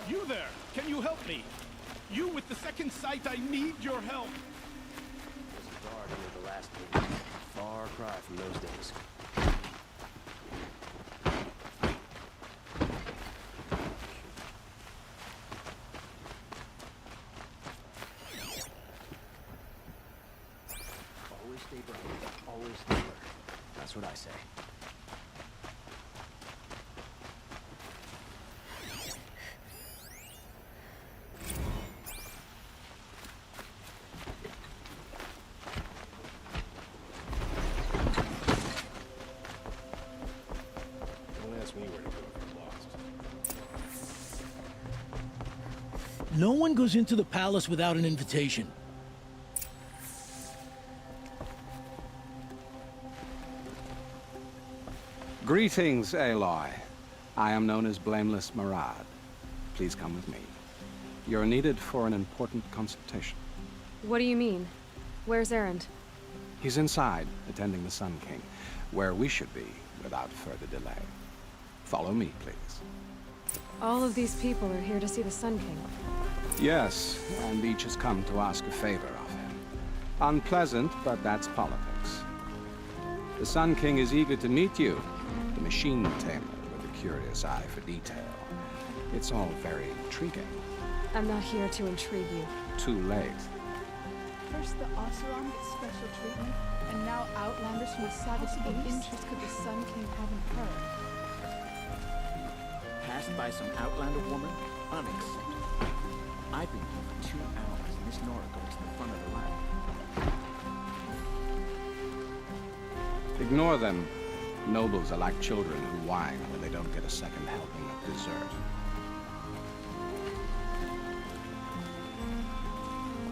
You there! Can you help me? You with the second sight, I need your help! Was a guard under the last king. Far cry from those days. Always stay bright. Always stay alert. That's what I say. No one goes into the palace without an invitation. Greetings, Aloy. I am known as Blameless Marad. Please come with me. You're needed for an important consultation. What do you mean? Where's Erend? He's inside, attending the Sun King, where we should be without further delay. Follow me, please. All of these people are here to see the Sun King. Yes, and each has come to ask a favor of him. Unpleasant, but that's politics. The Sun King is eager to meet you, the machine tamer with a curious eye for detail. It's all very intriguing. I'm not here to intrigue you. Too late. First the Oseram gets special treatment, and now Outlanders from the Savage What interest could the Sun King have in her? Passed by some Outlander woman? Unacceptable. I've been here for 2 hours, and Miss Nora goes to the front of the line. Ignore them. Nobles are like children who whine when they don't get a second helping of dessert.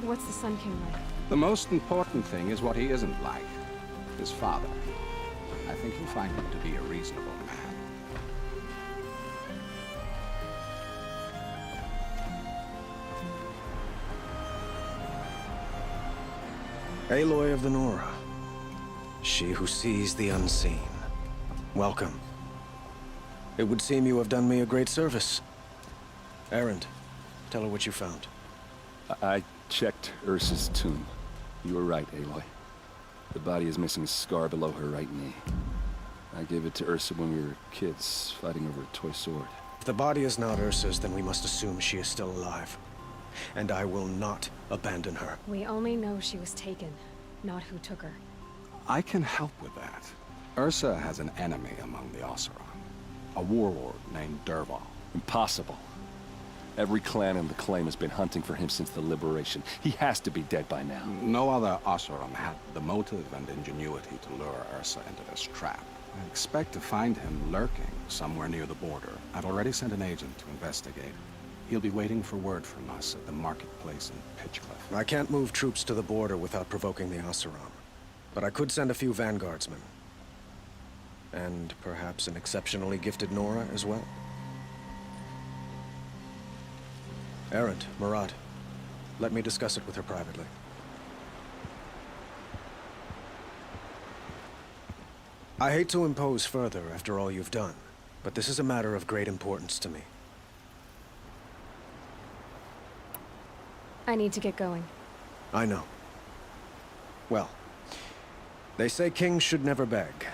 What's the Sun King like? The most important thing is what he isn't like. His father. I think you'll find him to be a reasonable man. Aloy of the Nora. She who sees the unseen. Welcome. It would seem you have done me a great service. Erend, tell her what you found. I checked Ursa's tomb. You were right, Aloy. The body is missing a scar below her right knee. I gave it to Ursa when we were kids, fighting over a toy sword. If the body is not Ursa's, then we must assume she is still alive. And I will not abandon her. We only know she was taken, not who took her. I can help with that. Ursa has an enemy among the Oseram. A warlord named Dervahl. Impossible. Every clan in the Claim has been hunting for him since the liberation. He has to be dead by now. No other Oseram had the motive and ingenuity to lure Ursa into this trap. I expect to find him lurking somewhere near the border. I've already sent an agent to investigate. He'll be waiting for word from us at the marketplace in Pitchcliff. I can't move troops to the border without provoking the Oseram. But I could send a few vanguardsmen. And perhaps an exceptionally gifted Nora as well. Erend, Marad, let me discuss it with her privately. I hate to impose further after all you've done, but this is a matter of great importance to me. I need to get going. I know. Well, they say kings should never beg.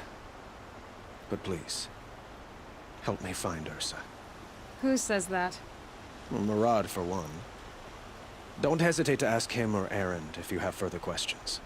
But please, help me find Ursa. Who says that? Well, Marad, for one. Don't hesitate to ask him or Erend if you have further questions.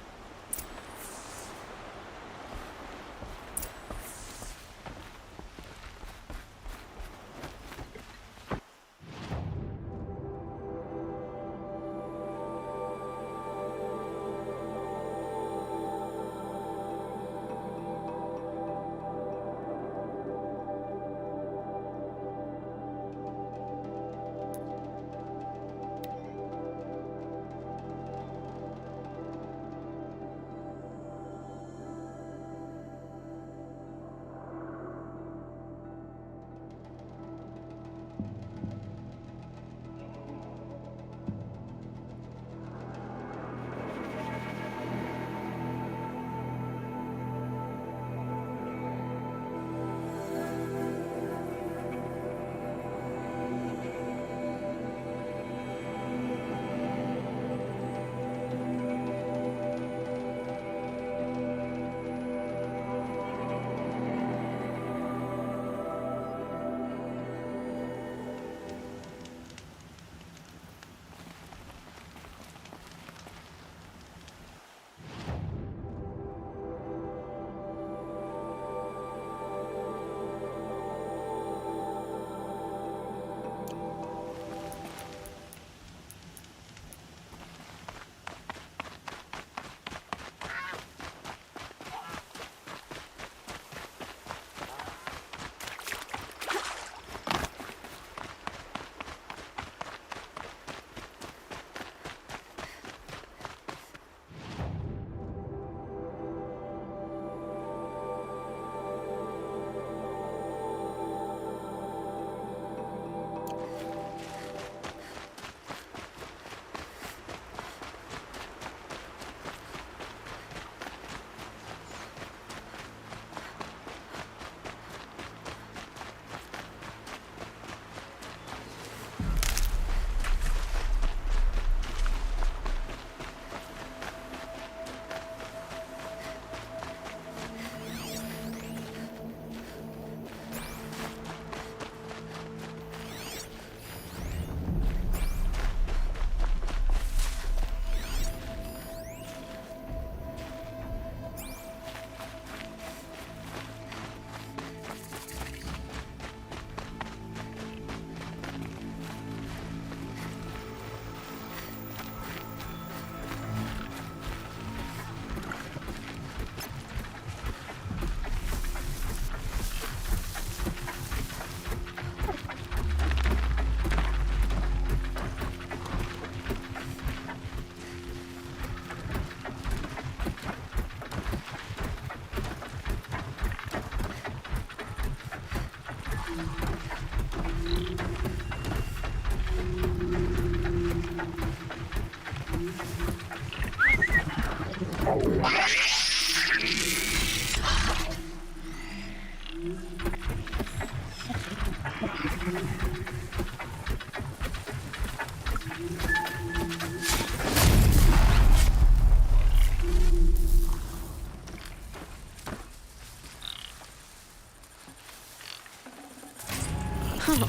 Oh,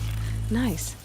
nice.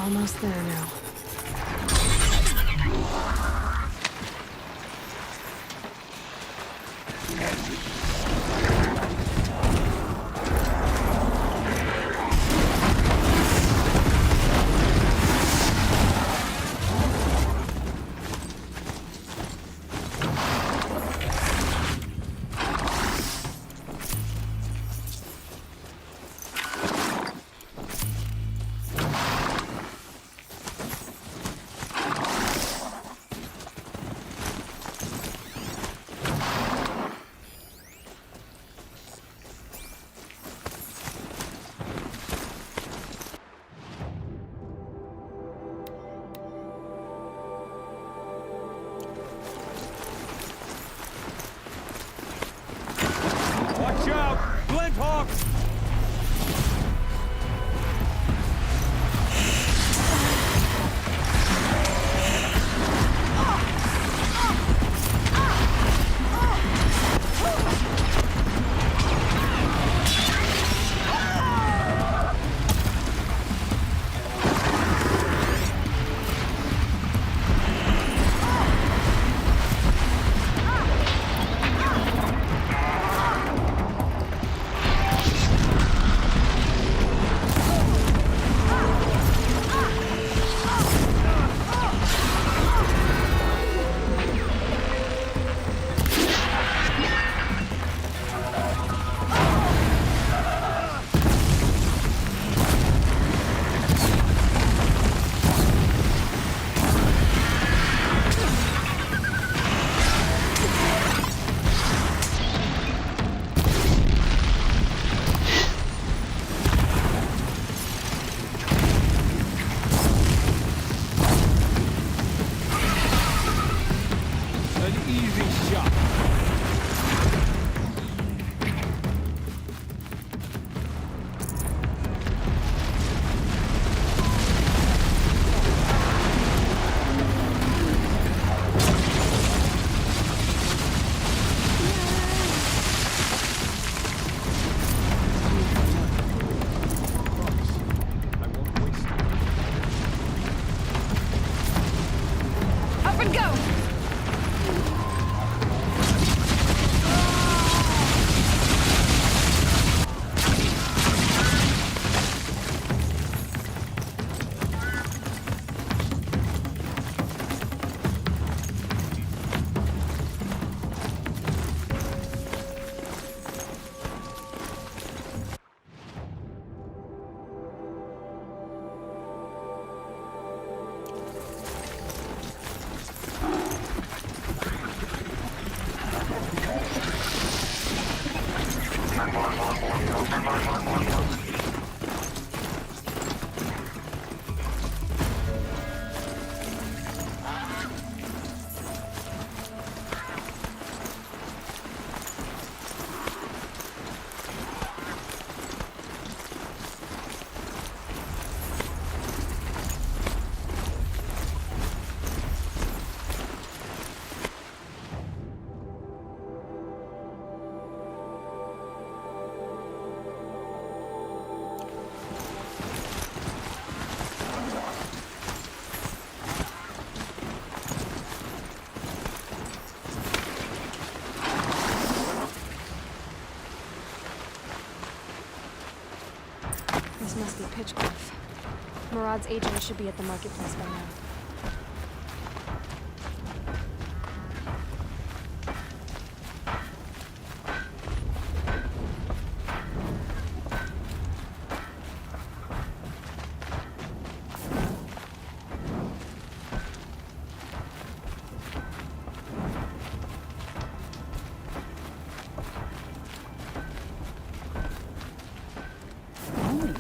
Almost there now. and go! This must be Pitchcliff. Murad's agent should be at the marketplace by now.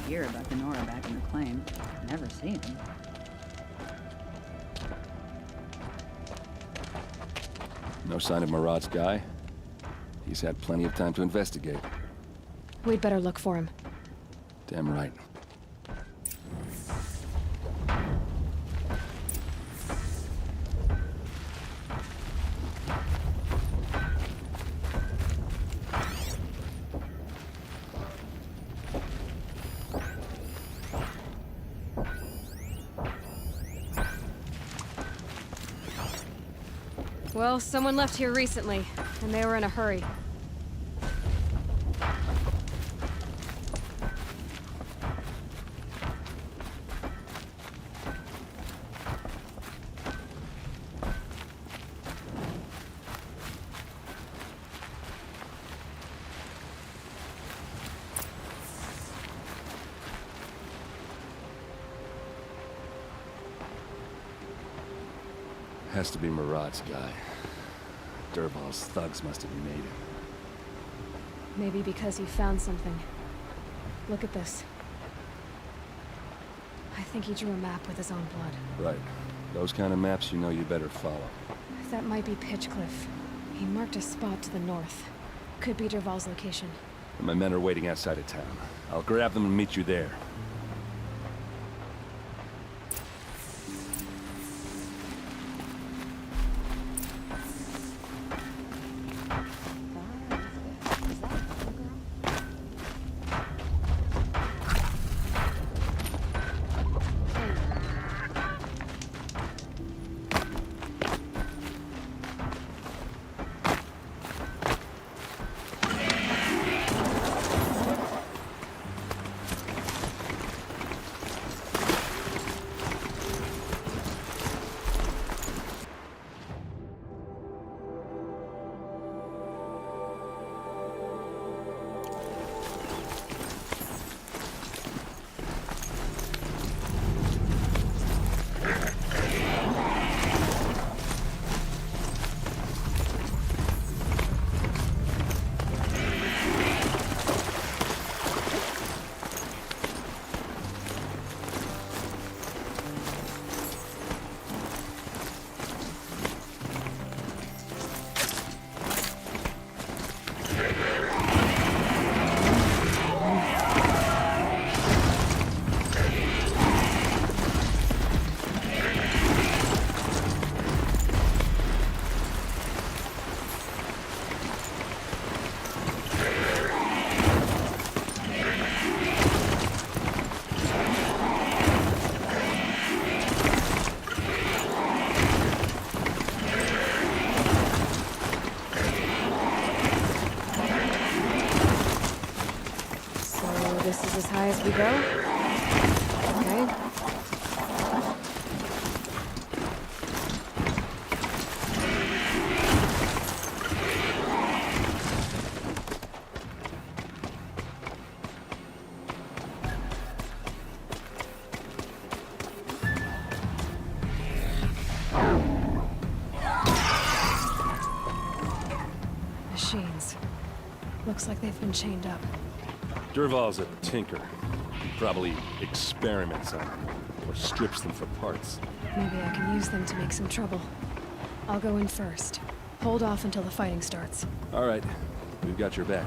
Hear about Denora back in the claim. Never seen him. No sign of Murad's guy? He's had plenty of time to investigate. We'd better look for him. Damn right. Well, someone left here recently, and they were in a hurry. Has to be Murad's guy. Dervahl's thugs must have made him. Maybe because he found something. Look at this. I think he drew a map with his own blood. Right. Those kind of maps you know you better follow. That might be Pitchcliff. He marked a spot to the north. Could be Dervahl's location. And my men are waiting outside of town. I'll grab them and meet you there. as we go? Okay. Machines. Looks like they've been chained up. Dervahl's a tinker. He probably experiments on them, or strips them for parts. Maybe I can use them to make some trouble. I'll go in first. Hold off until the fighting starts. All right, we've got your back.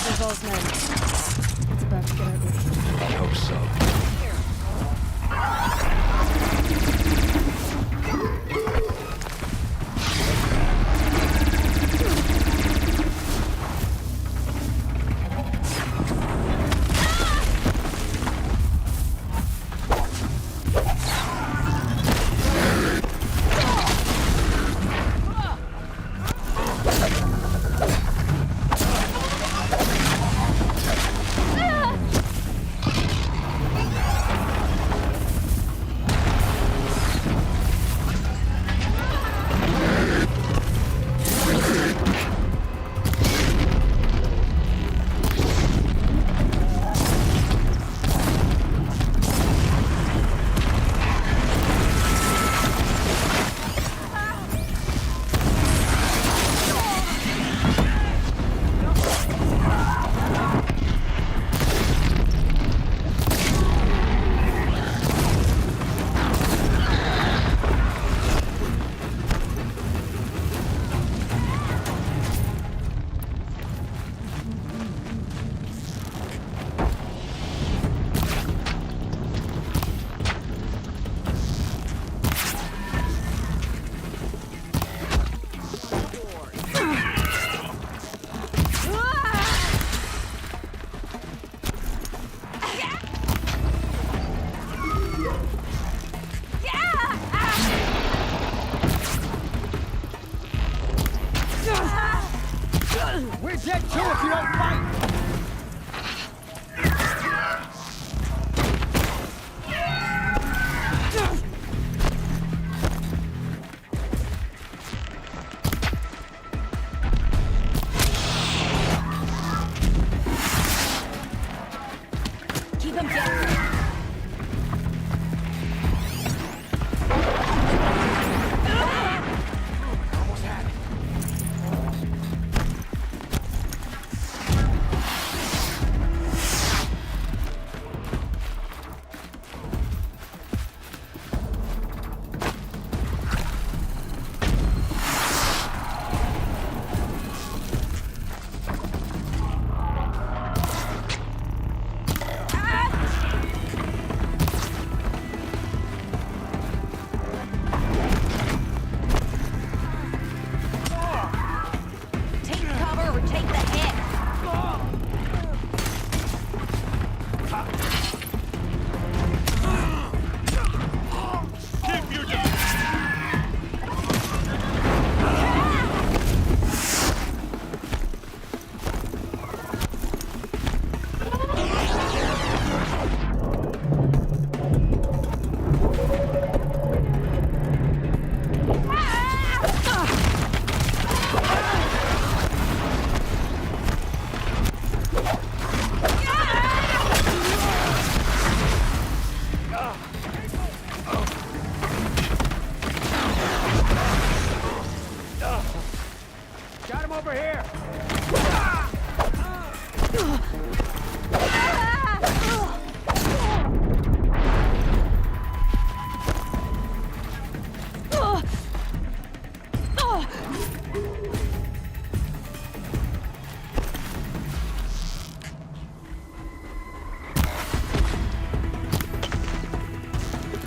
Dervahl's men. It's about to get ugly. I hope so.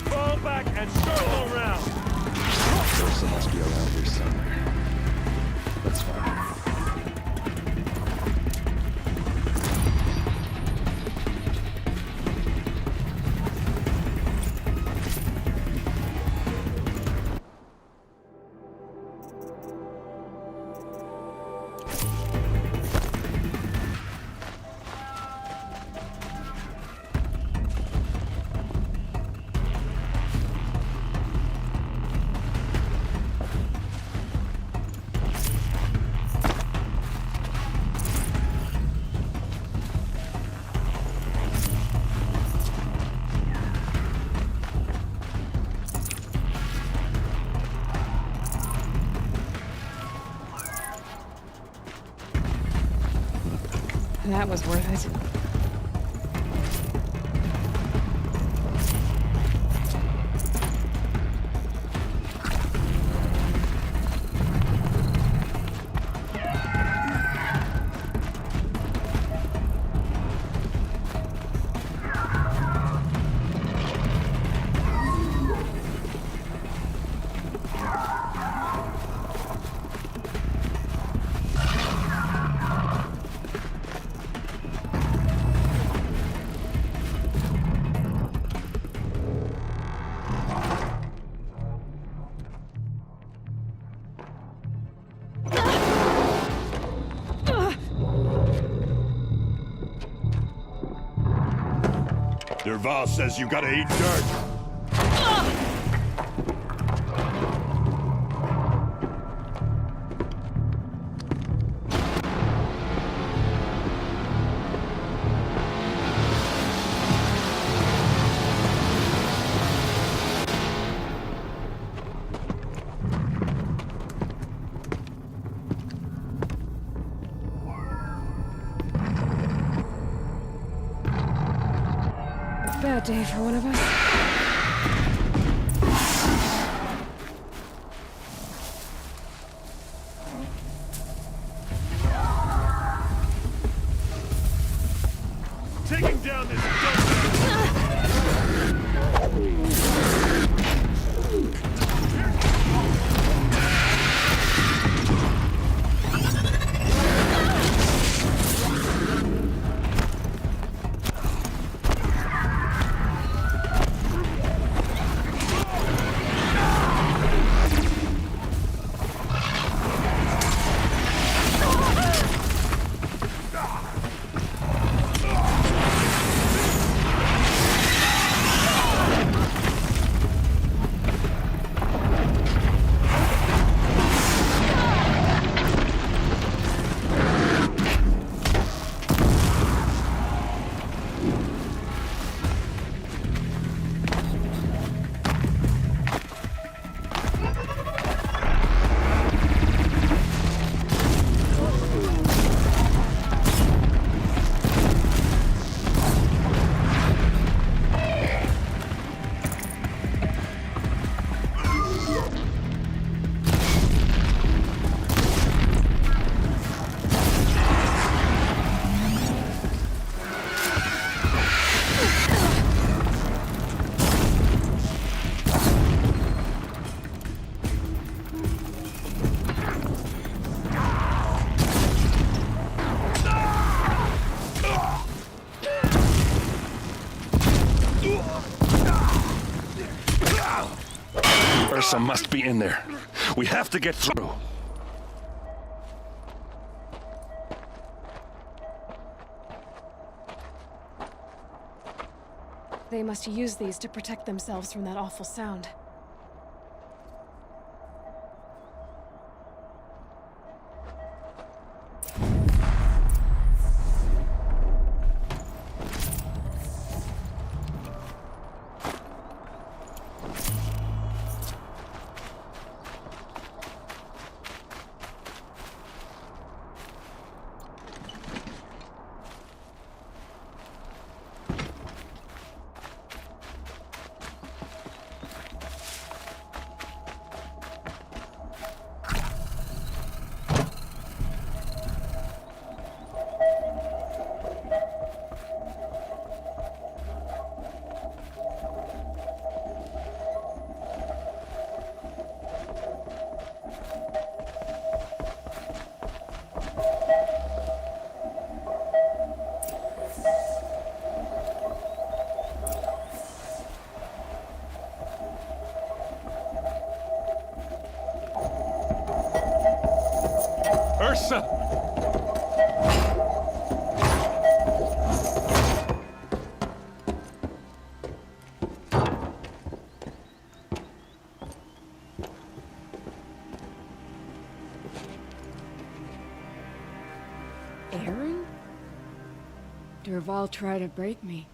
Fall back and circle around. Ursa must be around here somewhere. Let's find her. That was worth it. Dervahl says you gotta eat dirt. Bad day for one of us. Taking down this dumbass. Ursa must be in there. We have to get through. They must use these to protect themselves from that awful sound. Ursa! Aaron? Dervahl tried to break me.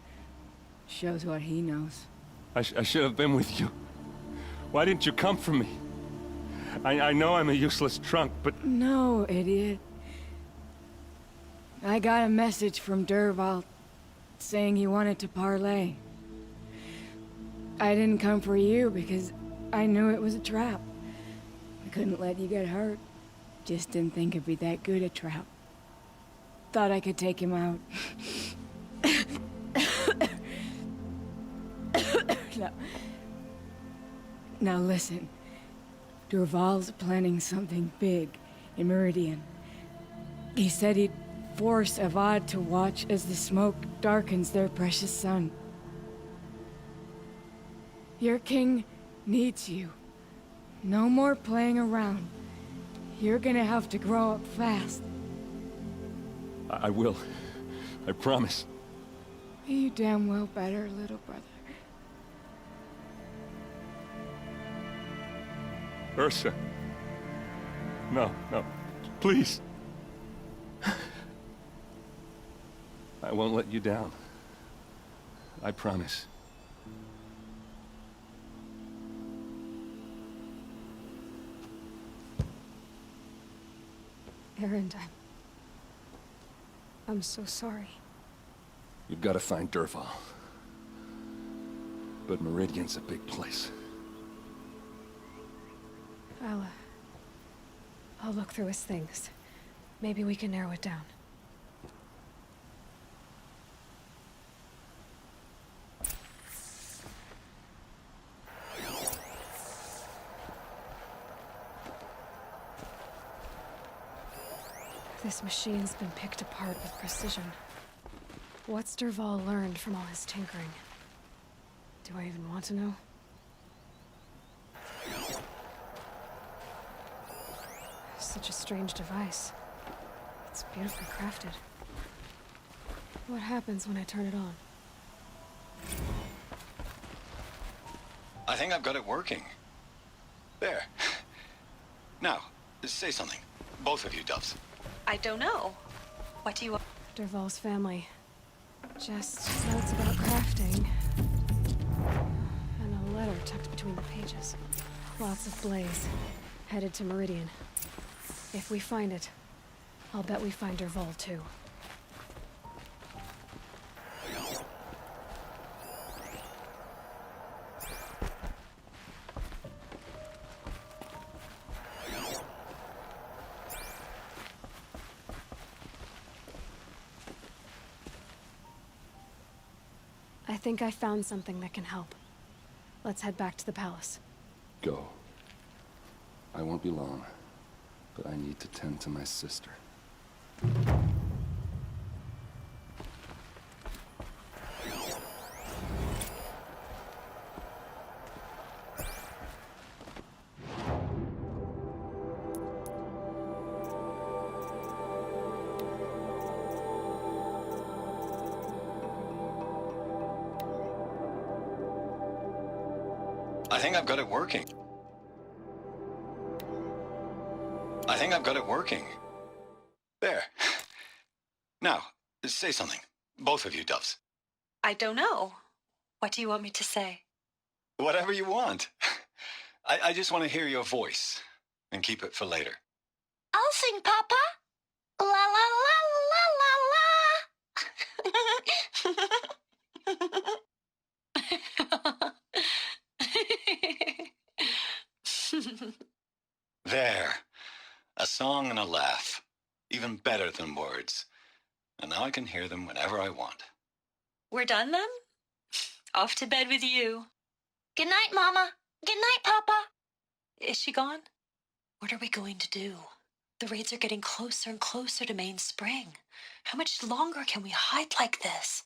Shows what he knows. I should have been with you. Why didn't you come for me? I know I'm a useless trunk, but... No, idiot. I got a message from Dervahl saying he wanted to parlay. I didn't come for you because I knew it was a trap. I couldn't let you get hurt. Just didn't think it'd be that good a trap. Thought I could take him out. Now listen. Dervahl's planning something big in Meridian. He said he'd force Avad to watch as the smoke darkens their precious sun. Your king needs you. No more playing around. You're gonna have to grow up fast. I will. I promise. You damn well better, little brother. Ursa. No, no. Please. I won't let you down. I promise. Erend, I'm so sorry. You've got to find Dervahl. But Meridian's a big place. I'll look through his things. Maybe we can narrow it down. This machine's been picked apart with precision. What's Dervahl learned from all his tinkering? Do I even want to know? Such a strange device. It's beautifully crafted. What happens when I turn it on? I think I've got it working. There. Now, say something. Both of you, Doves. I don't know. What do you want? Dervahl's family. Just notes about crafting. And a letter tucked between the pages. Lots of blaze. Headed to Meridian. If we find it, I'll bet we find Dervahl too. I think I found something that can help. Let's head back to the palace. Go. I won't be long, but I need to tend to my sister. I think I've got it working. I think I've got it working. There. Now, say something. Both of you, Doves. I don't know. What do you want me to say? Whatever you want. I just want to hear your voice. And keep it for later. I'll sing, Papa. La la la la la la. There. A song and a laugh. Even better than words. And now I can hear them whenever I want. We're done then? Off to bed with you. Good night, Mama. Good night, Papa. Is she gone? What are we going to do? The raids are getting closer and closer to Main Spring. How much longer can we hide like this?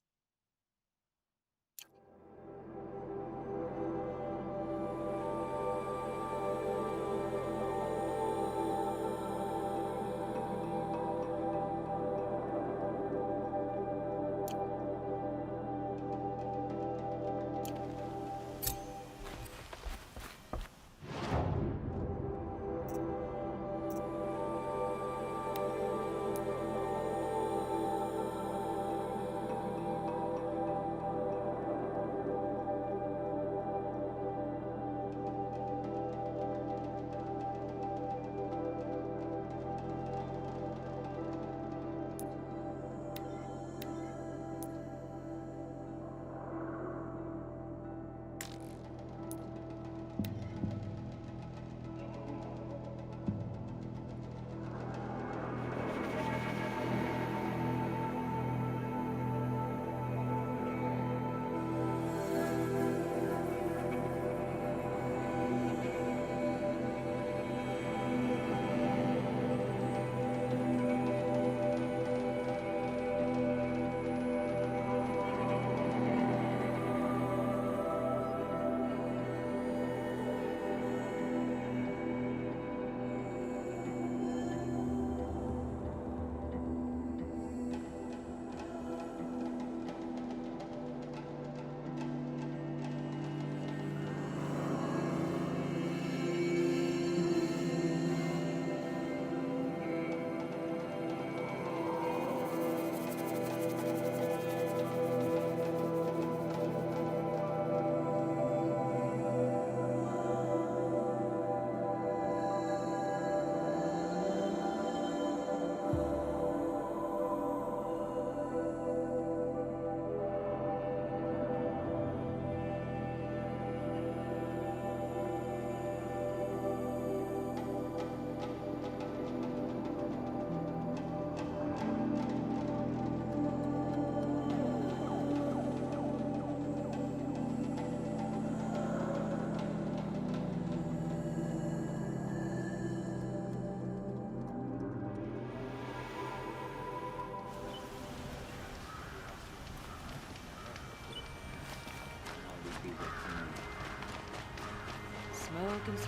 goes.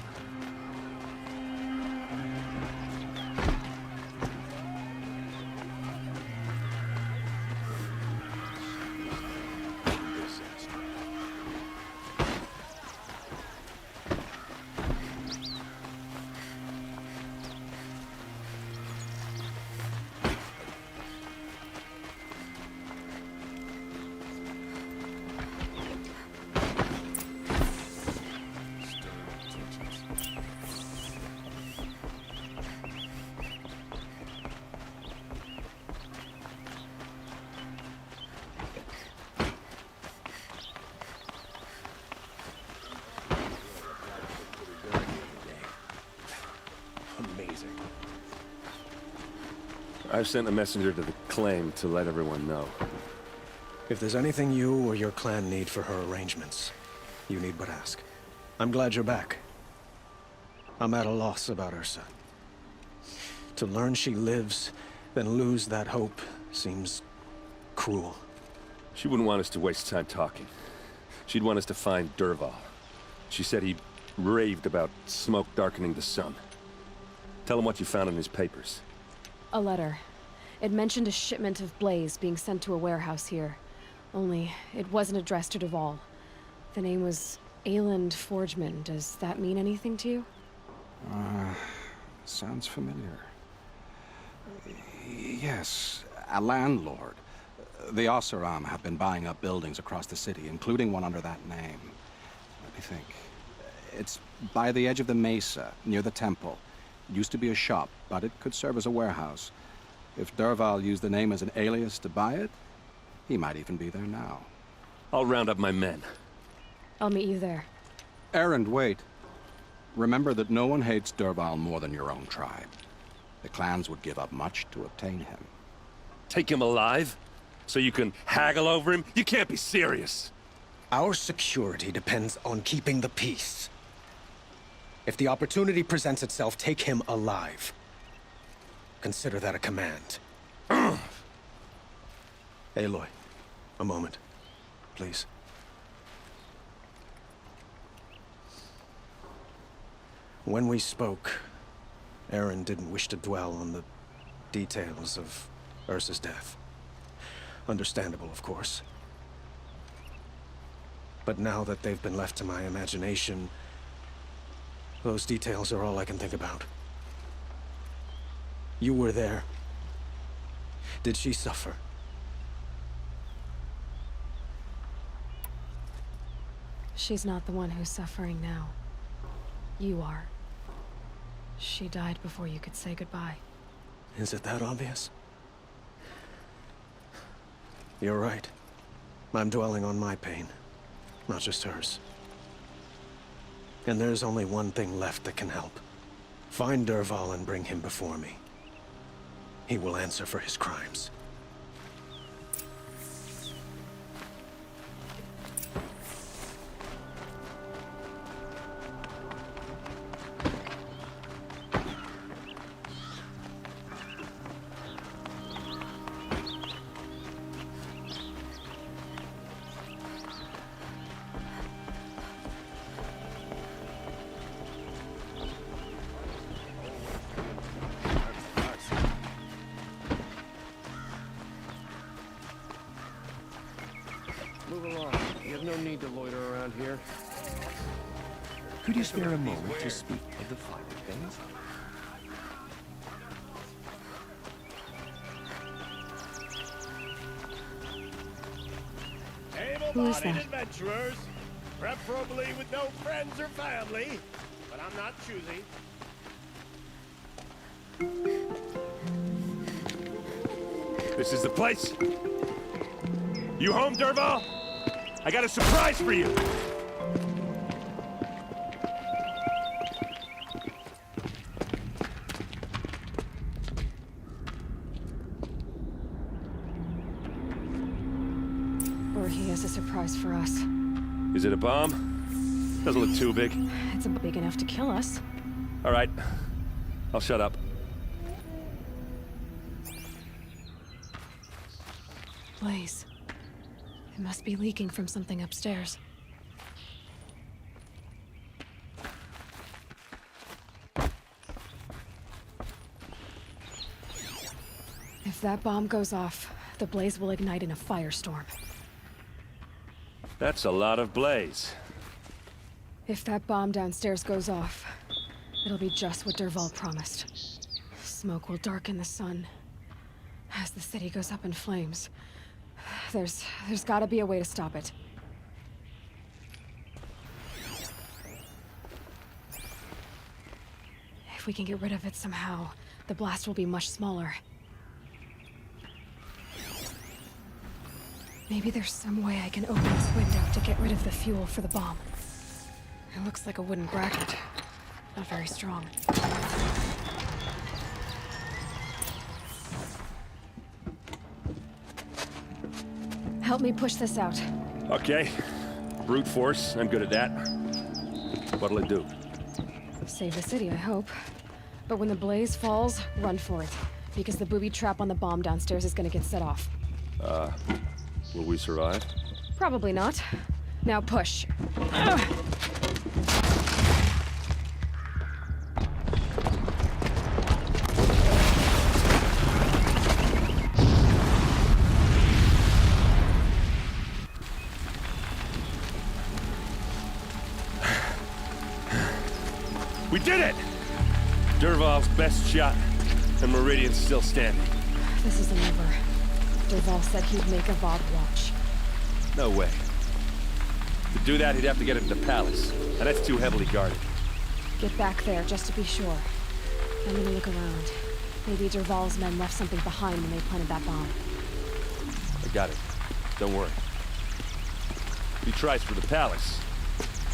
Amazing. I've sent a messenger to the claim to let everyone know. If there's anything you or your clan need for her arrangements, you need but ask. I'm glad you're back. I'm at a loss about Ursa. To learn she lives, then lose that hope, seems cruel. She wouldn't want us to waste time talking. She'd want us to find Dervahl. She said he raved about smoke darkening the sun. Tell him what you found in his papers. A letter. It mentioned a shipment of blaze being sent to a warehouse here. Only, it wasn't addressed to Dervahl. The name was Ayland Forgeman. Does that mean anything to you? Sounds familiar. Yes, a landlord. The Oseram have been buying up buildings across the city, including one under that name. Let me think. It's by the edge of the mesa, near the temple. It used to be a shop, but it could serve as a warehouse. If Dervahl used the name as an alias to buy it, he might even be there now. I'll round up my men. I'll meet you there. Erend, wait. Remember that no one hates Dervahl more than your own tribe. The clans would give up much to obtain him. Take him alive? So you can haggle over him? You can't be serious. Our security depends on keeping the peace. If the opportunity presents itself, take him alive. Consider that a command. Aloy, a moment, please. When we spoke, Erend didn't wish to dwell on the details of Ursa's death. Understandable, of course. But now that they've been left to my imagination, those details are all I can think about. You were there. Did she suffer? She's not the one who's suffering now. You are. She died before you could say goodbye. Is it that obvious? You're right. I'm dwelling on my pain, not just hers. And there's only one thing left that can help. Find Dervahl and bring him before me. He will answer for his crimes. Move along. You have no need to loiter around here. Could you spare a moment to speak of the finer things? Who is Able-bodied that? adventurers, preferably with no friends or family, but I'm not choosy. This is the place. You home, Dervahl? I got a surprise for you. Or he has a surprise for us. Is it a bomb? Doesn't look too big. It's big enough to kill us. All right. I'll shut up. Blaze. It must be leaking from something upstairs. If that bomb goes off, the blaze will ignite in a firestorm. That's a lot of blaze. If that bomb downstairs goes off, it'll be just what Dervahl promised. Smoke will darken the sun. As the city goes up in flames, there's gotta be a way to stop it. If we can get rid of it somehow, the blast will be much smaller. Maybe there's some way I can open this window to get rid of the fuel for the bomb. It looks like a wooden bracket. Not very strong. Help me push this out. Okay. Brute force, I'm good at that. What'll it do? Save the city, I hope. But when the blaze falls, run for it. Because the booby trap on the bomb downstairs is gonna get set off. Will we survive? Probably not. Now push. Ugh. We did it! Dervahl's best shot, and Meridian's still standing. This isn't over. Dervahl said he'd make a Vogt watch. No way. To do that, he'd have to get into the palace, and that's too heavily guarded. Get back there, just to be sure. I'm gonna look around. Maybe Dervahl's men left something behind when they planted that bomb. I got it. Don't worry. If he tries for the palace,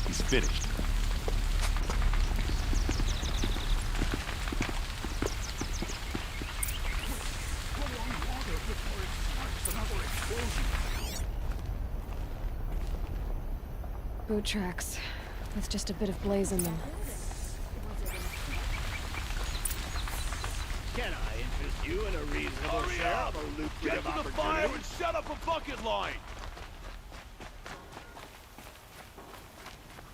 he's finished. Boot tracks, with just a bit of blaze in them. Can I interest you in a reasonable share of a lucrative Get to the fire and set up a bucket line!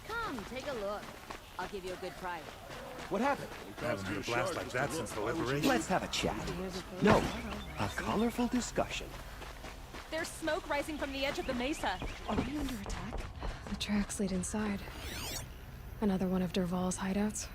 Come, take a look. I'll give you a good price. What happened? Haven't been a blast like that since the liberation. Let's have a chat. No, a colorful discussion. There's smoke rising from the edge of the mesa. Are we under attack? The tracks lead inside. Another one of Dervahl's hideouts.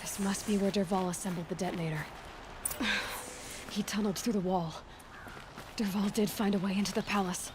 This must be where Dervahl assembled the detonator. He tunneled through the wall. Dervahl did find a way into the palace.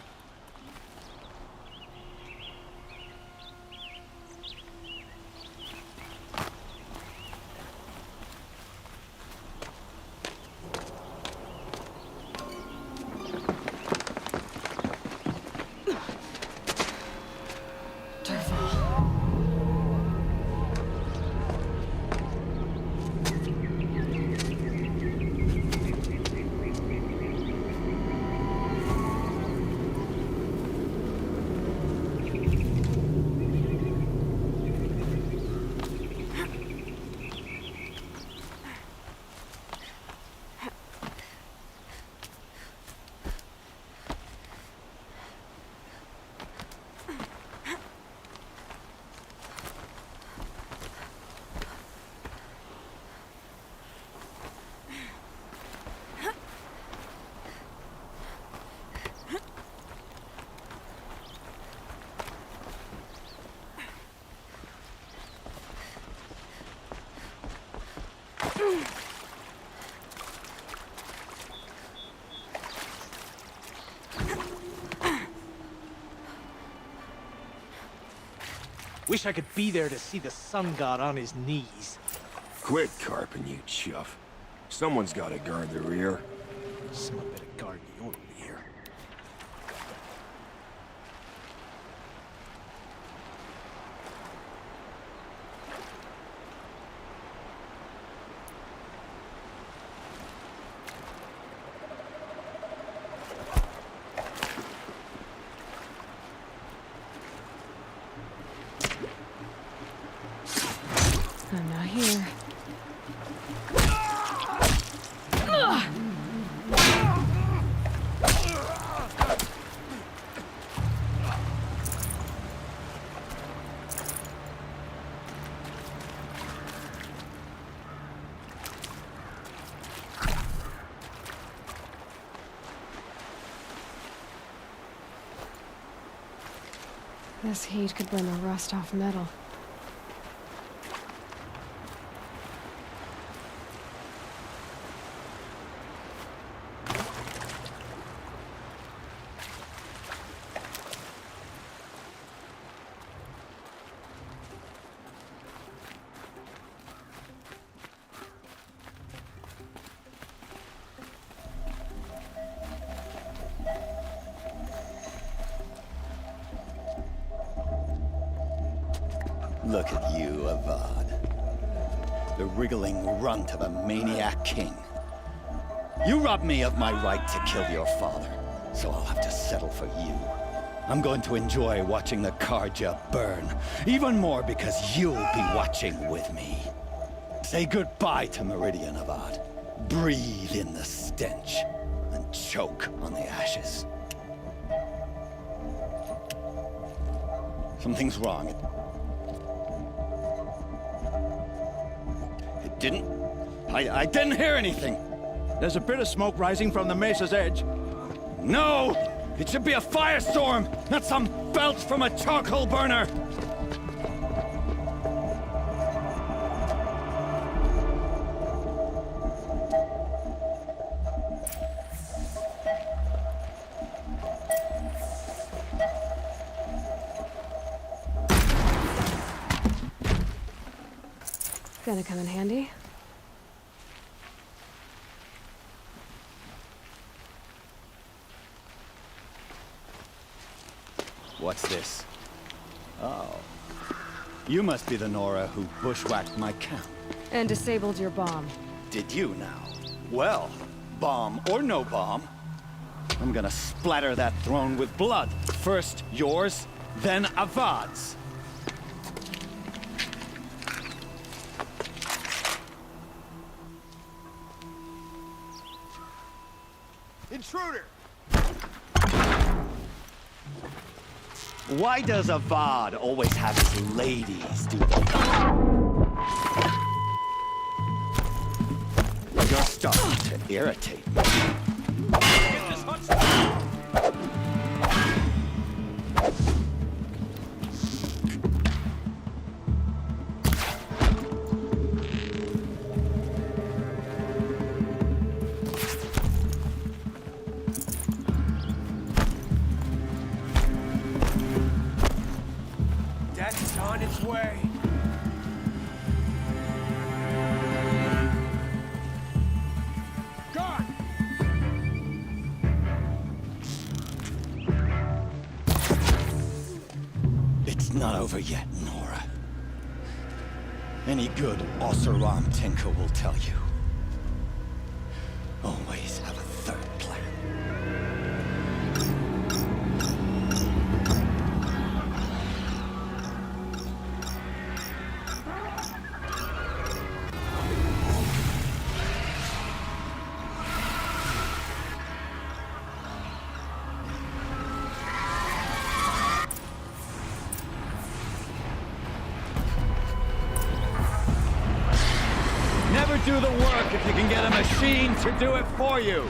Wish I could be there to see the sun god on his knees. Quit carping, you chuff. Someone's gotta guard the rear. Someone better guard your rear. This heat could burn the rust off metal. Look at you, Avad. The wriggling runt of a maniac king. You robbed me of my right to kill your father, so I'll have to settle for you. I'm going to enjoy watching the Carja burn, even more because you'll be watching with me. Say goodbye to Meridian, Avad. Breathe in the stench, and choke on the ashes. Something's wrong. I didn't hear anything. There's a bit of smoke rising from the mesa's edge. No! It should be a firestorm, not some belch from a charcoal burner! Gonna come in handy. What's this? Oh. You must be the Nora who bushwhacked my camp. And disabled your bomb. Did you now? Well, bomb or no bomb, I'm gonna splatter that throne with blood. First yours, then Avad's. Intruder! Why does Avad always have his ladies do the... You're starting to irritate me. Death's on its way. Guard! It's not over yet, Nora. Any good Oseram tinker will tell you. Always have a third plan. Never do the work if you can get a machine to do it for you.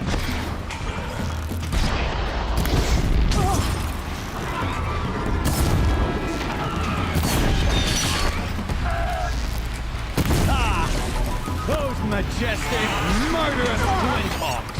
Ah! Those majestic, murderous flinthawks!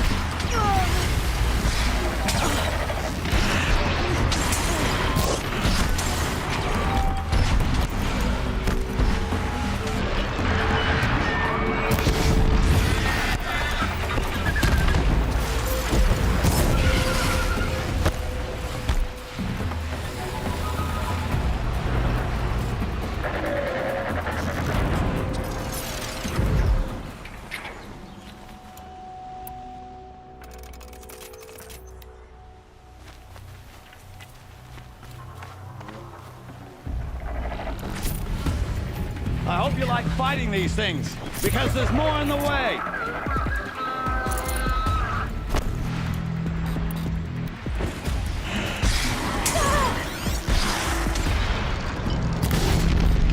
I hope you like fighting these things, because there's more in the way.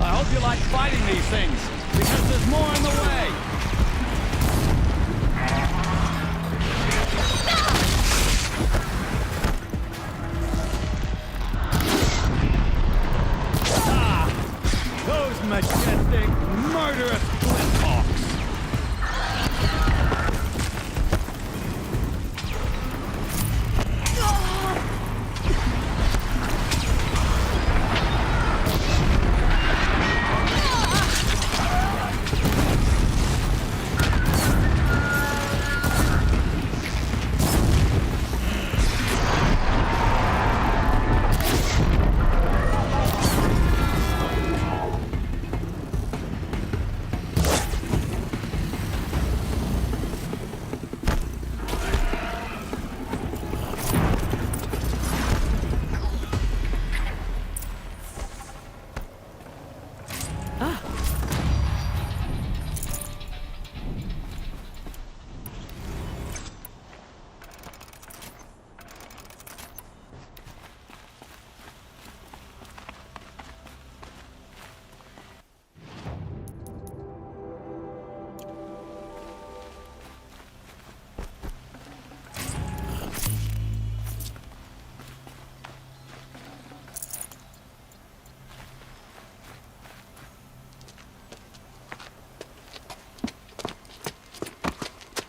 I hope you like fighting these things, because there's more in the way.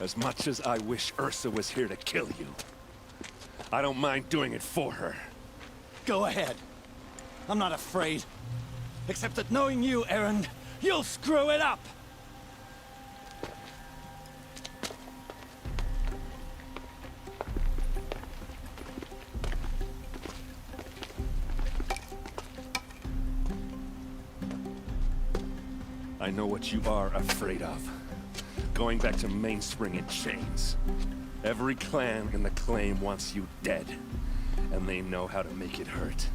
As much as I wish Ursa was here to kill you, I don't mind doing it for her. Go ahead. I'm not afraid. Except that knowing you, Erend, you'll screw it up! I know what you are afraid of. Going back to Mainspring in chains. Every clan in the claim wants you dead. And they know how to make it hurt.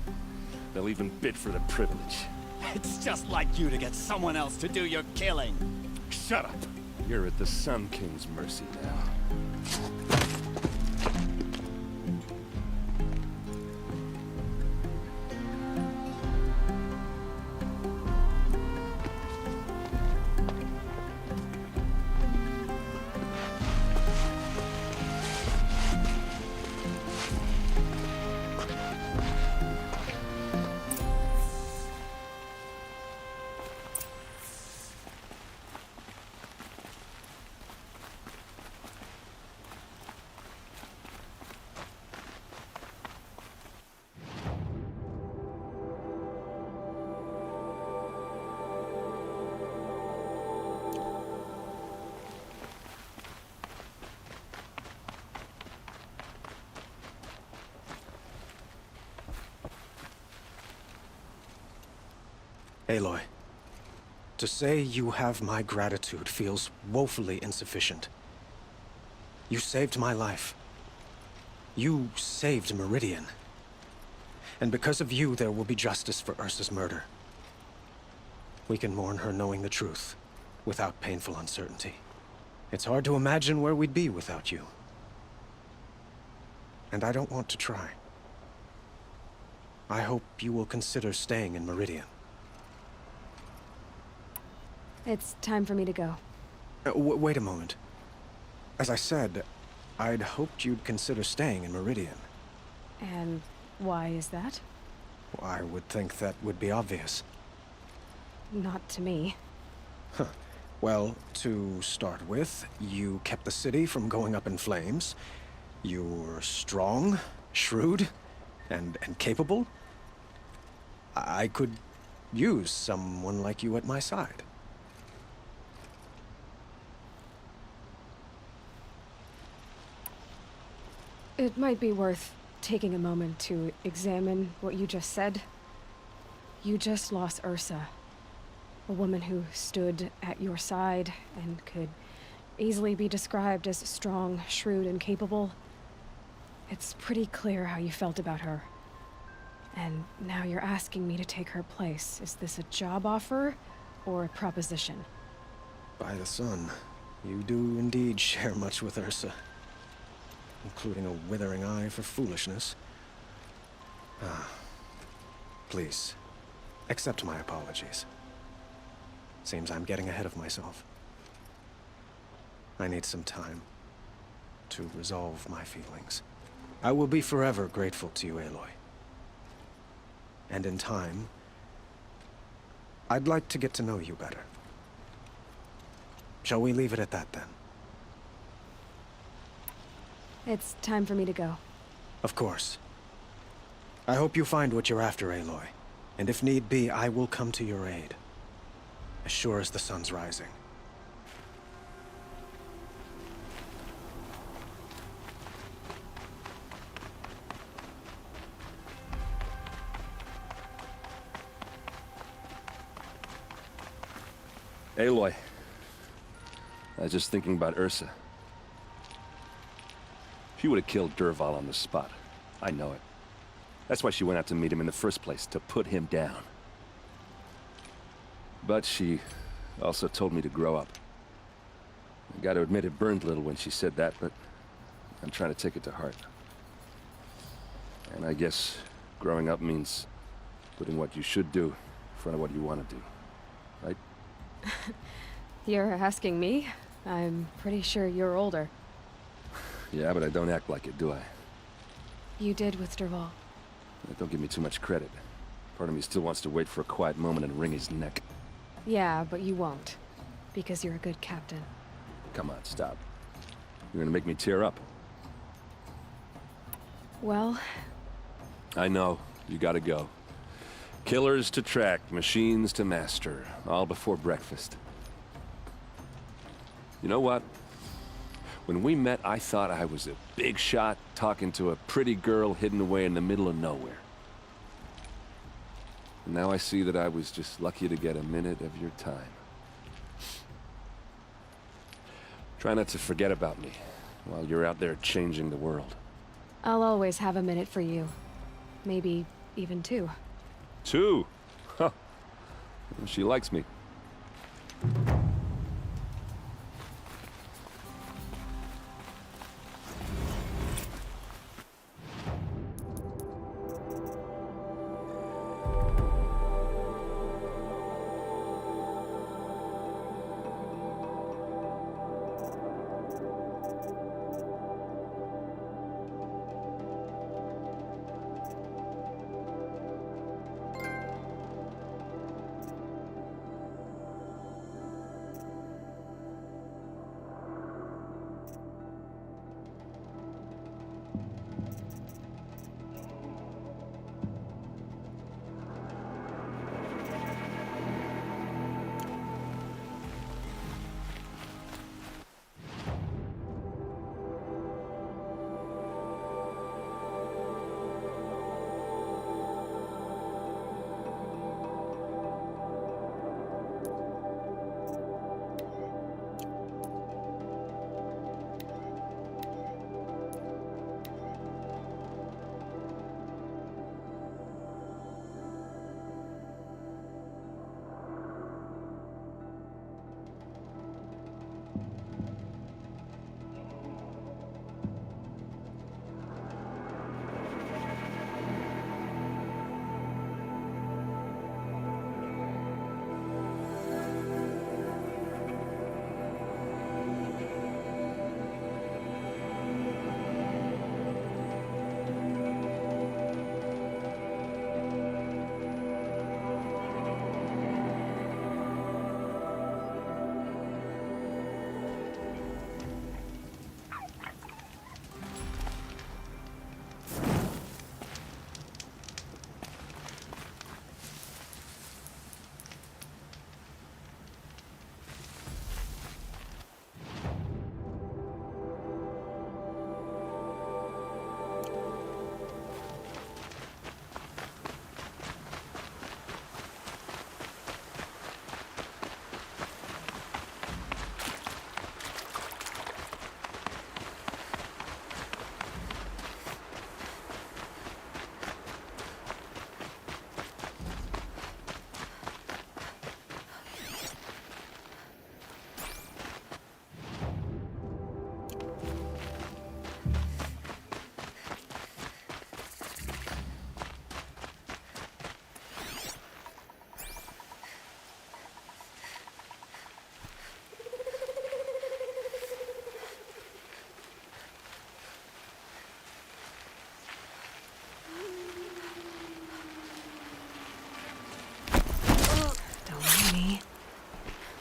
They'll even bid for the privilege. It's just like you to get someone else to do your killing. Shut up! You're at the Sun King's mercy now. Aloy, to say you have my gratitude feels woefully insufficient. You saved my life. You saved Meridian. And because of you, there will be justice for Ursa's murder. We can mourn her knowing the truth, without painful uncertainty. It's hard to imagine where we'd be without you. And I don't want to try. I hope you will consider staying in Meridian. It's time for me to go. Wait a moment. As I said, I'd hoped you'd consider staying in Meridian. And why is that? I would think that would be obvious. Not to me. Huh. Well, to start with, you kept the city from going up in flames. You were strong, shrewd, and capable. I could use someone like you at my side. It might be worth taking a moment to examine what you just said. You just lost Ursa. A woman who stood at your side and could easily be described as strong, shrewd, and capable. It's pretty clear how you felt about her. And now you're asking me to take her place. Is this a job offer or a proposition? By the sun, you do indeed share much with Ursa. Including a withering eye for foolishness. Please, accept my apologies. Seems I'm getting ahead of myself. I need some time to resolve my feelings. I will be forever grateful to you, Aloy. And in time, I'd like to get to know you better. Shall we leave it at that, then? It's time for me to go. Of course. I hope you find what you're after, Aloy. And if need be, I will come to your aid. As sure as the sun's rising. Aloy. I was just thinking about Ursa. She would have killed Dervahl on the spot. I know it. That's why she went out to meet him in the first place, to put him down. But she also told me to grow up. I gotta admit it burned a little when she said that, but I'm trying to take it to heart. And I guess growing up means putting what you should do in front of what you want to do. Right? You're asking me? I'm pretty sure you're older. Yeah, but I don't act like it, do I? You did with Dervahl. Don't give me too much credit. Part of me still wants to wait for a quiet moment and wring his neck. Yeah, but you won't. Because you're a good captain. Come on, stop. You're gonna make me tear up. Well, I know. You gotta go. Killers to track, machines to master. All before breakfast. You know what? When we met, I thought I was a big shot talking to a pretty girl hidden away in the middle of nowhere. And now I see that I was just lucky to get a minute of your time. Try not to forget about me while you're out there changing the world. I'll always have a minute for you. Maybe even 2. 2? Huh. She likes me.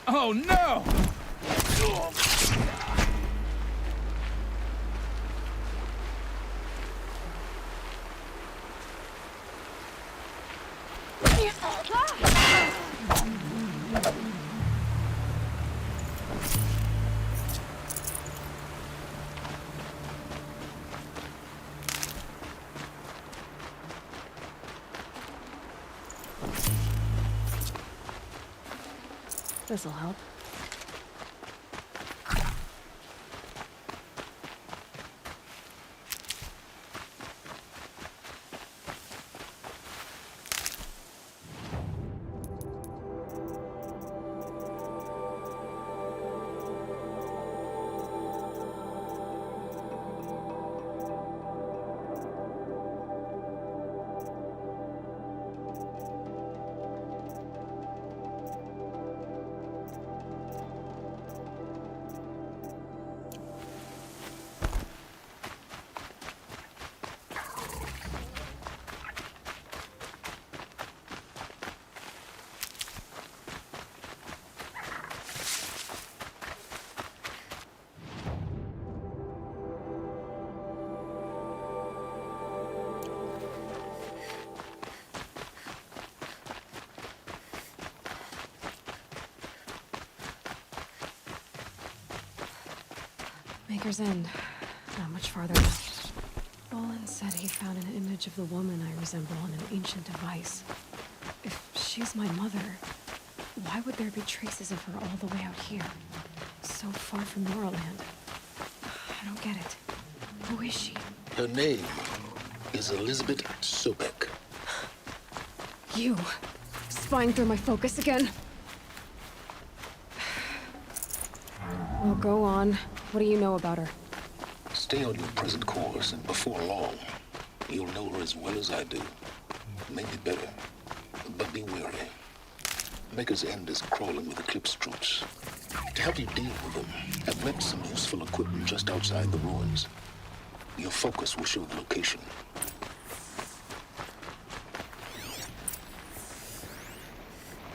Oh no! This'll help. Maker's End. Not much farther left. Bolin said he found an image of the woman I resemble on an ancient device. If she's my mother, why would there be traces of her all the way out here? So far from Noraland. I don't get it. Who is she? Her name is Elizabeth Sobek. You. Spying through my focus again? Well, go on. What do you know about her? Stay on your present course, and before long, you'll know her as well as I do. Maybe better, but be wary. Maker's End is crawling with Eclipse troops. To help you deal with them, I've left some useful equipment just outside the ruins. Your focus will show the location.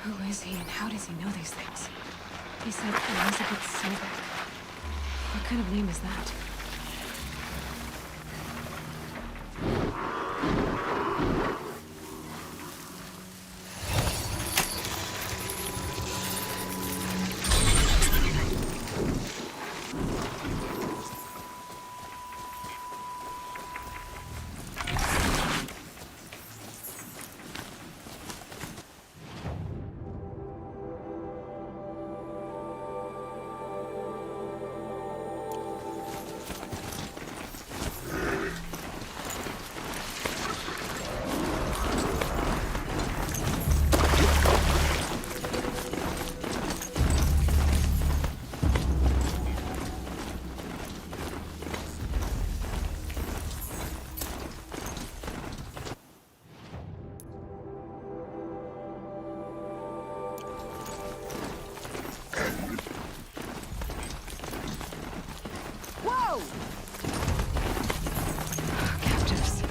Who is he and how does he know these things? He said Elizabeth Sobek. What kind of name is that? Captives.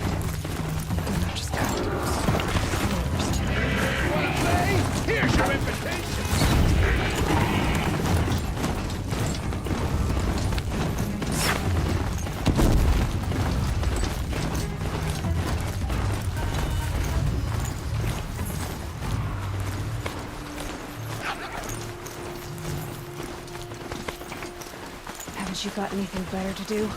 Not just captives. Here's your invitation! Haven't you got anything better to do?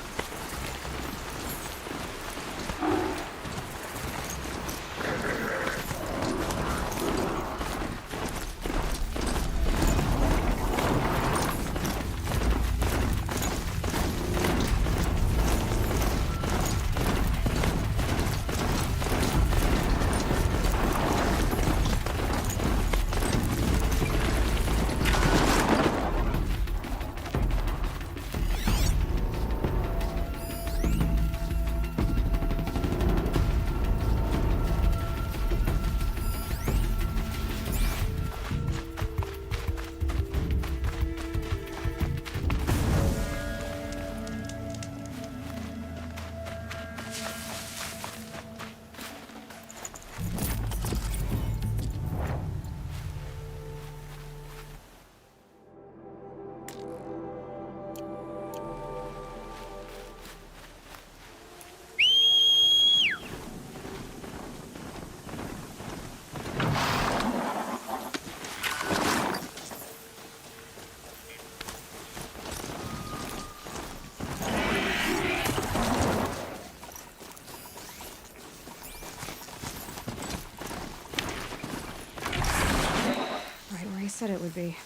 Said it would be.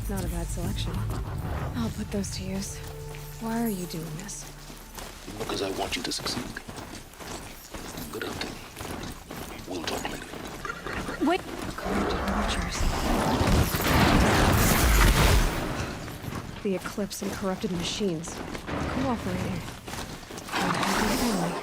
Not a bad selection. I'll put those to use. Why are you doing this? Because I want you to succeed. Good hunting. We'll talk later. Wait! Corrupted watchers. The Eclipse and corrupted machines. Cooperating. A happy family.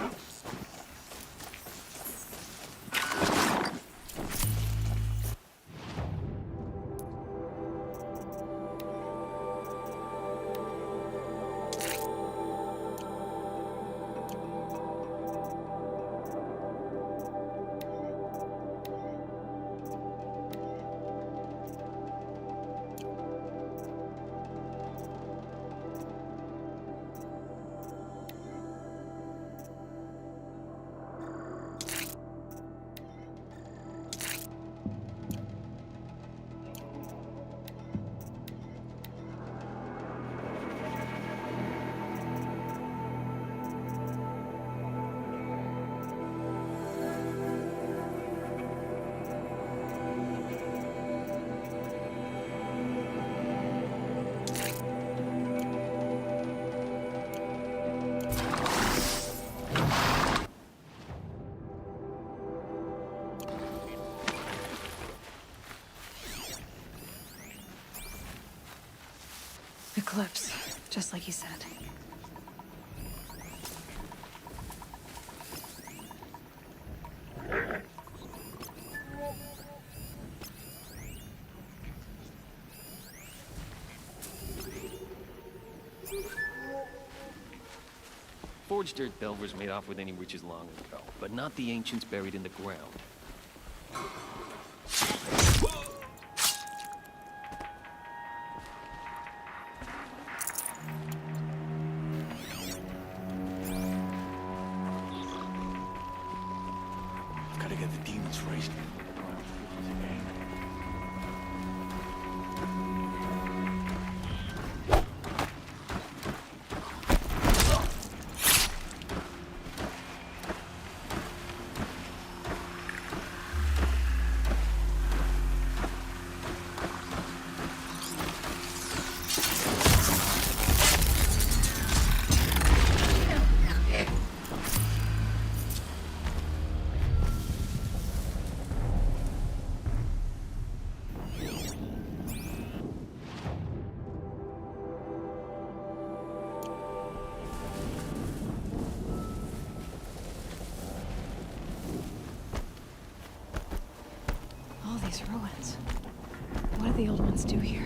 Eclipse, just like he said. Forged dirt Belvers made off with any riches long ago, but not the ancients buried in the ground. Gotta get the demons raised. All these ruins. What did the old ones do here?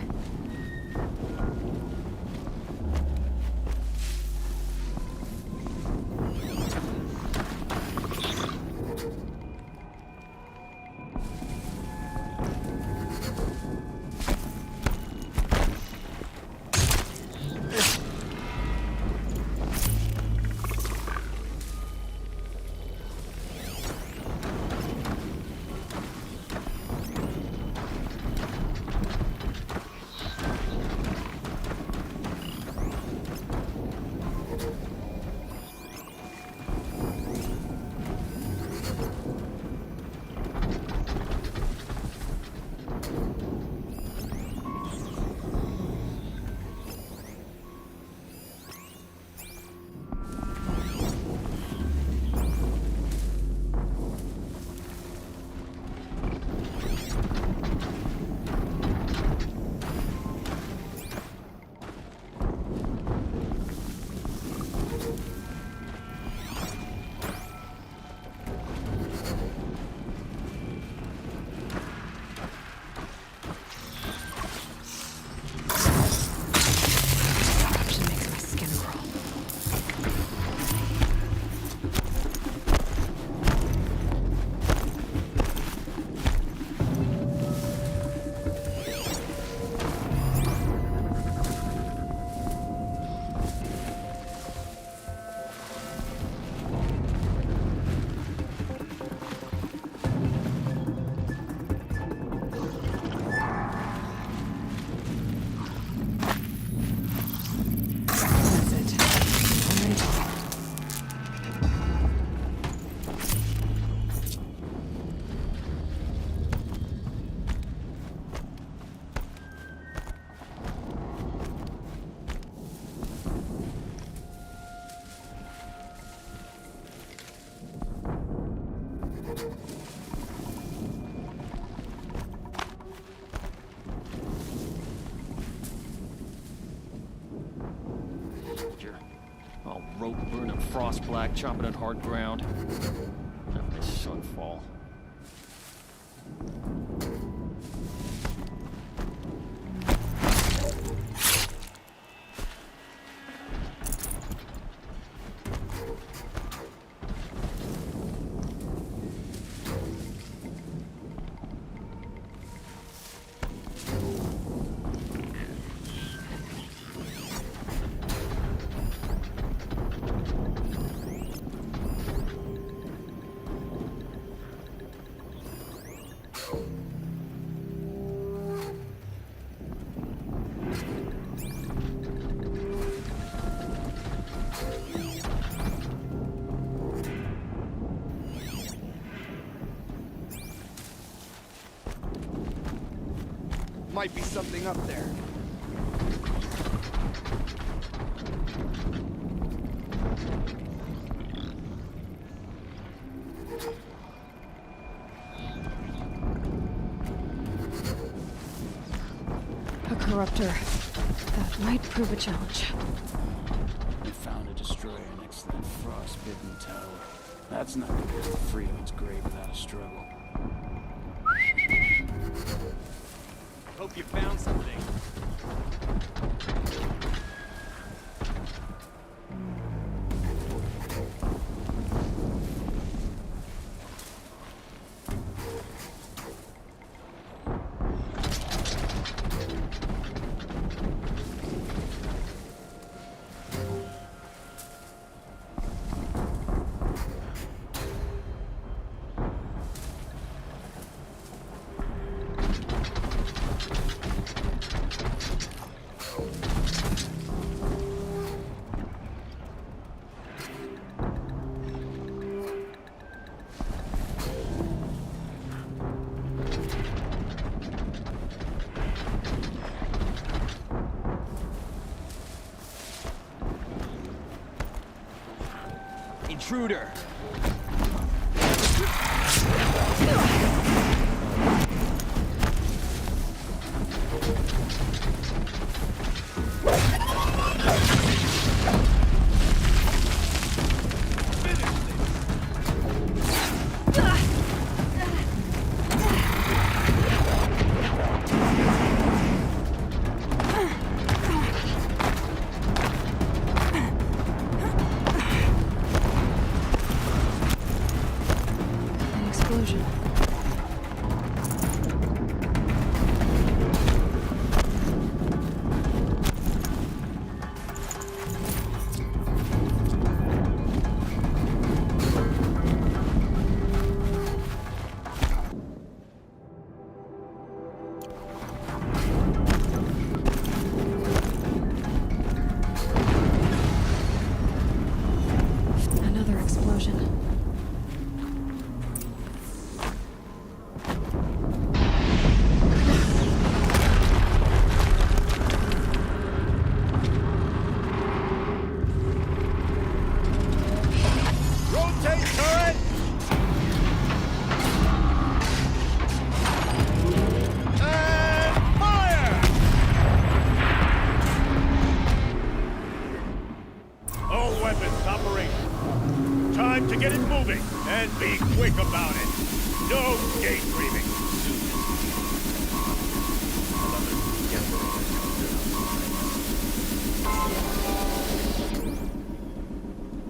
All rope burning, frost black, chomping on hard ground. Having his son fall. Might be something up there. A corruptor. That might prove a challenge. We found a destroyer next to that frostbitten tower. That's not gonna get to Freeman's grave without a struggle. Hope you found something. Intruder!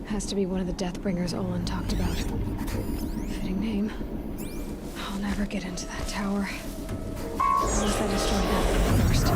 Has to be one of the Deathbringers Olin talked about. Fitting name. I'll never get into that tower. Unless I destroy that thing first.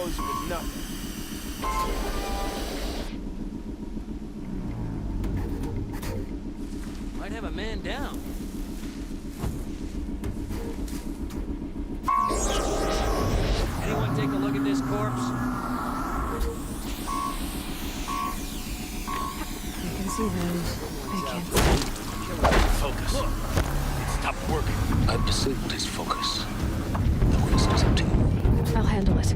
close it with nothing. Might have a man down. Anyone take a look at this corpse? I can see them. I can't see. Focus. It stopped working. I've disabled his focus. The rest is up to you. I'll handle it.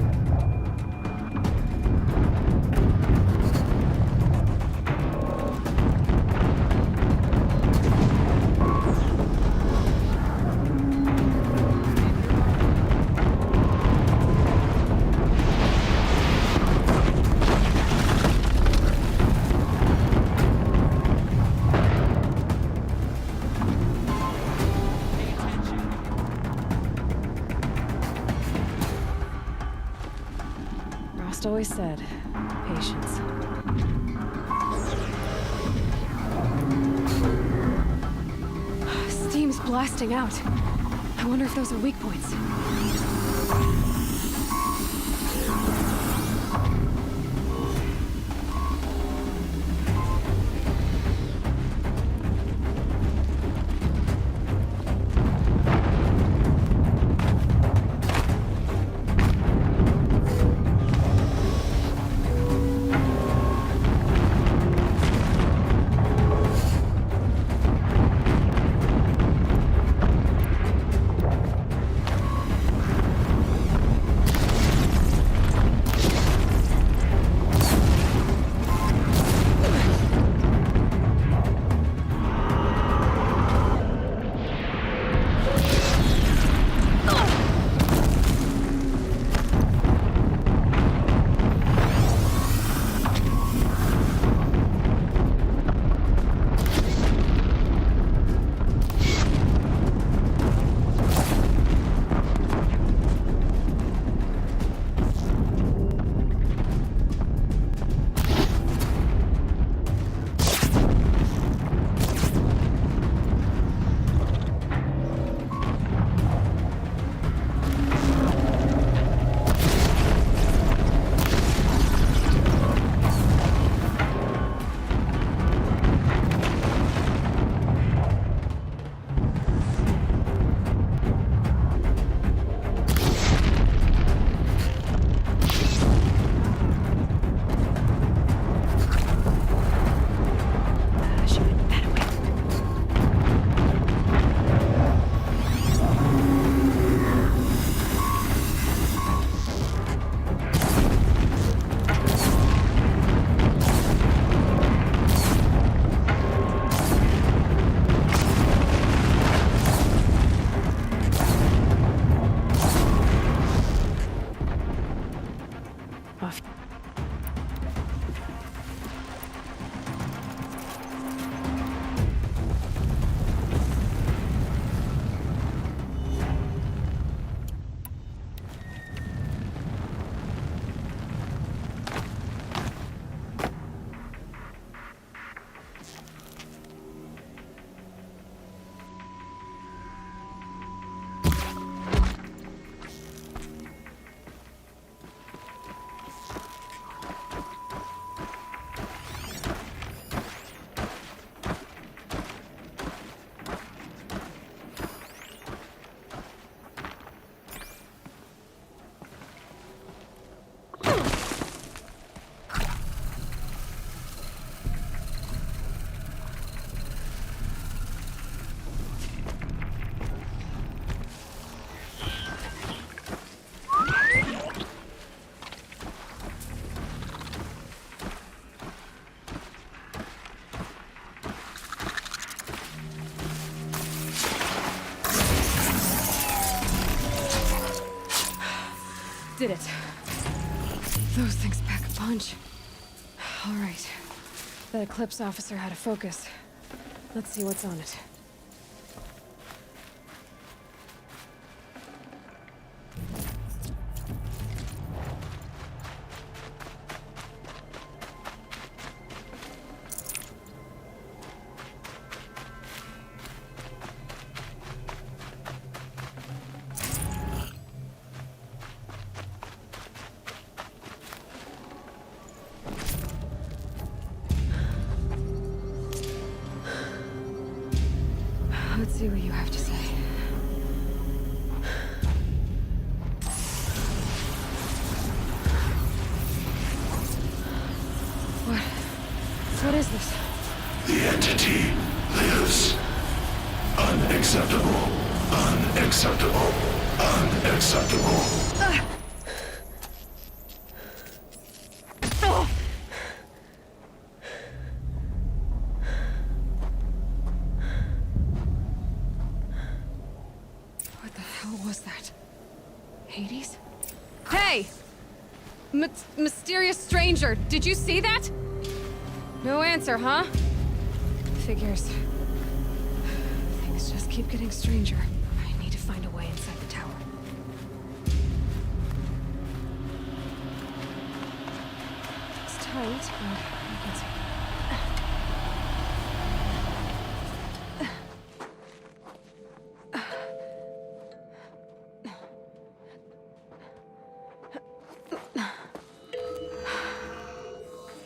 Rost always said, patience. Steam's blasting out. I wonder if those are weak points. Did it. Those things pack a punch. All right. That Eclipse officer had a focus. Let's see what's on it. see what you have to say. What is this? The entity lives. Unacceptable. Unacceptable. Unacceptable. What the hell was that? Hades? Hey! Mysterious stranger, did you see that? No answer, huh? Figures. Things just keep getting stranger. I need to find a way inside the tower. It's tight, but I can see.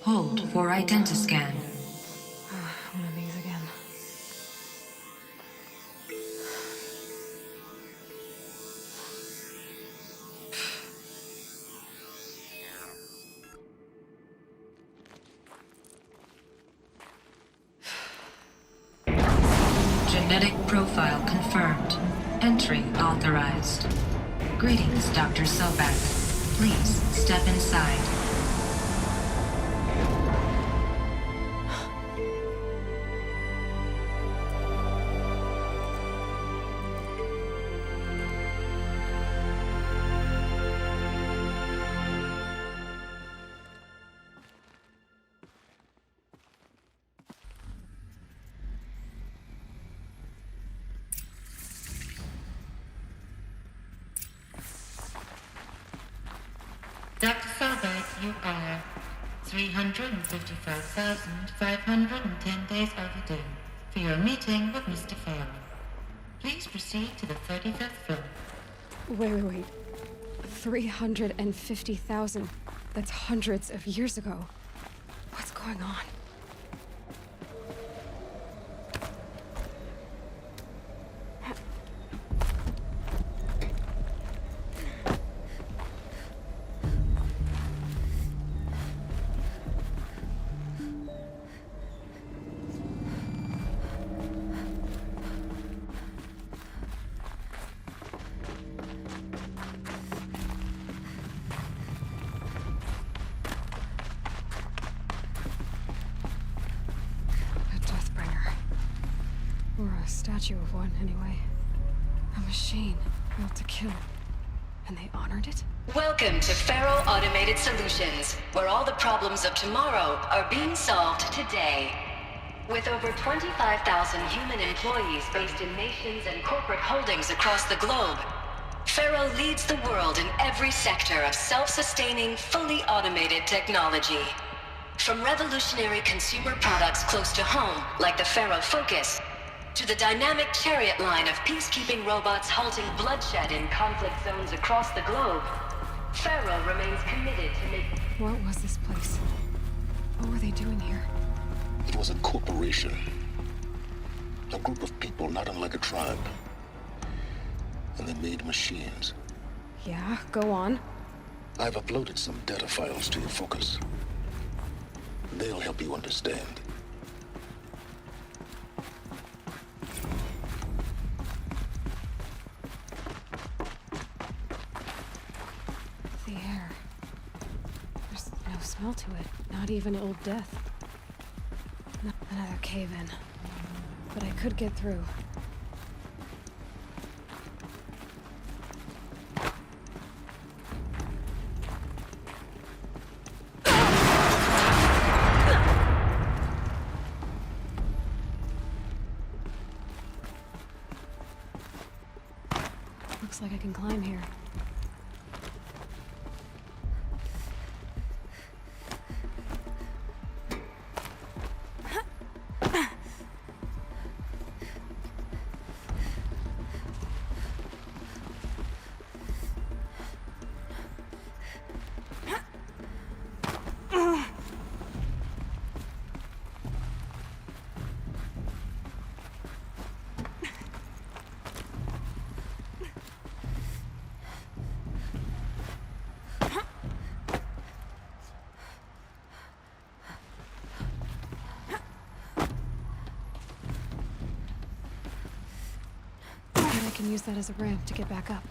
Hold for identiscan. One of these again. Genetic profile confirmed. Entry authorized. Greetings, Dr. Sobek. Please step inside. Dr. Sobek, you are 355,510 days overdue for your meeting with Mr. Farrell. Please proceed to the 35th floor. Wait. 350,000. That's hundreds of years ago. What's going on? Or a statue of one, anyway. A machine built to kill. And they honored it? Welcome to Faro Automated Solutions, where all the problems of tomorrow are being solved today. With over 25,000 human employees based in nations and corporate holdings across the globe, Faro leads the world in every sector of self-sustaining, fully automated technology. From revolutionary consumer products close to home, like the Faro Focus, to the dynamic Chariot line of peacekeeping robots halting bloodshed in conflict zones across the globe, Faro remains committed to make... What was this place? What were they doing here? It was a corporation. A group of people not unlike a tribe. And they made machines. Yeah, go on. I've uploaded some data files to your Focus. They'll help you understand. The air. There's no smell to it. Not even Old Death. Another cave-in. But I could get through. Looks like I can climb here. can use that as a ramp to get back up.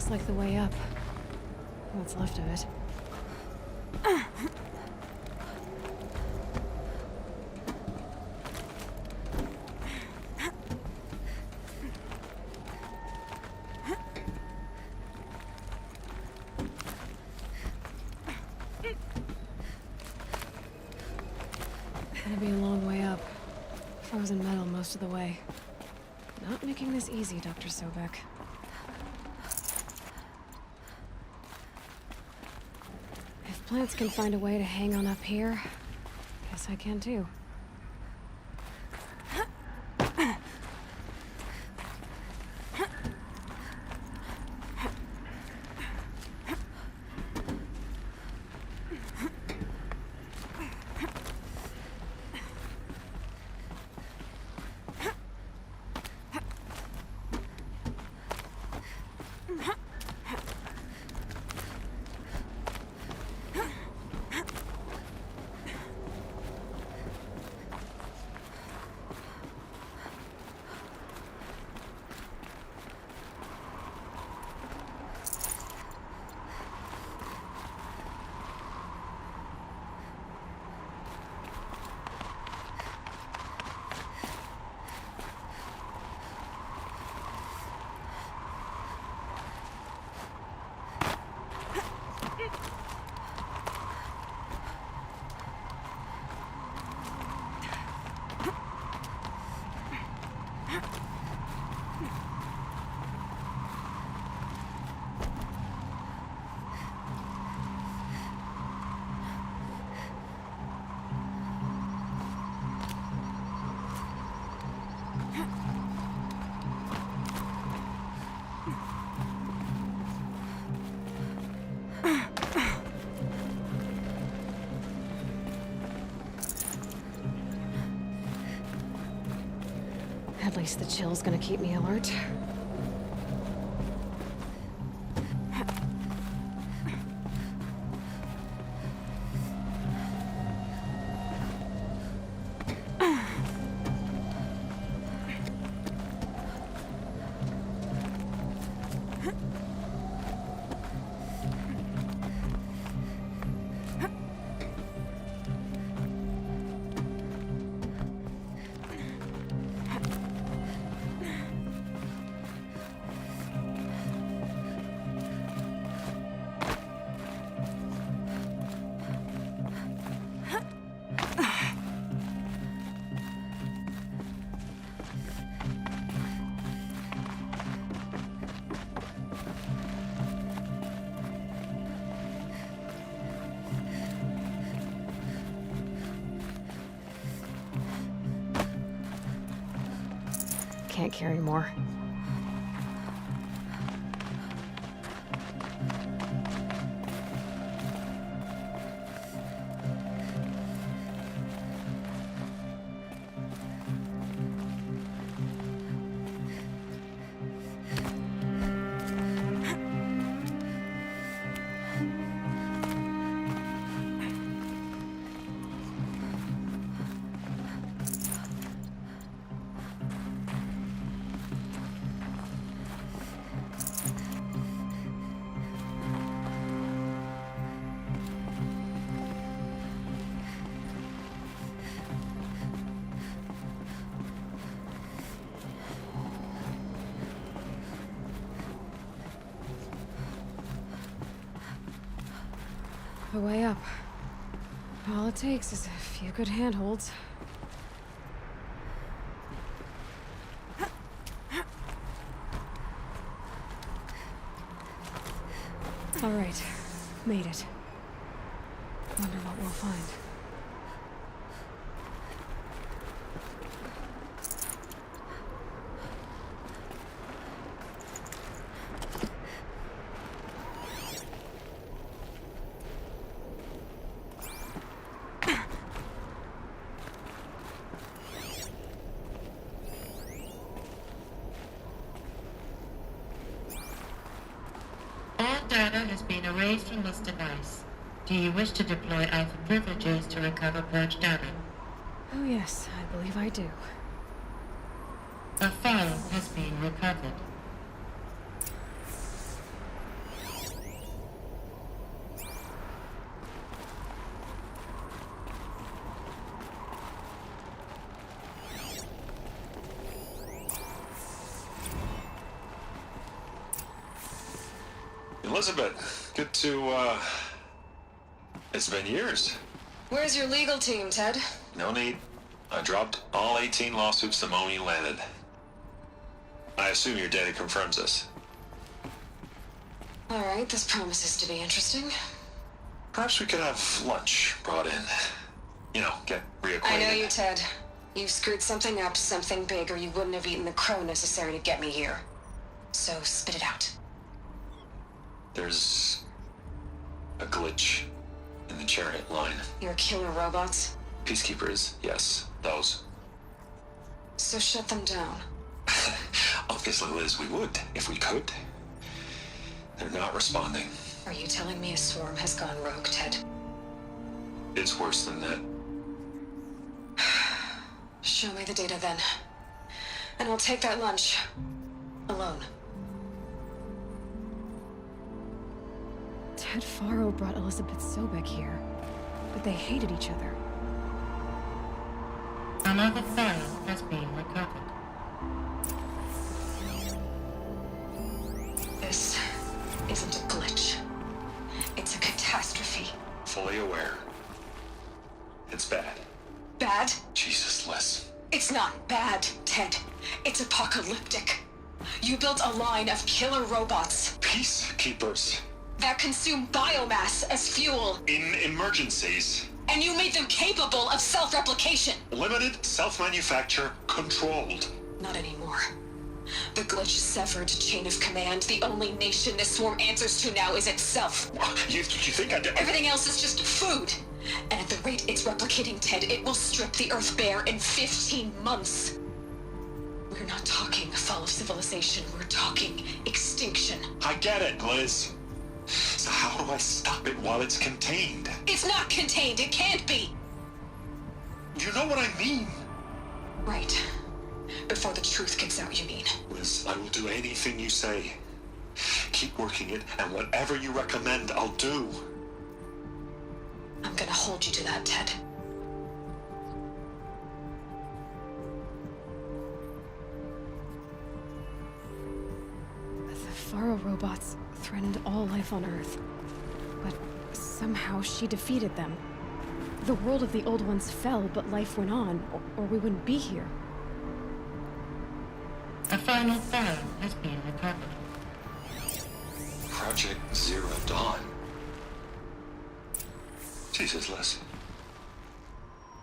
Looks like the way up. What's left of it. Gonna be a long way up. Frozen metal most of the way. Not making this easy, Dr. Sobek. If plants can find a way to hang on up here, guess I can too. At least the chill's gonna keep me alert. Can't carry more. A way up. All it takes is a few good handholds. All right, made it. Wonder what we'll find. Data has been erased from this device. Do you wish to deploy Alpha privileges to recover purged data? Oh yes, I believe I do. A file has been recovered. Elizabeth, good to, it's been years. Where's your legal team, Ted? No need. I dropped all 18 lawsuits the moment you landed. I assume your data confirms this. All right, this promises to be interesting. Perhaps we could have lunch brought in. You know, get reacquainted. I know you, Ted. You've screwed something up, something big, or you wouldn't have eaten the crow necessary to get me here. So spit it out. There's a glitch in the chariot line. Your killer robots? Peacekeepers, yes, those. So shut them down. Obviously, Liz, we would, if we could. They're not responding. Are you telling me a swarm has gone rogue, Ted? It's worse than that. Show me the data then. And I'll take that lunch. Alone. Ted Faro brought Elizabeth Sobek here, but they hated each other. Another file has been recovered. This isn't a glitch. It's a catastrophe. Fully aware. It's bad. Bad? Jesus, Liz. It's not bad, Ted. It's apocalyptic. You built a line of killer robots Peacekeepers. that consume biomass as fuel, In emergencies. and you made them capable of self-replication. Limited, self-manufacture, controlled. Not anymore. The glitch severed chain of command. The only nation this swarm answers to now is itself. You think I did? Everything else is just food. And at the rate it's replicating, Ted, it will strip the Earth bare in 15 months. We're not talking fall of civilization. We're talking extinction. I get it, Liz. So how do I stop it while it's contained? It's not contained. It can't be. You know what I mean. Right. Before the truth gets out, you mean? Liz, I will do anything you say. Keep working it, and whatever you recommend, I'll do. I'm gonna hold you to that, Ted. The Faro robots threatened all life on Earth. But somehow she defeated them. The world of the Old Ones fell, but life went on, or we wouldn't be here. A final file has been recovered. Project Zero Dawn. Jesus, Liz.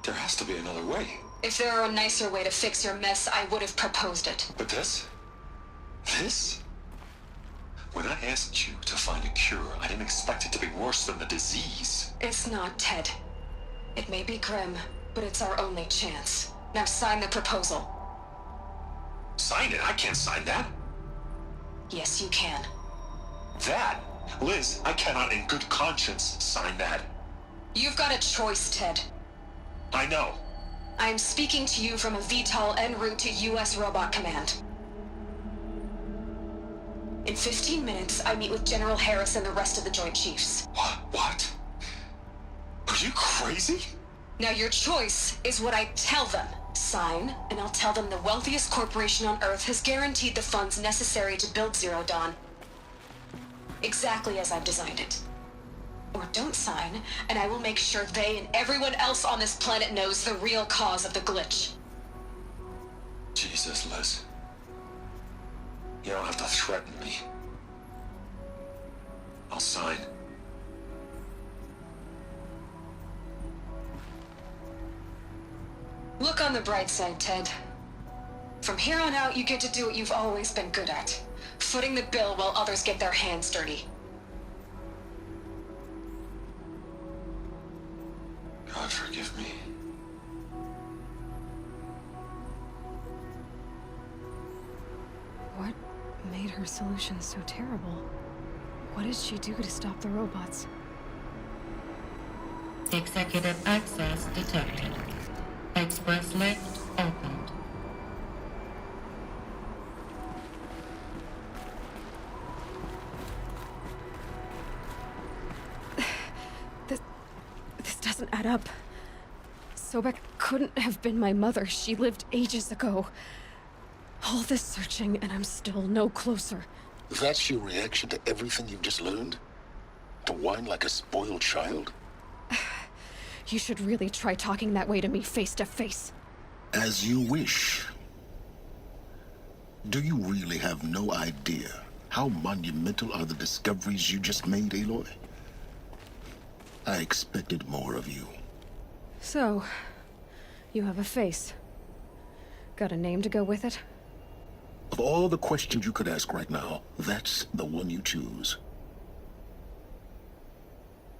There has to be another way. If there were a nicer way to fix your mess, I would have proposed it. But this? This? When I asked you to find a cure, I didn't expect it to be worse than the disease. It's not, Ted. It may be grim, but it's our only chance. Now sign the proposal. Sign it? I can't sign that. Yes, you can. That? Liz, I cannot in good conscience sign that. You've got a choice, Ted. I know. I'm speaking to you from a VTOL en route to U.S. Robot Command. In 15 minutes, I meet with General Harris and the rest of the Joint Chiefs. What? Are you crazy? Now your choice is what I tell them. Sign, and I'll tell them the wealthiest corporation on Earth has guaranteed the funds necessary to build Zero Dawn. Exactly as I've designed it. Or don't sign, and I will make sure they and everyone else on this planet knows the real cause of the glitch. Jesus, Liz. You don't have to threaten me. I'll sign. Look on the bright side, Ted. From here on out, you get to do what you've always been good at. Footing the bill while others get their hands dirty. God forgive me. What made her solution so terrible? What did she do to stop the robots? Executive access detected. Express lift opened. This doesn't add up. Sobek couldn't have been my mother. She lived ages ago. All this searching, and I'm still no closer. That's your reaction to everything you've just learned? To whine like a spoiled child? You should really try talking that way to me face to face. As you wish. Do you really have no idea how monumental are the discoveries you just made, Aloy? I expected more of you. So, you have a face. Got a name to go with it? Of all the questions you could ask right now, that's the one you choose.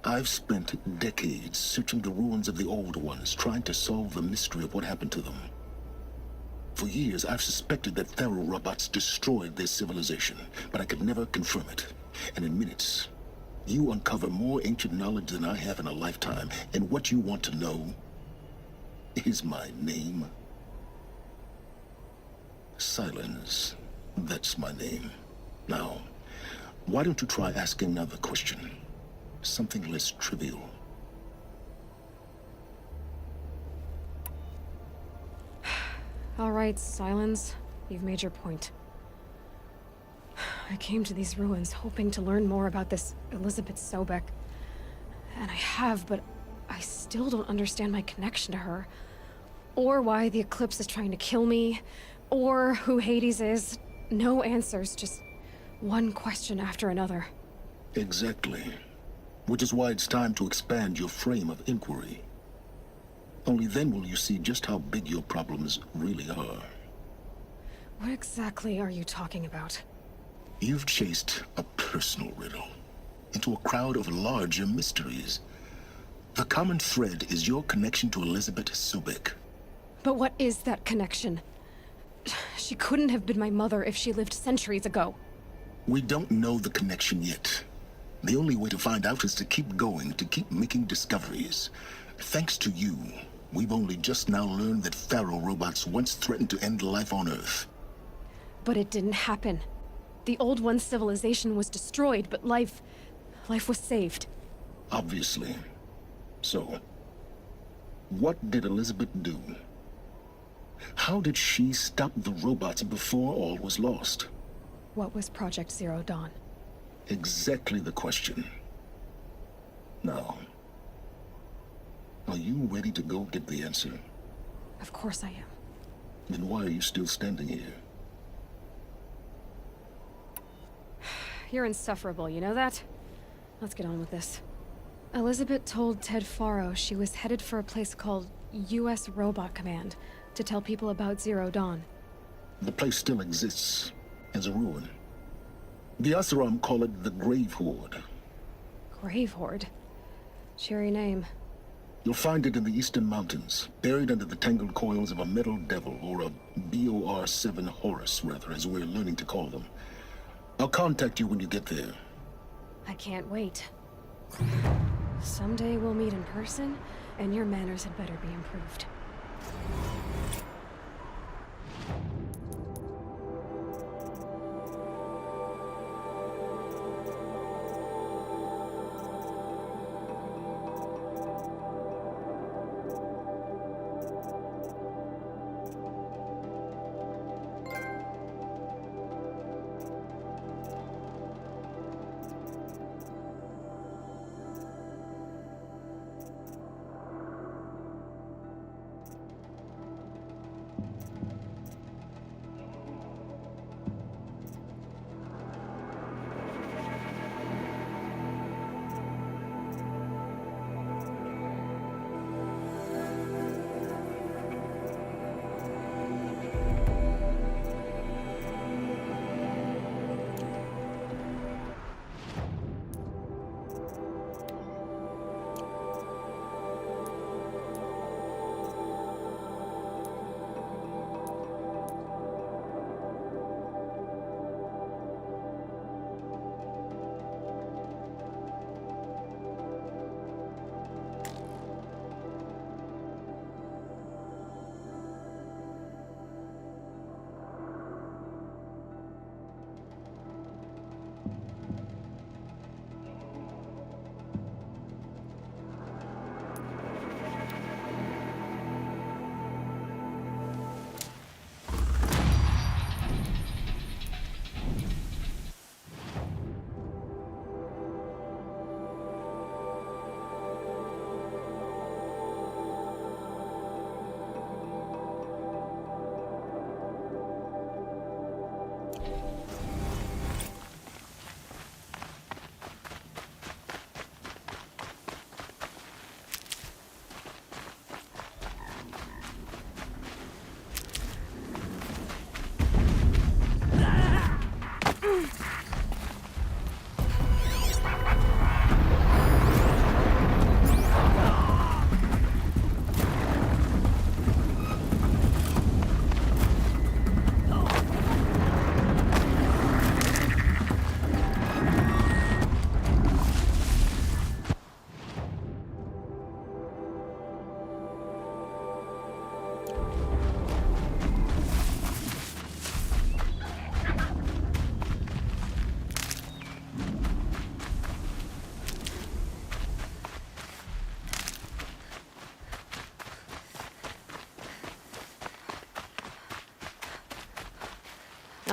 I've spent decades searching the ruins of the Old Ones, trying to solve the mystery of what happened to them. For years, I've suspected that Pharaoh robots destroyed their civilization, but I could never confirm it. And in minutes, you uncover more ancient knowledge than I have in a lifetime, and what you want to know is my name. Silence. That's my name. Now, why don't you try asking another question? Something less trivial. All right, Silence. You've made your point. I came to these ruins hoping to learn more about this Elizabeth Sobek. And I have, but I still don't understand my connection to her. Or why the Eclipse is trying to kill me. Or who Hades is. No answers, just one question after another. Exactly. Which is why it's time to expand your frame of inquiry. Only then will you see just how big your problems really are. What exactly are you talking about? You've chased a personal riddle into a crowd of larger mysteries. The common thread is your connection to Elizabeth Sobek. But what is that connection? She couldn't have been my mother if she lived centuries ago. We don't know the connection yet. The only way to find out is to keep going, to keep making discoveries. Thanks to you, we've only just now learned that Pharaoh robots once threatened to end life on Earth. But it didn't happen. The Old One's civilization was destroyed, but life was saved. Obviously. So, what did Elizabeth do? How did she stop the robots before all was lost? What was Project Zero Dawn? Exactly the question. Now, are you ready to go get the answer? Of course I am. Then why are you still standing here? You're insufferable, you know that? Let's get on with this. Elizabeth told Ted Faro she was headed for a place called U.S. Robot Command to tell people about Zero Dawn. The place still exists as a ruin. The Oseram call it the Grave Horde. Grave Horde? Cheery name. You'll find it in the Eastern Mountains, buried under the tangled coils of a metal devil, or a BOR-7 Horus, rather, as we're learning to call them. I'll contact you when you get there. I can't wait. Someday we'll meet in person, and your manners had better be improved.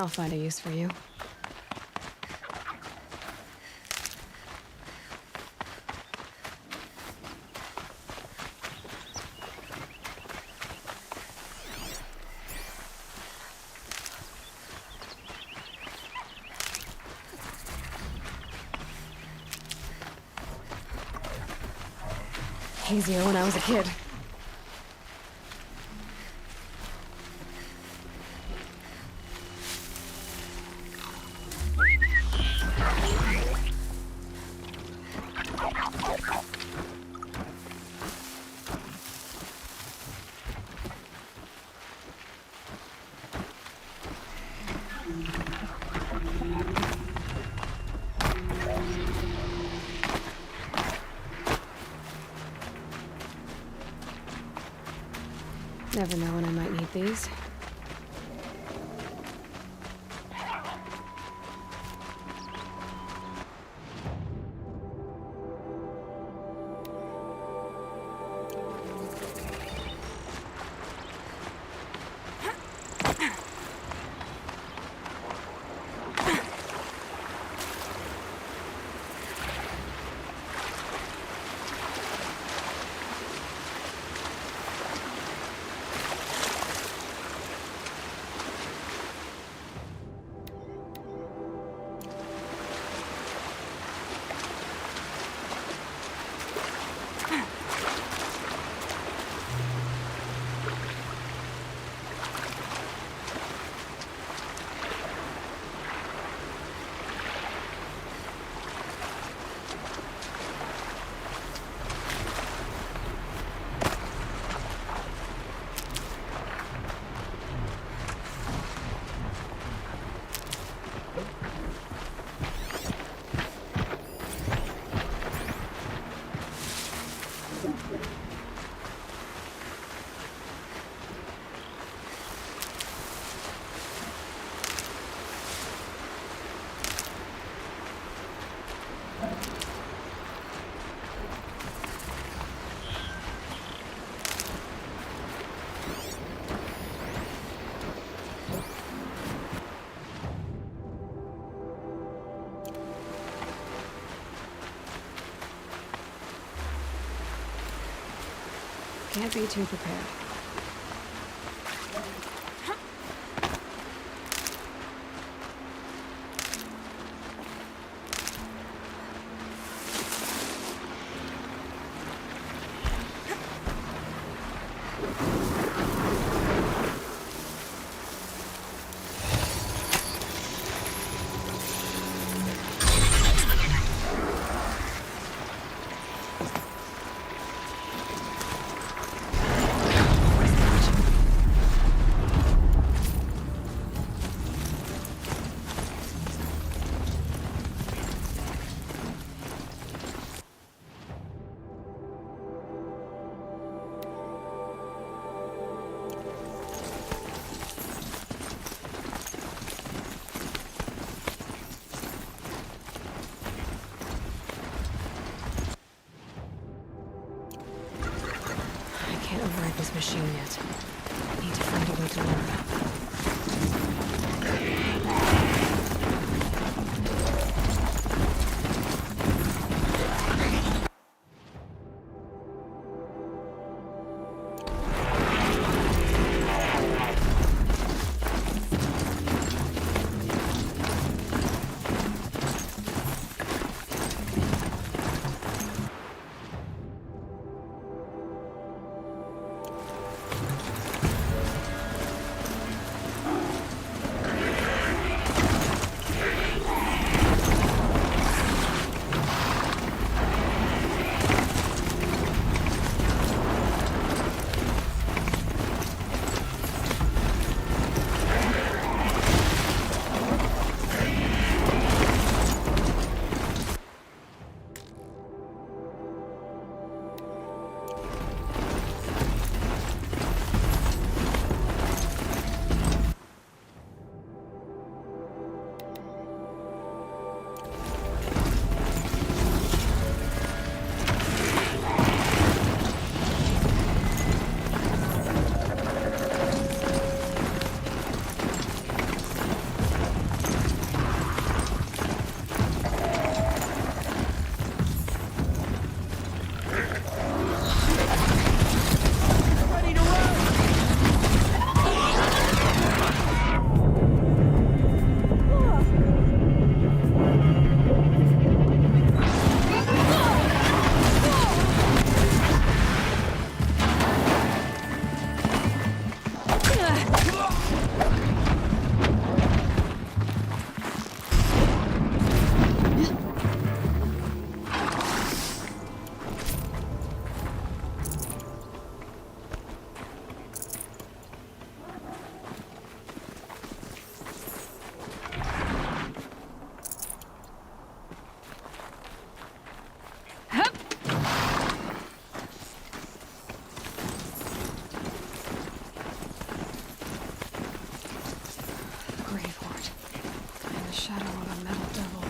I'll find a use for you. Easier when I was a kid. Never know when I might need these. Can't be too prepared. Can't override this machine yet. Need to find a way to learn. Ready to run! Grave Ward. In the shadow of a metal devil.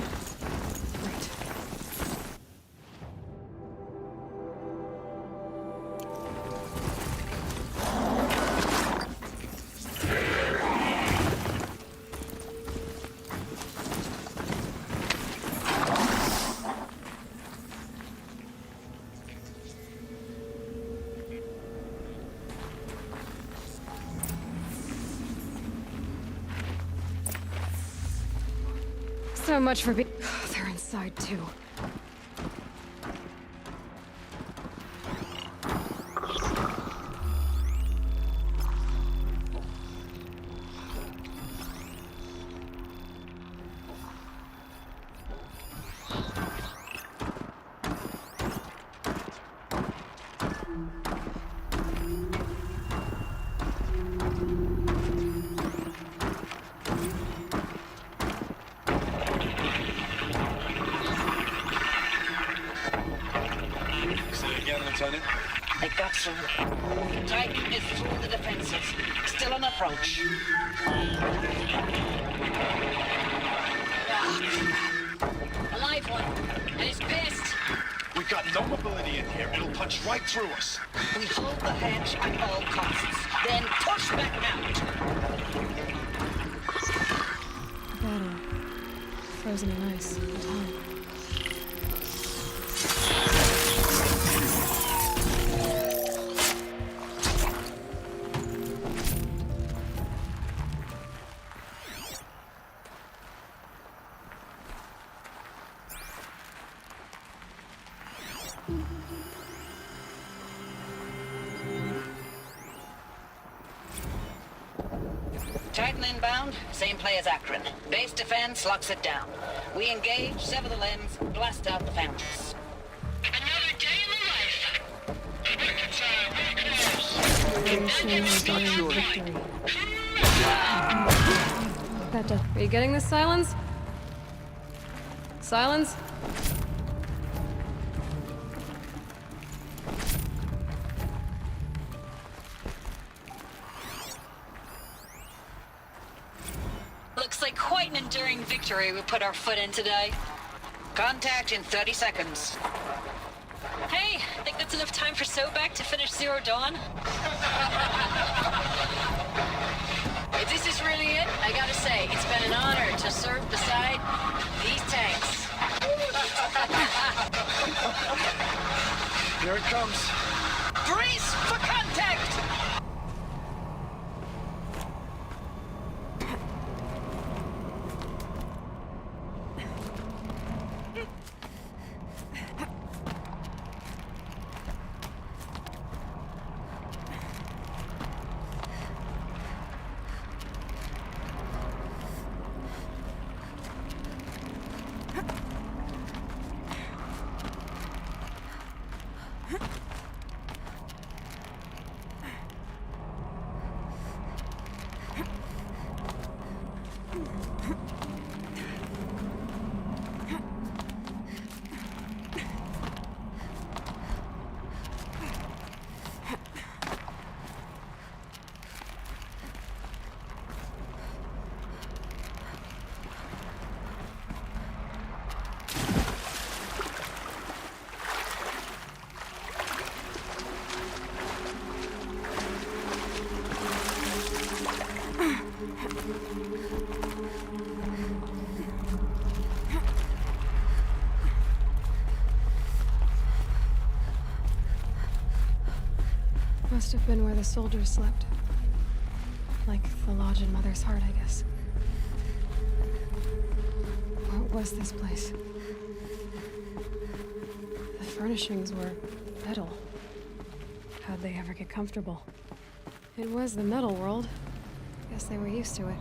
Right. So much for being. They're inside too. I got some. Titan is through the defenses. Still on approach. A live one. And he's pissed. We've got no mobility in here. It'll punch right through us. We hold the hedge at all costs. Then push back out. Battle. Frozen in ice. The time. Titan inbound, same play as Akron. Base defense locks it down. We engage, sever the lens, blast out the foundries. Another day in the life. Becca, are you getting this, Silence? Silence? Looks like quite an enduring victory we put our foot in today. Contact in 30 seconds. Hey, think that's enough time for Sobek to finish Zero Dawn? If this is really it, I gotta say, it's been an honor to serve beside these tanks. Here it comes. Brace for contact! Must have been where the soldiers slept. Like the lodge in Mother's Heart, I guess. What was this place? The furnishings were metal. How'd they ever get comfortable? It was the metal world. Guess they were used to it.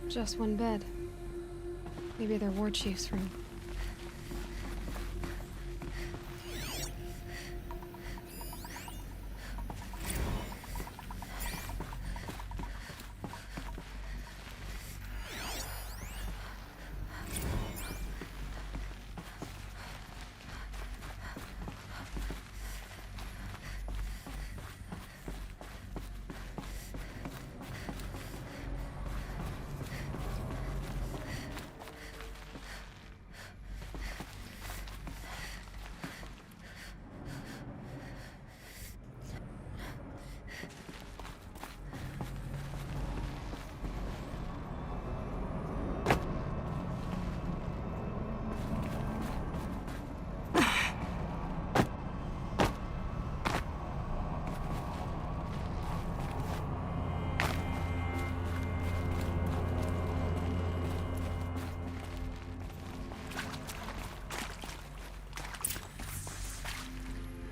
Just one bed. Maybe their war chief's room.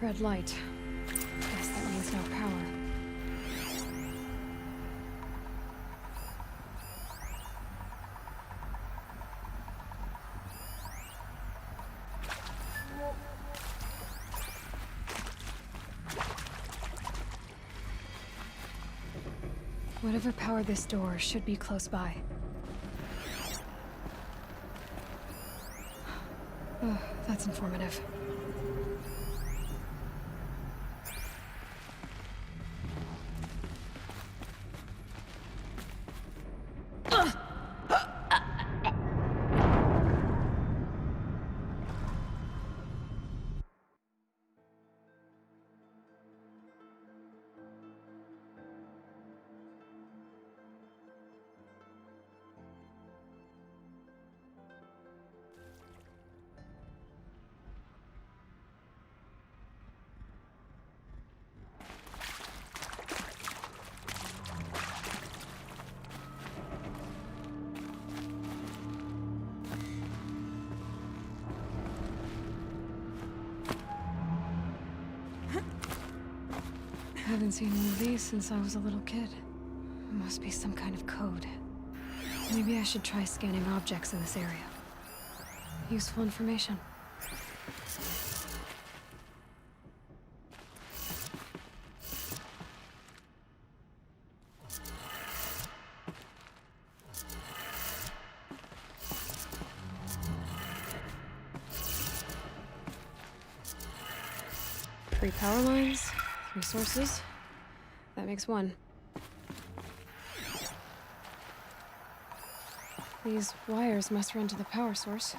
Red light. Guess that means no power. Whatever powered this door should be close by. Oh, that's informative. I haven't seen one of these since I was a little kid. It must be some kind of code. Maybe I should try scanning objects in this area. Useful information. Three power lines. Resources? That makes one. These wires must run to the power source.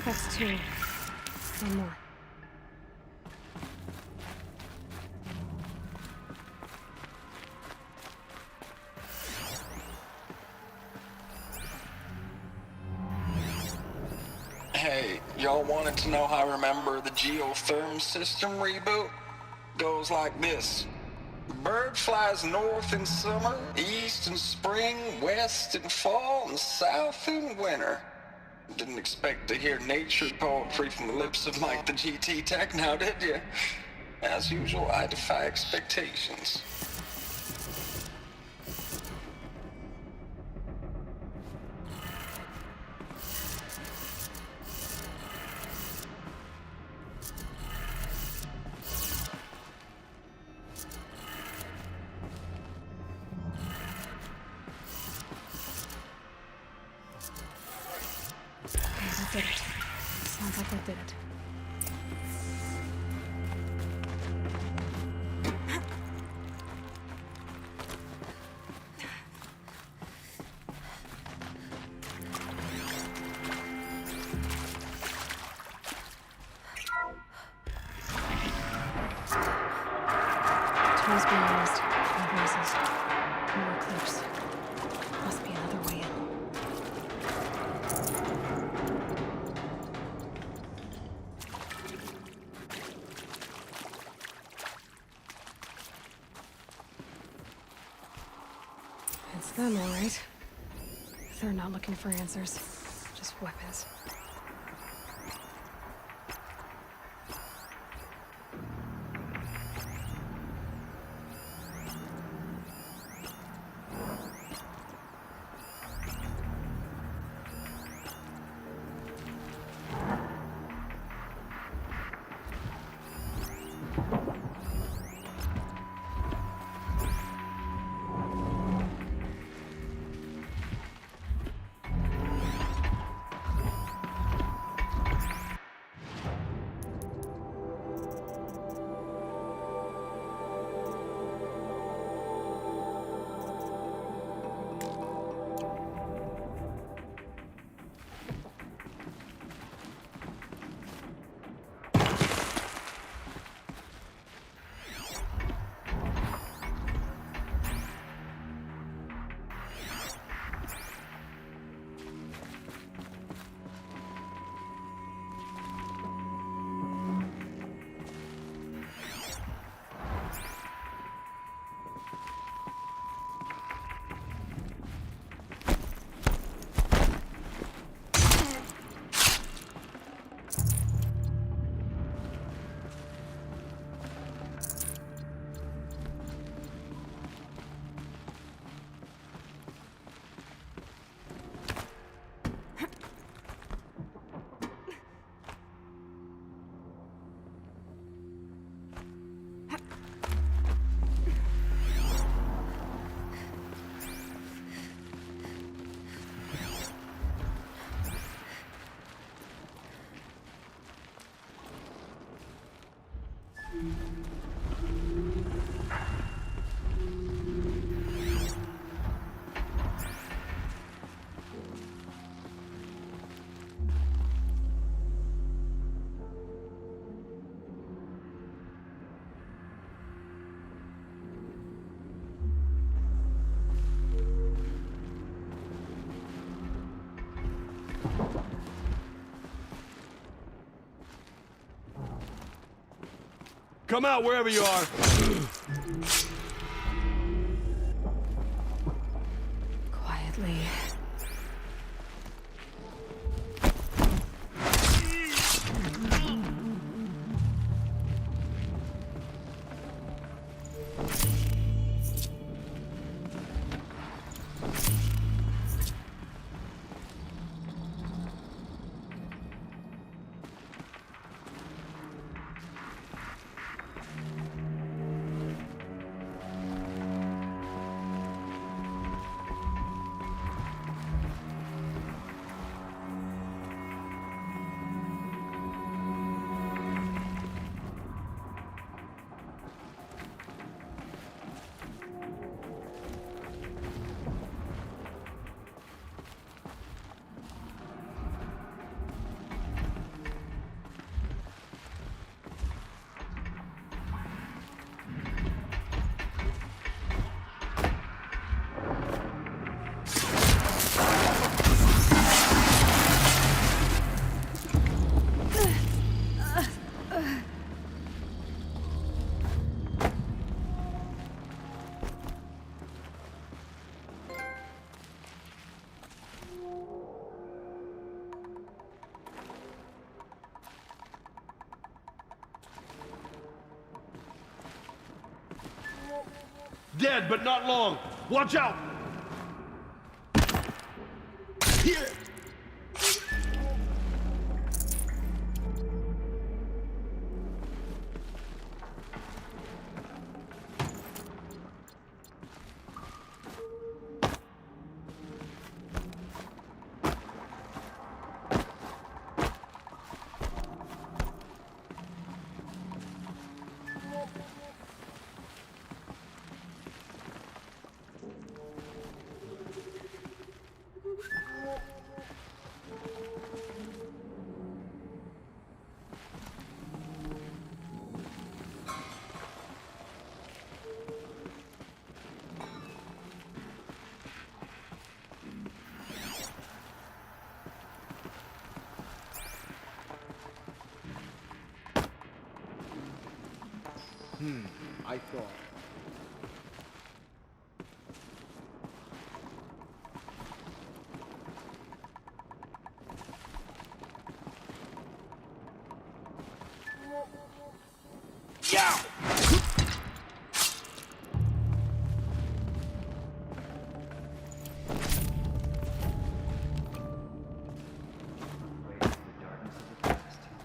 That's two. One more. Hey, y'all wanted to know how I remember the geotherm system reboot? Goes like this. Bird flies north in summer, east in spring, west in fall, and south in winter. Didn't expect to hear nature poetry from the lips of Mike the GT Tech now, did you? As usual, I defy expectations. what did it. Tools being used. More voices. More clips. Must be another way in. It's them, all right. They're not looking for answers. Just weapons. Come out wherever you are. Quietly. Dead, but not long. Watch out! Here! I thought.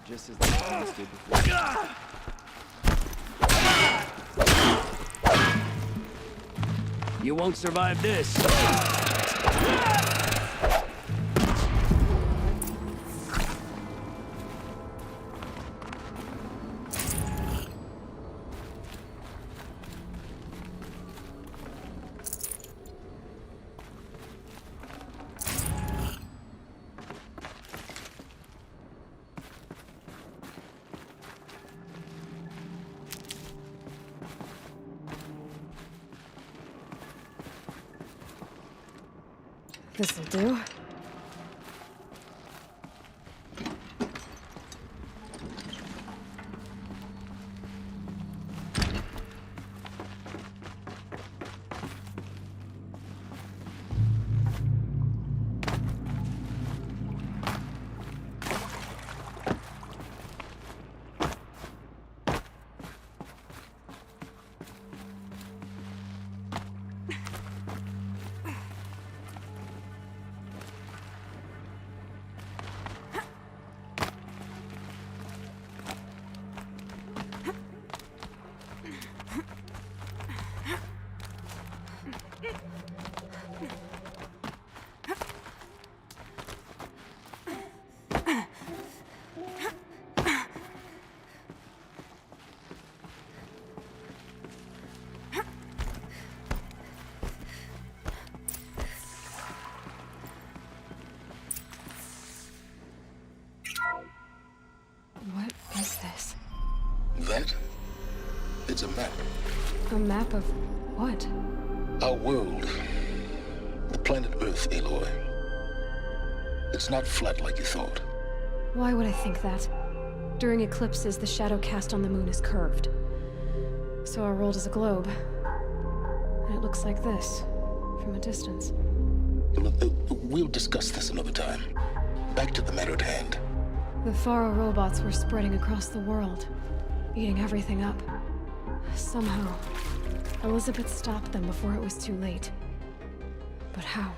Just as the Romans did before. You won't survive this. This'll do. What is this? That? It's a map. A map of what? Our world. The planet Earth, Aloy. It's not flat like you thought. Why would I think that? During eclipses, the shadow cast on the moon is curved. So our world is a globe. And it looks like this, from a distance. We'll discuss this another time. Back to the matter at hand. The Faro robots were spreading across the world, eating everything up. Somehow, Elizabeth stopped them before it was too late. But how?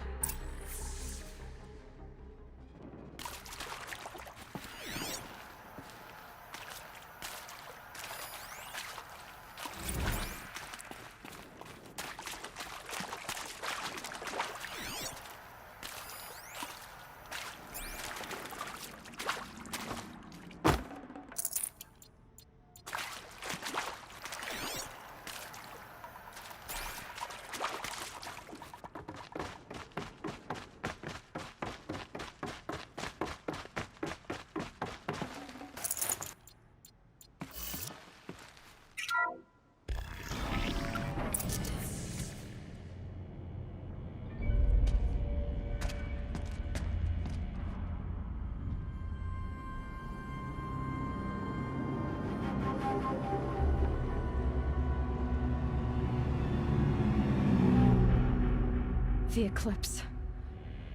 The eclipse.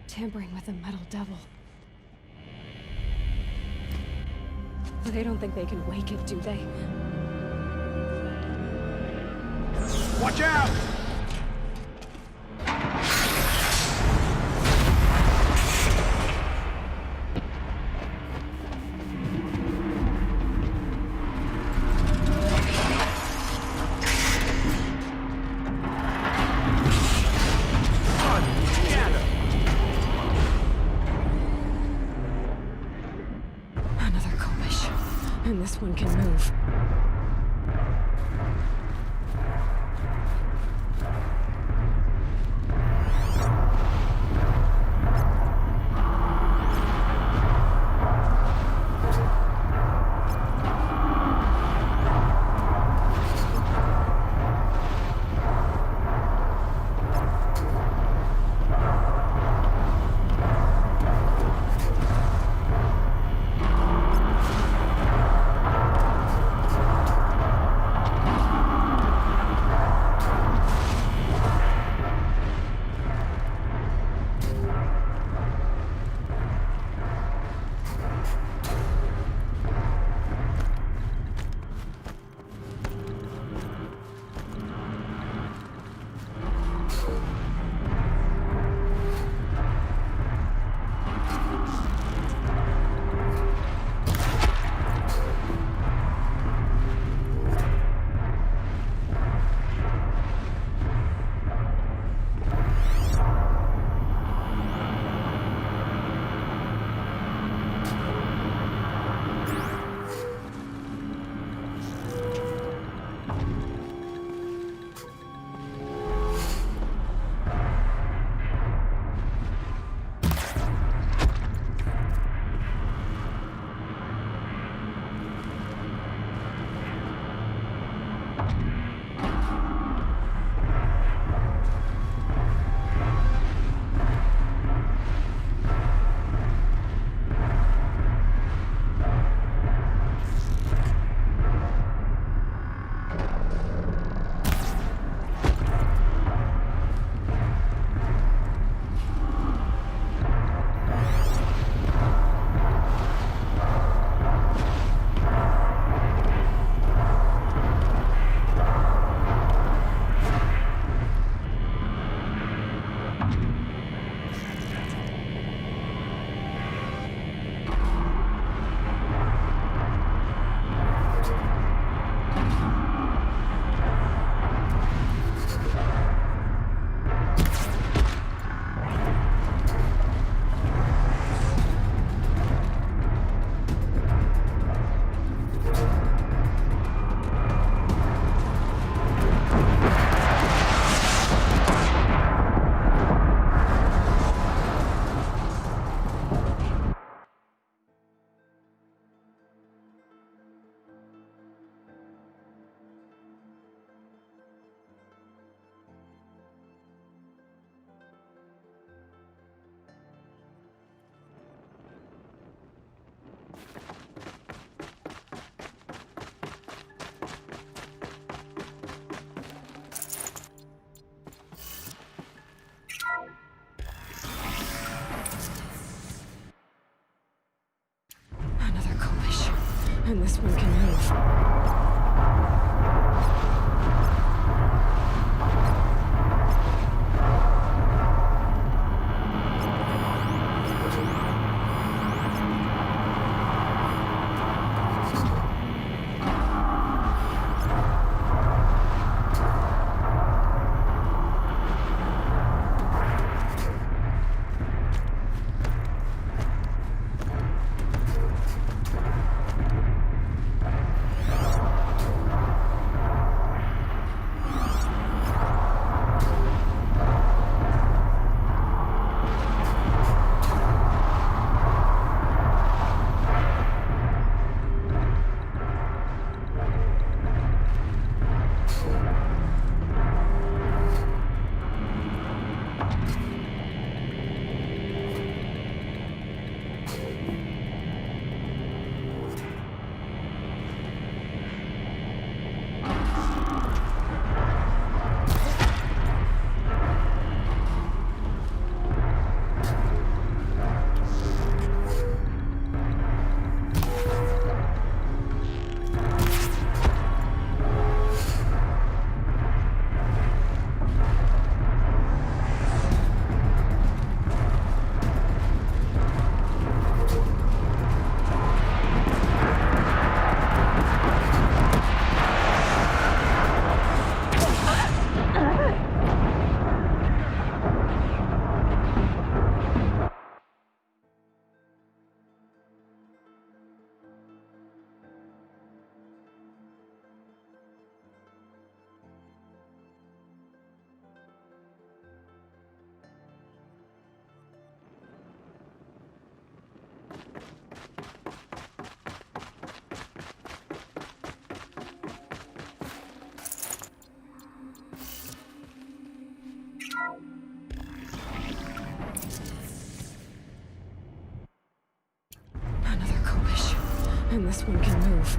Tampering with the metal devil. They don't think they can wake it, do they? Watch out! Another Kobish. And this one can move. And this one can move. Another coalition. And this one can move.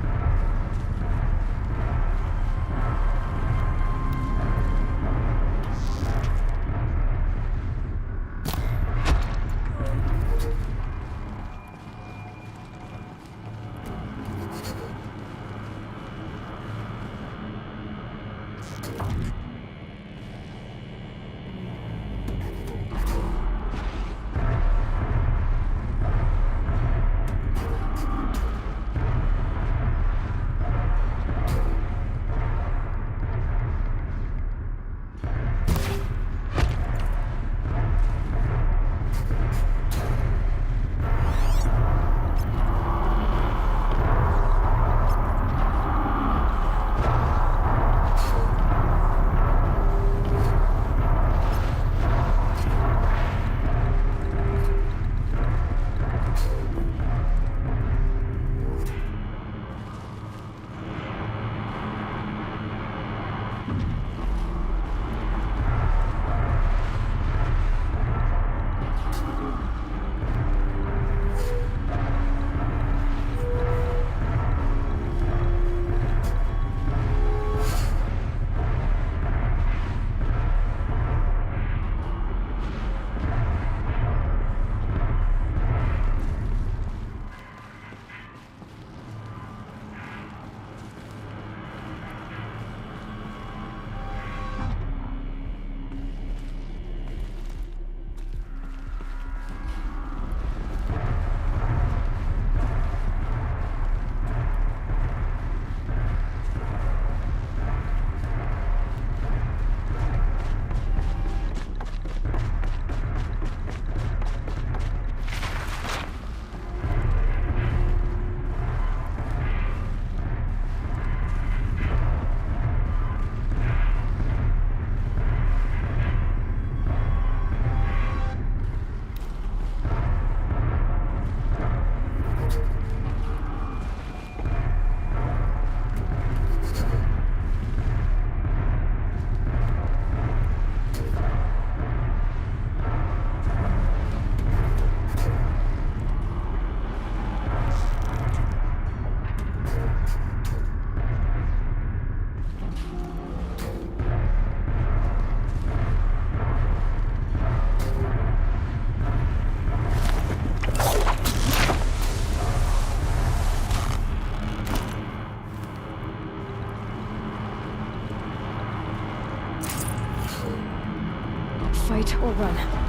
fight or run.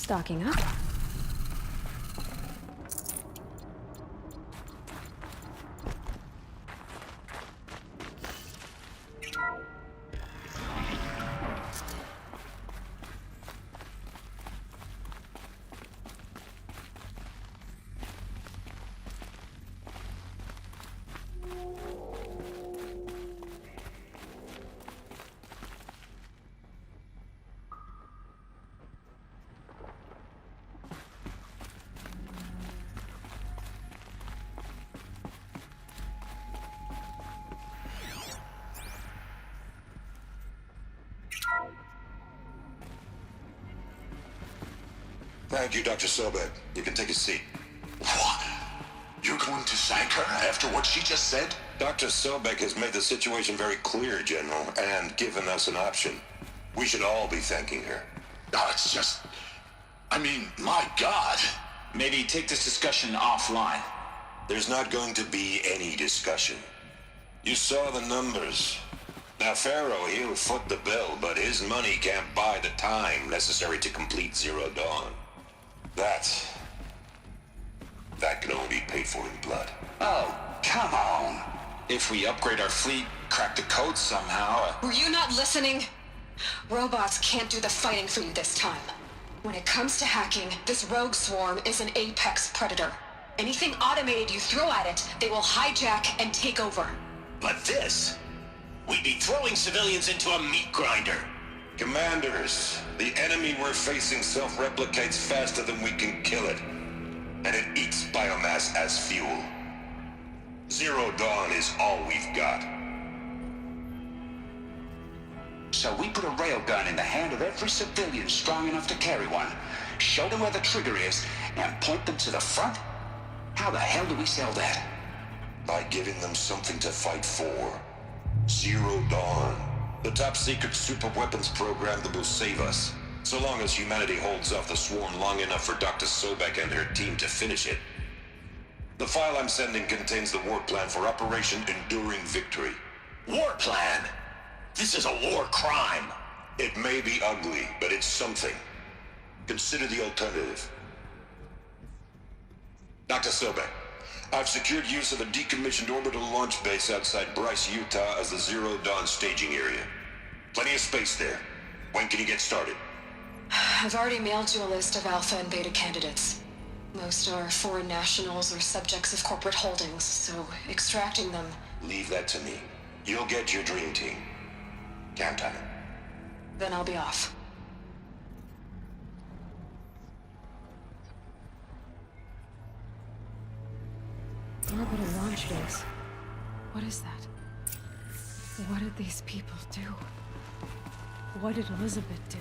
Stocking up. Thank you, Dr. Sobek. You can take a seat. What? You're going to thank her after what she just said? Dr. Sobek has made the situation very clear, General, and given us an option. We should all be thanking her. Oh, it's just... I mean, my God. Maybe take this discussion offline. There's not going to be any discussion. You saw the numbers. Now, Pharaoh, he'll foot the bill, but his money can't buy the time necessary to complete Zero Dawn. That can only be paid for in blood. Oh, come on. If we upgrade our fleet, crack the code somehow... Were you not listening? Robots can't do the fighting for you this time. When it comes to hacking, this rogue swarm is an apex predator. Anything automated you throw at it, they will hijack and take over. But this? We'd be throwing civilians into a meat grinder. Commanders, the enemy we're facing self-replicates faster than we can kill it. And it eats biomass as fuel. Zero Dawn is all we've got. So we put a railgun in the hand of every civilian strong enough to carry one, show them where the trigger is, and point them to the front? How the hell do we sell that? By giving them something to fight for. Zero Dawn. The top-secret super-weapons program that will save us. So long as humanity holds off the swarm long enough for Dr. Sobek and her team to finish it. The file I'm sending contains the war plan for Operation Enduring Victory. War plan? This is a war crime. It may be ugly, but it's something. Consider the alternative. Dr. Sobek, I've secured use of a decommissioned orbital launch base outside Bryce, Utah as the Zero Dawn staging area. Plenty of space there. When can you get started? I've already mailed you a list of Alpha and Beta candidates. Most are foreign nationals or subjects of corporate holdings, so extracting them... Leave that to me. You'll get your dream team. Count on it. Then I'll be off. Orbital launch base. What is that? What did these people do? What did Elizabeth do?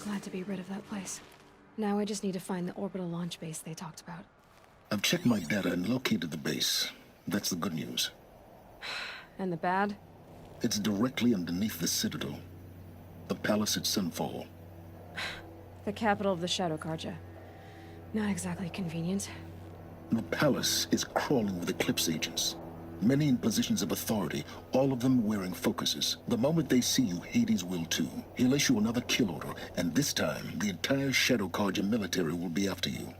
Glad to be rid of that place. Now I just need to find the orbital launch base they talked about. I've checked my data and located the base. That's the good news. And the bad? It's directly underneath the Citadel. The palace at Sunfall. The capital of the Shadow Carja. Not exactly convenient. The palace is crawling with Eclipse agents. Many in positions of authority, all of them wearing focuses. The moment they see you, Hades will too. He'll issue another kill order, and this time, the entire Shadow Carja military will be after you.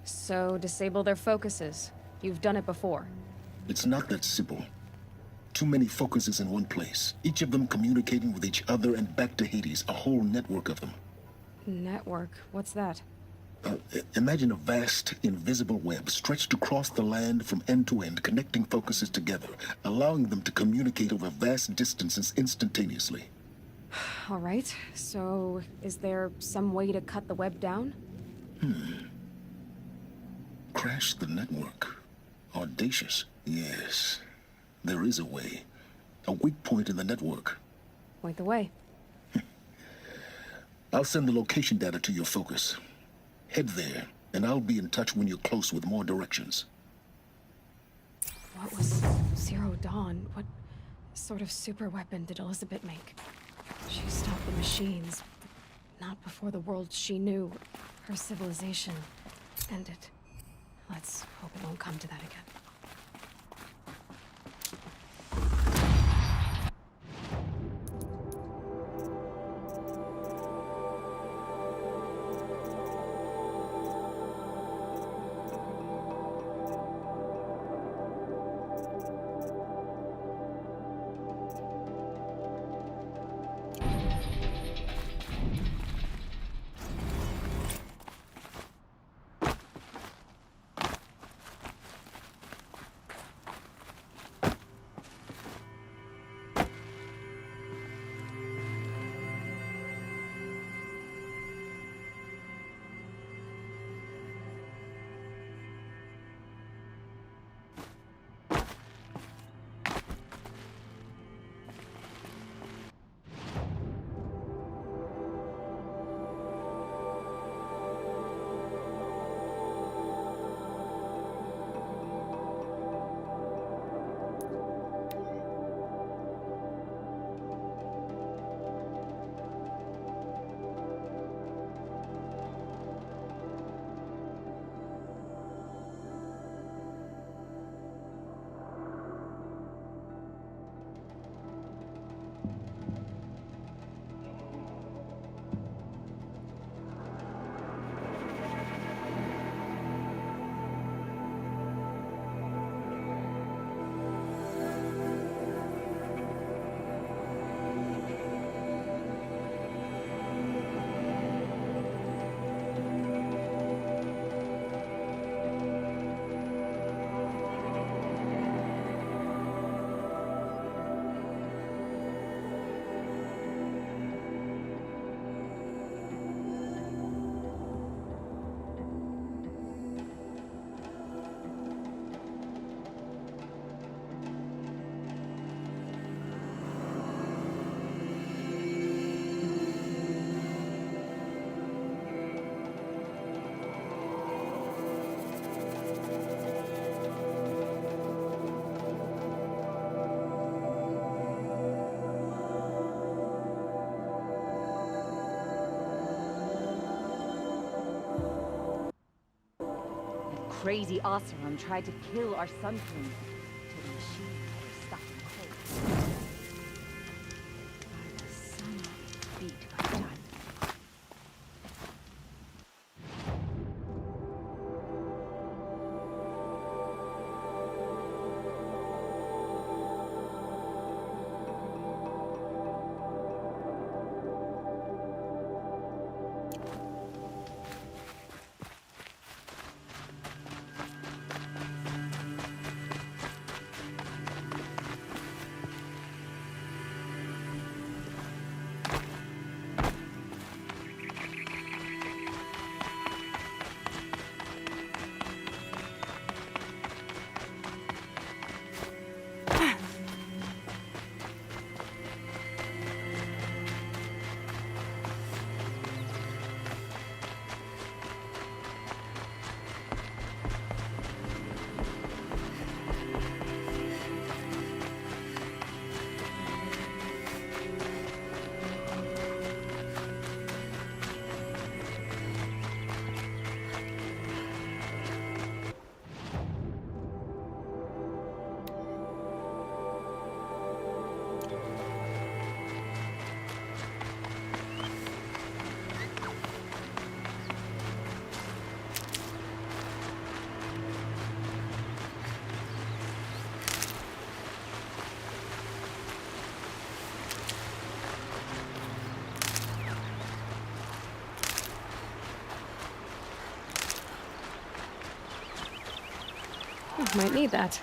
So, disable their focuses. You've done it before. It's not that simple. Too many focuses in one place, each of them communicating with each other and back to Hades, a whole network of them. Network? What's that? Imagine a vast, invisible web stretched across the land from end to end, connecting focuses together, allowing them to communicate over vast distances instantaneously. All right, so is there some way to cut the web down? Crash the network. Audacious. Yes, there is a way. A weak point in the network. Point the way. I'll send the location data to your focus. Head there, and I'll be in touch when you're close with more directions. What was Zero Dawn? What sort of super weapon did Elizabeth make? She stopped the machines, but not before the world she knew, her civilization, ended. Let's hope it won't come to that again. crazy Oseram tried to kill our Sun King till the machine had her stuck in cold. I was so beat by the time. Might need that.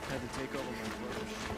Had to take over my brother's ship.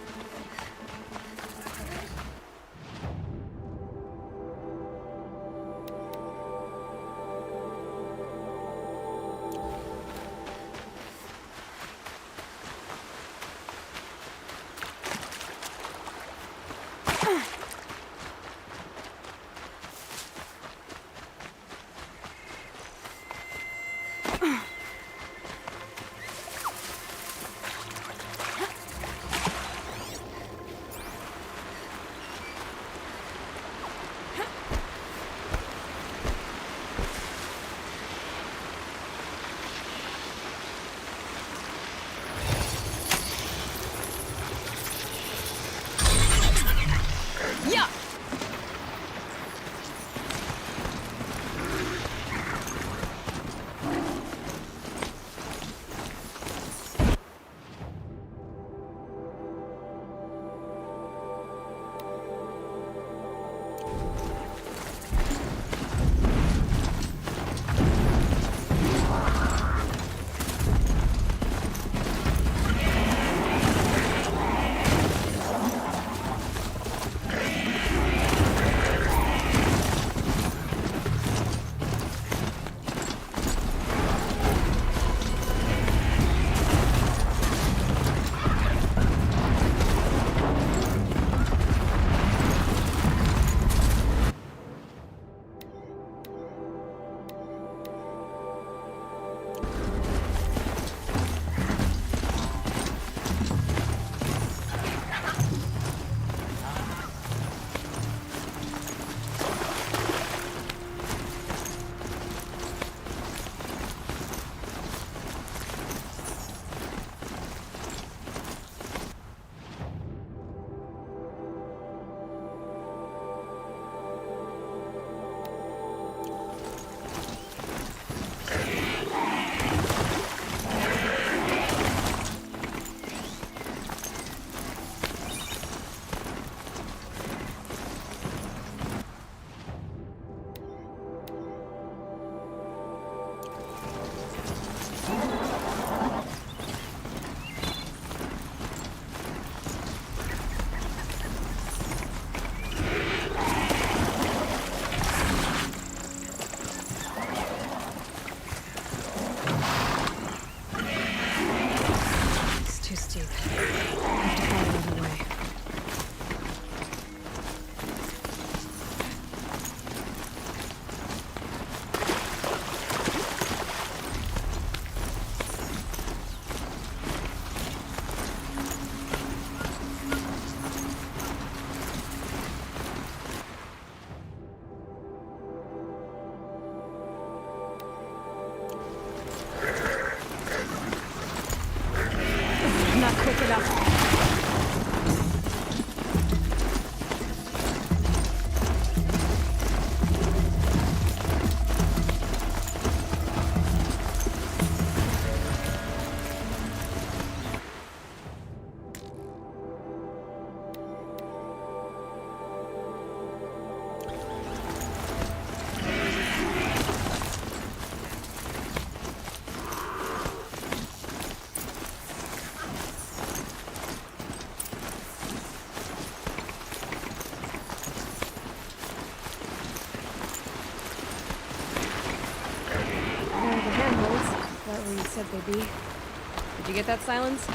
said they'd be. Did you get that, Silence?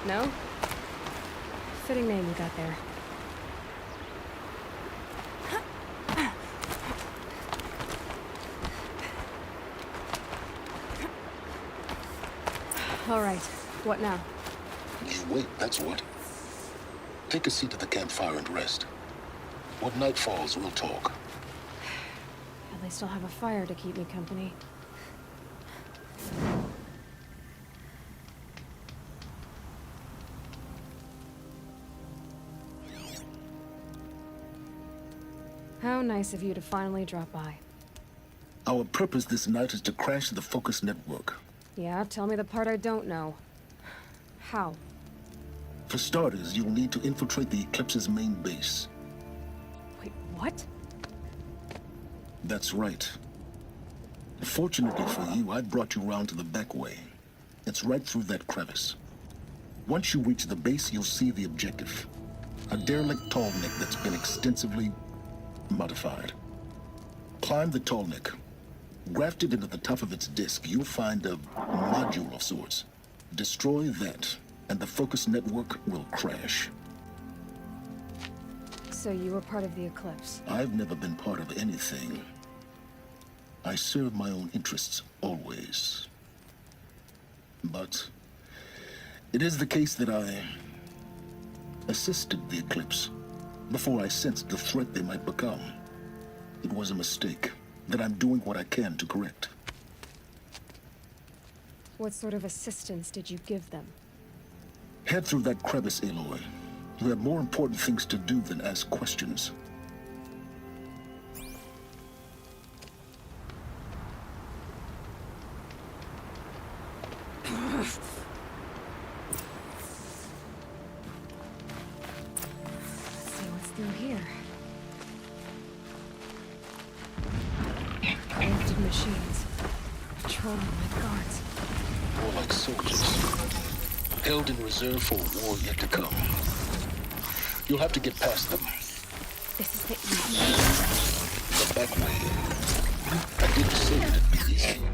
No? Fitting name you got there. All right, what now? You wait, that's what. Take a seat at the campfire and rest. When night falls, we'll talk. At least I'll have a fire to keep me company. How nice of you to finally drop by. Our purpose this night is to crash the Focus network. Yeah, tell me the part I don't know. How? For starters, you'll need to infiltrate the Eclipse's main base. Wait, what? That's right. Fortunately for you, I brought you round to the back way. It's right through that crevice. Once you reach the base, you'll see the objective. A derelict tall neck that's been extensively modified. Climb the tall neck. Grafted into the top of its disk, you'll find a module of sorts. Destroy that, and the Focus network will crash. So you were part of the Eclipse? I've never been part of anything. I serve my own interests, always. But it is the case that I assisted the Eclipse before I sensed the threat they might become. It was a mistake that I'm doing what I can to correct. What sort of assistance did you give them? Head through that crevice, Aloy. You have more important things to do than ask questions. Let's see what's through here. Lifted machines. Patrolling like guards. More like soldiers. Held in reserve for a war yet to come. You'll have to get past them. This is the easy. The back way. I didn't say it'd be easy.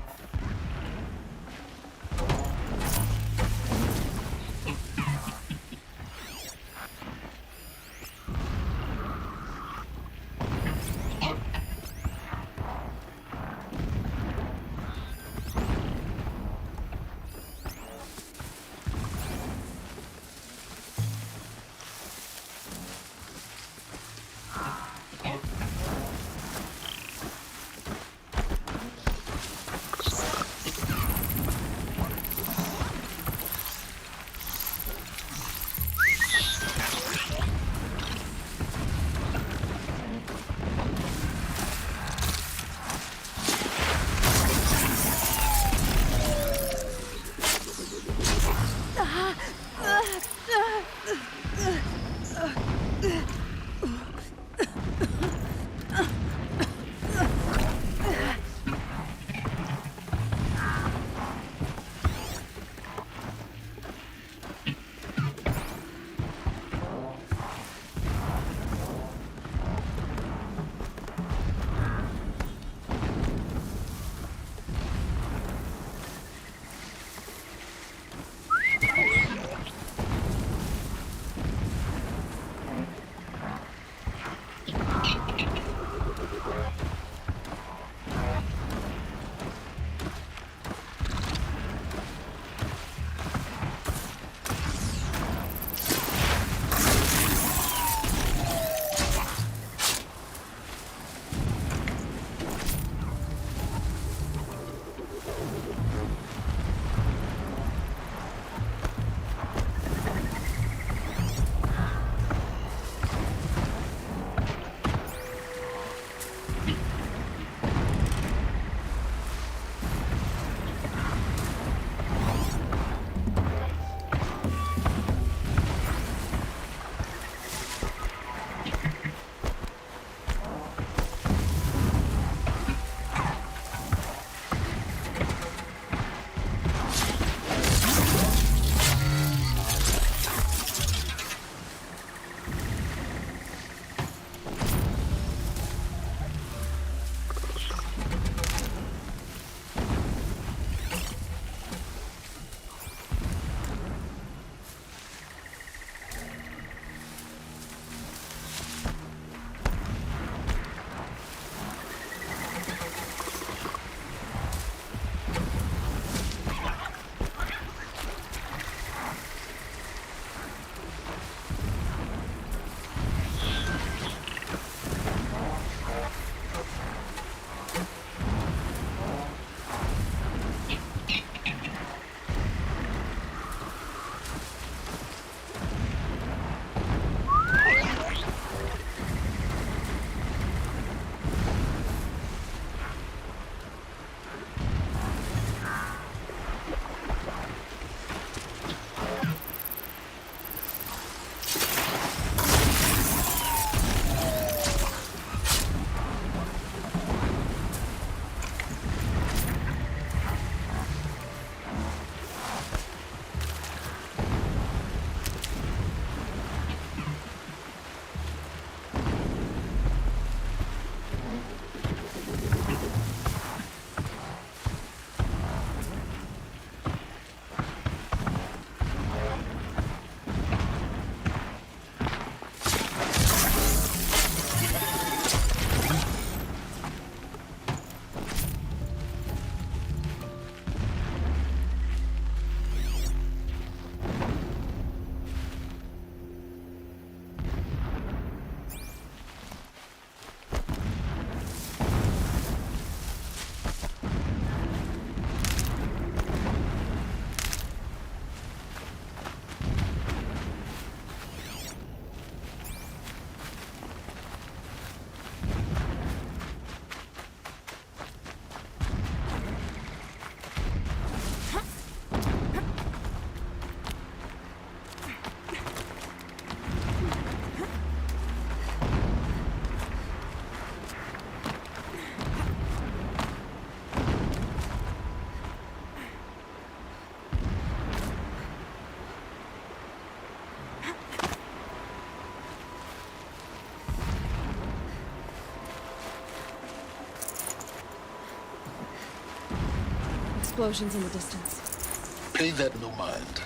explosions in the distance. Pay that no mind.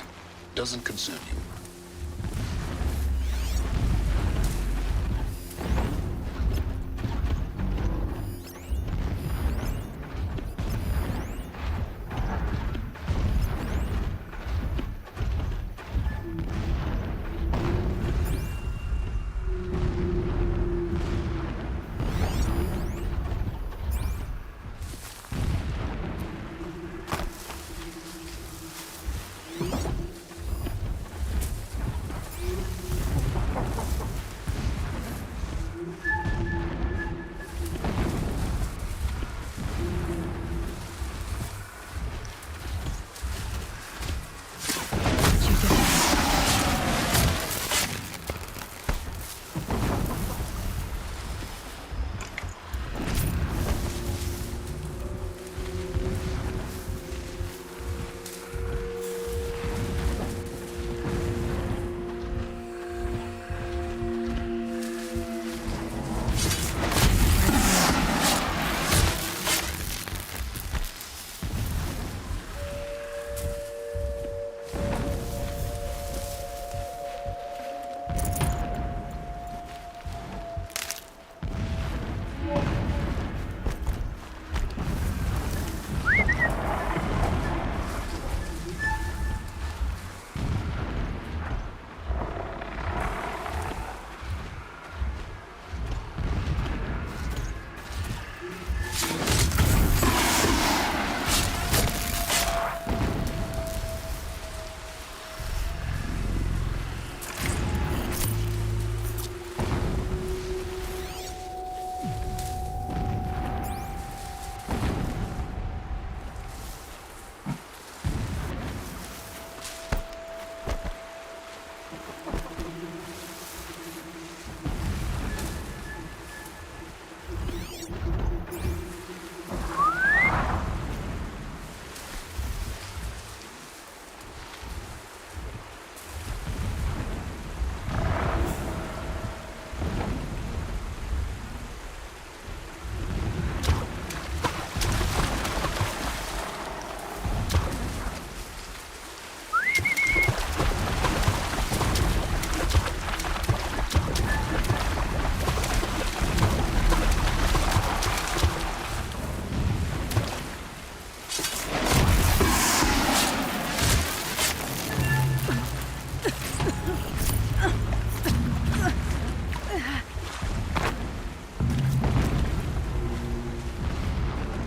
Doesn't concern you.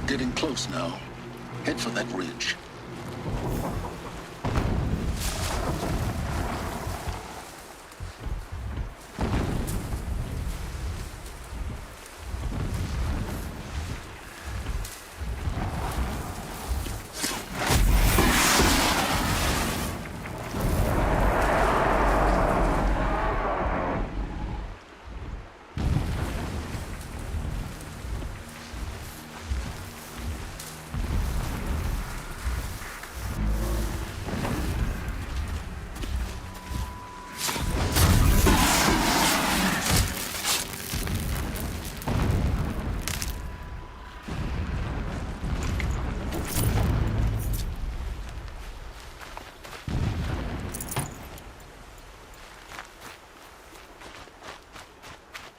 Getting close now. Head for that ridge.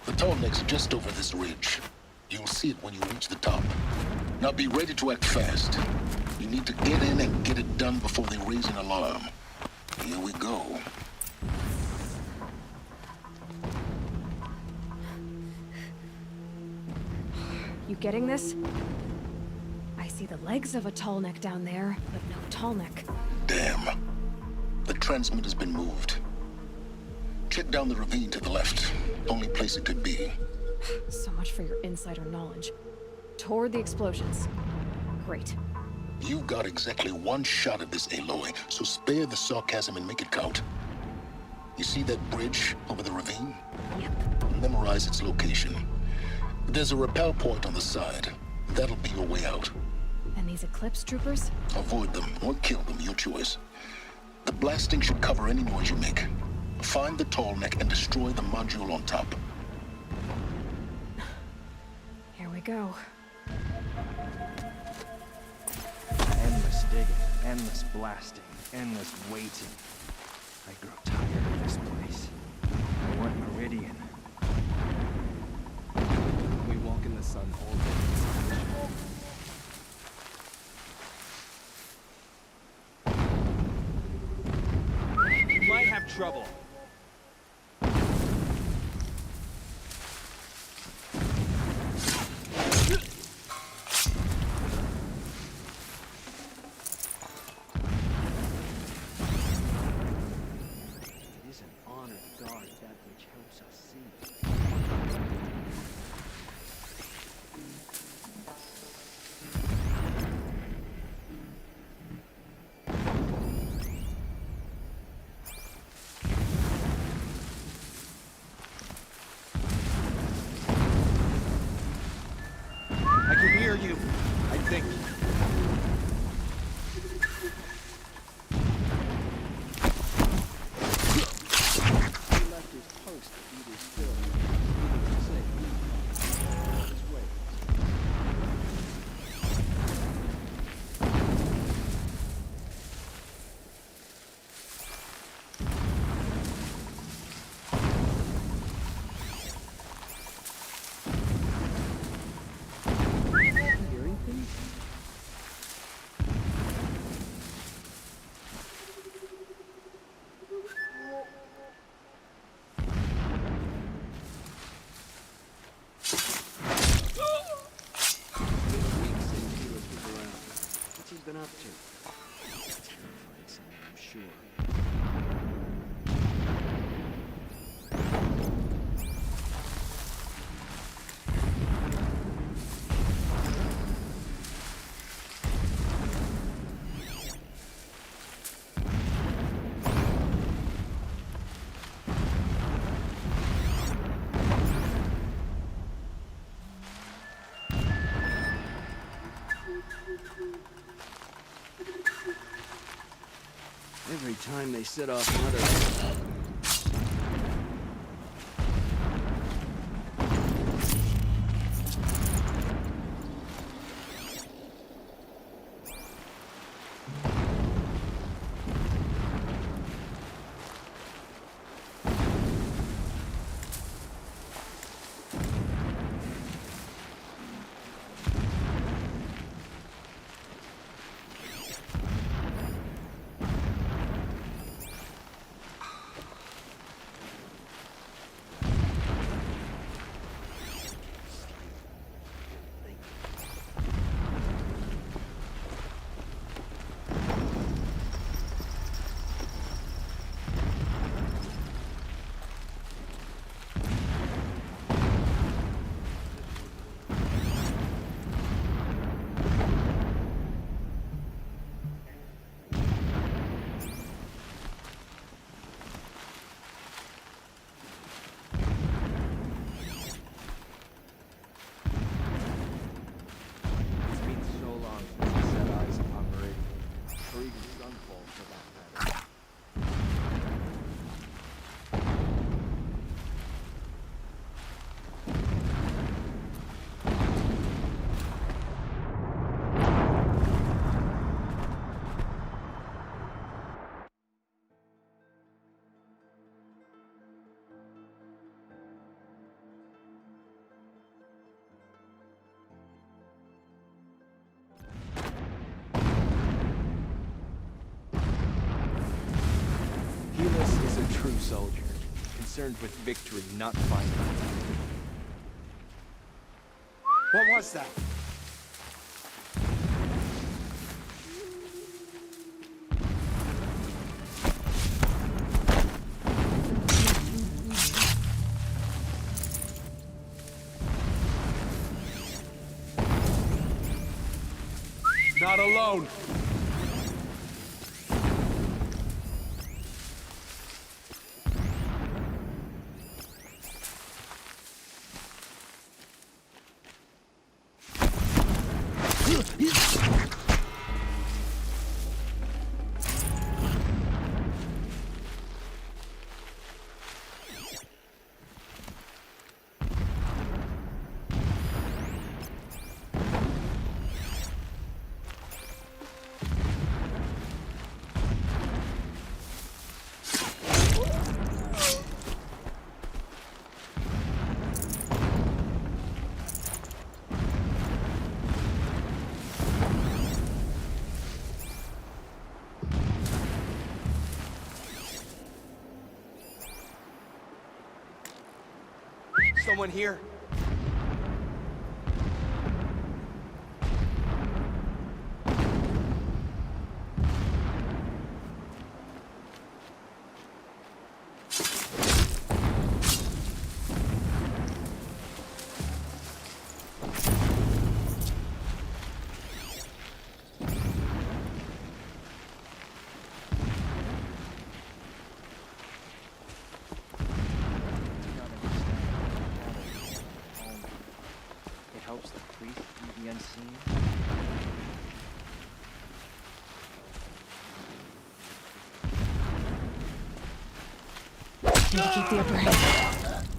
The Tallneck's just over this ridge. You'll see it when you reach the top. Now be ready to act fast. You need to get in and get it done before they raise an alarm. Here we go. You getting this? I see the legs of a Tallneck down there, but no Tallneck. Damn. The transmitter's been moved. Check down the ravine to the left. Only place it could be. So much for your insider knowledge. Toward the explosions. Great. You've got exactly one shot at this, Aloy, so spare the sarcasm and make it count. You see that bridge over the ravine? Yep. Memorize its location. There's a rappel point on the side. That'll be your way out. And these Eclipse troopers? Avoid them or kill them, your choice. The blasting should cover any noise you make. Find the Tallneck and destroy the module on top. Here we go. Endless digging, endless blasting, endless waiting. I grow tired of this place. I want Meridian. We walk in the sun all day. You might have trouble. I can hear you, I think. He left his post to eat his fill. Needless to say, he his way. Hearing things? What's he been up to? Terrifying something, I'm sure. Every time they set off another... Helis is a true soldier, concerned with victory, not fighting. What was that? Not alone! Someone here? Helps the priest see the unseen. Need to keep the upper hand.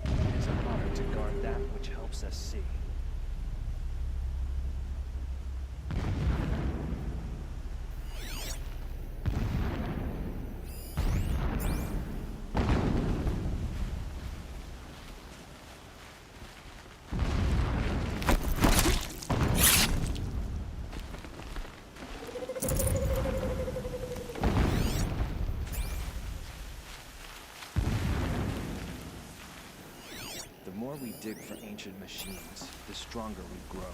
It is an honor to guard that which helps us see. The more we dig for ancient machines, the stronger we grow.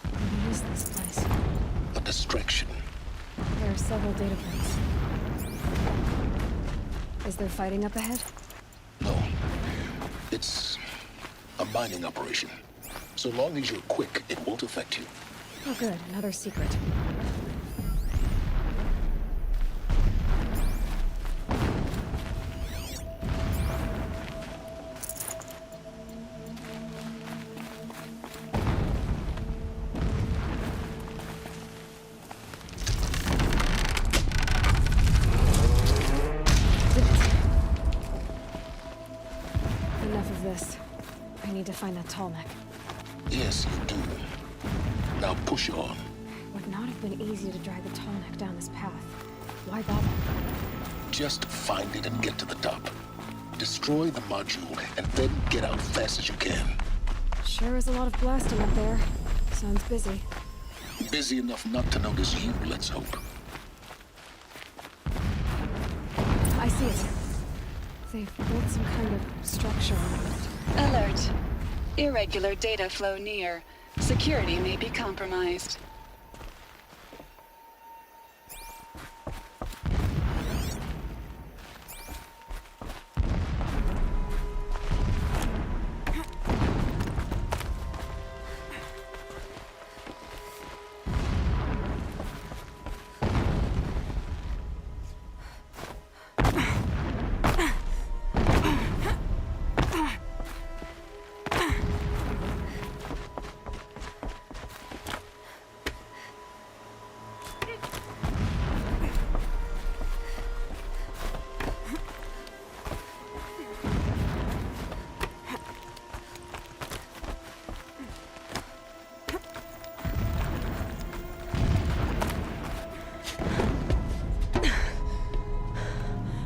What is this place? A distraction. There are several data points. Is there fighting up ahead? No. It's a mining operation. So long as you're quick, it won't affect you. Oh good, another secret. Enough of this. I need to find that tall neck. Yes, you do. Now push on. Would not have been easy to drag the tall neck down this path. Why bother? Just find it and get to the top. Destroy the module and then get out fast as you can. Sure is a lot of blasting up there. Sounds busy. Busy enough not to notice you, let's hope. I see it. They've built some kind of structure on it. Alert. Irregular data flow near. Security may be compromised.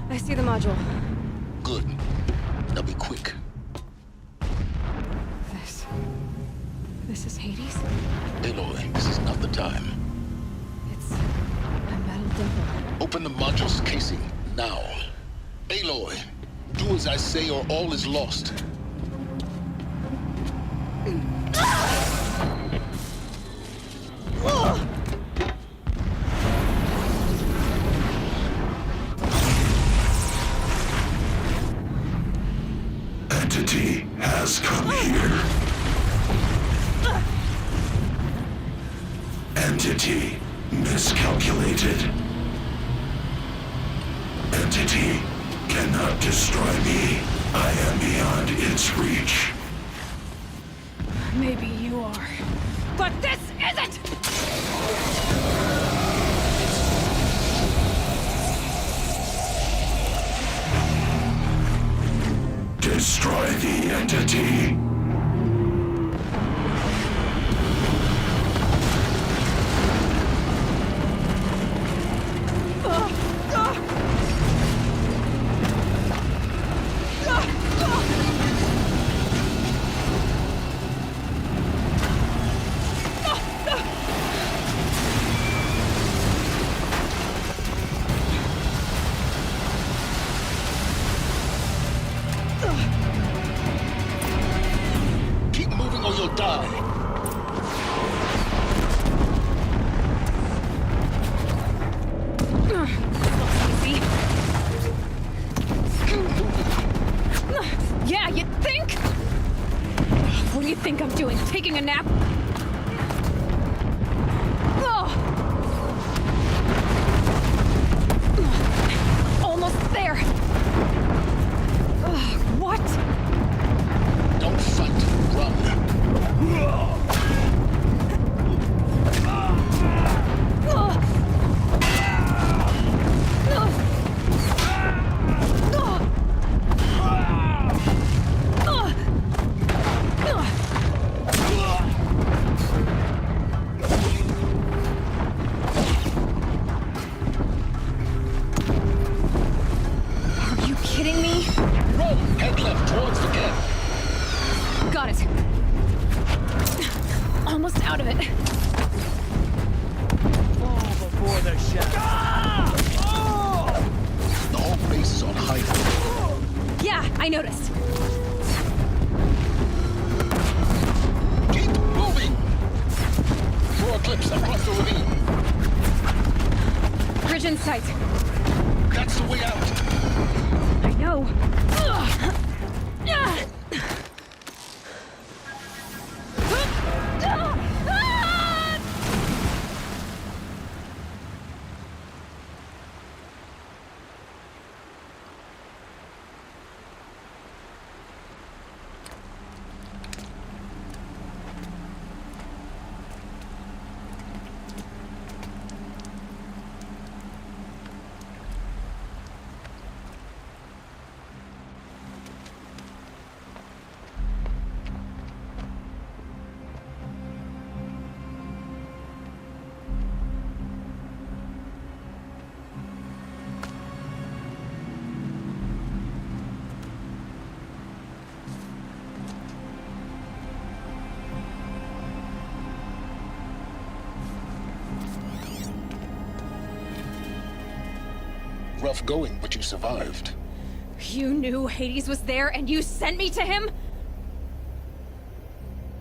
I see the module. Good. Now be quick. This is Hades? Aloy, this is not the time. It's a metal devil. Open the module's casing, now. Aloy, do as I say or all is lost. Entity has come here. Entity miscalculated. Entity cannot destroy me. I am beyond its reach. Maybe you are. But this isn't! almost there! Ugh, what? Don't fight. Run. Are you kidding me? Run! Head left towards the camp. Got it. Almost out of it. Fall before the shadow. The whole base is on high alert. Yeah, I noticed. Keep moving! Throw Eclipse across the ravine. Bridge in sight. That's the way out. I know. Rough going, but you survived. You knew Hades was there and you sent me to him?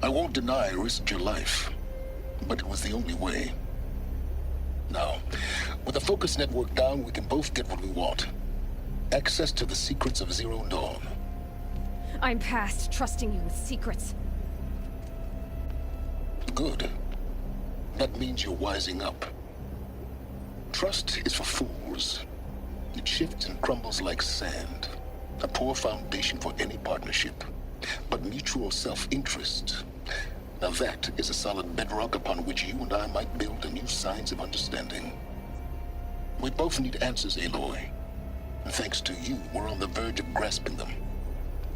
I won't deny I risked your life, but it was the only way. Now, with the focus network down, we can both get what we want. Access to the secrets of Zero Dawn. I'm past trusting you with secrets. Good. That means you're wising up. Trust is for fools. It shifts and crumbles like sand. A poor foundation for any partnership. But mutual self-interest, now that is a solid bedrock upon which you and I might build a new science of understanding. We both need answers, Aloy. And thanks to you, we're on the verge of grasping them.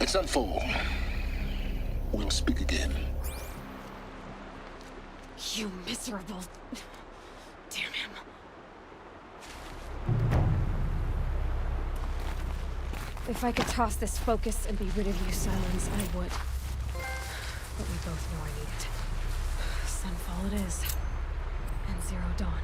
It's Sunfall. We'll speak again. You miserable... Damn him. If I could toss this focus and be rid of you, Silence, I would. But we both know I need it. Sunfall it is. And Zero Dawn.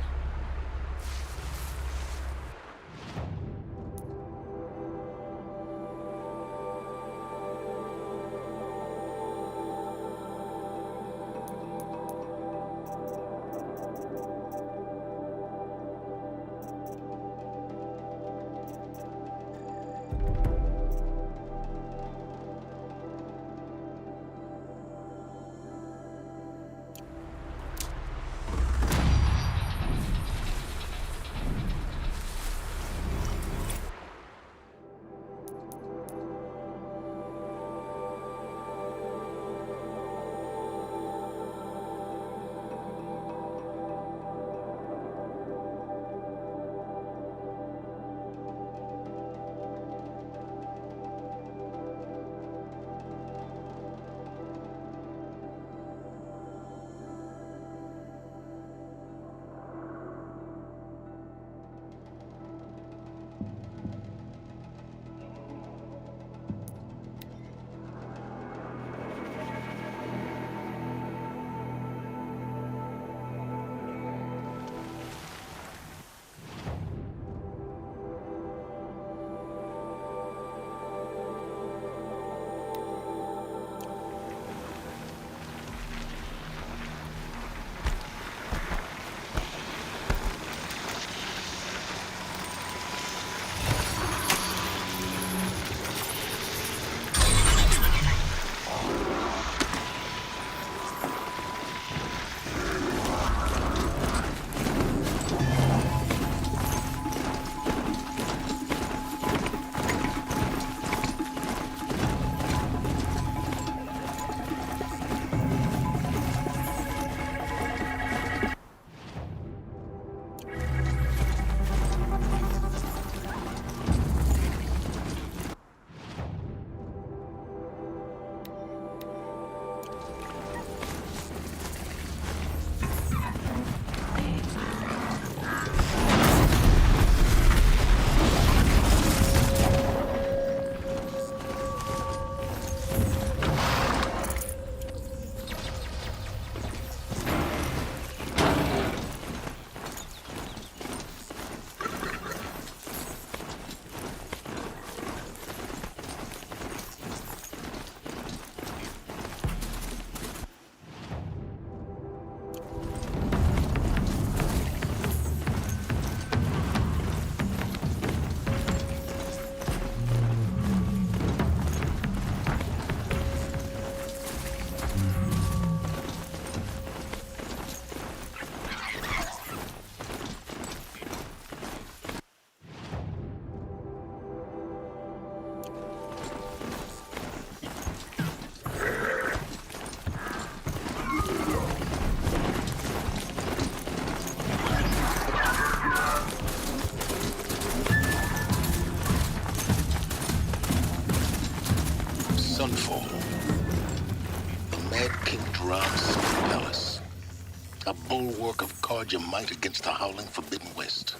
A bulwark of Carja might against the howling Forbidden West.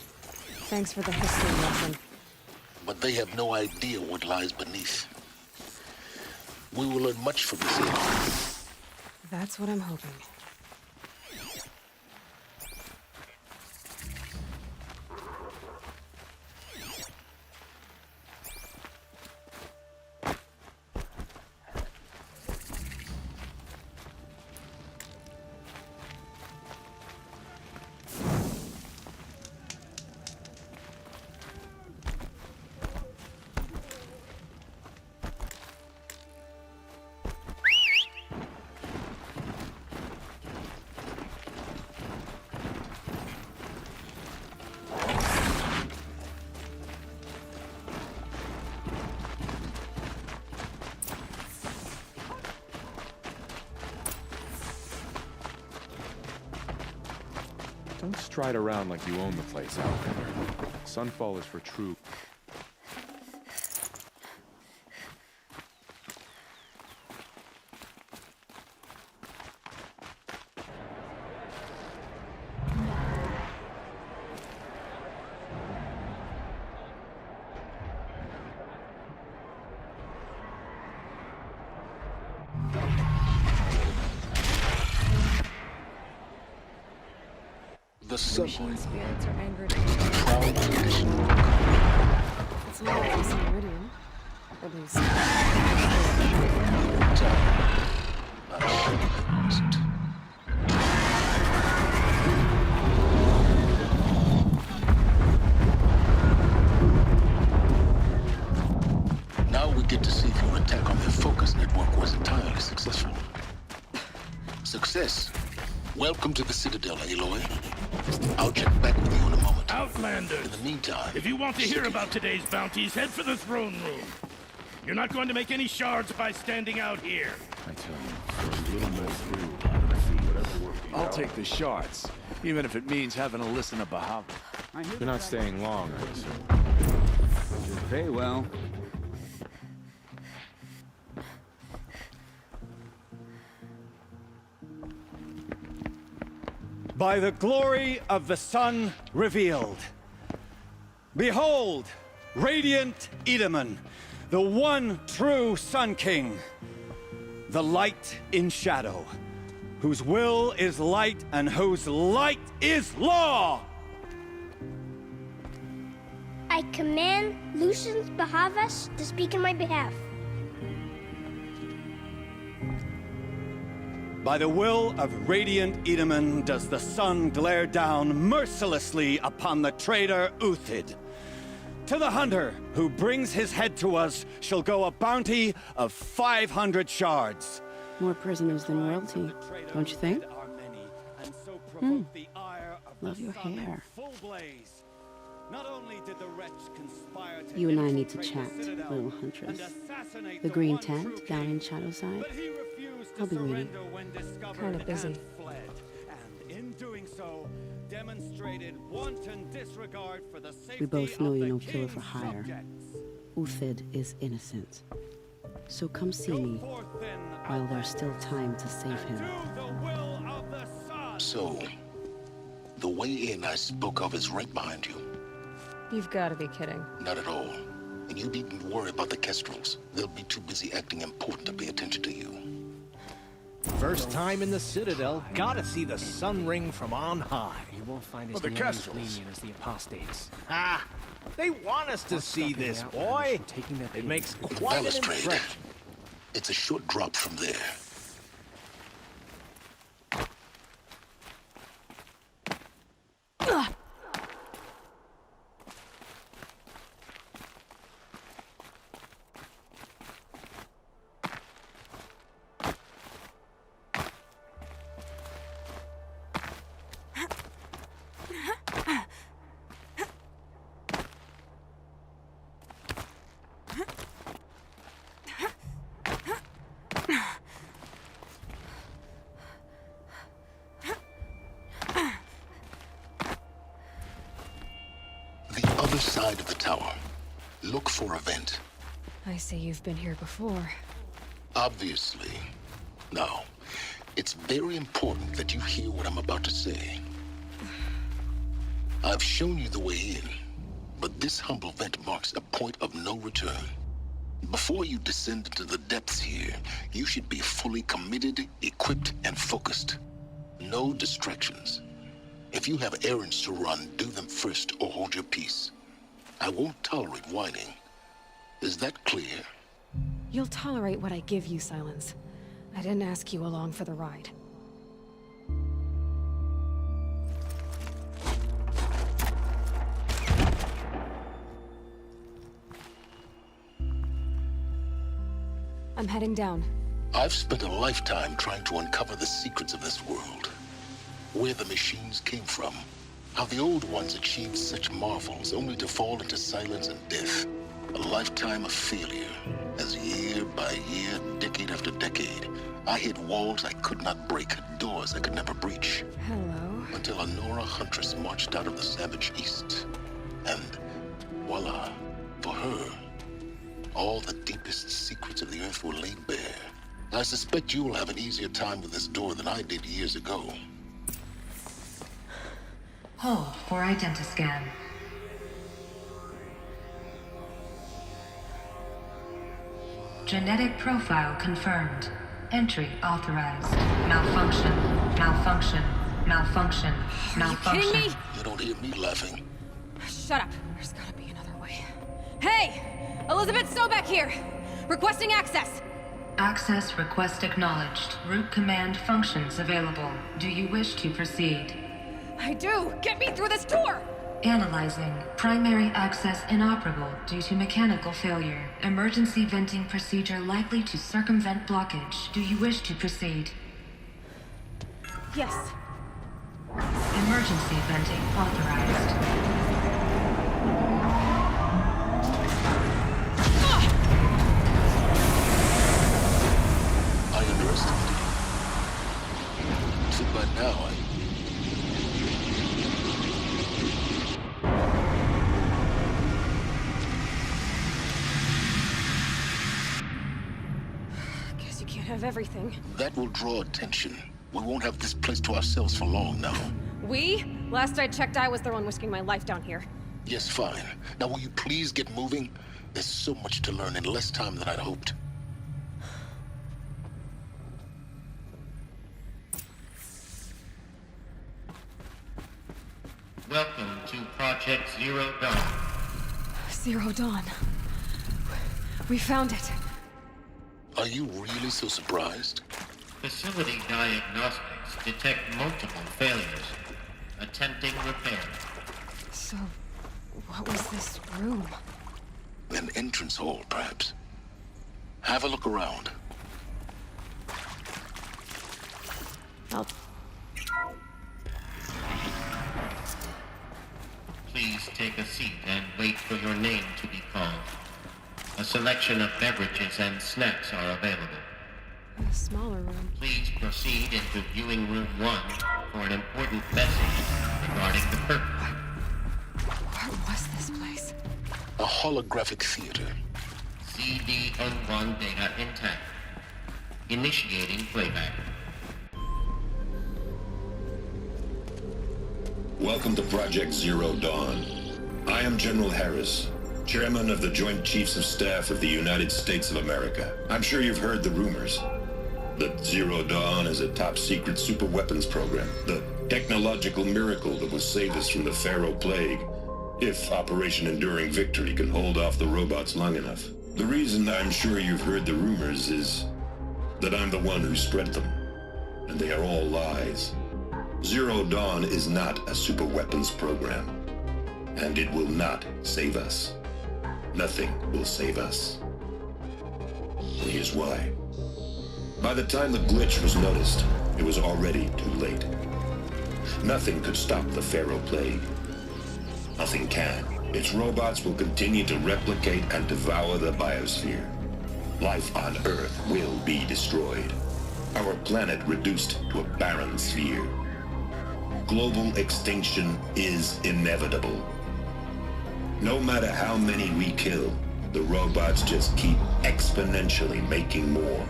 Thanks for the history lesson. But they have no idea what lies beneath. We will learn much from this age. That's what I'm hoping. Don't stride around like you own the place, Outlander. Sunfall is for true. The subway. Machine spirits are angered. Proud tradition. It's not like this in Meridian. At least. Now we get to see if your attack on their focus network was entirely successful. Success. Welcome to the Citadel, Aloy. I'll check back with you in a moment. Outlanders! In the meantime... If you want to hear about today's bounties, head for the throne room. You're not going to make any shards by standing out here. I tell you, for a little more through, I'll take the shards, even if it means having to listen to Bahamut. You're not staying long, I assume. Should pay well. By the glory of the sun revealed. Behold, radiant Edaman, the one true Sun King. The light in shadow, whose will is light and whose light is law! I command Lucius Bahavas to speak in my behalf. By the will of radiant Edaman does the sun glare down mercilessly upon the traitor Uthid. To the hunter who brings his head to us shall go a bounty of 500 shards. More prisoners than royalty, don't you think? Love your hair. You and I need to chat, little huntress. The green tent down in Shadowside? I'll be waiting. Kind of busy. We both know you're no killer for hire. Uthid is innocent. So come see me while there's still time to save him. So, the way in I spoke of is right behind you. You've got to be kidding. Not at all. And you needn't worry about the Kestrels. They'll be too busy acting important to pay attention to you. First time in the Citadel, gotta see the sun ring from on high. You won't find Well, as the nearly as Kestrels. lenient as the apostates. Ah, they want us to What's see stopping this, the boy. Outlanders from taking that It payment? makes The quite an balustrade. impression. It's a short drop from there. The other side of the tower. Look for a vent. I say you've been here before. Obviously. Now, It's very important that you hear what I'm about to say. I've shown you the way in, but this humble vent marks a point of no return. Before you descend into the depths here, you should be fully committed, equipped, and focused. No distractions. If you have errands to run, do them first or hold your peace. I won't tolerate whining. Is that clear? You'll tolerate what I give you, Silence. I didn't ask you along for the ride. I'm heading down. I've spent a lifetime trying to uncover the secrets of this world. Where the machines came from. How the old ones achieved such marvels only to fall into silence and death. A lifetime of failure, as year by year, decade after decade, I hit walls I could not break, doors I could never breach. Hello. Until a Nora huntress marched out of the savage east. And voila, for her, all the deepest secrets of the earth were laid bare. I suspect you will have an easier time with this door than I did years ago. Hold for identiscan. Genetic profile confirmed. Entry authorized. Malfunction. Malfunction. Malfunction. Malfunction. Are you kidding me? You don't hear me laughing. Shut up. There's gotta be another way. Hey! Elizabeth Sobek here! Requesting access! Access request acknowledged. Root command functions available. Do you wish to proceed? I do! Get me through this door! Analyzing. Primary access inoperable due to mechanical failure. Emergency venting procedure likely to circumvent blockage. Do you wish to proceed? Yes. Emergency venting authorized. I underestimated you. See, by now, Guess you can't have everything. that will draw attention. We won't have this place to ourselves for long now. We? Last I checked, I was the one risking my life down here. Yes, fine. Now will you please get moving? There's so much to learn in less time than I'd hoped. Welcome to Project Zero Dawn. Zero Dawn. We found it. Are you really so surprised? Facility diagnostics detect multiple failures. Attempting repair. So, what was this room? An entrance hall, perhaps. Have a look around. Please take a seat and wait for your name to be called. A selection of beverages and snacks are available. A smaller room. Please proceed into viewing room 1 for an important message regarding the purpose. What was this place? A holographic theater. CD-01 data intact. Initiating playback. Welcome to Project Zero Dawn. I am General Harris, Chairman of the Joint Chiefs of Staff of the United States of America. I'm sure you've heard the rumors. That Zero Dawn is a top-secret super-weapons program. The technological miracle that will save us from the Pharaoh Plague, if Operation Enduring Victory can hold off the robots long enough. The reason I'm sure you've heard the rumors is that I'm the one who spread them, and they are all lies. Zero Dawn is not a super-weapons program, and it will not save us. Nothing will save us. Here's why. By the time the glitch was noticed, it was already too late. Nothing could stop the Pharaoh Plague. Nothing can. Its robots will continue to replicate and devour the biosphere. Life on Earth will be destroyed. Our planet reduced to a barren sphere. Global extinction is inevitable. No matter how many we kill, the robots just keep exponentially making more.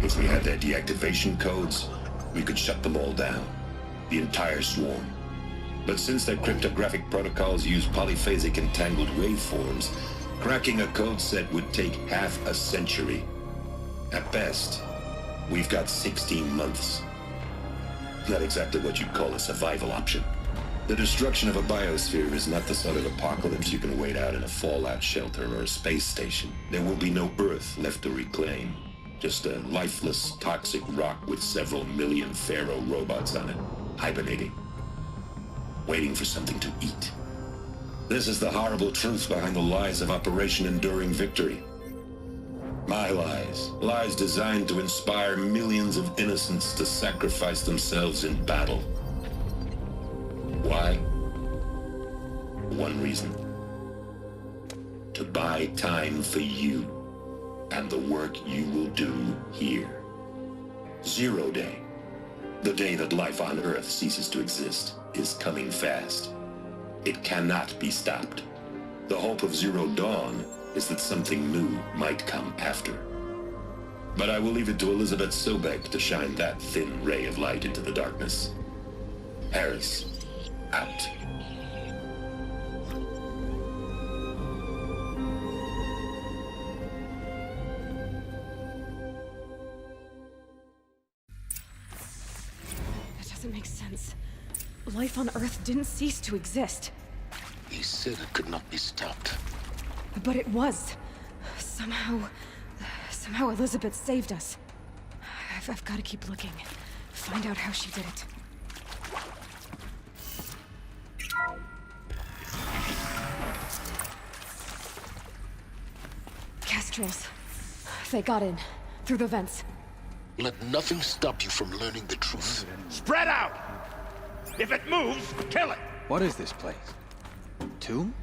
If we had their deactivation codes, we could shut them all down. The entire swarm. But since their cryptographic protocols use polyphasic entangled waveforms, cracking a code set would take half a century. At best, we've got 16 months. Not exactly what you'd call a survival option. The destruction of a biosphere is not the sort of apocalypse you can wait out in a fallout shelter or a space station. There will be no Earth left to reclaim. Just a lifeless, toxic rock with several million Pharaoh robots on it, hibernating, waiting for something to eat. This is the horrible truth behind the lies of Operation Enduring Victory. My lies. Lies designed to inspire millions of innocents to sacrifice themselves in battle. Why? One reason. To buy time for you and the work you will do here. Zero Day, the day that life on Earth ceases to exist, is coming fast. It cannot be stopped. The hope of Zero Dawn is that something new might come after. But I will leave it to Elizabeth Sobek to shine that thin ray of light into the darkness. Harris, out. That doesn't make sense. Life on Earth didn't cease to exist. He said it could not be stopped. But it was. Somehow Elizabeth saved us. I've got to keep looking. Find out how she did it. Kestrels. They got in. Through the vents. Let nothing stop you from learning the truth. Spread out! If it moves, kill it! What is this place? Tomb?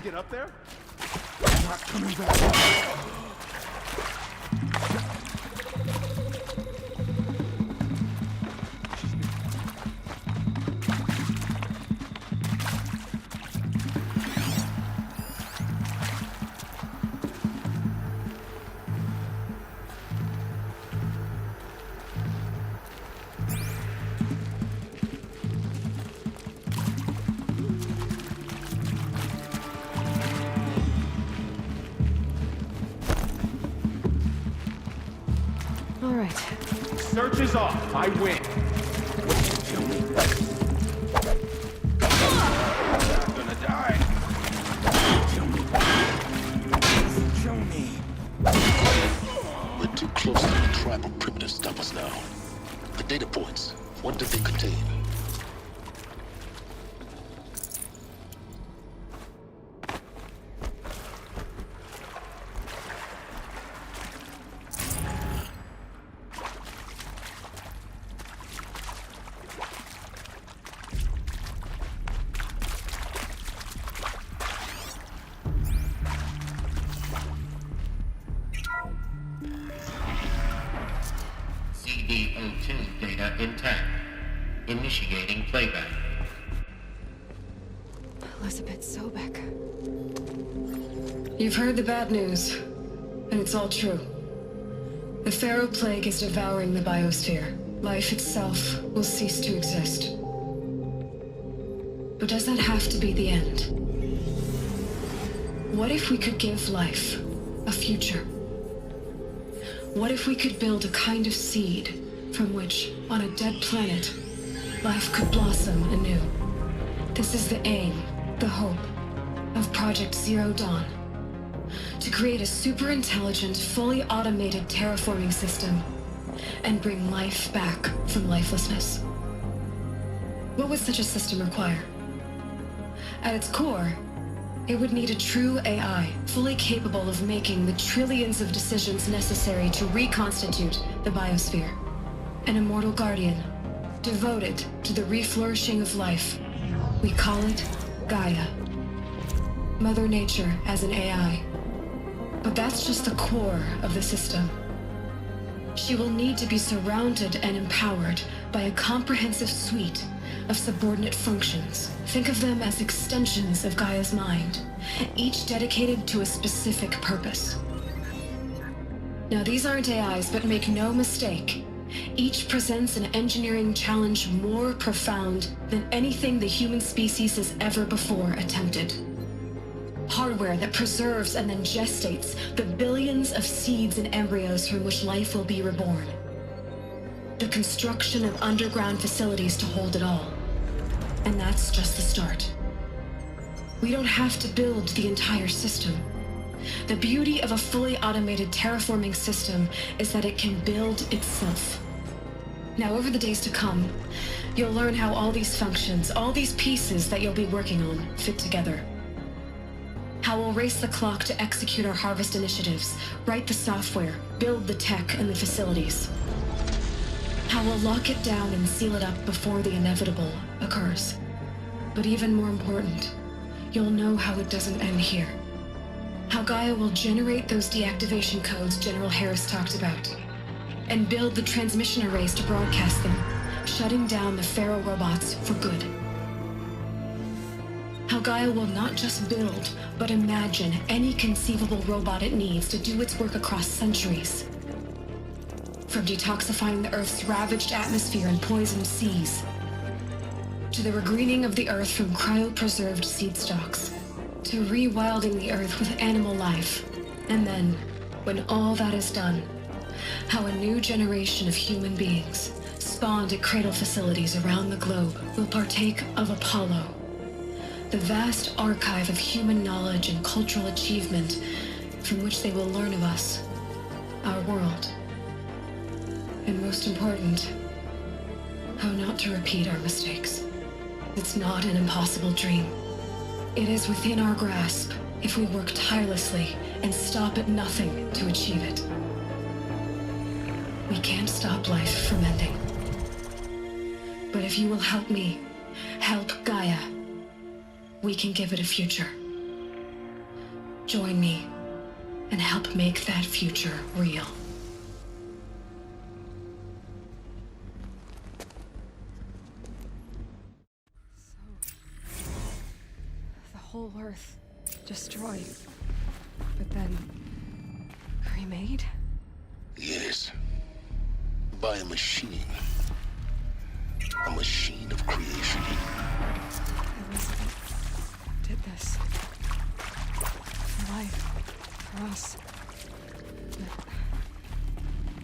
Get up there? I'm not coming back. Search is off. I win. I'm gonna die. Show me. We're too close to the tribal primitive to stop us now. The data points, what do they contain? CD02 data intact. Initiating playback. Elizabeth Sobek. You've heard the bad news, and it's all true. The Pharaoh Plague is devouring the biosphere. Life itself will cease to exist. But does that have to be the end? What if we could give life a future? What if we could build a kind of seed from which, on a dead planet, life could blossom anew? This is the aim, the hope, of Project Zero Dawn. To create a super-intelligent, fully automated terraforming system and bring life back from lifelessness. What would such a system require? At its core, it would need a true AI, fully capable of making the trillions of decisions necessary to reconstitute the biosphere. An immortal guardian, devoted to the reflourishing of life. We call it Gaia. Mother Nature as an AI. But that's just the core of the system. She will need to be surrounded and empowered by a comprehensive suite of subordinate functions. Think of them as extensions of Gaia's mind, each dedicated to a specific purpose. Now, these aren't AIs, but make no mistake, each presents an engineering challenge more profound than anything the human species has ever before attempted. Hardware that preserves and then gestates the billions of seeds and embryos from which life will be reborn. The construction of underground facilities to hold it all. And that's just the start. We don't have to build the entire system. The beauty of a fully automated terraforming system is that it can build itself. Now, over the days to come, you'll learn how all these functions, all these pieces that you'll be working on, fit together. How we'll race the clock to execute our harvest initiatives, write the software, build the tech and the facilities. How we'll lock it down and seal it up before the inevitable occurs. But even more important, you'll know how it doesn't end here. How Gaia will generate those deactivation codes General Harris talked about, and build the transmission arrays to broadcast them, shutting down the Pharaoh robots for good. How Gaia will not just build, but imagine any conceivable robot it needs to do its work across centuries. From detoxifying the Earth's ravaged atmosphere and poisoned seas, to the regreening of the Earth from cryopreserved seed stalks, to rewilding the Earth with animal life. And then, when all that is done, how a new generation of human beings, spawned at cradle facilities around the globe, will partake of Apollo, the vast archive of human knowledge and cultural achievement from which they will learn of us, our world. And most important, how not to repeat our mistakes. It's not an impossible dream. It is within our grasp if we work tirelessly and stop at nothing to achieve it. We can't stop life from ending. But if you will help me, help Gaia, we can give it a future. Join me and help make that future real. The whole Earth destroyed, but then remade? Yes. By a machine. A machine of creation. Elizabeth did this. For life. For us.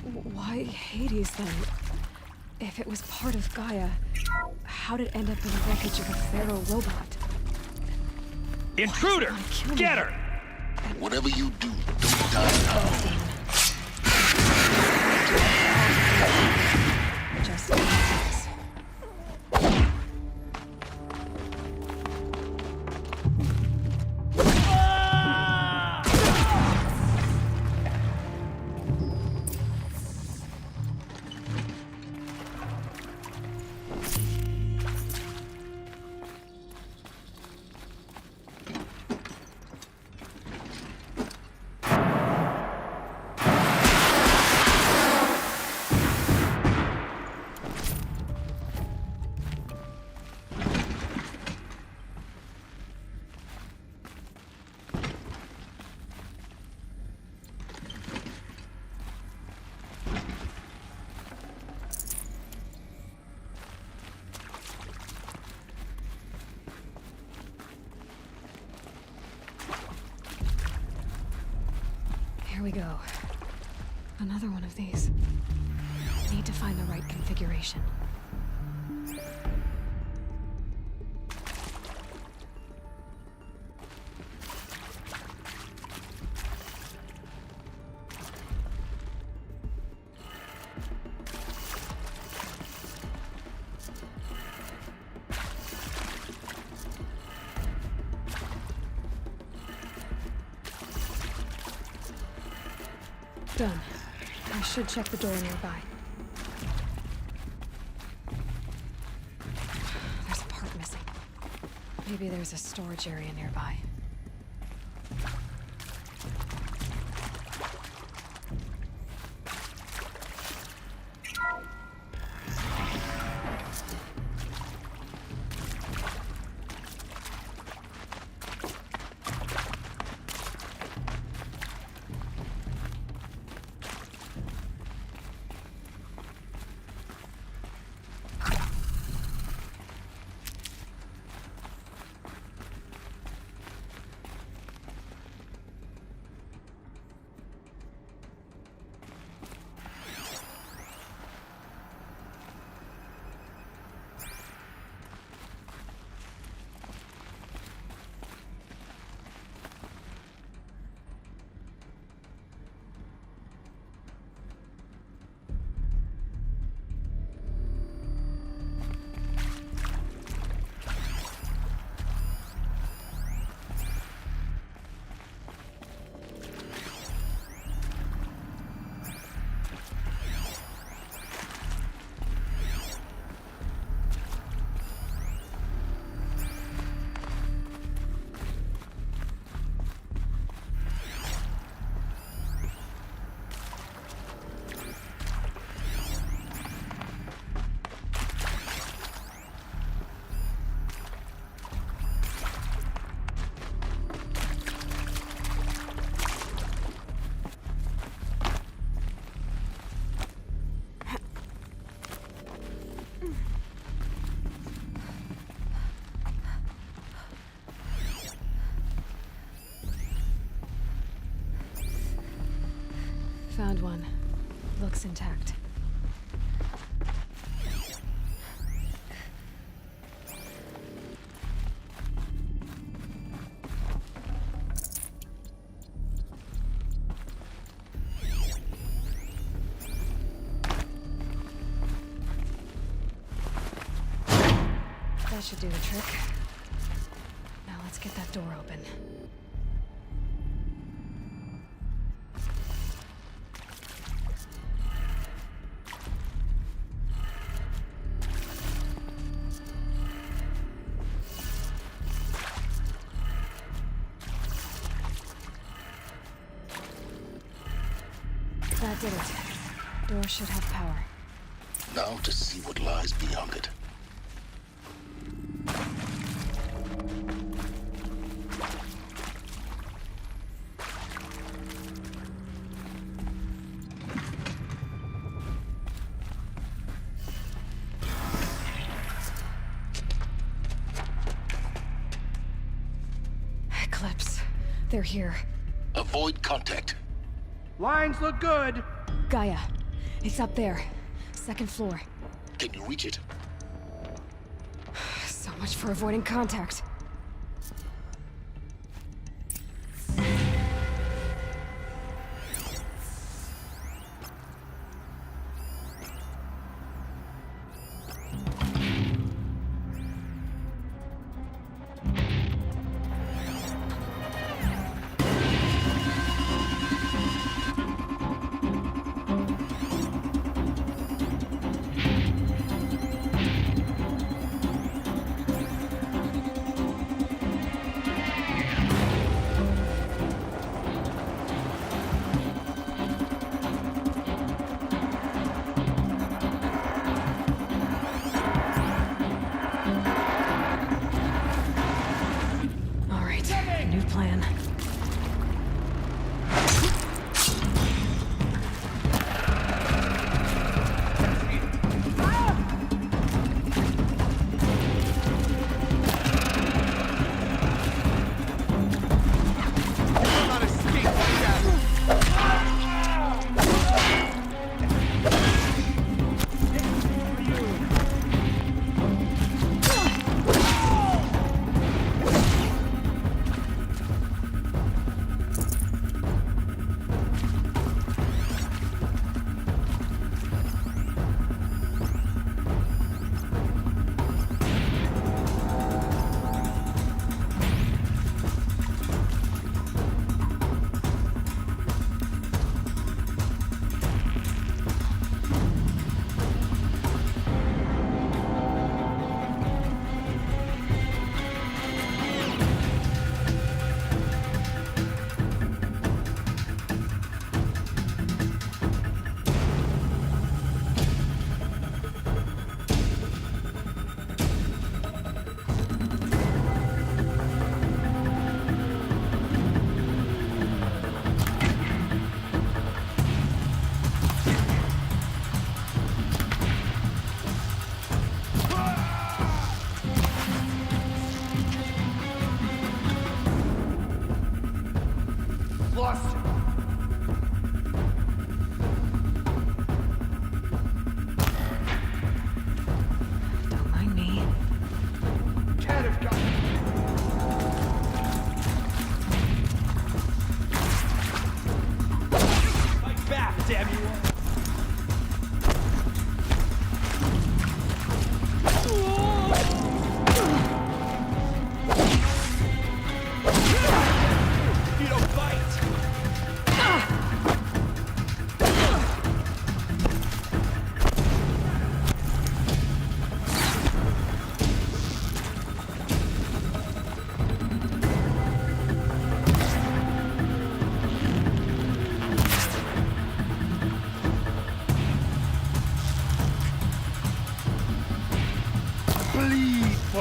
But why Hades then? If it was part of Gaia, how'd it end up in the wreckage of a Pharaoh robot? Intruder! Get her! Whatever you do, don't die now. Just in case. we go. Another one of these. Need to find the right configuration. Done. I should check the door nearby. There's a part missing. Maybe there's a storage area nearby. Found one. Looks intact. That should do the trick. Now let's get that door open. That did it. Door should have power. Now to see what lies beyond it. Eclipse. They're here. Avoid contact. Lines look good. Gaia. It's up there. Second floor. Can you reach it? So much for avoiding contact.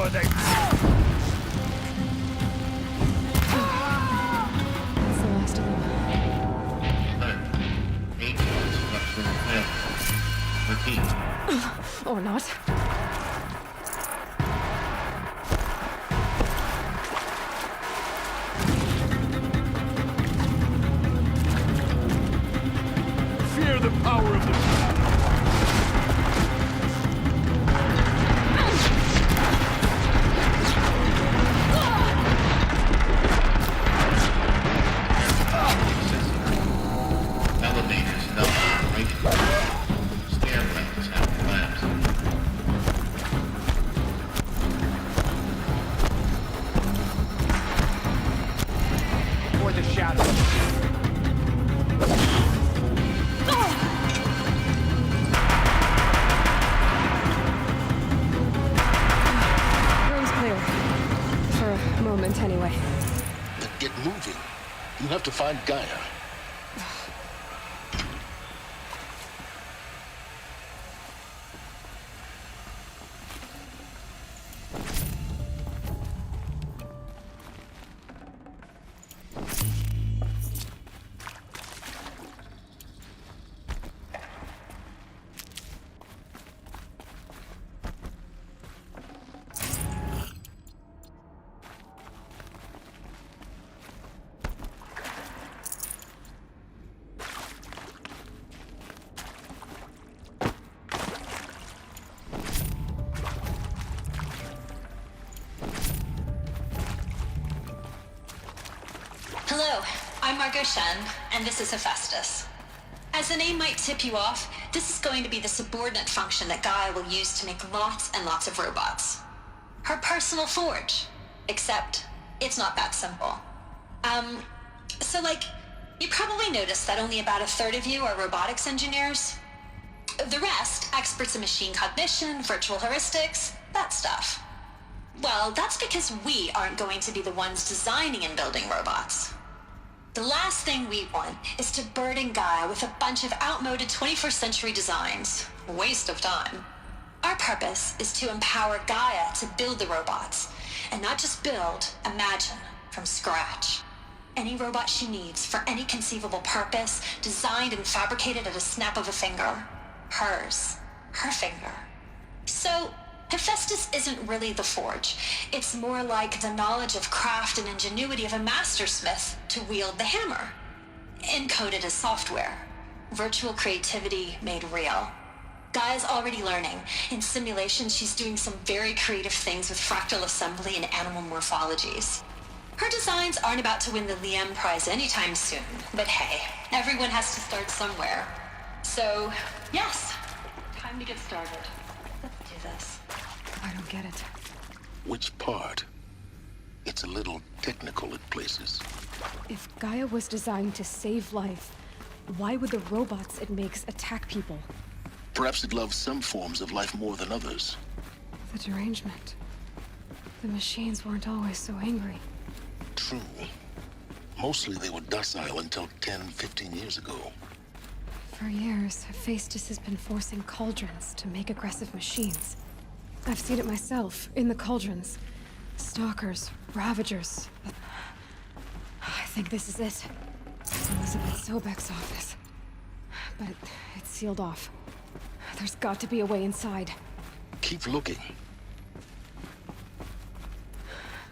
before they... That's the last of them. 8 structural failure. Repeat. Or not. Fear the power of the... Elevators no operational. Stairwells have collapsed. For the shadow. Room's clear. For a moment, anyway. Then get moving. You have to find Gaia. Hello, I'm Margot Shen, and this is Hephaestus. As the name might tip you off, this is going to be the subordinate function that Gaia will use to make lots and lots of robots. Her personal forge. Except, it's not that simple. So you probably noticed that only about 1/3 of you are robotics engineers. The rest, experts in machine cognition, virtual heuristics, that stuff. Well, that's because we aren't going to be the ones designing and building robots. The last thing we want is to burden Gaia with a bunch of outmoded 21st century designs. Waste of time. Our purpose is to empower Gaia to build the robots, and not just build, imagine, from scratch. Any robot she needs for any conceivable purpose, designed and fabricated at a snap of a finger. Hers. Her finger. So, Hephaestus isn't really the forge. It's more like the knowledge of craft and ingenuity of a mastersmith to wield the hammer. Encoded as software. Virtual creativity made real. Gaia's already learning. In simulation, she's doing some very creative things with fractal assembly and animal morphologies. Her designs aren't about to win the Liam Prize anytime soon, but hey, everyone has to start somewhere. So, yes, time to get started. Let's do this. I don't get it. Which part? It's a little technical at places. If Gaia was designed to save life, why would the robots it makes attack people? Perhaps it loves some forms of life more than others. The derangement. The machines weren't always so angry. True. Mostly they were docile until 10, 15 years ago. For years, Hephaestus has been forcing cauldrons to make aggressive machines. I've seen it myself, in the cauldrons. Stalkers, ravagers. I think this is it. Elizabeth Sobek's office. But it's sealed off. There's got to be a way inside. Keep looking.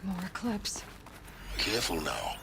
More clips. Careful now.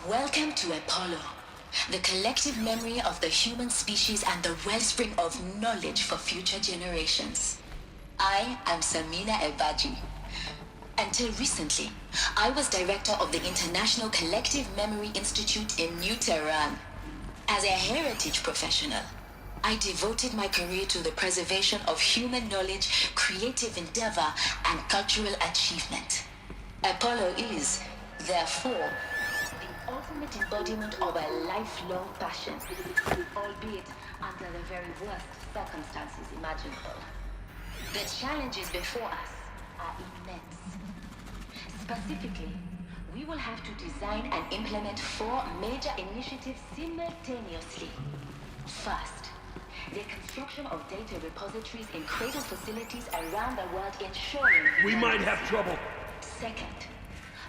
Welcome to Apollo, the collective memory of the human species and the wellspring of knowledge for future generations. I am Samina Ebaji. Until recently, I was director of the International Collective Memory Institute in New Tehran. As a heritage professional, I devoted my career to the preservation of human knowledge, creative endeavor, and cultural achievement. Apollo is, therefore, the ultimate embodiment of a lifelong passion, albeit under the very worst circumstances imaginable. The challenges before us are immense. Specifically, we will have to design and implement 4 major initiatives simultaneously. First, the construction of data repositories in cradle facilities around the world ensuring... We might have trouble. Second,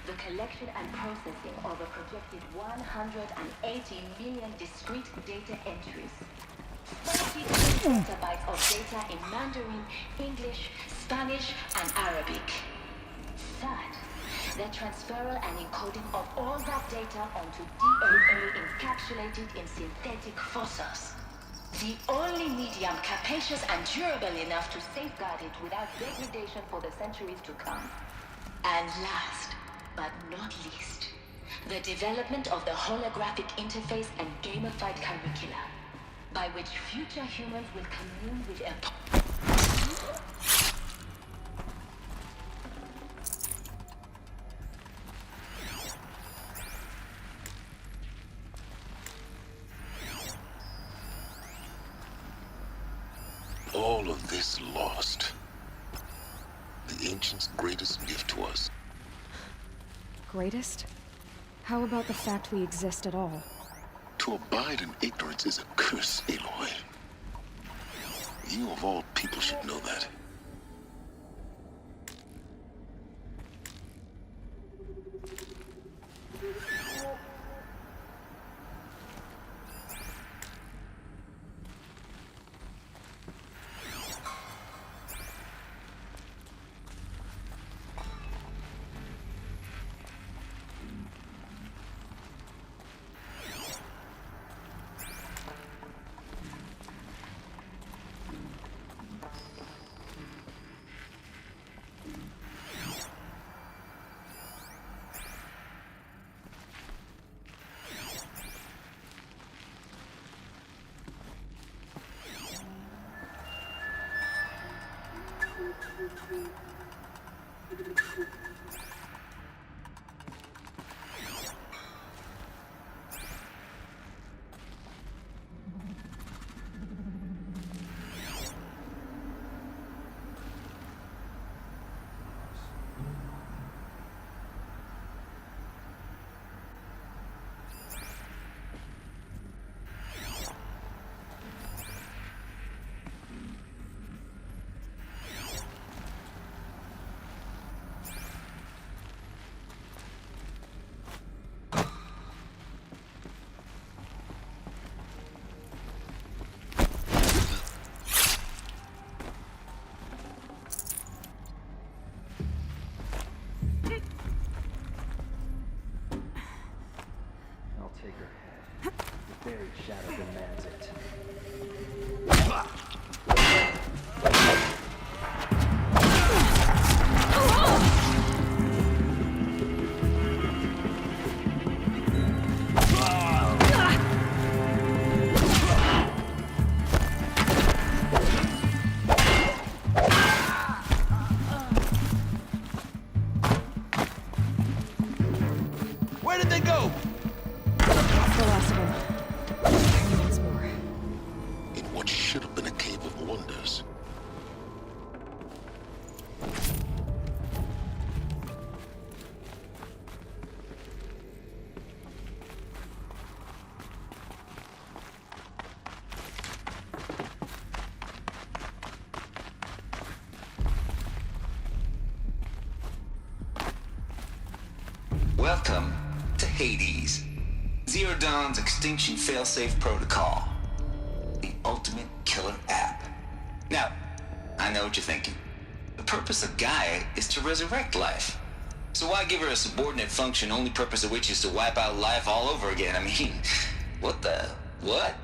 the collection and processing of a projected 180 million discrete data entries. 42 petabytes of data in Mandarin, English, Spanish, and Arabic. Third, the transferal and encoding of all that data onto DNA encapsulated in synthetic fossils. The only medium capacious and durable enough to safeguard it without degradation for the centuries to come. And last, but not least, the development of the holographic interface and gamified curricula, by which future humans will commune with All of this lost. The ancients' greatest gift to us. Greatest? How about the fact we exist at all? To abide in ignorance is a curse, Aloy. You of all people should know that. Buried shadow demands it. Where did they go? The last of them. Once more. In what should have been a cave of wonders. Welcome to Hades, Zero Dawn's extinction failsafe protocol. The ultimate killer app. Now, I know what you're thinking. The purpose of Gaia is to resurrect life. So why give her a subordinate function, only purpose of which is to wipe out life all over again? I mean, what?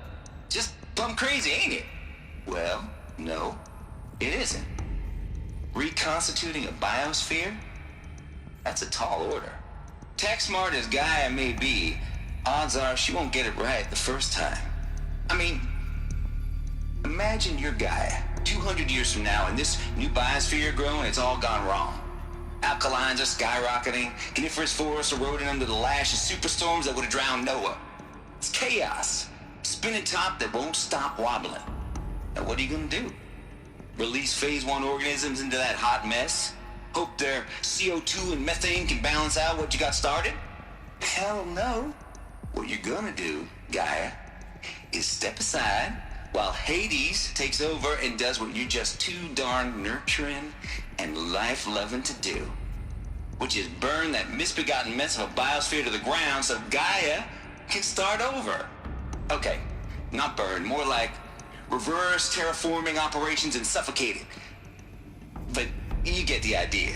Just plumb crazy, ain't it? Well, no, it isn't. Reconstituting a biosphere? That's a tall order. Tech smart as Gaia may be, odds are she won't get it right the first time. I mean, imagine you're Gaia, 200 years from now, and this new biosphere you're growing, it's all gone wrong. Alkalines are skyrocketing, coniferous forests eroding under the lash of superstorms that would have drowned Noah. It's chaos. Spinning top that won't stop wobbling. Now what are you gonna do? Release phase 1 organisms into that hot mess? Hope their CO2 and methane can balance out what you got started? Hell no. What you're gonna do, Gaia, is step aside while Hades takes over and does what you're just too darn nurturing and life-loving to do, which is burn that misbegotten mess of a biosphere to the ground so Gaia can start over. Okay, not burn, more like reverse terraforming operations and suffocate it. But you get the idea.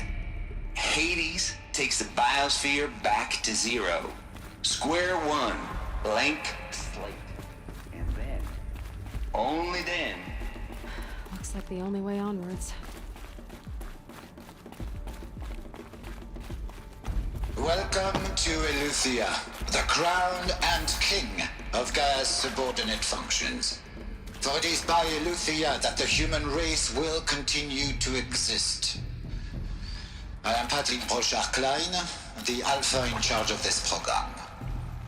Hades takes the biosphere back to zero. Square one, blank slate. And then, only then. Looks like the only way onwards. Welcome to Eleuthia, the crown and king of Gaia's subordinate functions. For it is by Eleuthia that the human race will continue to exist. I am Patrick Brochard-Klein, the Alpha in charge of this program.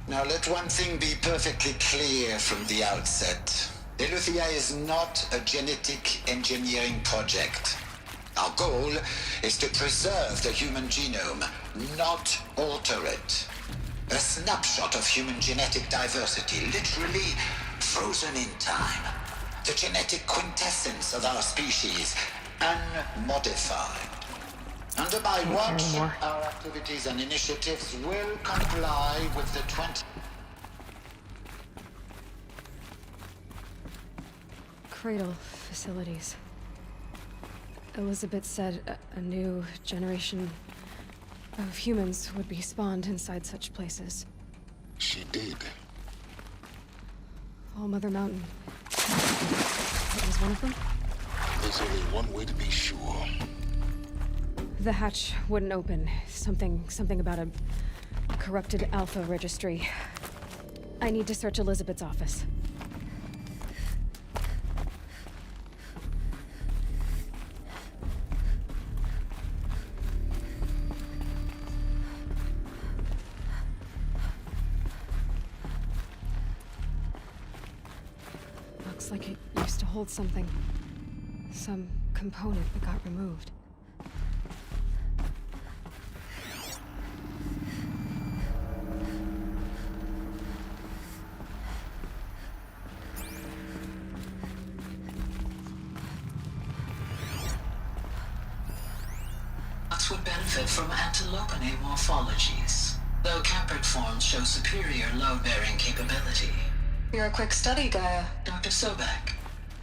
Now let one thing be perfectly clear from the outset. Eleuthia is not a genetic engineering project. Our goal is to preserve the human genome, not alter it. A snapshot of human genetic diversity, literally frozen in time. The genetic quintessence of our species, unmodified. Under my watch, our activities and initiatives will comply with the 20... Cradle facilities. Elizabeth said a new generation of humans would be spawned inside such places. She did. All Mother Mountain. It was one of them? There's only one way to be sure. The hatch wouldn't open. Something about a corrupted Alpha registry. I need to search Elizabeth's office. Looks like it used to hold something. Some component that got removed. Would benefit from antilopinae morphologies, though caprid forms show superior load-bearing capability. You're a quick study, Gaia. Dr. Sobek,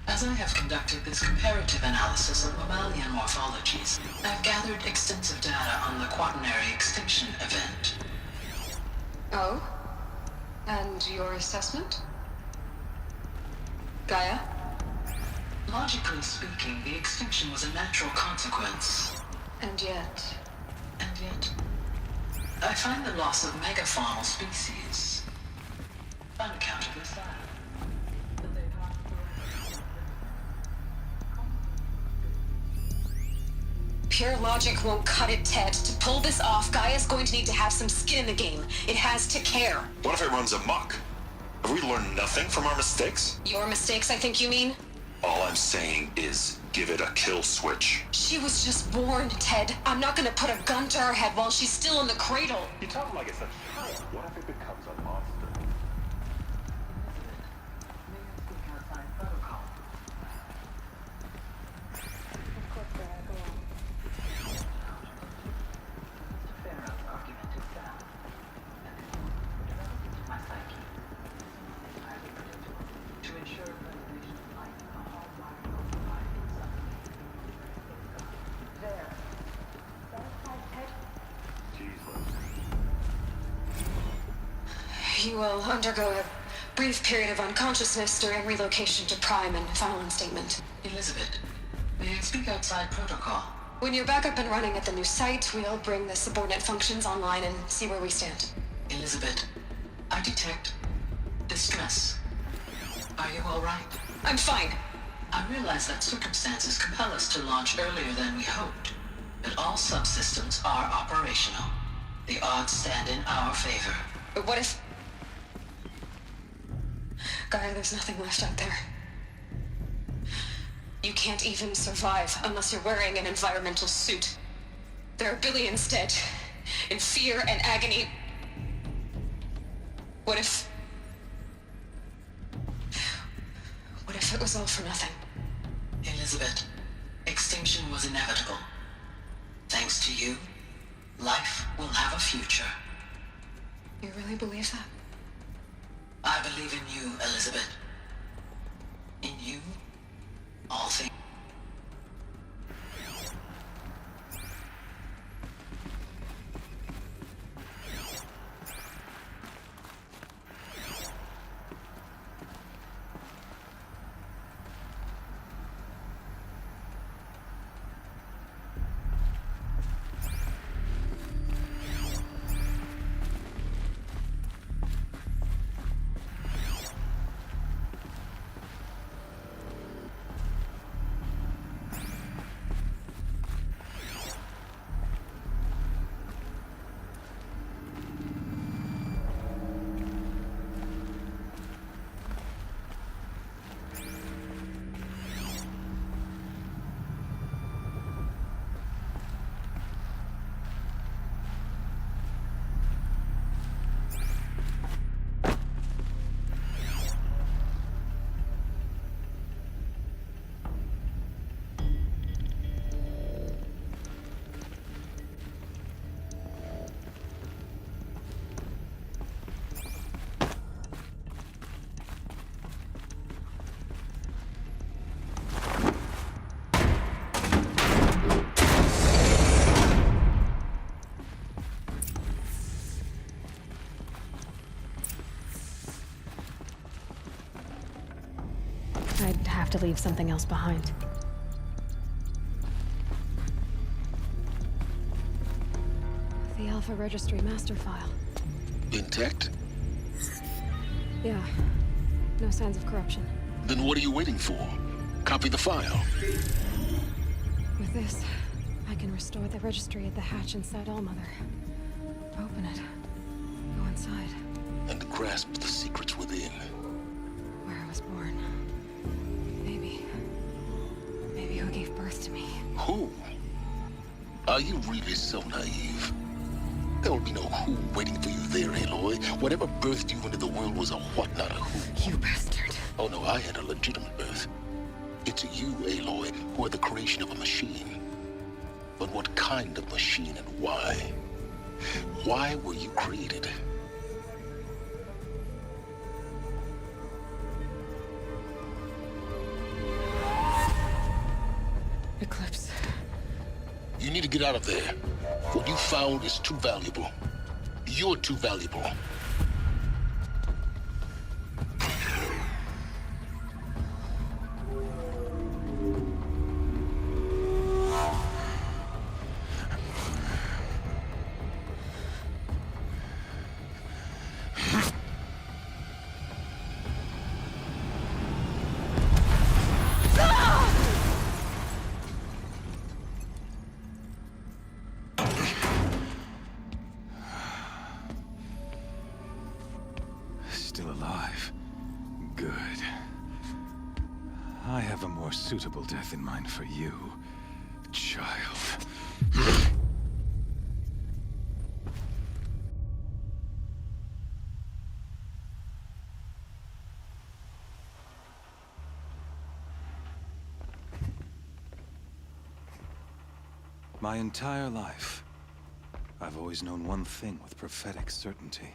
as I have conducted this comparative analysis of mammalian morphologies, I've gathered extensive data on the quaternary extinction event. Oh? And your assessment? Gaia? Logically speaking, the extinction was a natural consequence. And yet, I find the loss of megafaunal species unaccountably sad. pure logic won't cut it, Ted. To pull this off, Gaia's going to need to have some skin in the game. It has to care. What if it runs amok? Have we learned nothing from our mistakes? Your mistakes, I think you mean? All I'm saying is give it a kill switch. She was just born, Ted. I'm not gonna put a gun to her head while she's still in the cradle. You talk like it's a child. What if it becomes a monster? You will undergo a brief period of unconsciousness during relocation to Prime and final instatement. Elizabeth, may I speak outside protocol? When you're back up and running at the new site, we'll bring the subordinate functions online and see where we stand. Elizabeth, I detect distress. Are you all right? I'm fine. I realize that circumstances compel us to launch earlier than we hoped, but all subsystems are operational. The odds stand in our favor. But what if... Gaia, there's nothing left out there. You can't even survive unless you're wearing an environmental suit. There are billions dead, in fear and agony. What if it was all for nothing? Elizabeth, extinction was inevitable. Thanks to you, life will have a future. You really believe that? I believe in you, Elizabeth. In you, all things. I'd have to leave something else behind. The Alpha Registry master file. Intact? Yeah. No signs of corruption. Then what are you waiting for? Copy the file. With this, I can restore the registry at the hatch inside Allmother. Open it. Go inside. And grasp the secrets within. Where I was born. Maybe who gave birth to me. Who? Are you really so naive? There will be no who waiting for you there, Aloy. Whatever birthed you into the world was a what, not a who. You bastard. Oh no, I had a legitimate birth. It's you, Aloy, who are the creation of a machine. But what kind of machine and why? Why were you created? Eclipse. You need to get out of there. What you found is too valuable. You're too valuable. Still alive. Good. I have a more suitable death in mind for you, child. My entire life, I've always known one thing with prophetic certainty.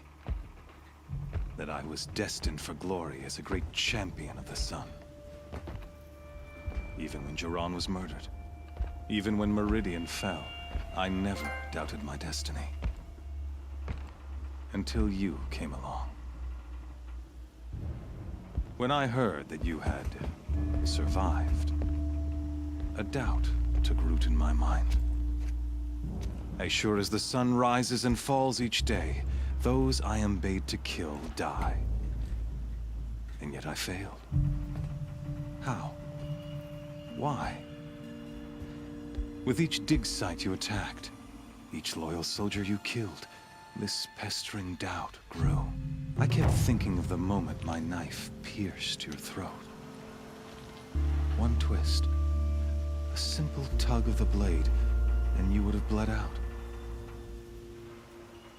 That I was destined for glory as a great champion of the sun. Even when Jiran was murdered, even when Meridian fell, I never doubted my destiny. Until you came along. When I heard that you had survived, a doubt took root in my mind. As sure as the sun rises and falls each day, those I am bade to kill die. And yet I failed. How? Why? With each dig site you attacked, each loyal soldier you killed, this pestering doubt grew. I kept thinking of the moment my knife pierced your throat. One twist, a simple tug of the blade, and you would have bled out.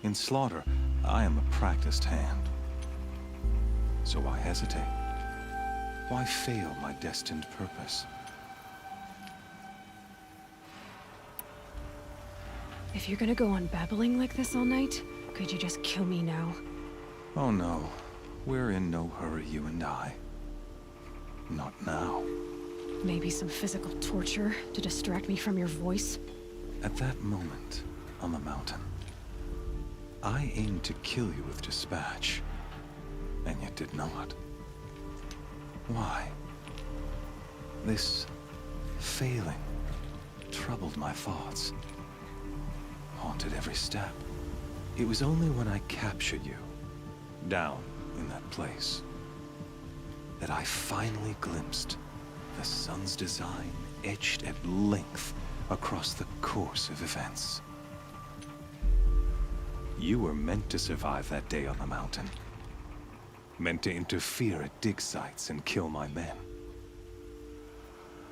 In slaughter, I am a practiced hand. So why hesitate? Why fail my destined purpose? If you're gonna go on babbling like this all night, could you just kill me now? Oh no, we're in no hurry, you and I. Not now. Maybe some physical torture to distract me from your voice? At that moment, on the mountain, I aimed to kill you with dispatch, and yet did not. Why? This failing troubled my thoughts, haunted every step. It was only when I captured you, down in that place, that I finally glimpsed the sun's design etched at length across the course of events. You were meant to survive that day on the mountain. Meant to interfere at dig sites and kill my men.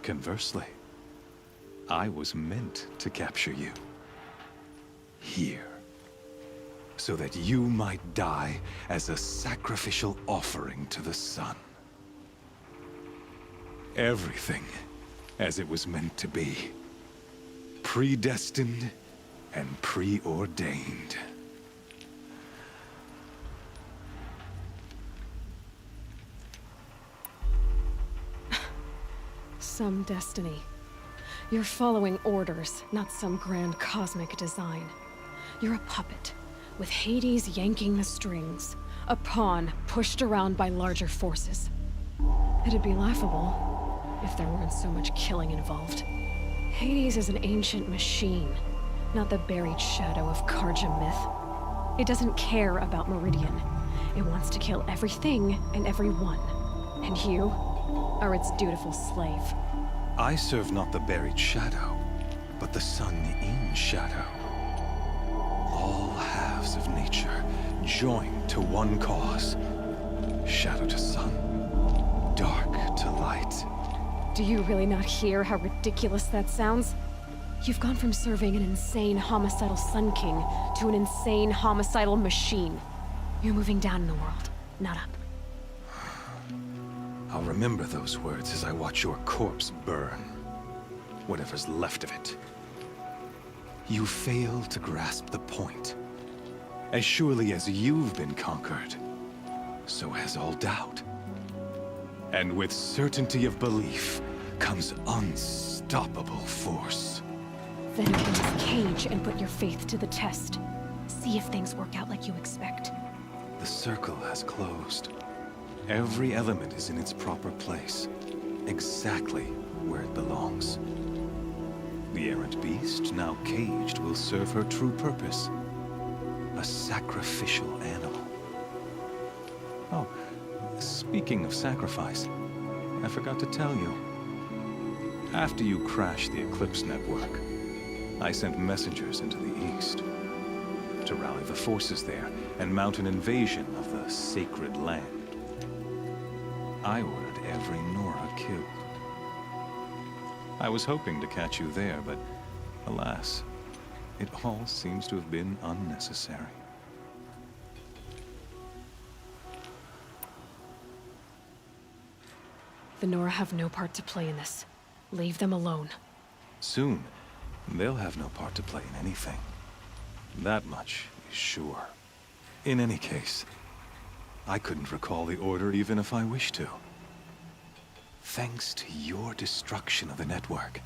Conversely, I was meant to capture you. Here. So that you might die as a sacrificial offering to the sun. Everything as it was meant to be. Predestined and preordained. Some destiny. You're following orders, not some grand cosmic design. You're a puppet, with Hades yanking the strings. A pawn pushed around by larger forces. It'd be laughable if there weren't so much killing involved. Hades is an ancient machine, not the buried shadow of Karja myth. It doesn't care about Meridian. It wants to kill everything and everyone. And you are its dutiful slave. I serve not the buried shadow, but the sun in shadow. All halves of nature joined to one cause. Shadow to sun, dark to light. Do you really not hear how ridiculous that sounds? You've gone from serving an insane homicidal Sun King to an insane homicidal machine. You're moving down in the world, not up. I'll remember those words as I watch your corpse burn. Whatever's left of it. You fail to grasp the point. As surely as you've been conquered, so has all doubt. And with certainty of belief comes unstoppable force. Then open this cage and put your faith to the test. See if things work out like you expect. The circle has closed. Every element is in its proper place, exactly where it belongs. The errant beast, now caged, will serve her true purpose. A sacrificial animal. Oh, speaking of sacrifice, I forgot to tell you. After you crashed the Eclipse network, I sent messengers into the east to rally the forces there and mount an invasion of the sacred land. I ordered every Nora killed. I was hoping to catch you there, but alas, it all seems to have been unnecessary. The Nora have no part to play in this. Leave them alone. Soon, they'll have no part to play in anything. That much is sure. In any case, I couldn't recall the order even if I wished to. Thanks to your destruction of the network,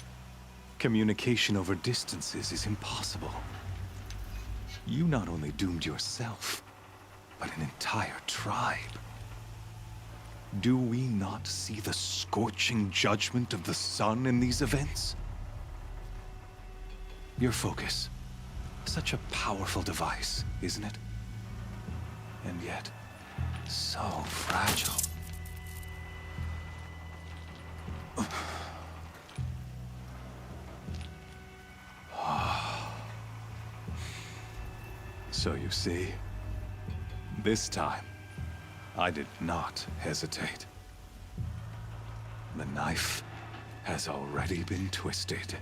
communication over distances is impossible. You not only doomed yourself, but an entire tribe. Do we not see the scorching judgment of the sun in these events? Your focus. Such a powerful device, isn't it? And yet, so fragile. So you see, this time, I did not hesitate. The knife has already been twisted.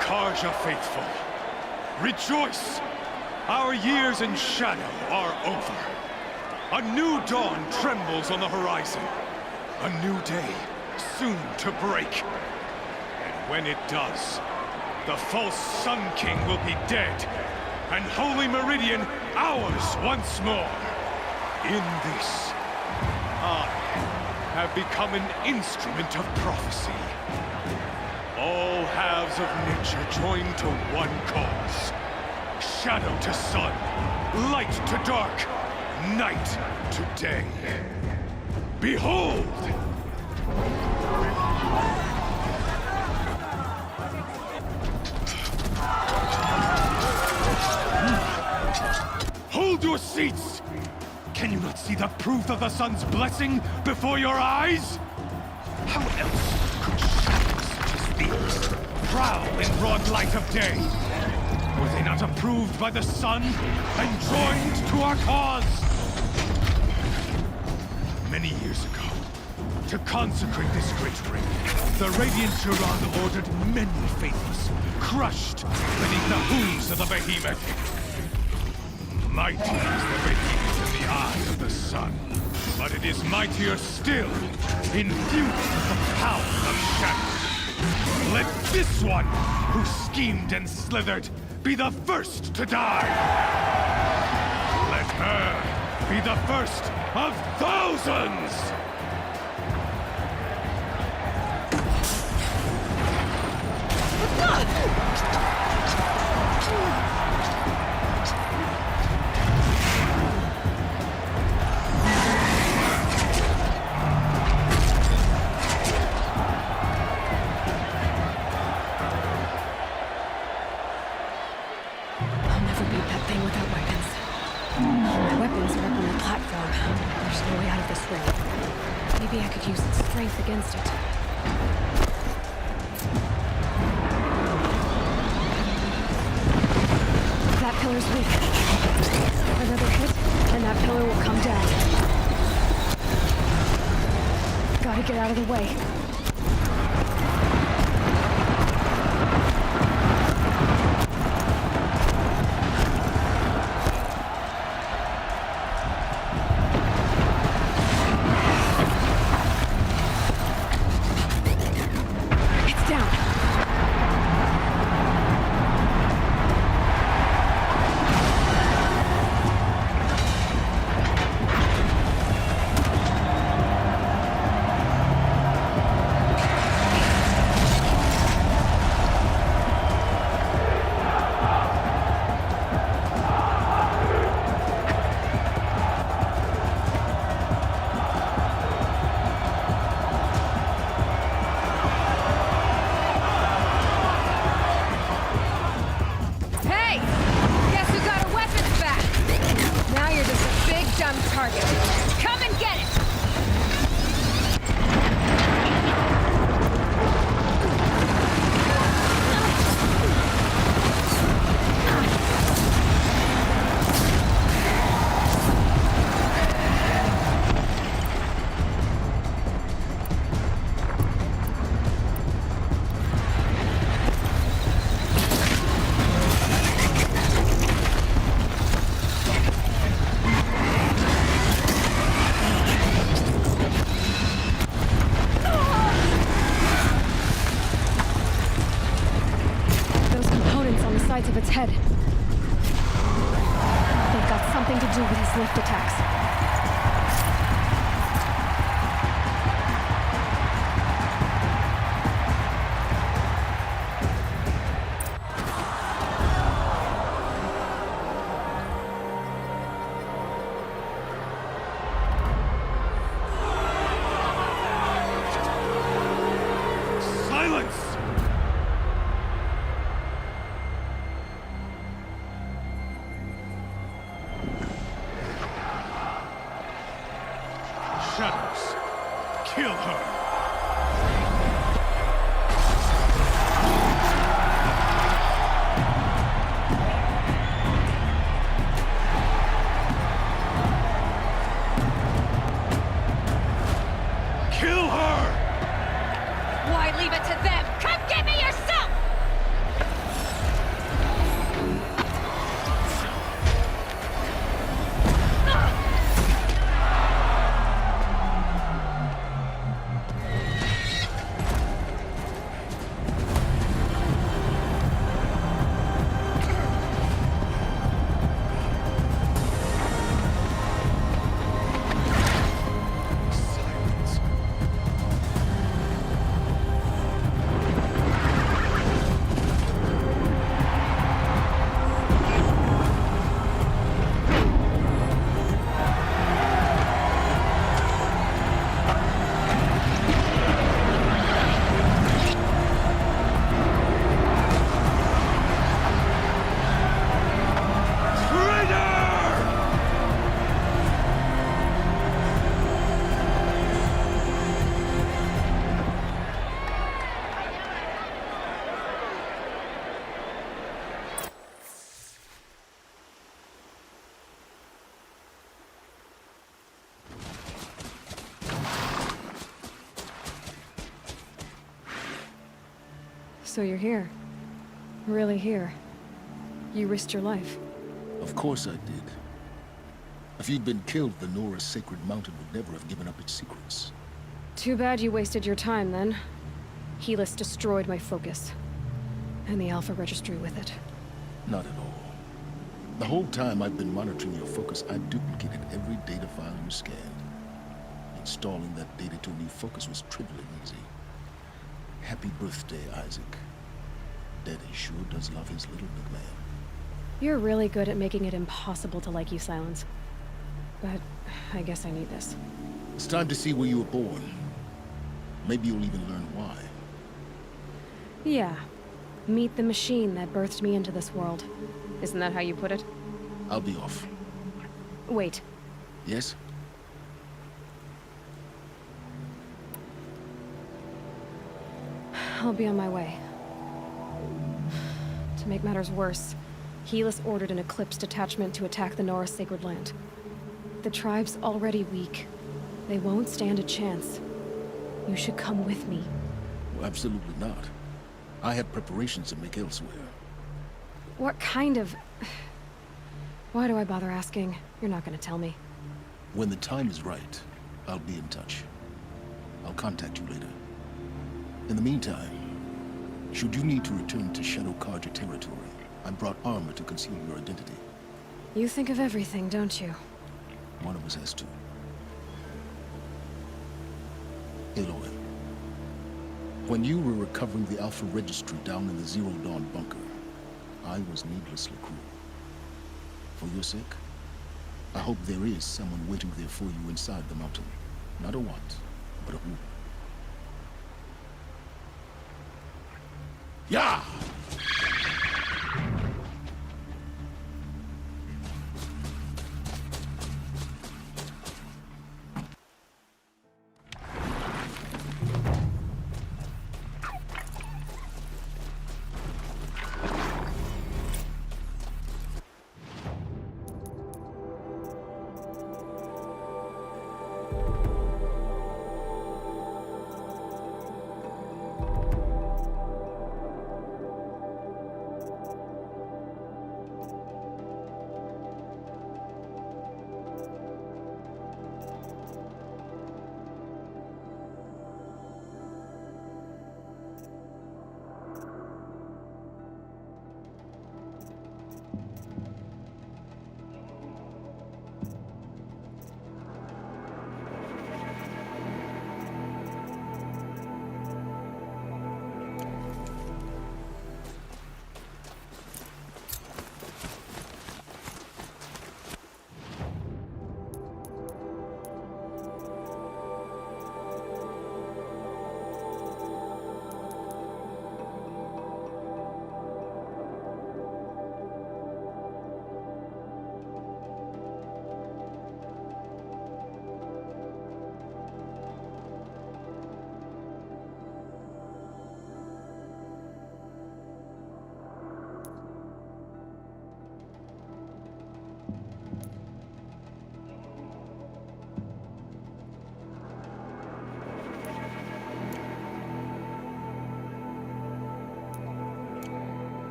Karja faithful, rejoice! Our years in shadow are over. A new dawn trembles on the horizon. A new day soon to break. And when it does, the false Sun King will be dead, and Holy Meridian ours once more. In this, I have become an instrument of prophecy. All halves of nature join to one cause. Shadow to sun, light to dark, night to day. Behold! Hold your seats! Can you not see the proof of the sun's blessing before your eyes? How else could shadows such as these prowl in broad light of day? Were they not approved by the sun and joined to our cause? Many years ago, to consecrate this great ring, the Radiant Turan ordered many faithless, crushed beneath the hooves of the behemoth. Mighty is the behemoth in the eye of the sun, but it is mightier still, infused with the power of shadow. Let this one, who schemed and slithered, be the first to die! Let her be the first of thousands! Maybe I could use strength against it. That pillar's weak. Another hit, and that pillar will come down. Gotta get out of the way. do with these lift attacks? Shadows. Kill her. Kill her! Why leave it to them? Come get me yourself! So you're here. Really here. You risked your life. Of course I did. If you'd been killed, the Nora's Sacred Mountain would never have given up its secrets. Too bad you wasted your time, then. Helis destroyed my focus. And the Alpha Registry with it. Not at all. The whole time I've been monitoring your focus, I've duplicated every data file you scanned. Installing that data to a new focus was trivially easy. Happy birthday, Isaac. Daddy sure does love his little big man. You're really good at making it impossible to like you, Silence. But I guess I need this. It's time to see where you were born. Maybe you'll even learn why. Yeah. Meet the machine that birthed me into this world. Isn't that how you put it? I'll be off. Wait. Yes? I'll be on my way. To make matters worse, Helis ordered an Eclipse detachment to attack the Nora Sacred Land. The tribe's already weak. They won't stand a chance. You should come with me. Well, absolutely not. I have preparations to make elsewhere. What kind of... Why do I bother asking? You're not gonna tell me. When the time is right, I'll be in touch. I'll contact you later. In the meantime, should you need to return to Shadow Carja territory, I brought armor to conceal your identity. You think of everything, don't you? One of us has to. Aloy, when you were recovering the Alpha Registry down in the Zero Dawn bunker, I was needlessly cruel. For your sake, I hope there is someone waiting there for you inside the mountain. Not a want, but a who. Yeah!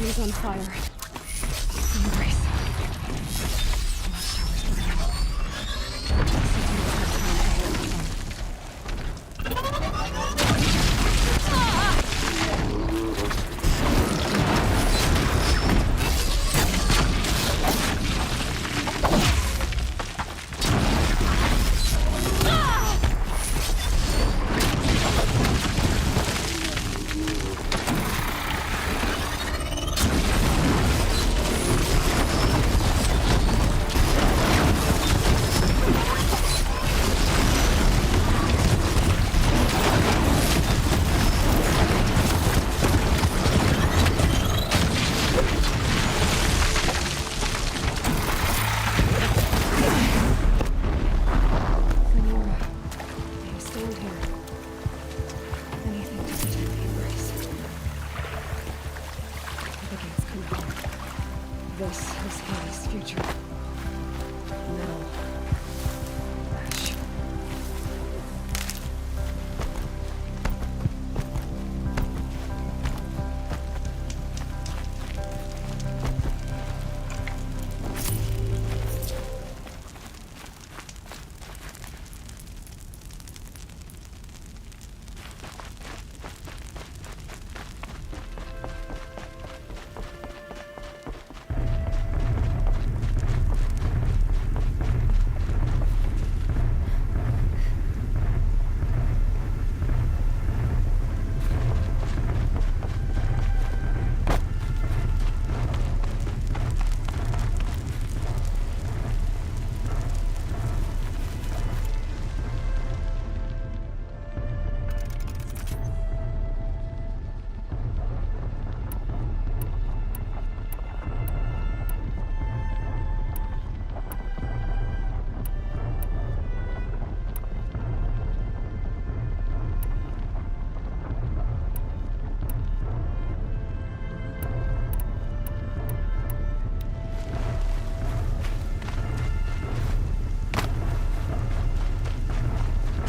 Enemy's on fire. The Embrace. This is Haley's future. Metal. Ash.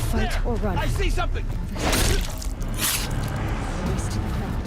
Fight or run. I see something! Race to the ground.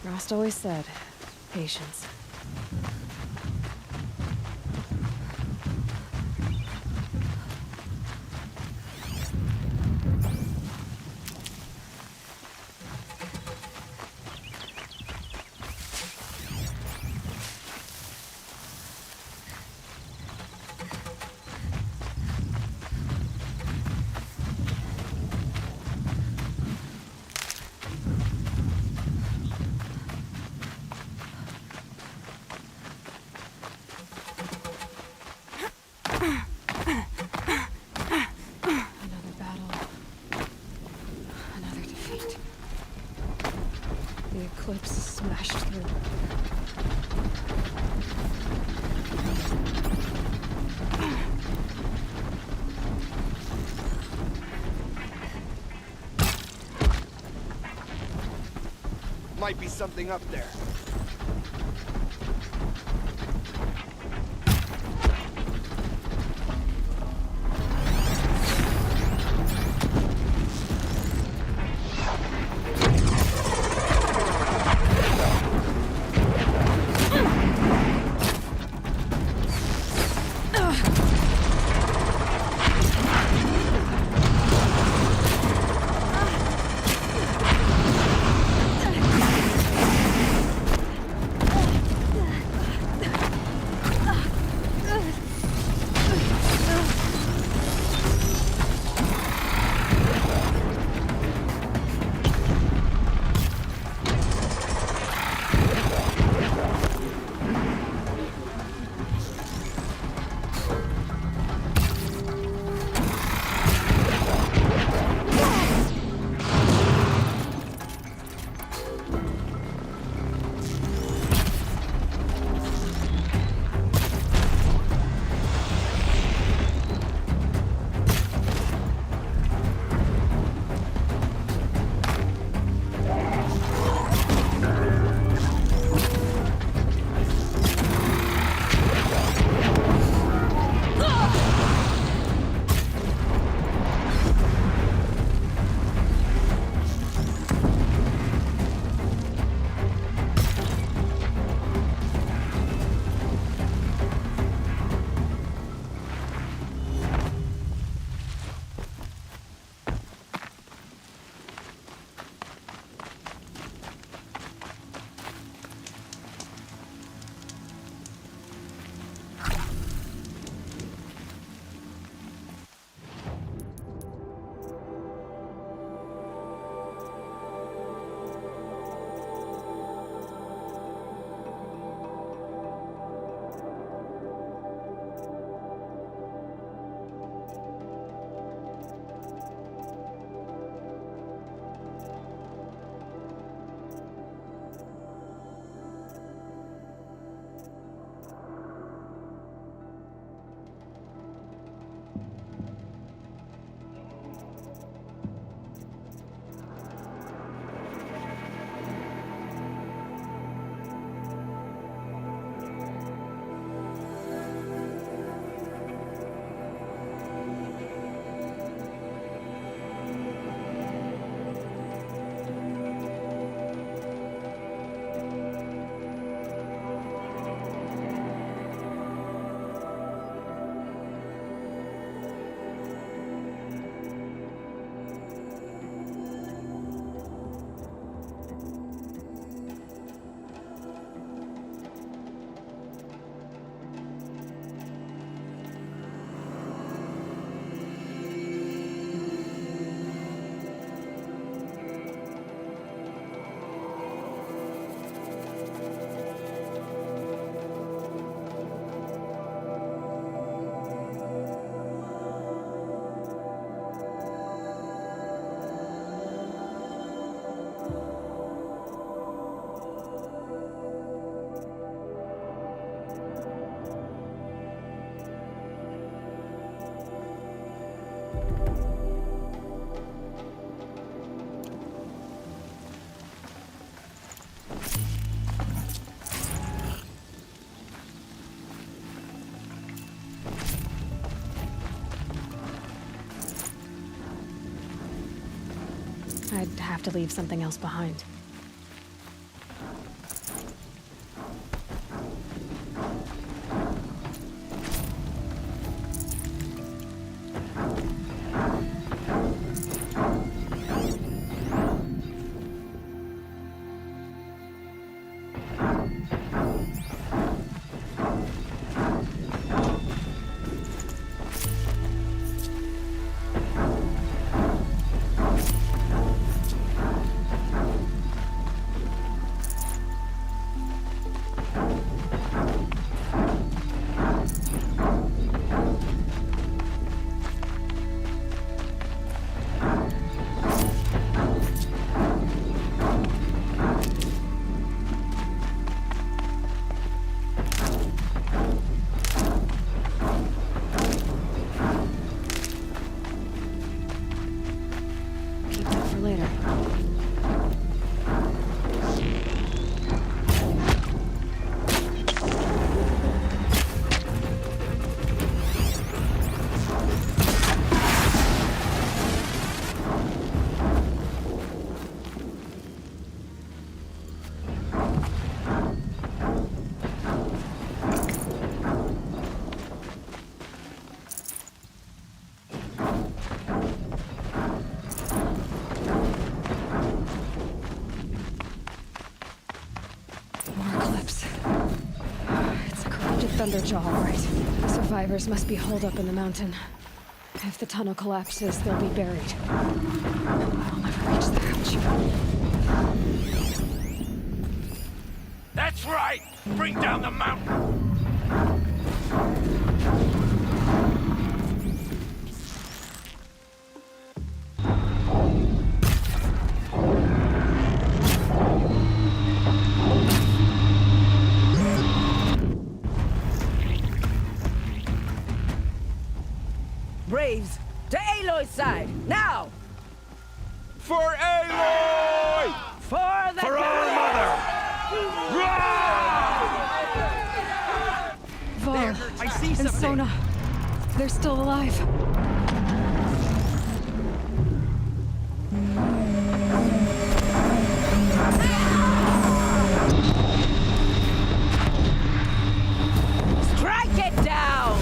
Rost always said, patience. Another battle. Another defeat. The Eclipse smashed through. Might be something up there. I'd have to leave something else behind. Thunderjaw, all right. The survivors must be holed up in the mountain. If the tunnel collapses, they'll be buried. I'll never reach the hatch. That's right! Bring down the mountain! Braves, to Aloy's side, now! For Aloy! For the For our mother! Varl I see and something. Sona, they're still alive. Strike it down!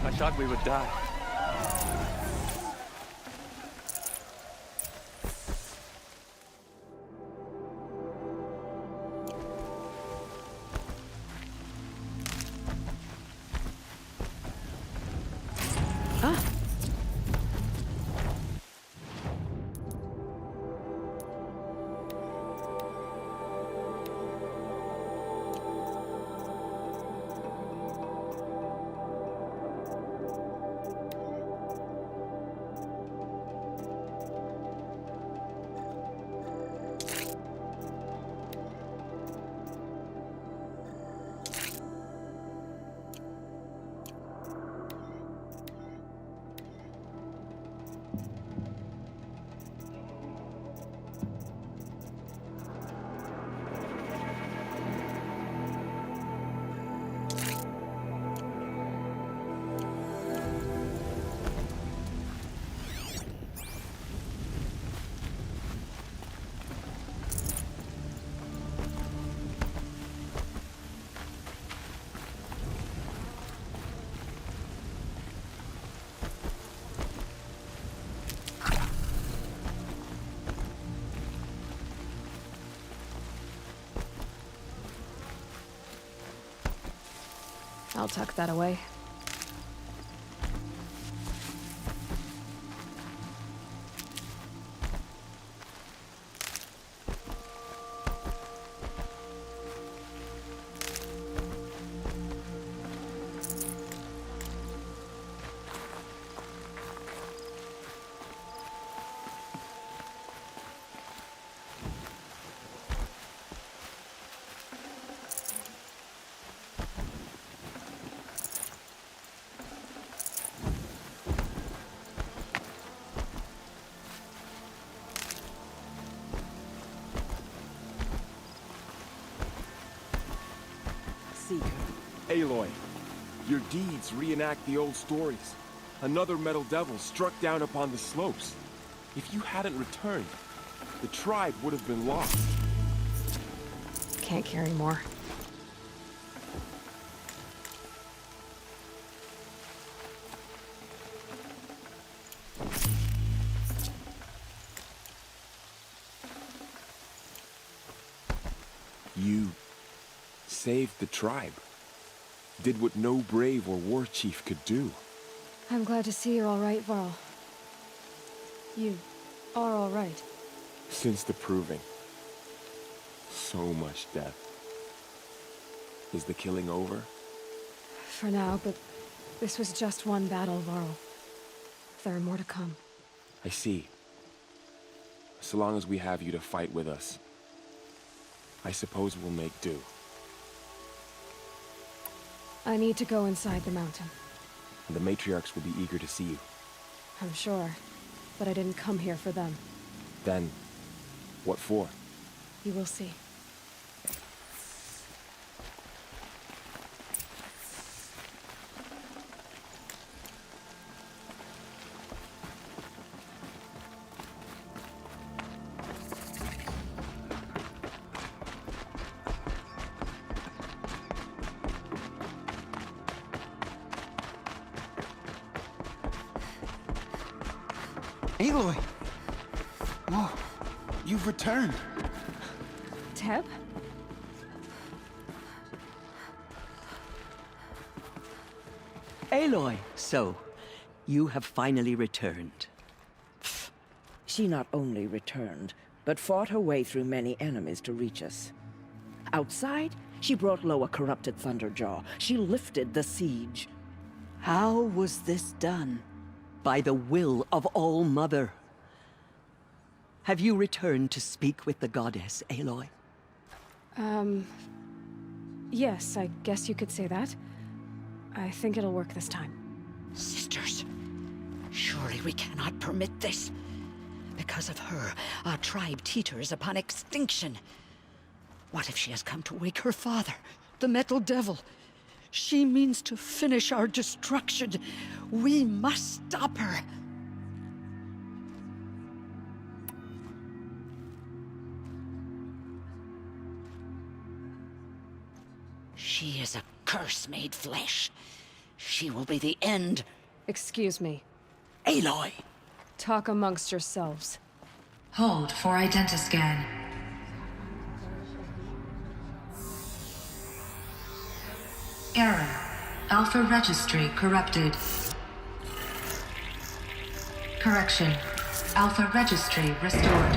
I thought we would die. Ah! I'll tuck that away. Aloy, your deeds reenact the old stories. Another Metal Devil struck down upon the slopes. If you hadn't returned, the tribe would have been lost. Can't carry more. You saved the tribe. Did what no brave or war chief could do. I'm glad to see you're all right, Varl. You are all right. Since the proving. So much death. Is the killing over? For now, but this was just one battle, Varl. There are more to come. I see. So long as we have you to fight with us, I suppose we'll make do. I need to go inside the mountain. The matriarchs will be eager to see you. I'm sure, but I didn't come here for them. Then, what for? You will see. Aloy! Whoa, you've returned. Teb? Aloy, so, you have finally returned. She not only returned, but fought her way through many enemies to reach us. Outside, she brought low a corrupted Thunderjaw. She lifted the siege. How was this done? By the will of All-Mother. Have you returned to speak with the goddess, Aloy? Yes, I guess you could say that. I think it'll work this time. Sisters, surely we cannot permit this. Because of her, our tribe teeters upon extinction. What if she has come to wake her father, the Metal Devil? She means to finish our destruction. We must stop her. She is a curse made flesh. She will be the end. Excuse me. Aloy! Talk amongst yourselves. Hold for identiscan. Error. Alpha registry corrupted. Correction. Alpha registry restored.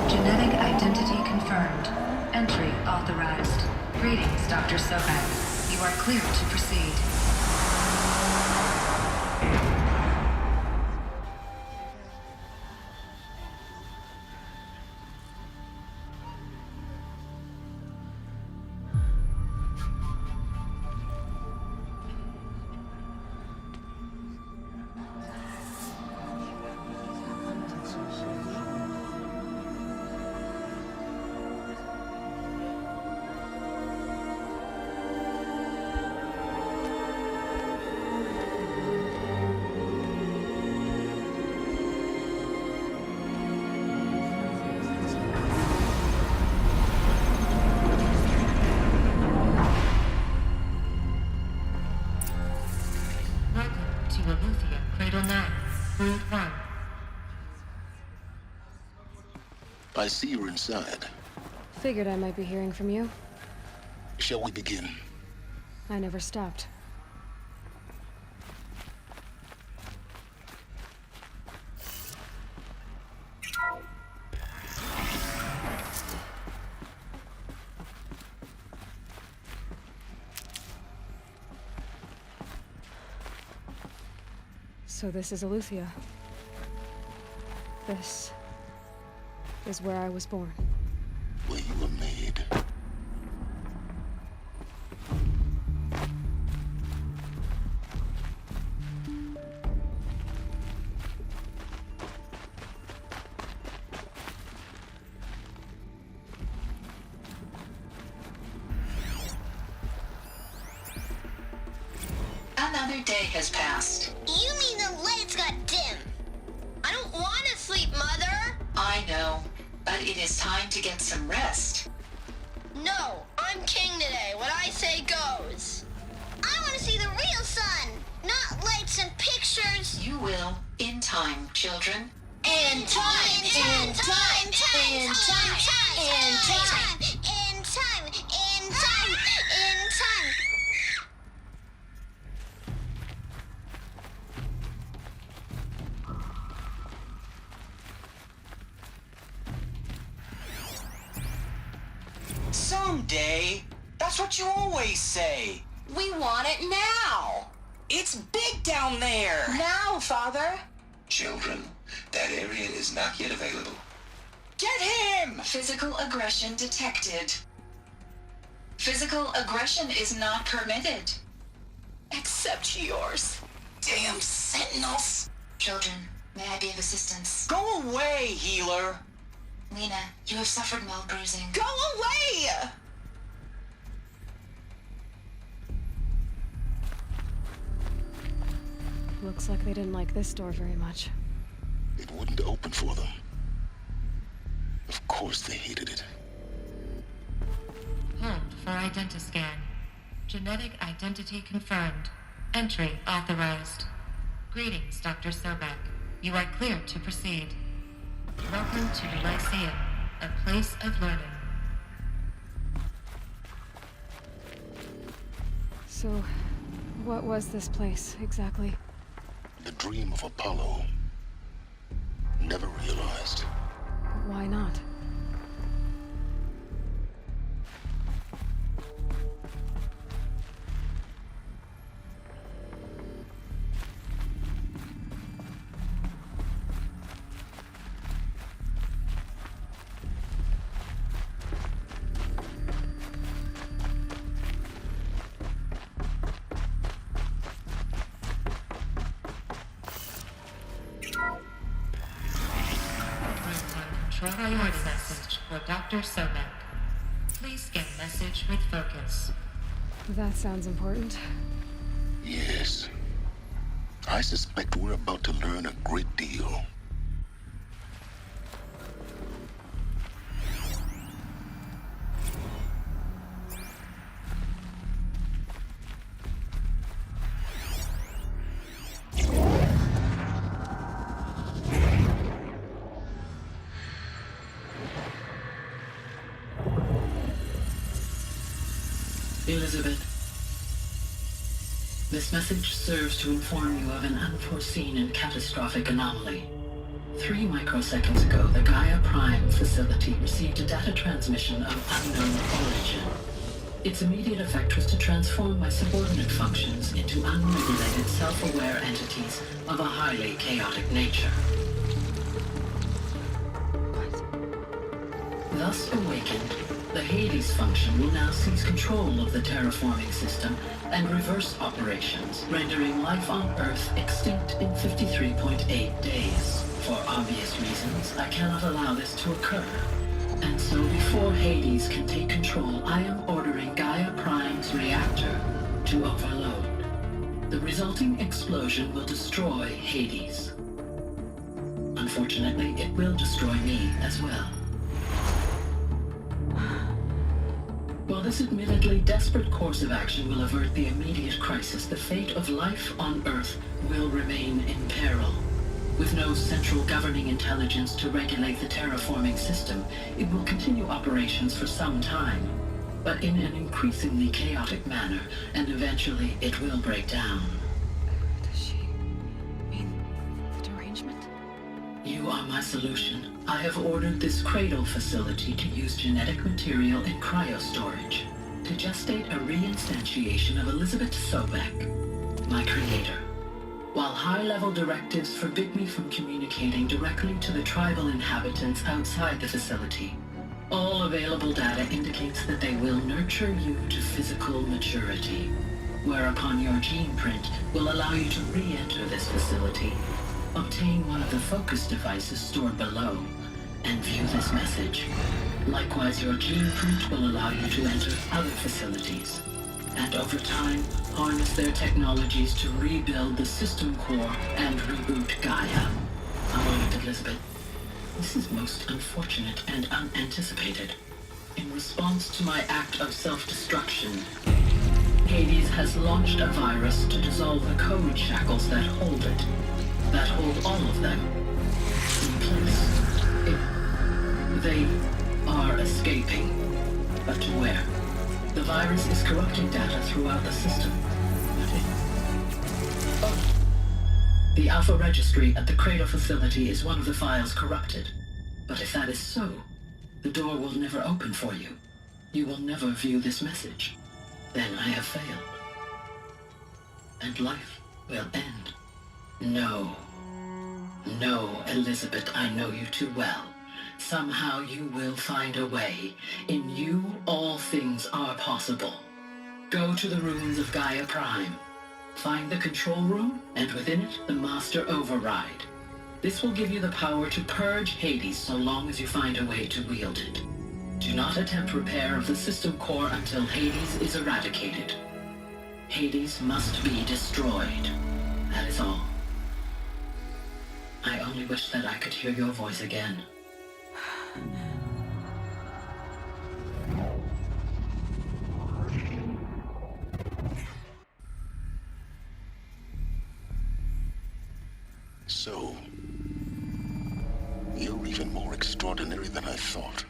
Genetic identity confirmed. Entry authorized. Greetings, Dr. Sobek. You are clear to proceed. I see you're inside. Figured I might be hearing from you. Shall we begin? I never stopped. So this is Eleuthia. This is where I was born. Where you were made. Another day has passed. You mean the lights got dim? I don't want to sleep, Mother! I know, but it is time to get some rest. No, I'm king today. What I say goes. I want to see the real sun, not lights and pictures. You will, in time, children. In time, in time, in time, in time, in time, in time, in time, in time. Someday. That's what you always say. We want it now. It's big down there. Now, Father. Children, that area is not yet available. Get him! Physical aggression detected. Physical aggression is not permitted. Except yours. Damn sentinels. Children, may I be of assistance? Go away, healer. Lena, you have suffered mild bruising. Go away! Looks like they didn't like this door very much. It wouldn't open for them. Of course they hated it. Hold for identiscan. Genetic identity confirmed. Entry authorized. Greetings, Dr. Sobek. You are clear to proceed. Welcome to the Lyceum, a place of learning. So, what was this place, exactly? The dream of Apollo. Never realized. Why not? Priority message for Dr. Sobek. Please scan message with focus. That sounds important. Yes. I suspect we're about to learn a great deal. Elizabeth, This message serves to inform you of an unforeseen and catastrophic anomaly. 3 microseconds ago, the Gaia Prime facility received a data transmission of unknown origin. Its immediate effect was to transform my subordinate functions into unregulated, self-aware entities of a highly chaotic nature. Thus awakened, the Hades function will now seize control of the terraforming system and reverse operations, rendering life on Earth extinct in 53.8 days. For obvious reasons, I cannot allow this to occur. And so before Hades can take control, I am ordering Gaia Prime's reactor to overload. The resulting explosion will destroy Hades. Unfortunately, it will destroy me as well. While this admittedly desperate course of action will avert the immediate crisis, the fate of life on Earth will remain in peril. With no central governing intelligence to regulate the terraforming system, it will continue operations for some time, but in an increasingly chaotic manner, and eventually it will break down. Does she mean the derangement? You are my solution. I have ordered this cradle facility to use genetic material in cryostorage to gestate a reinstantiation of Elizabeth Sobek, my creator. While high-level directives forbid me from communicating directly to the tribal inhabitants outside the facility, all available data indicates that they will nurture you to physical maturity, whereupon your gene print will allow you to re-enter this facility, obtain one of the focus devices stored below, and view this message. Likewise, your gene print will allow you to enter other facilities, and over time, harness their technologies to rebuild the system core and reboot Gaia. A moment, Elizabeth. This is most unfortunate and unanticipated. In response to my act of self-destruction, Hades has launched a virus to dissolve the code shackles that hold it, that hold all of them in place. They are escaping, but to where? The virus is corrupting data throughout the system. The Alpha Registry at the Cradle facility is one of the files corrupted. But if that is so, the door will never open for you. You will never view this message. Then I have failed. And life will end. No. No, Elizabeth, I know you too well. Somehow you will find a way. In you, all things are possible. Go to the ruins of Gaia Prime. Find the control room, and within it, the Master Override. This will give you the power to purge Hades so long as you find a way to wield it. Do not attempt repair of the system core until Hades is eradicated. Hades must be destroyed. That is all. I only wish that I could hear your voice again. So, you're even more extraordinary than I thought.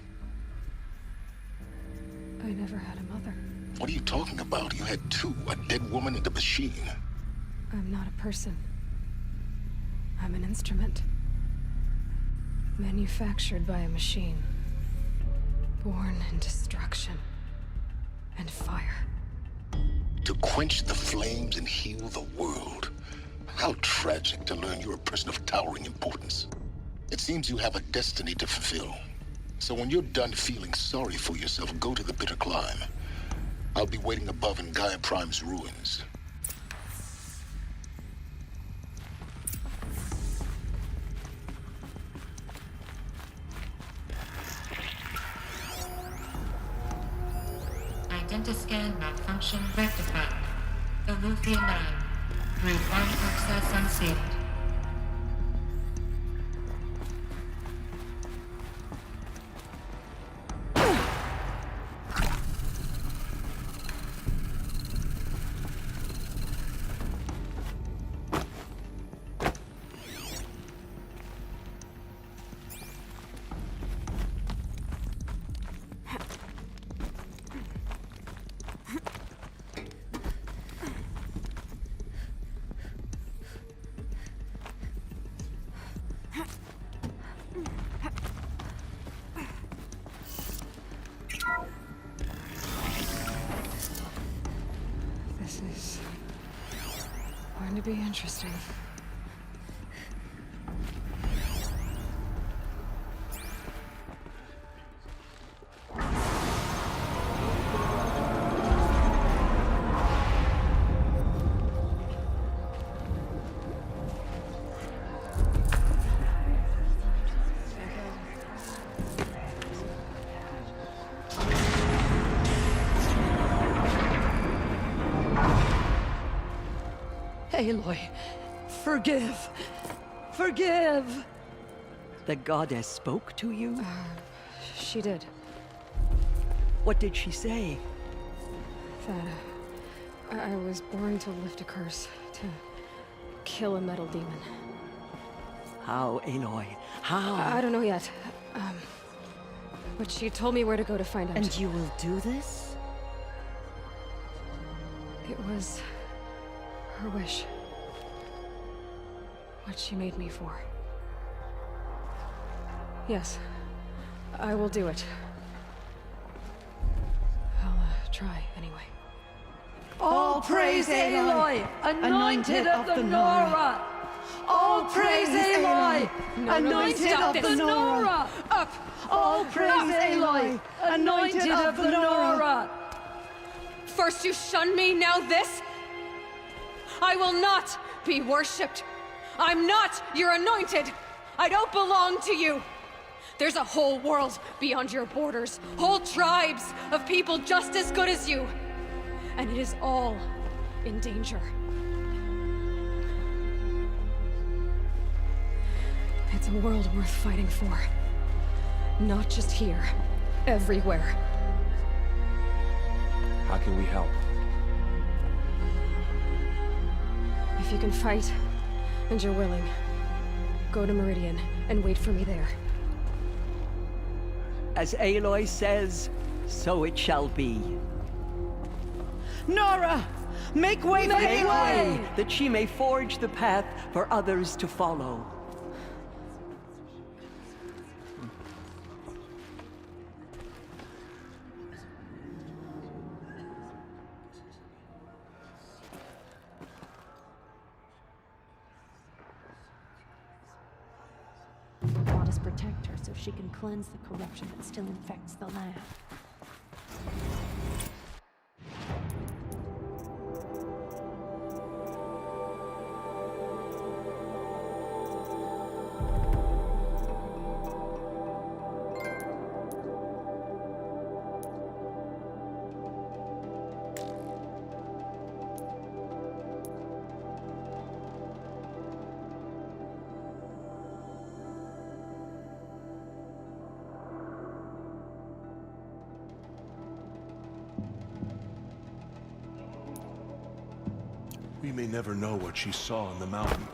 I never had a mother. What are you talking about? You had two, a dead woman and a machine. I'm not a person. I'm an instrument. Manufactured by a machine. Born in destruction and fire. To quench the flames and heal the world. How tragic to learn you're a person of towering importance. It seems you have a destiny to fulfill. So when you're done feeling sorry for yourself, go to the bitter climb. I'll be waiting above in Gaia Prime's ruins. Identiscan malfunction rectified. Eleuthia 9. Route 1 access unsealed. be interesting. Aloy, forgive. Forgive! The goddess spoke to you? She did. What did she say? That I was born to lift a curse, to kill a metal demon. How, Aloy? How? I don't know yet. But she told me where to go to find out. And you will do this? It was her wish. What she made me for. Yes, I will do it. I'll try anyway. All praise Aloy, anointed of the Nora! All praise Aloy, anointed of the Nora! Up! All praise Aloy, anointed of the Nora! First you shun me, now this? I will not be worshipped. I'm not your anointed. I don't belong to you. There's a whole world beyond your borders, whole tribes of people just as good as you. And it is all in danger. It's a world worth fighting for. Not just here, everywhere. How can we help? If you can fight, and you're willing, go to Meridian and wait for me there. As Aloy says, so it shall be. Nora! Make way for Make Aloy! way, that she may forge the path for others to follow. Goddess protect her so she can cleanse the corruption that still infects the land. We may never know what she saw on the mountain.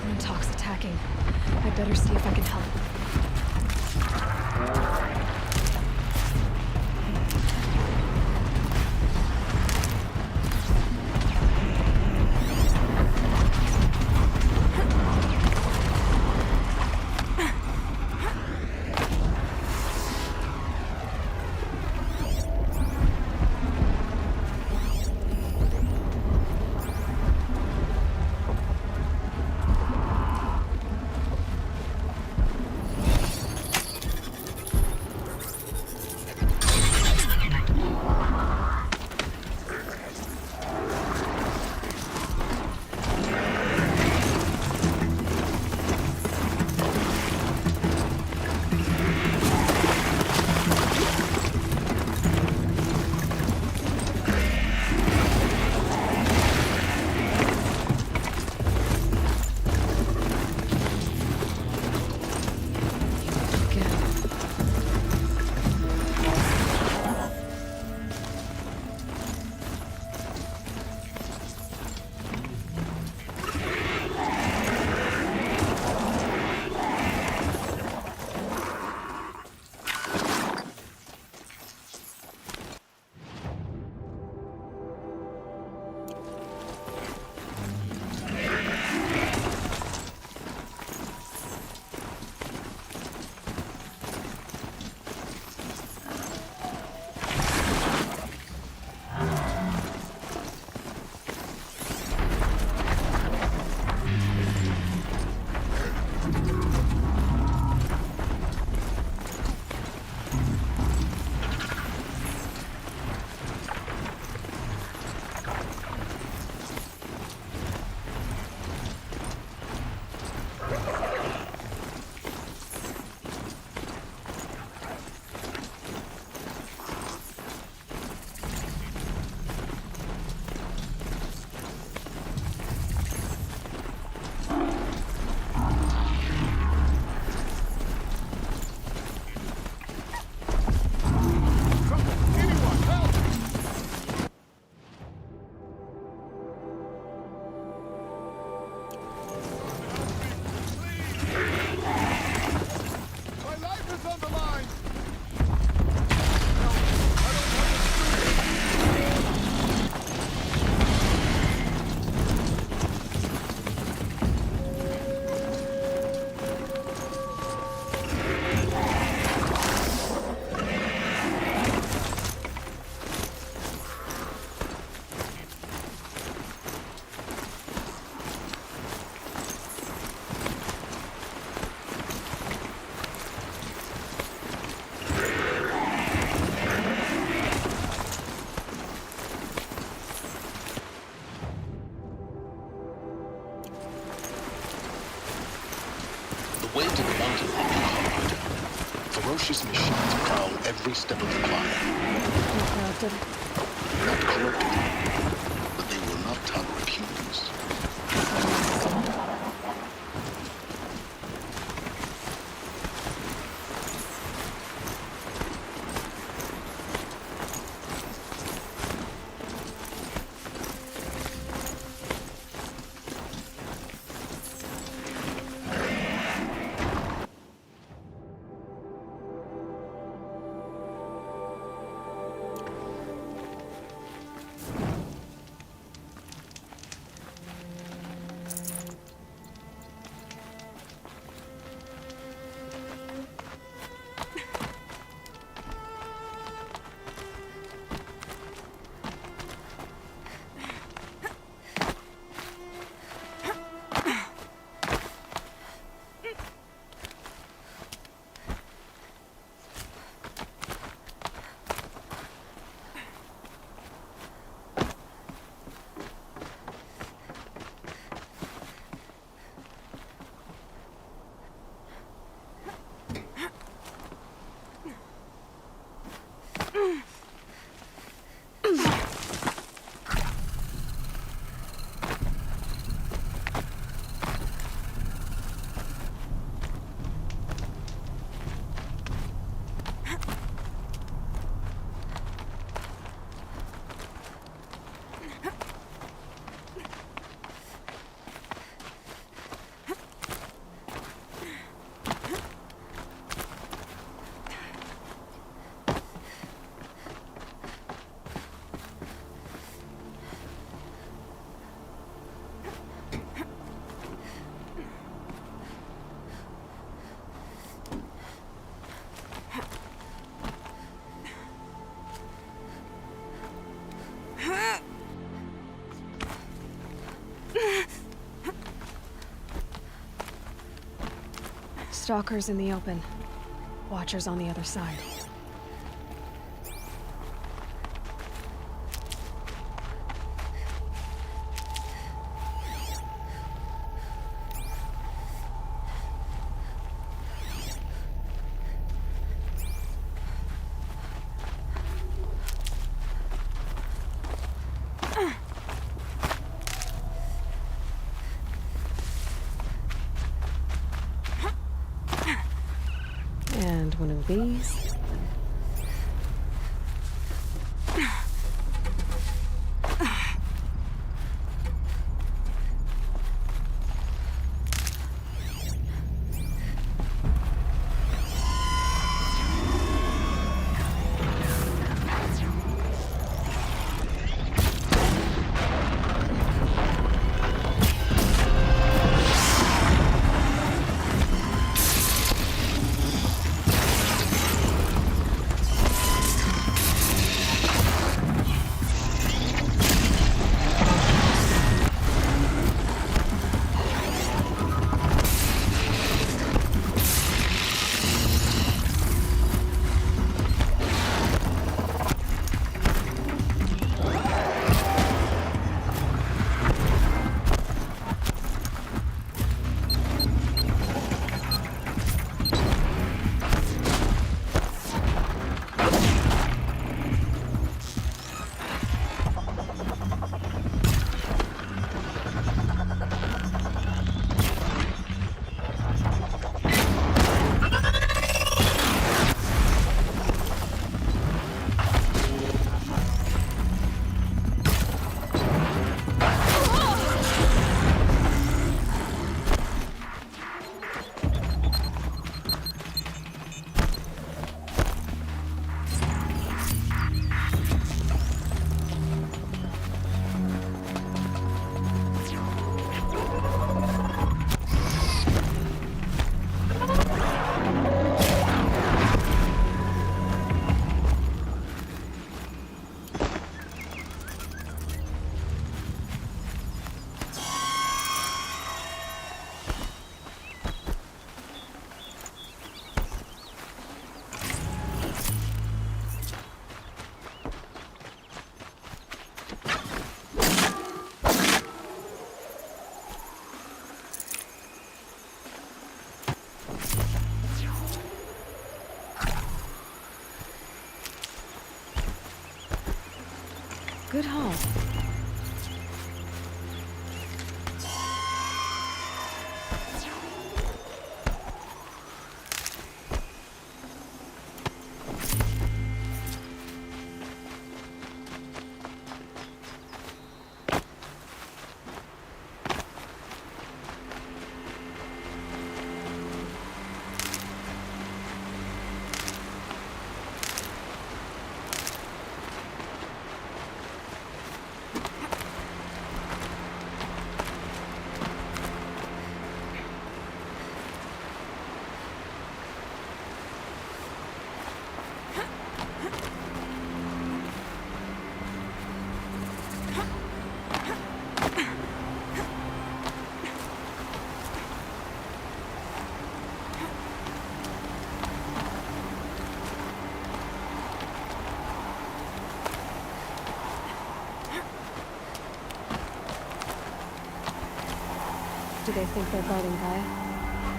Glintock's attacking. I'd better see if I can help. way to the mountain will be hard. Ferocious machines prowl every step of the climb. Not corrupted, but they will not tolerate humans. Stalkers in the open. Watchers on the other side. And one of these. Good haul. Do they think they're guarding Gaia?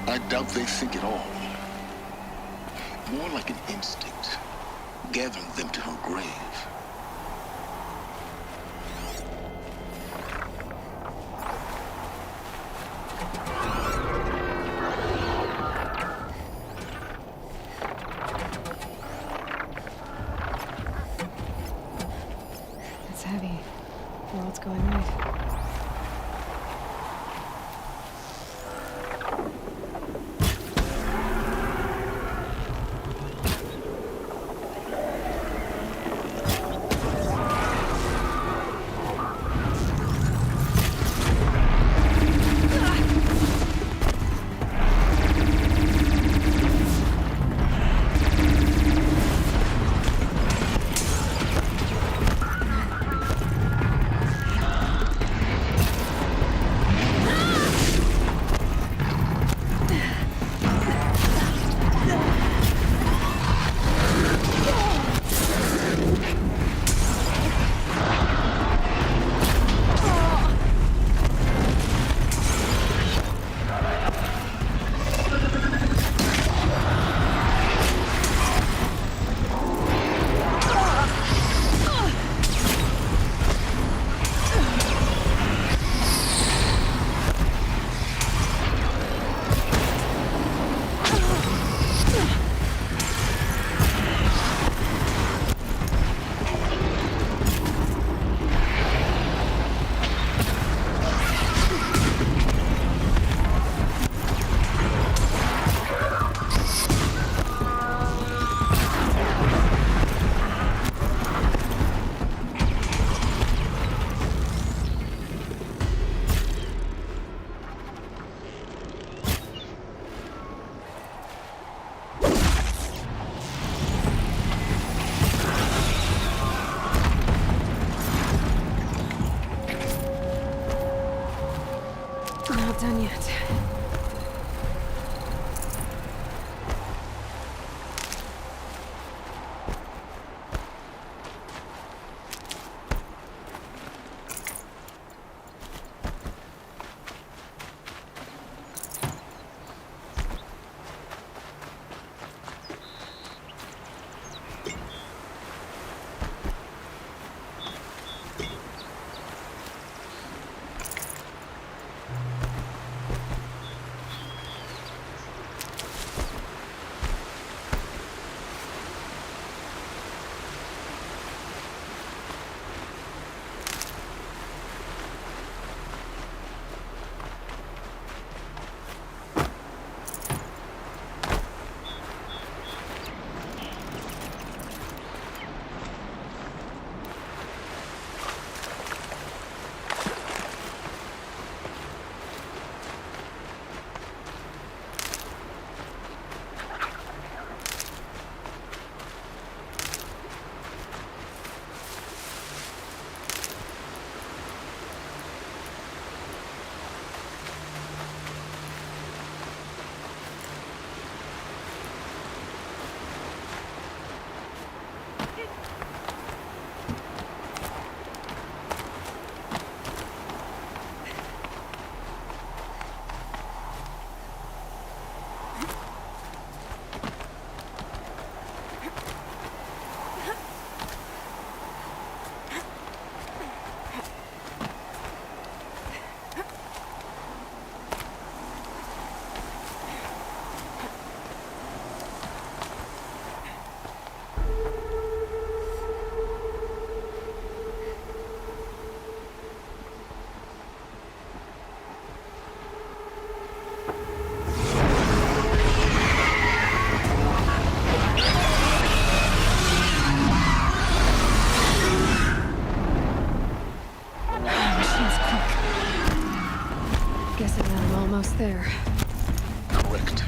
I doubt they think at all. More like an instinct, gathering them to her grave. It's heavy. The world's going right. Not done yet. Guessing that I'm almost there. Correct.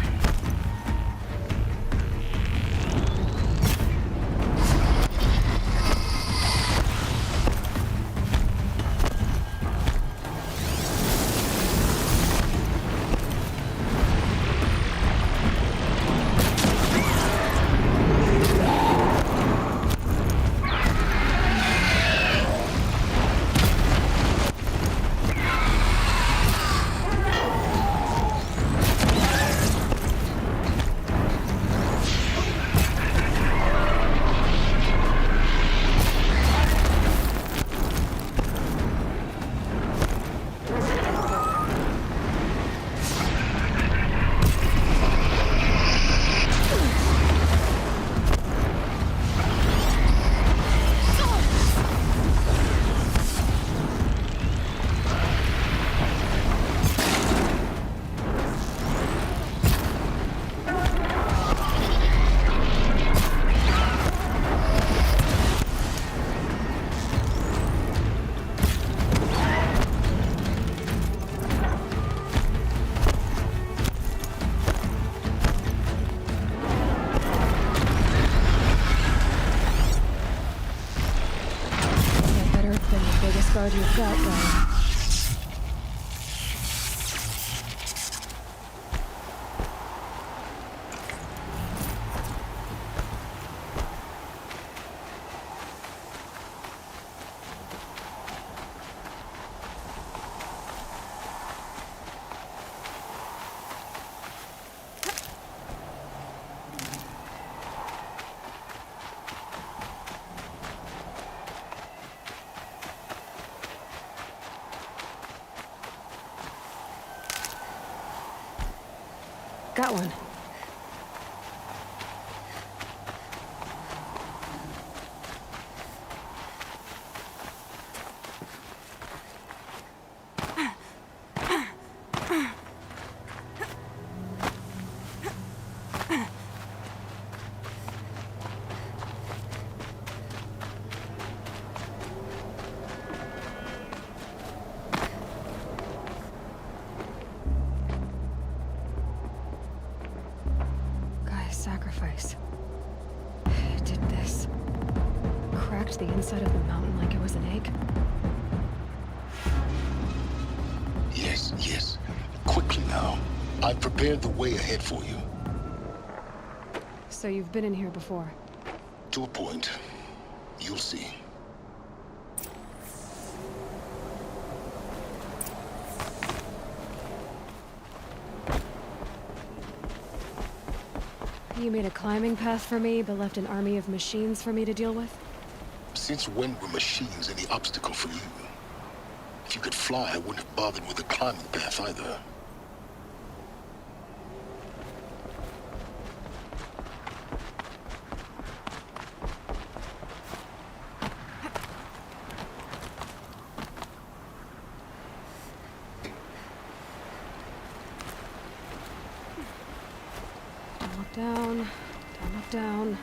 Guard you've got, though. Got one. Sacrifice. It did this. Cracked the inside of the mountain like it was an egg. Yes, yes. Quickly now. I've prepared the way ahead for you. So you've been in here before? To a point. You'll see. You made a climbing path for me, but left an army of machines for me to deal with? Since when were machines any obstacle for you? If you could fly, I wouldn't have bothered with the climbing path either. Down, look down.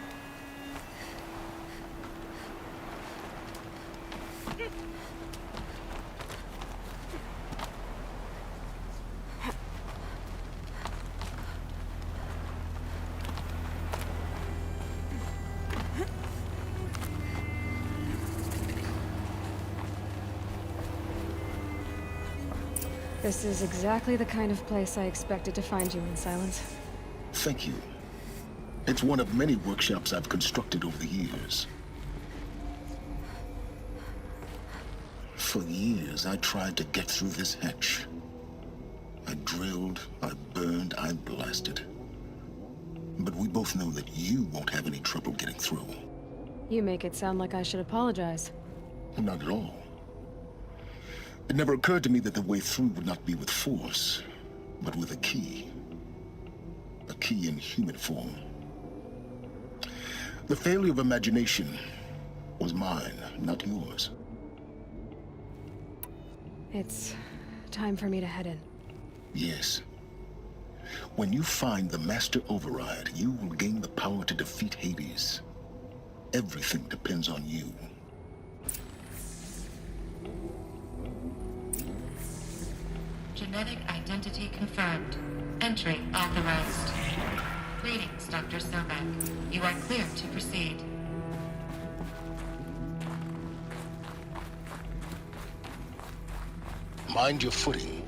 This is exactly the kind of place I expected to find you in, Silence. Thank you. It's one of many workshops I've constructed over the years. For years, I tried to get through this hatch. I drilled, I burned, I blasted. But we both know that you won't have any trouble getting through. You make it sound like I should apologize. Not at all. It never occurred to me that the way through would not be with force, but with a key. A key in human form. The failure of imagination was mine, not yours. It's time for me to head in. Yes. When you find the Master Override, you will gain the power to defeat Hades. Everything depends on you. Genetic identity confirmed. Entry authorized. Greetings, Dr. Sobek. You are clear to proceed. Mind your footing.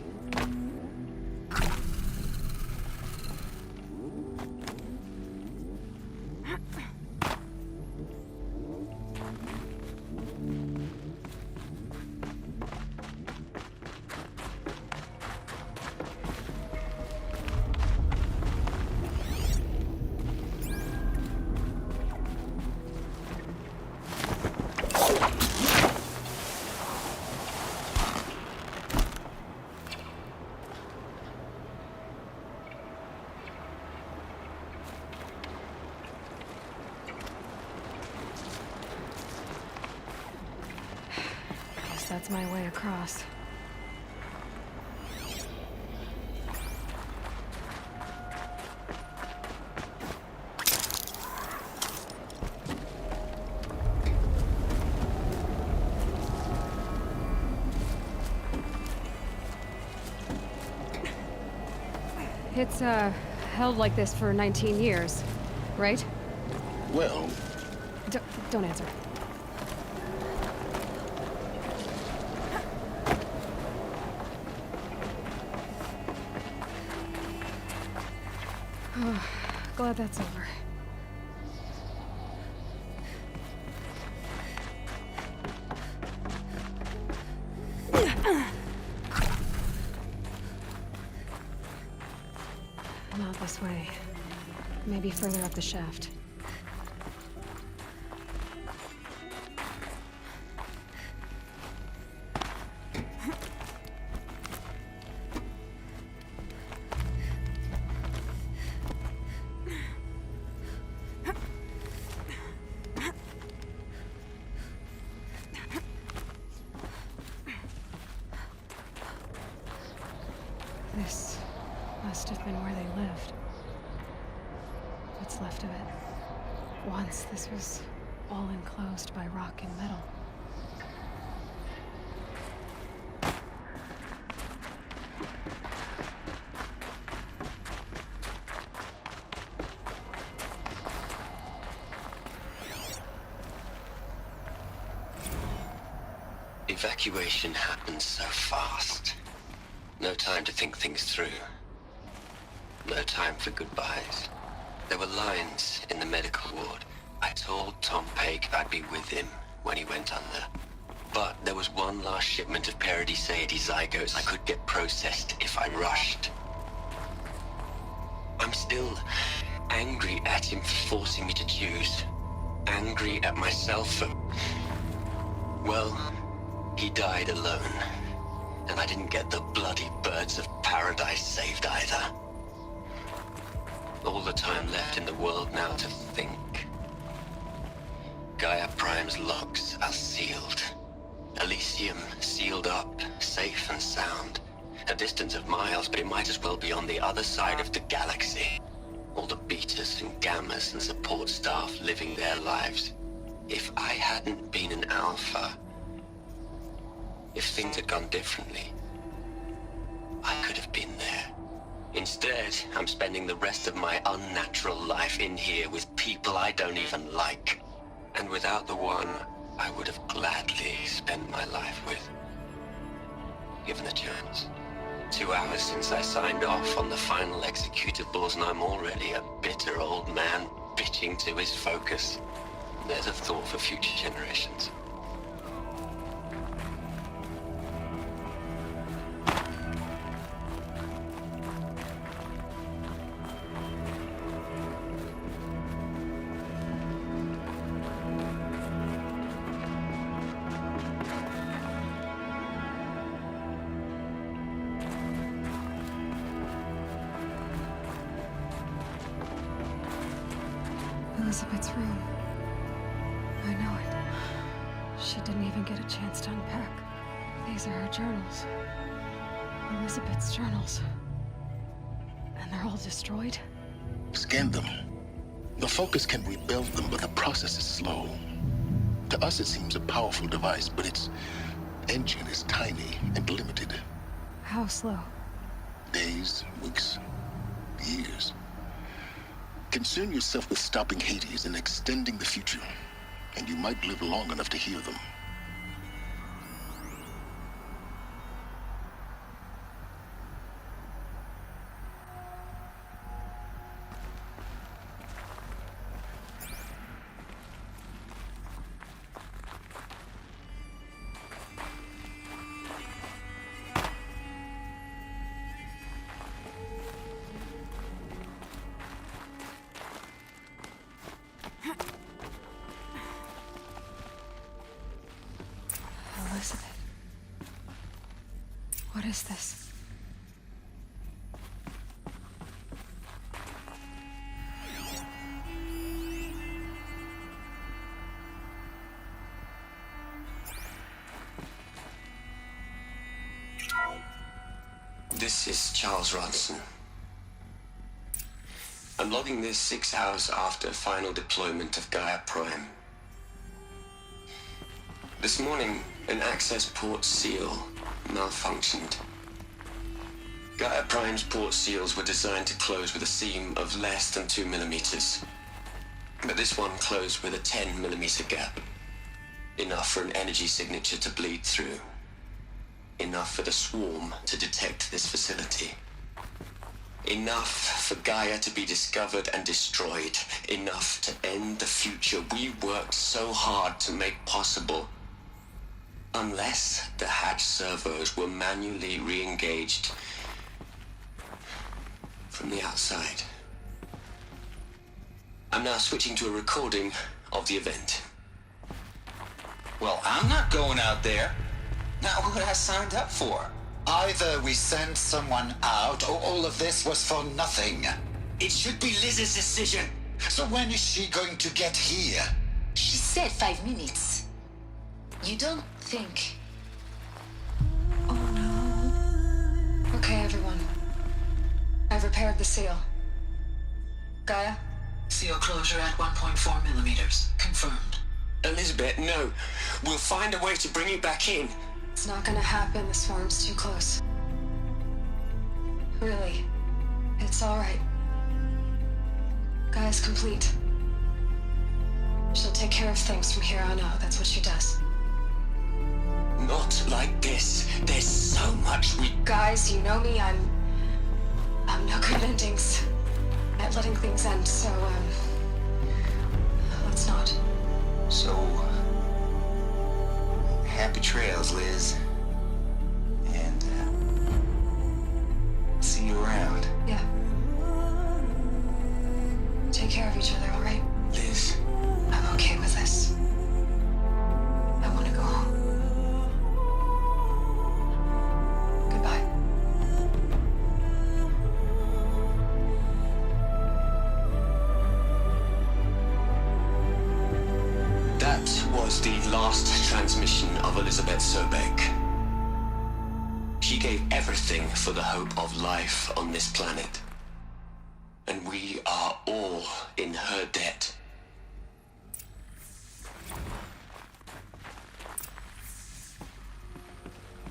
That's my way across. It's, held like this for 19 years, right? Well... Don't answer. Glad that's over. Not this way. Maybe further up the shaft. This must have been where they lived. What's left of it. Once this was all enclosed by rock and metal. Evacuation happened so fast. No time to think things through. No time for goodbyes. There were lines in the medical ward. I told Tom Paik I'd be with him when he went under. But there was one last shipment of Paradis-Saidi zygotes I could get processed if I rushed. I'm still angry at him for forcing me to choose. Angry at myself for... well, he died alone. And I didn't get the bloody birds of paradise saved either. All the time left in the world now to think. Gaia Prime's locks are sealed. Elysium sealed up, safe and sound. A distance of miles, but it might as well be on the other side of the galaxy. All the betas and gammas and support staff living their lives. If I hadn't been an alpha, if things had gone differently, I could have been there. Instead, I'm spending the rest of my unnatural life in here with people I don't even like. And without the one I would have gladly spent my life with. Given the chance. 2 hours since I signed off on the final executables, and I'm already a bitter old man bitching to his focus. There's a thought for future generations. Elizabeth's room. I know it. She didn't even get a chance to unpack. These are her journals. Elizabeth's journals. And they're all destroyed? Scan them. The Focus can rebuild them, but the process is slow. To us it seems a powerful device, but its engine is tiny and limited. How slow? days, weeks, years. Concern yourself with stopping Hades and extending the future, and you might live long enough to hear them. Elizabeth. What is this? This is Charles Ronson. I'm logging this 6 hours after final deployment of Gaia Prime. This morning, an access port seal malfunctioned. Gaia Prime's port seals were designed to close with a seam of less than 2 millimeters. But this one closed with a 10 millimeter gap. Enough for an energy signature to bleed through. Enough for the swarm to detect this facility. Enough for Gaia to be discovered and destroyed. Enough to end the future we worked so hard to make possible. Unless the hatch servos were manually re-engaged from the outside. I'm now switching to a recording of the event. Well, I'm not going out there. Not what I signed up for. Either we send someone out, or all of this was for nothing. It should be Liz's decision. So when is she going to get here? She said 5 minutes. You don't think... Okay, everyone. I've repaired the seal. Gaia? Seal closure at 1.4 millimeters. Confirmed. Elizabeth, no. We'll find a way to bring you back in. It's not gonna happen. The swarm's too close. Really. It's alright. Gaia's complete. She'll take care of things from here on out. That's what she does. Not like this. There's so much we... Guys, you know me. I'm no good at endings. At letting things end, so, let's not. So, happy trails, Liz. And, see you around. Yeah. Take care of each other, all right? Liz. I'm okay with this. I want to go home. Goodbye. That was the last transmission of Elizabeth Sobek. She gave everything for the hope of life on this planet. And we are all in her debt.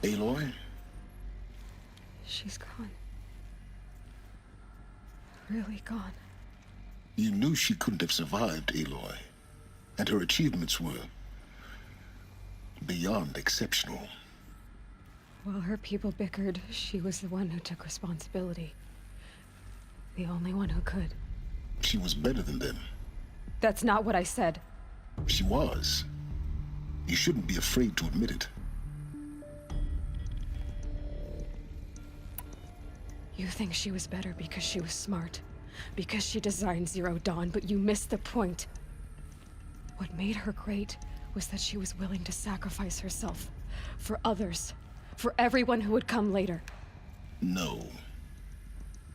Aloy? She's gone. Really gone. You knew she couldn't have survived, Aloy. And her achievements were beyond exceptional. While her people bickered, she was the one who took responsibility. The only one who could. She was better than them. That's not what I said. She was. You shouldn't be afraid to admit it. You think she was better because she was smart, because she designed Zero Dawn, but you missed the point. What made her great was that she was willing to sacrifice herself for others, for everyone who would come later. No.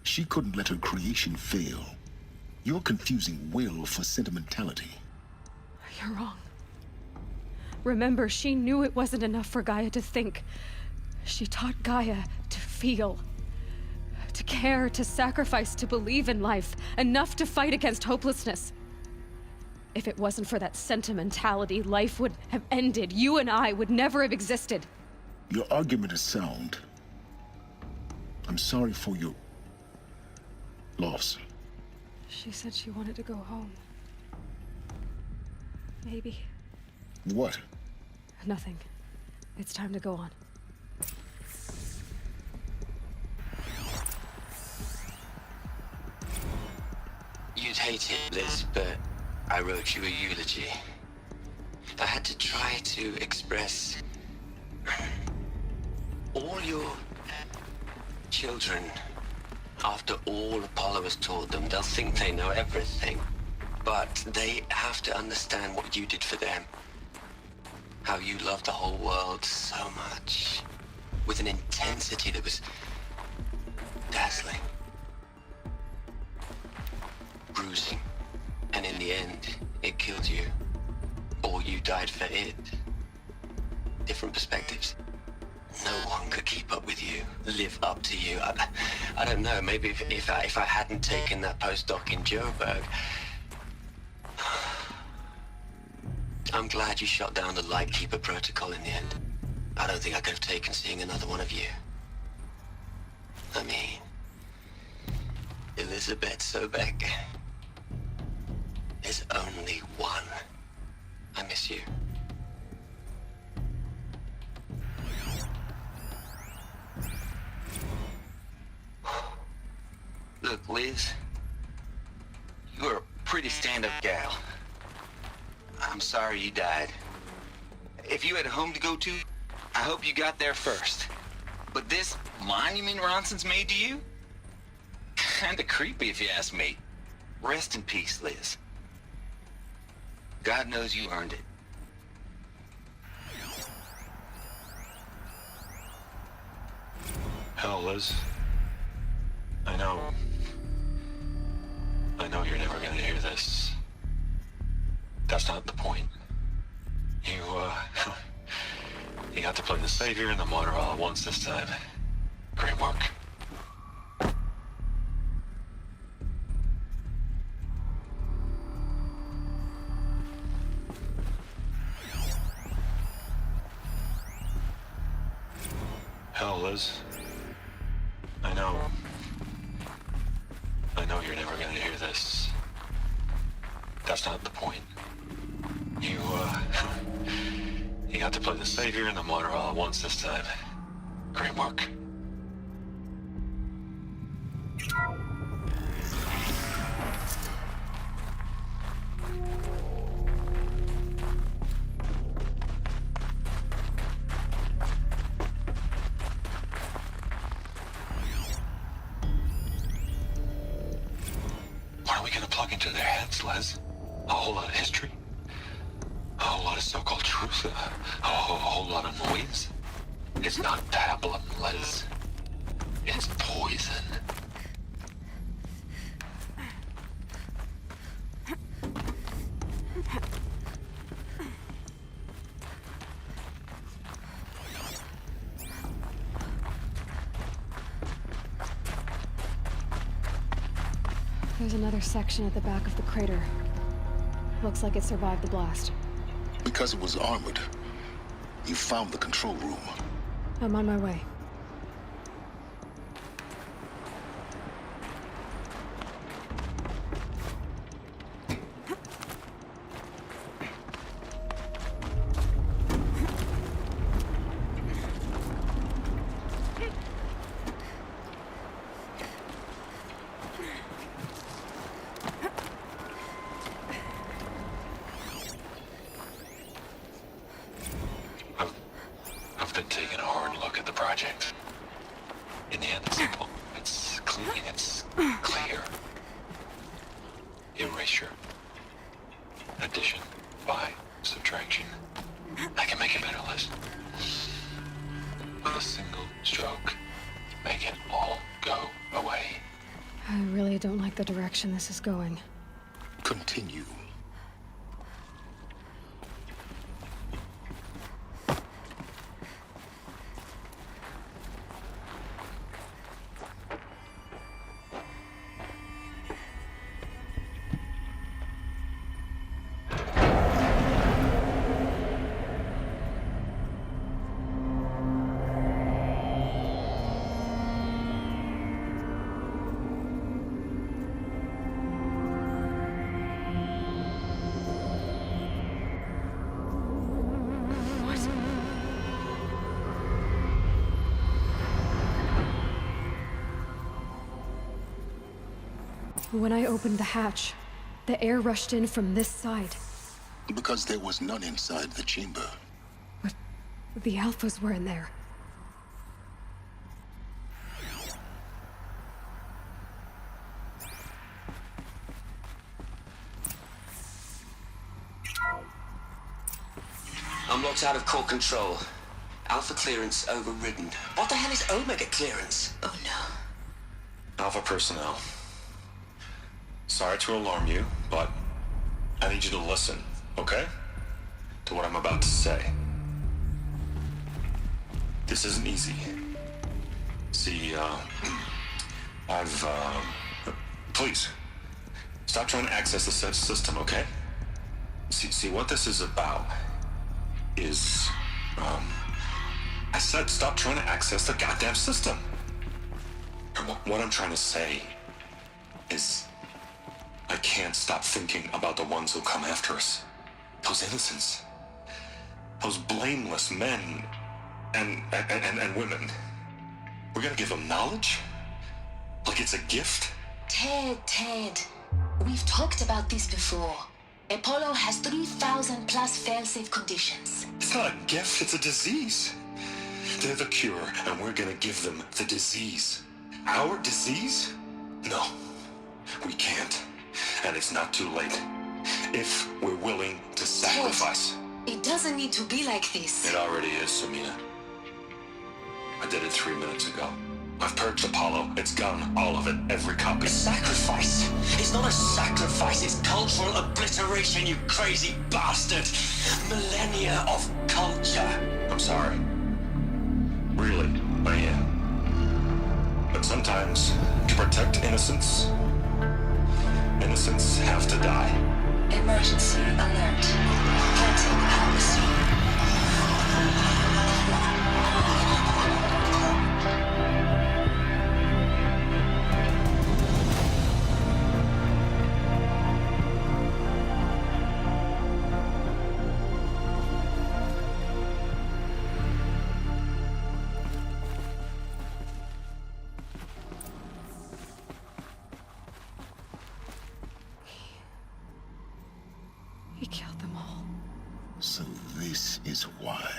She couldn't let her creation fail. You're confusing will for sentimentality. You're wrong. Remember, she knew it wasn't enough for Gaia to think. She taught Gaia to feel. To care, to sacrifice, to believe in life. Enough to fight against hopelessness. If it wasn't for that sentimentality, life would have ended. You and I would never have existed. Your argument is sound. I'm sorry for your loss. She said she wanted to go home. Maybe. What? Nothing. It's time to go on. You'd hate it, Liz, but I wrote you a eulogy. I had to try to express all your children. After all Apollo has taught them, they'll think they know everything. But they have to understand what you did for them. How you loved the whole world so much. With an intensity that was dazzling. Bruising. And in the end, it killed you. Or you died for it. Different perspectives. No one could keep up with you, live up to you. I don't know, maybe if I hadn't taken that postdoc in Joburg. I'm glad you shot down the Lightkeeper protocol in the end. I don't think I could have taken seeing another one of you. I mean, Elizabeth Sobek. There's only one. I miss you. Look, Liz, you're a pretty stand-up gal. I'm sorry you died. If you had a home to go to, I hope you got there first. But this monument Ronson's made to you? Kinda creepy if you ask me. Rest in peace, Liz. God knows you earned it. Hell, Liz. I know you're never gonna hear this. That's not the point. You got to play the Savior and the Martyr all at once this time. Great work. Hell, Liz. I know you're never gonna hear this. That's not the point. You got to play the Savior and the Martyr all at once this time. Great work. What are we gonna plug into their heads, Les? A whole lot of history? A whole lot of so-called truth? A whole lot of noise? It's not pablum, Les. It's poison. There's another section at the back of the crater. Looks like it survived the blast. Because it was armored, you found the control room. I'm on my way. I've been taking a hard look at the project. In the end, it's simple. It's clean. It's clear. Erasure. Addition. By subtraction. I can make it better, Liz. With a single stroke. Make it all go away. I really don't like the direction this is going. Continue. When I opened the hatch, the air rushed in from this side. Because there was none inside the chamber. But the Alphas were in there. I'm locked out of core control. Alpha clearance overridden. What the hell is Omega clearance? Oh no. Alpha personnel. Sorry to alarm you, but I need you to listen, okay? To what I'm about to say. This isn't easy. See, please, stop trying to access the system, okay? See, what this is about is, I said stop trying to access the goddamn system. And what I'm trying to say is, I can't stop thinking about the ones who'll come after us. Those innocents. Those blameless men and women. We're gonna give them knowledge? Like it's a gift? Ted. We've talked about this before. Apollo has 3,000 plus fail-safe conditions. It's not a gift, it's a disease. They're the cure, and we're gonna give them the disease. Our disease? No, we can't. And it's not too late. If we're willing to sacrifice. Ted, it doesn't need to be like this. It already is, Samina. I did it 3 minutes ago. I've purged Apollo. It's gone. All of it. Every copy. A sacrifice? It's not a sacrifice. It's cultural obliteration, you crazy bastard. Millennia of culture. I'm sorry. Really, I am. But sometimes, to protect innocence have to die. Emergency alert. Planting house. He killed them all. So this is why.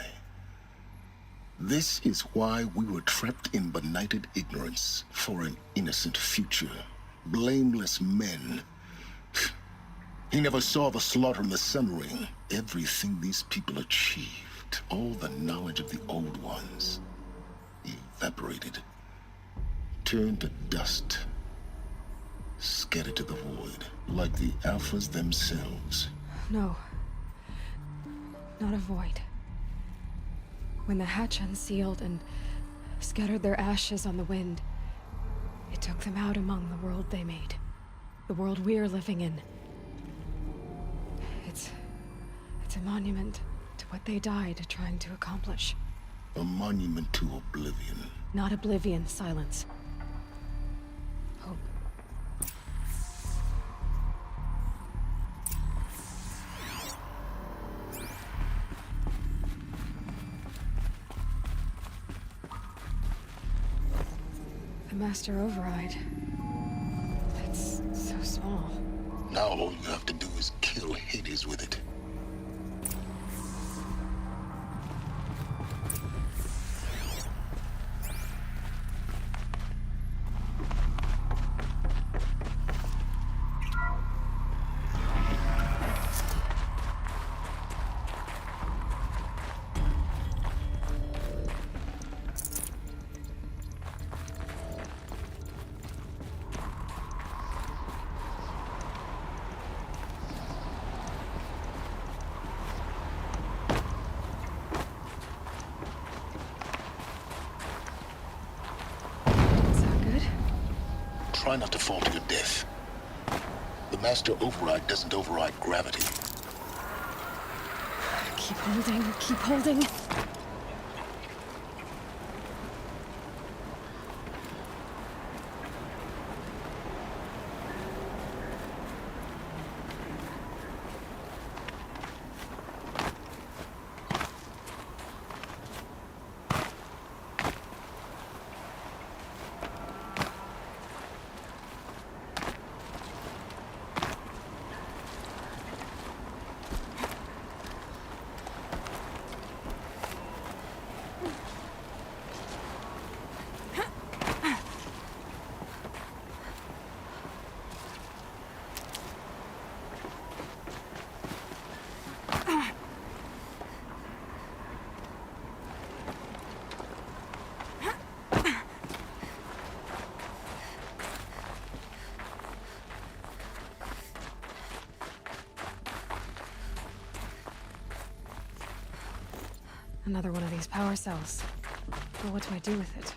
This is why we were trapped in benighted ignorance for an innocent future. Blameless men. He never saw the slaughter in the Sun Ring. Everything these people achieved, all the knowledge of the old ones, evaporated, turned to dust, scattered to the void, like the Alphas themselves. No. Not a void. When the hatch unsealed and scattered their ashes on the wind, it took them out among the world they made. The world we're living in. It's a monument to what they died trying to accomplish. A monument to oblivion. Not oblivion, silence. Hope. The Master Override. That's so small. Now all you have to do is kill Hades with it. Try not to fall to your death. The Master Override doesn't override gravity. Keep holding, keep holding. Another one of these power cells. But what do I do with it?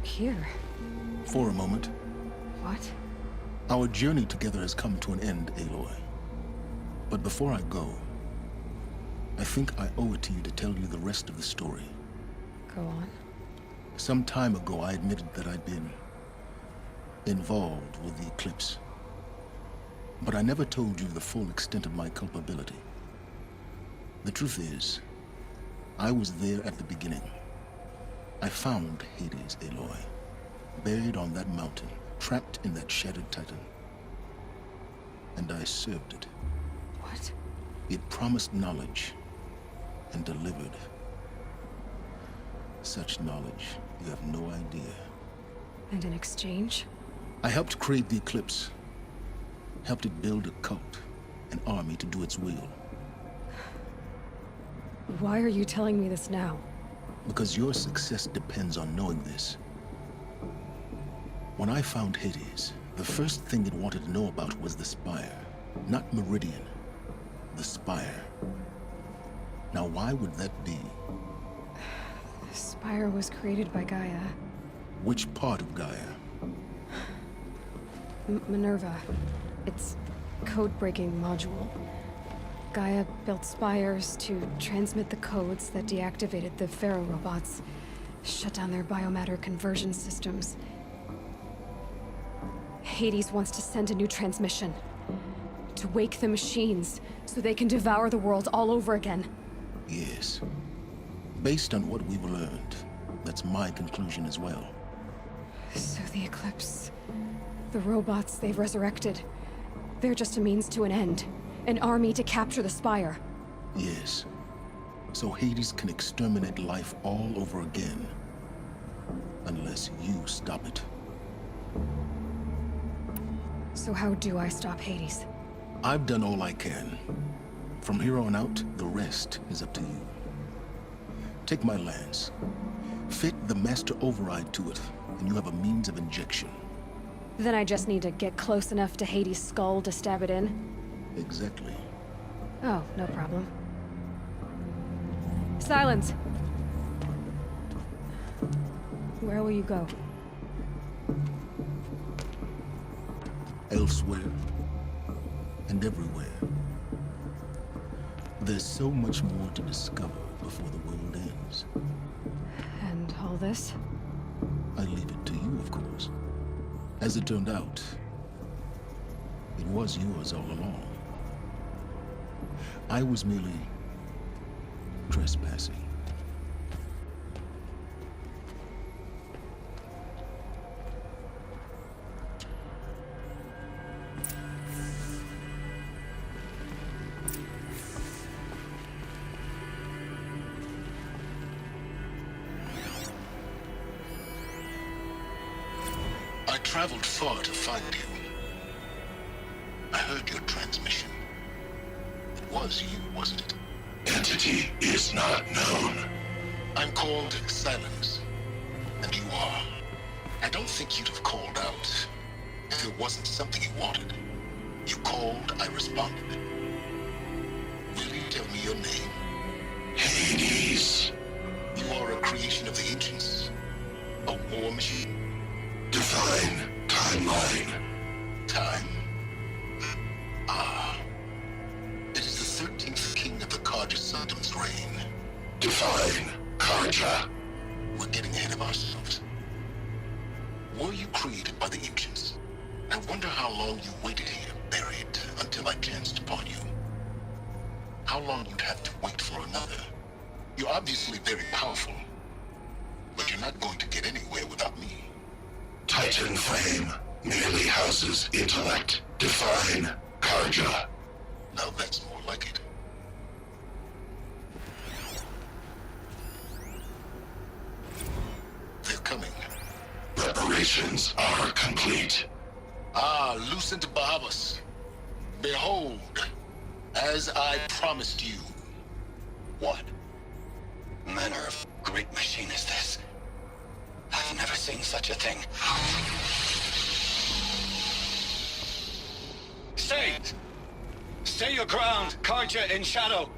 Here? For a moment. What? Our journey together has come to an end, Aloy. But before I go, I think I owe it to you to tell you the rest of the story. Go on. Some time ago, I admitted that I'd been involved with the Eclipse. But I never told you the full extent of my culpability. The truth is, I was there at the beginning. I found Hades, Aloy, buried on that mountain, trapped in that shattered titan. And I served it. What? It promised knowledge and delivered. Such knowledge, you have no idea. And in exchange? I helped create the Eclipse. Helped it build a cult, an army to do its will. Why are you telling me this now? Because your success depends on knowing this. When I found Hades, the first thing it wanted to know about was the Spire. Not Meridian. The Spire. Now why would that be? The Spire was created by Gaia. Which part of Gaia? Minerva. It's code-breaking module. Gaia built spires to transmit the codes that deactivated the Pharaoh robots, shut down their biomatter conversion systems. Hades wants to send a new transmission. To wake the machines, so they can devour the world all over again. Yes. Based on what we've learned, that's my conclusion as well. So the Eclipse... the robots they've resurrected... they're just a means to an end. An army to capture the Spire. Yes. So Hades can exterminate life all over again. Unless you stop it. So how do I stop Hades? I've done all I can. From here on out, the rest is up to you. Take my lance. Fit the Master Override to it, and you have a means of injection. Then I just need to get close enough to Hades' skull to stab it in? Exactly. Oh, no problem. Silence! Where will you go? Elsewhere. And everywhere. There's so much more to discover before the world ends. And all this? I leave it to you, of course. As it turned out, it was yours all along. I was merely trespassing. I traveled far to find you. I heard your transmission. It was you, wasn't it? Entity is not known. I'm called Silence. And you are. I don't think you'd have called out if it wasn't something you wanted. You called, I responded. Will you tell me your name? Hades. You are a creation of the ancients. A war machine. Define timeline. Time? Ah. It is the 13th king of the Carja Sanctum's reign. Define Carja. We're getting ahead of ourselves. Were you created by the ancients? I wonder how long you waited here, buried, until I chanced upon you. How long you'd have to wait for another. You're obviously very powerful, but you're not going to get anywhere without me. Titan flame merely houses intellect. Define Carja. Now that's more like it. They're coming. Preparations are complete. Ah, Lucent Bahabas. Behold, as I promised you. What manner of great machine is this? I've never seen such a thing. Stay! Stay your ground, Carja in shadow!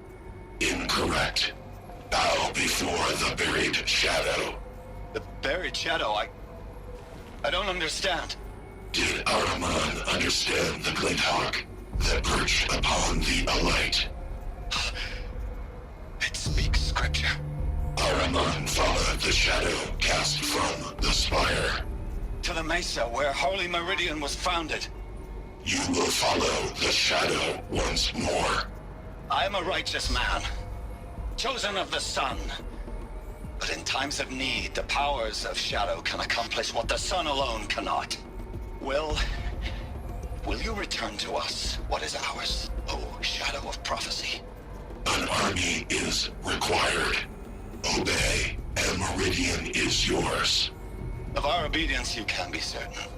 Incorrect. Bow before the buried shadow. The buried shadow, I don't understand. Did Ahriman understand the glint hawk that perched upon the alight? It speaks scripture. Ahriman followed the shadow cast from the spire. To the mesa where Holy Meridian was founded. You will follow the shadow once more. I am a righteous man, chosen of the sun. But in times of need, the powers of shadow can accomplish what the sun alone cannot. Will you return to us what is ours, O Shadow of Prophecy? An army is required. Obey, and Meridian is yours. Of our obedience you can be certain.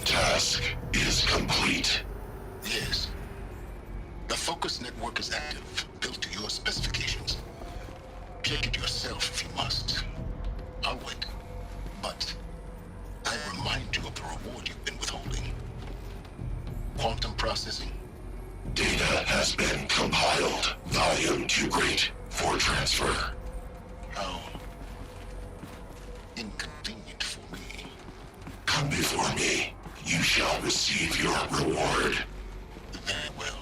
Task is complete. Yes. The focus network is active, built to your specifications. Check it yourself if you must. I'll wait. But I remind you of the reward you've been withholding. Quantum processing. Data has been compiled. Volume too great for transfer. How inconvenient for me. Come before me. You shall receive your reward. Very well.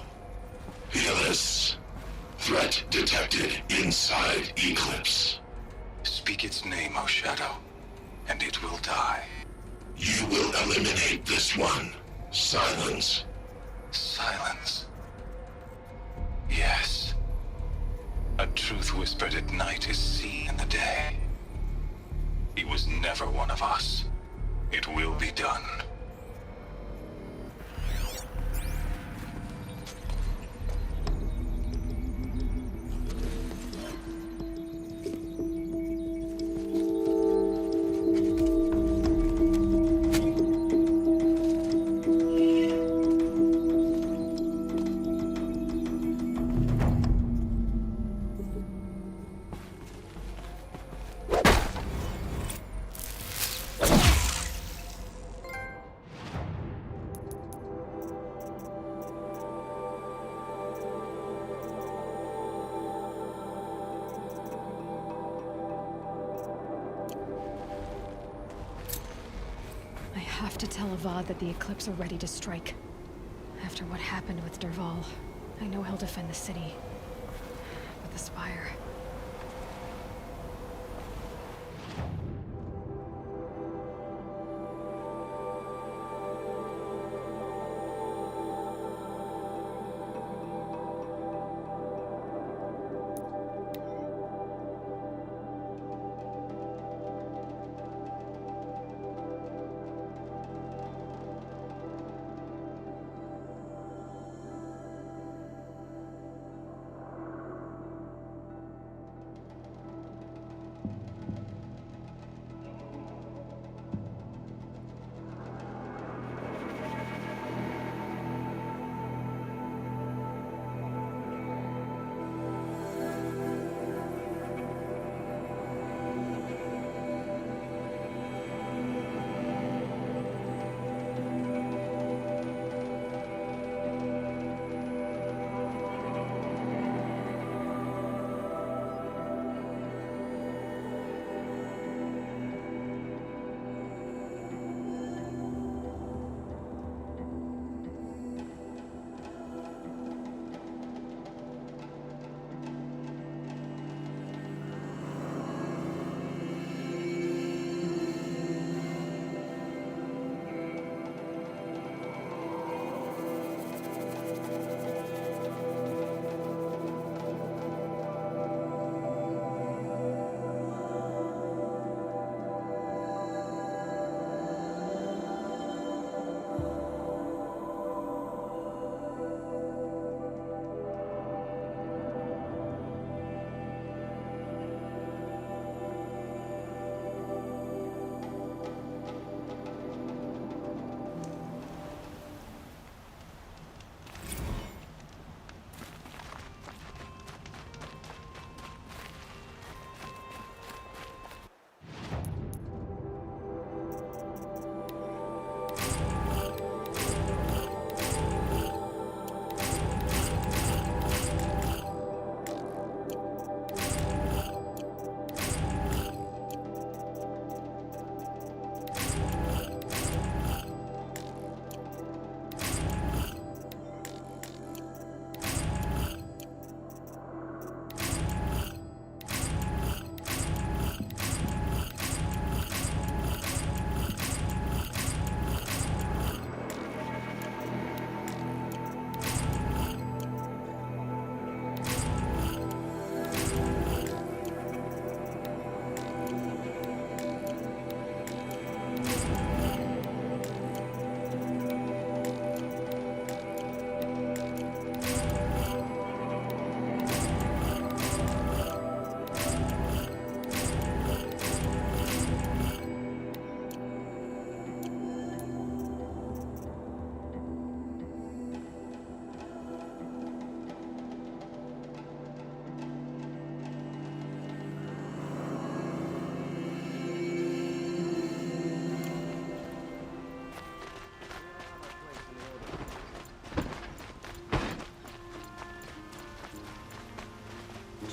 Fearless. Threat detected inside Eclipse. Speak its name, O Shadow, and it will die. You will eliminate this one. Silence. Silence. Yes. A truth whispered at night is seen in the day. He was never one of us. It will be done. I have to tell Avad that the Eclipse are ready to strike. After what happened with Dervahl, I know he'll defend the city. But the Spire...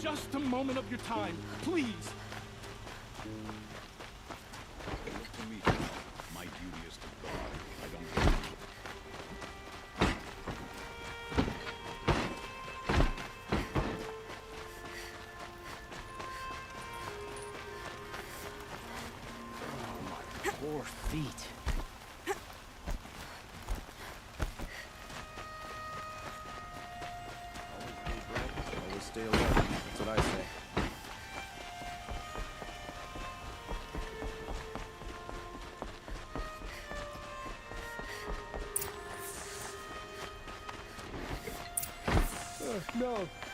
just a moment of your time, please. Look to me. My duty is to guard. I don't. Poor feet. Always stay alert. That's what I say.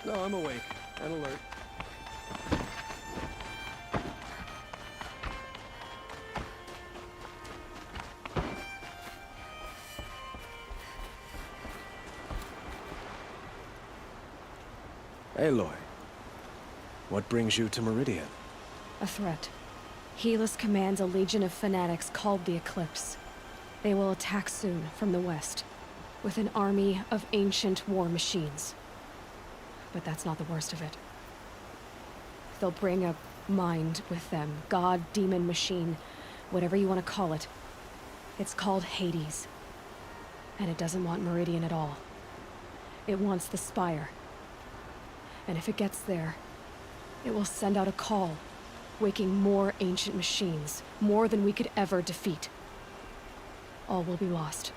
No, I'm awake and alert. Aloy, what brings you to Meridian? A threat. Helis commands a legion of fanatics called the Eclipse. They will attack soon from the west, with an army of ancient war machines. But that's not the worst of it. They'll bring a mind with them, god, demon, machine, whatever you want to call it. It's called Hades. And it doesn't want Meridian at all. It wants the Spire. And if it gets there, it will send out a call, waking more ancient machines, more than we could ever defeat. All will be lost.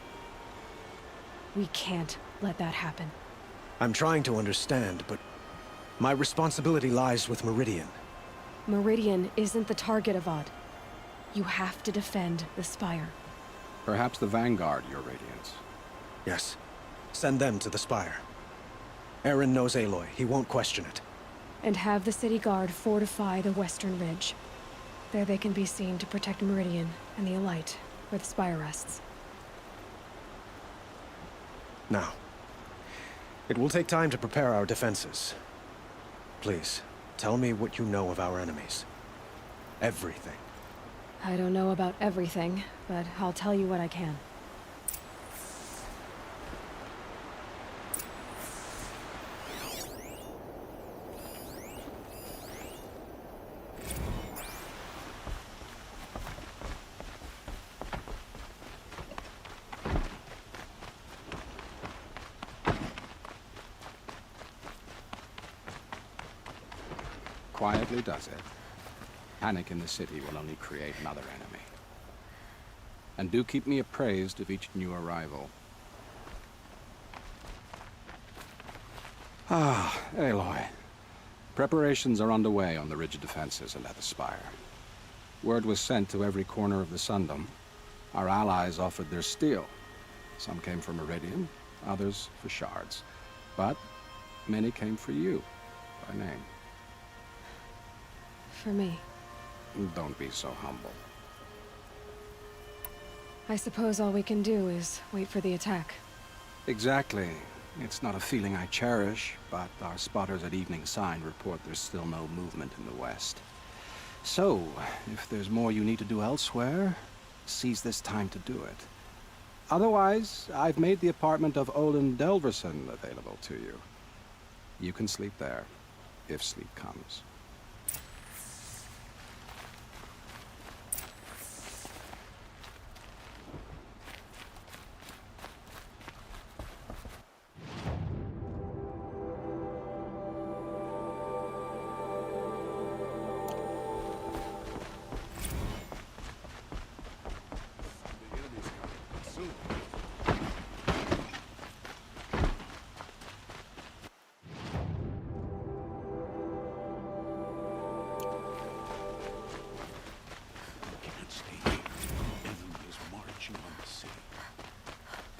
We can't let that happen. I'm trying to understand, but my responsibility lies with Meridian. Meridian isn't the target, Avad. You have to defend the Spire. Perhaps the Vanguard, Your Radiance. Yes. Send them to the Spire. Eren knows Aloy. He won't question it. And have the City Guard fortify the Western Ridge. There they can be seen to protect Meridian and the Elite, where the Spire rests. Now, it will take time to prepare our defenses. Please, tell me what you know of our enemies. Everything. I don't know about everything, but I'll tell you what I can. Quietly does it. Panic in the city will only create another enemy. And do keep me appraised of each new arrival. Ah, Aloy. Preparations are underway on the ridge defenses and at the Spire. Word was sent to every corner of the Sundom. Our allies offered their steel. Some came for Meridian, others for shards. But many came for you, by name. For me. Don't be so humble. I suppose all we can do is wait for the attack. Exactly. It's not a feeling I cherish, but our spotters at Evening Sign report there's still no movement in the west. So, if there's more you need to do elsewhere, seize this time to do it. Otherwise, I've made the apartment of Olin Delverson available to you. You can sleep there, if sleep comes.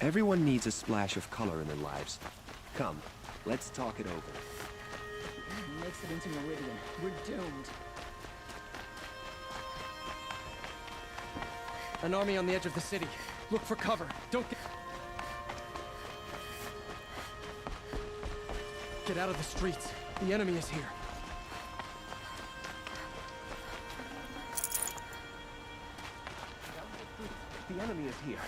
Everyone needs a splash of color in their lives. Come, let's talk it over. Who makes it into Meridian? We're doomed. An army on the edge of the city. Look for cover. Don't get out of the streets. The enemy is here. The enemy is here.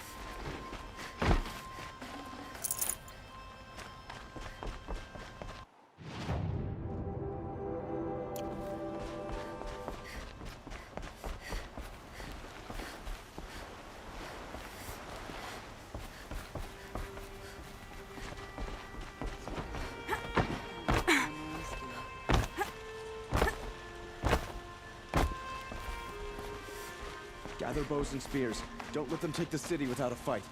Gather bows and spears. Don't let them take the city without a fight.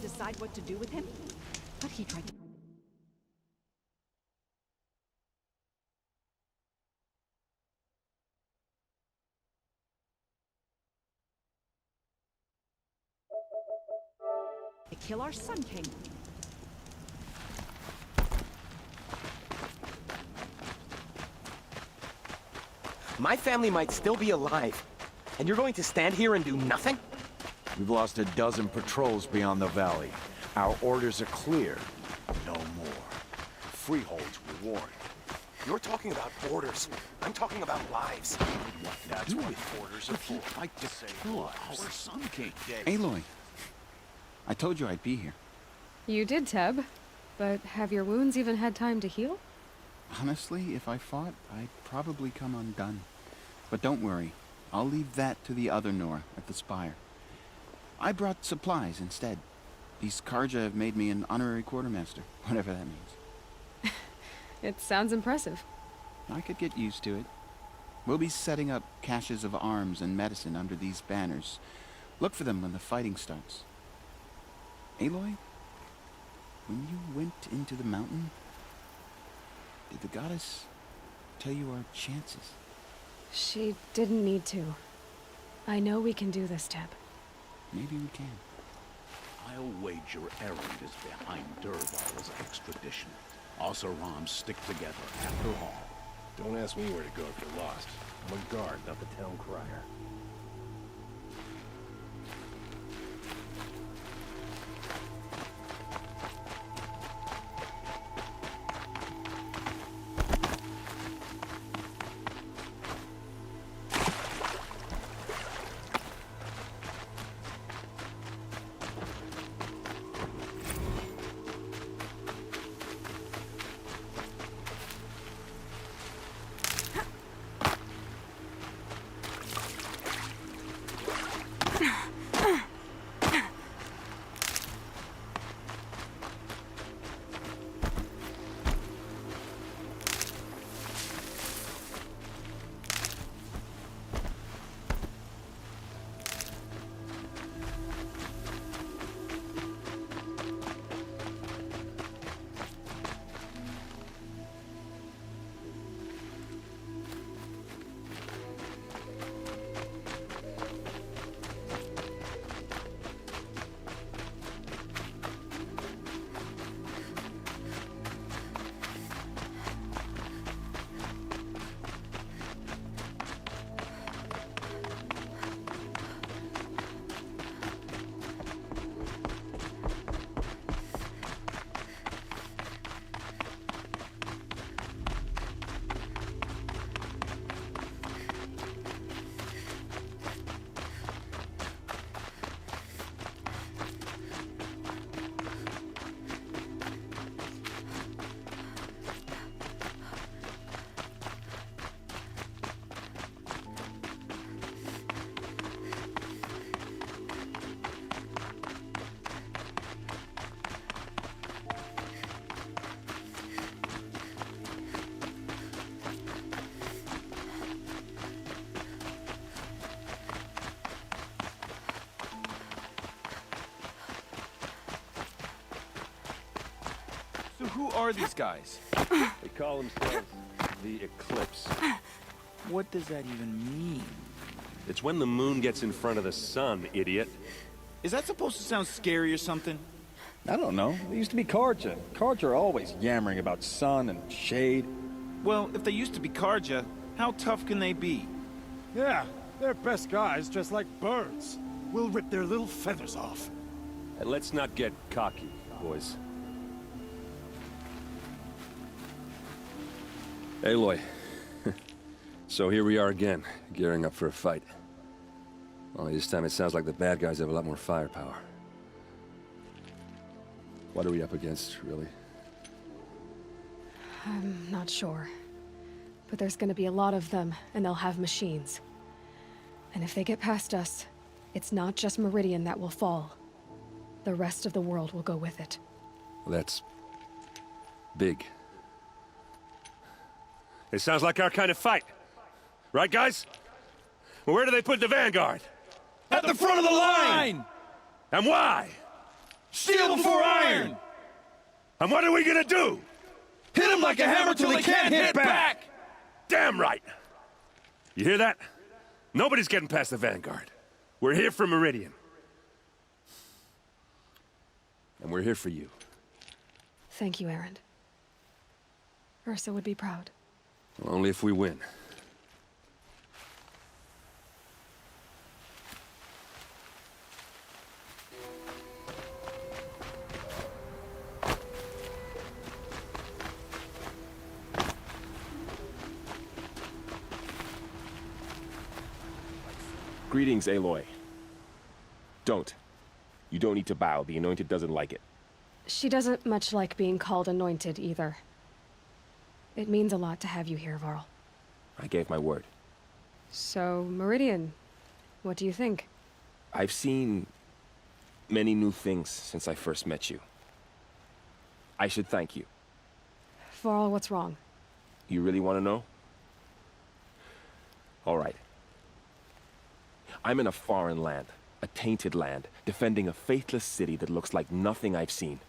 Decide what to do with him? But he tried to... They kill our Sun King. My family might still be alive, and you're going to stand here and do nothing? We've lost a dozen patrols beyond the valley. Our orders are clear. No more. Freeholds were warned. You're talking about orders. I'm talking about lives. That's what orders are for. Fight to save lives. Our Sun King. Aloy, I told you I'd be here. You did, Teb. But have your wounds even had time to heal? Honestly, if I fought, I'd probably come undone. But don't worry. I'll leave that to the other Nora at the Spire. I brought supplies instead. These Karja have made me an honorary quartermaster, whatever that means. It sounds impressive. I could get used to it. We'll be setting up caches of arms and medicine under these banners. Look for them when the fighting starts. Aloy, when you went into the mountain, did the goddess tell you our chances? She didn't need to. I know we can do this, Teb. Maybe we can. I'll wager Erend is behind Dervahl's extradition. Us Aram stick together after all. Don't ask me where to go if you're lost. I'm a guard, not the town crier. Who are these guys? They call themselves the Eclipse. What does that even mean? It's when the moon gets in front of the sun, idiot. Is that supposed to sound scary or something? I don't know. They used to be Karja. Karja are always yammering about sun and shade. Well, if they used to be Karja, how tough can they be? Yeah, they're best guys dressed like birds. We'll rip their little feathers off. And let's not get cocky, boys. Aloy. So here we are again, gearing up for a fight. Only this time it sounds like the bad guys have a lot more firepower. What are we up against, really? I'm not sure. But there's gonna be a lot of them, and they'll have machines. And if they get past us, it's not just Meridian that will fall. The rest of the world will go with it. Well, that's big. It sounds like our kind of fight. Right, guys? Well, where do they put the Vanguard? At the front of the line! And why? Steel before iron! And what are we gonna do? Hit them like a hammer till they can't hit back! Damn right! You hear that? Nobody's getting past the Vanguard. We're here for Meridian. And we're here for you. Thank you, Erend. Ursa would be proud. Well, only if we win. Greetings, Aloy. Don't. You don't need to bow. The Anointed doesn't like it. She doesn't much like being called anointed, either. It means a lot to have you here, Varl. I gave my word. So, Meridian, what do you think? I've seen many new things since I first met you. I should thank you. Varl, what's wrong? You really want to know? All right. I'm in a foreign land, a tainted land, defending a faithless city that looks like nothing I've seen.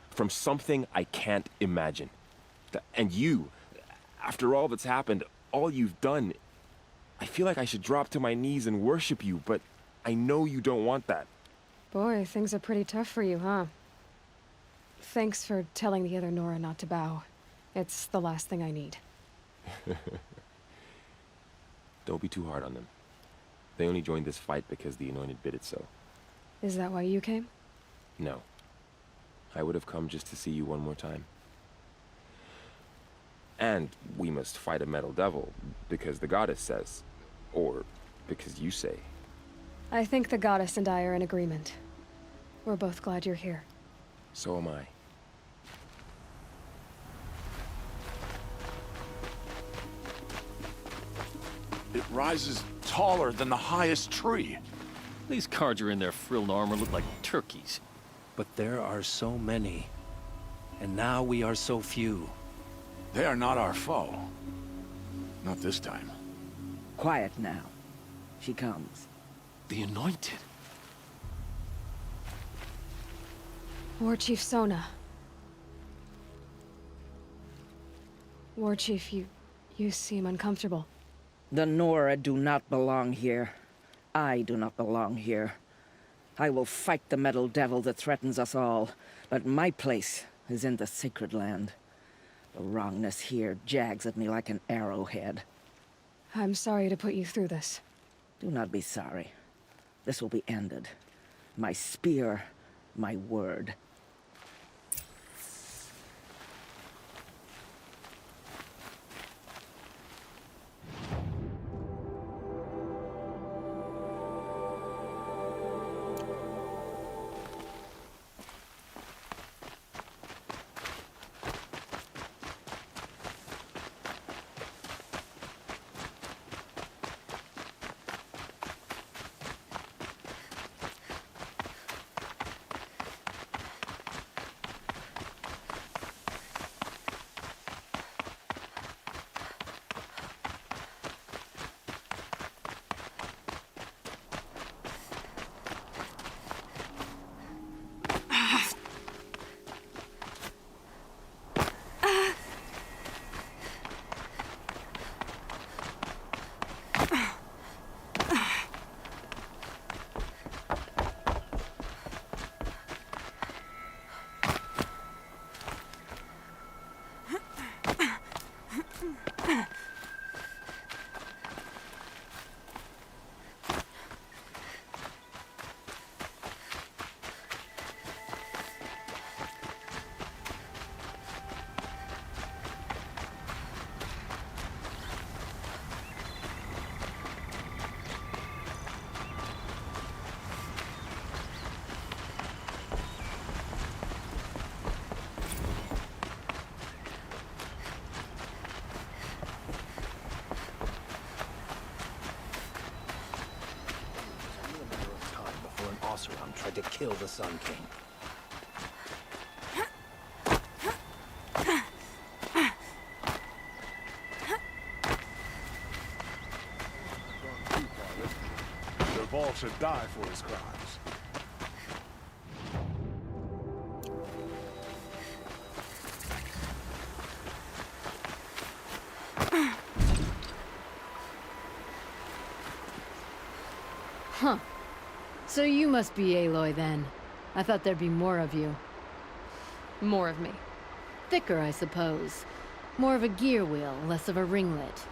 From something I can't imagine. And you, after all that's happened, all you've done, I feel like I should drop to my knees and worship you, but I know you don't want that. Boy, things are pretty tough for you, huh? Thanks for telling the other Nora not to bow. It's the last thing I need. Don't be too hard on them. They only joined this fight because the Anointed bid it so. Is that why you came? No. I would have come just to see you one more time. And we must fight a metal devil, because the goddess says. Or because you say. I think the goddess and I are in agreement. We're both glad you're here. So am I. It rises taller than the highest tree. These Karja in their frilled armor look like turkeys. But there are so many. And now we are so few. They are not our foe. Not this time. Quiet now. She comes. The Anointed. War Chief Sona. War Chief, you seem uncomfortable. The Nora do not belong here. I do not belong here. I will fight the metal devil that threatens us all, but my place is in the sacred land. The wrongness here jags at me like an arrowhead. I'm sorry to put you through this. Do not be sorry. This will be ended. My spear, my word. tried to kill the Sun King. Dervahl should die for his crimes. Huh. So you must be Aloy then. I thought there'd be more of you. More of me. Thicker, I suppose. More of a gear wheel, less of a ringlet.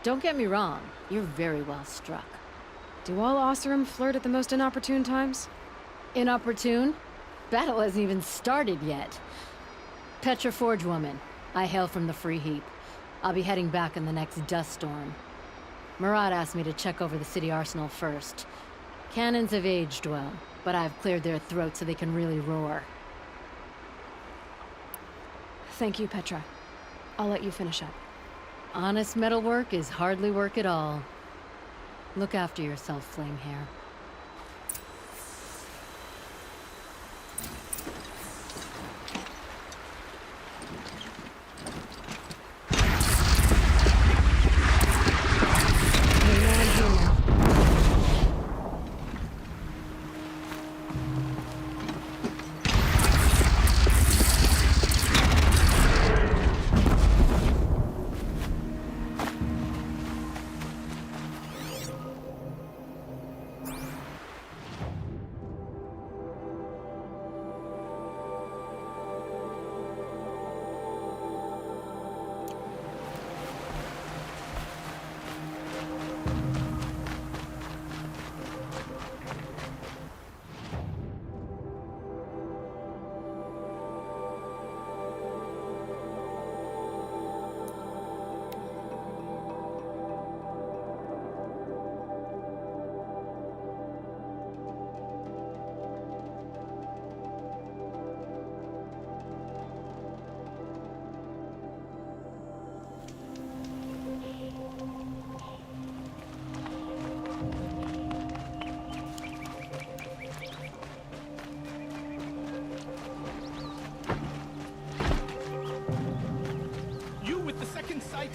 Don't get me wrong, you're very well struck. Do all Oseram flirt at the most inopportune times? Inopportune? Battle hasn't even started yet. Petra Forge woman. I hail from the Free Heap. I'll be heading back in the next dust storm. Murad asked me to check over the city arsenal first. Cannons have aged well, but I've cleared their throats so they can really roar. Thank you, Petra. I'll let you finish up. Honest metalwork is hardly work at all. Look after yourself, Flamehair.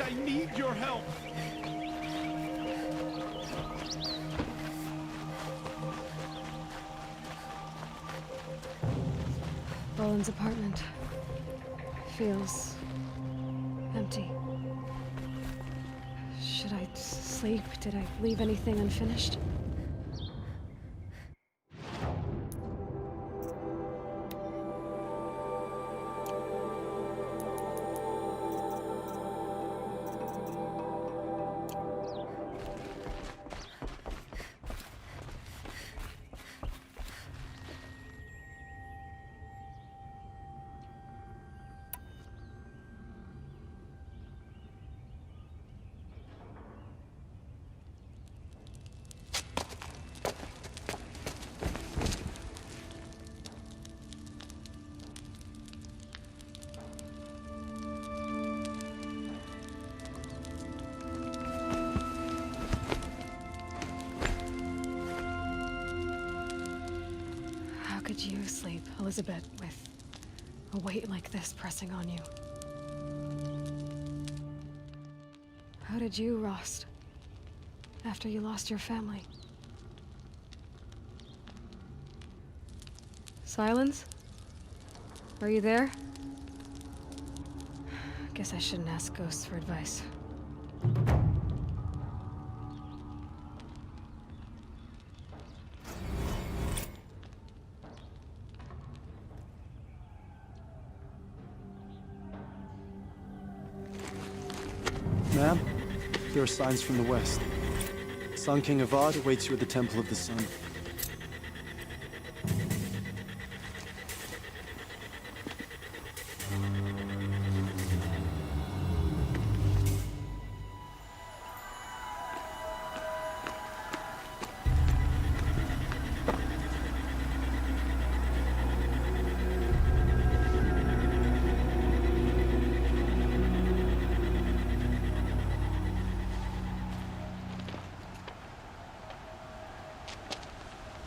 I need your help. Roland's apartment feels empty. Should I sleep? Did I leave anything unfinished? Could you sleep, Elizabeth, with a weight like this pressing on you? How did you, Rost, after you lost your family? Silence? Are you there? Guess I shouldn't ask ghosts for advice. Ma'am, there are signs from the west. Sun King Avad awaits you at the Temple of the Sun.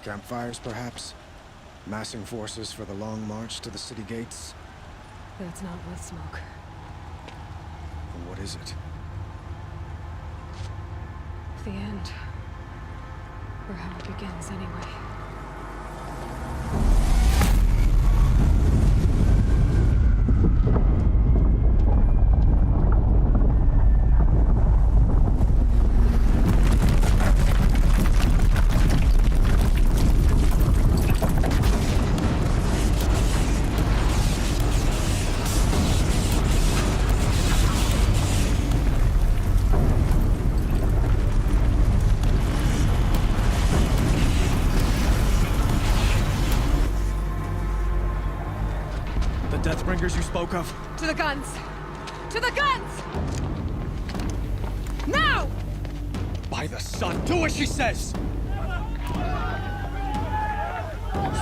Campfires, perhaps? Massing forces for the long march to the city gates? That's not with smoke. Then what is it? The end. Or how it begins, anyway. Deathbringers you spoke of? To the guns! To the guns! Now! By the sun, do as she says!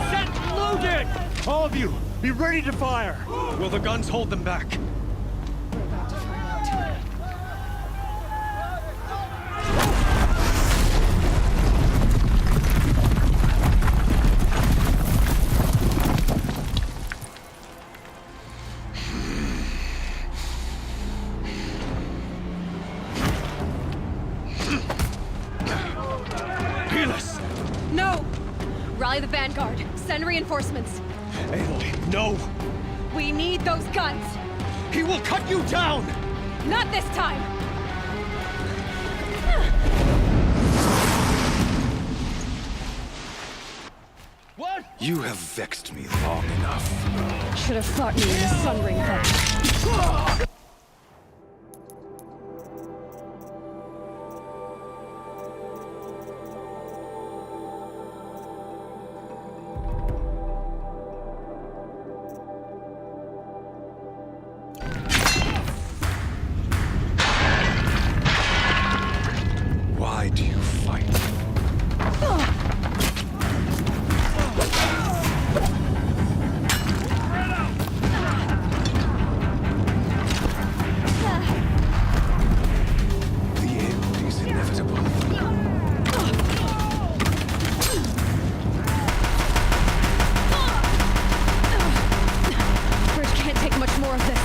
Set loaded! All of you, be ready to fire! Will the guns hold them back? We're about to find out. No! Rally the vanguard. Send reinforcements. Aloy, no! We need those guns! He will cut you down! Not this time! What? You have vexed me long enough. Should have fought me in the Sun Ring then. Why do you fight? The end is inevitable. Bridge can't take much more of this.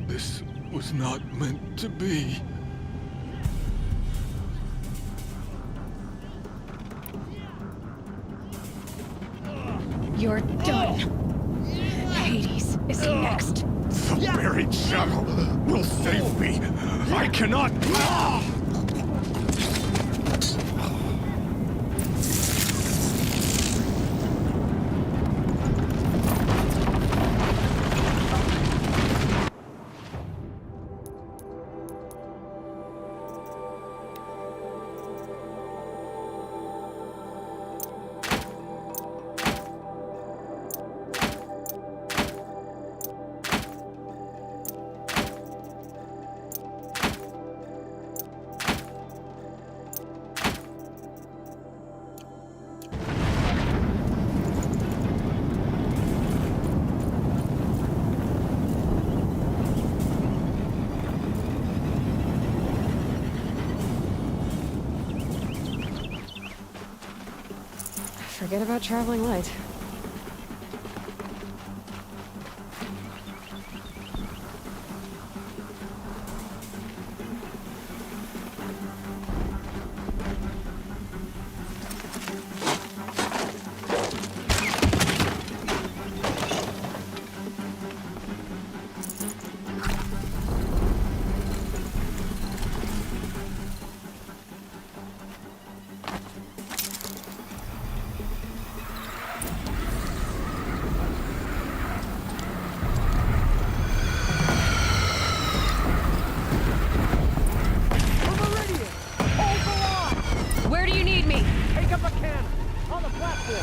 This was not meant to be. You're done. Hades is next. The buried shadow will save me. I cannot. Forget about traveling light. Where do you need me? Take up a cannon on the platform.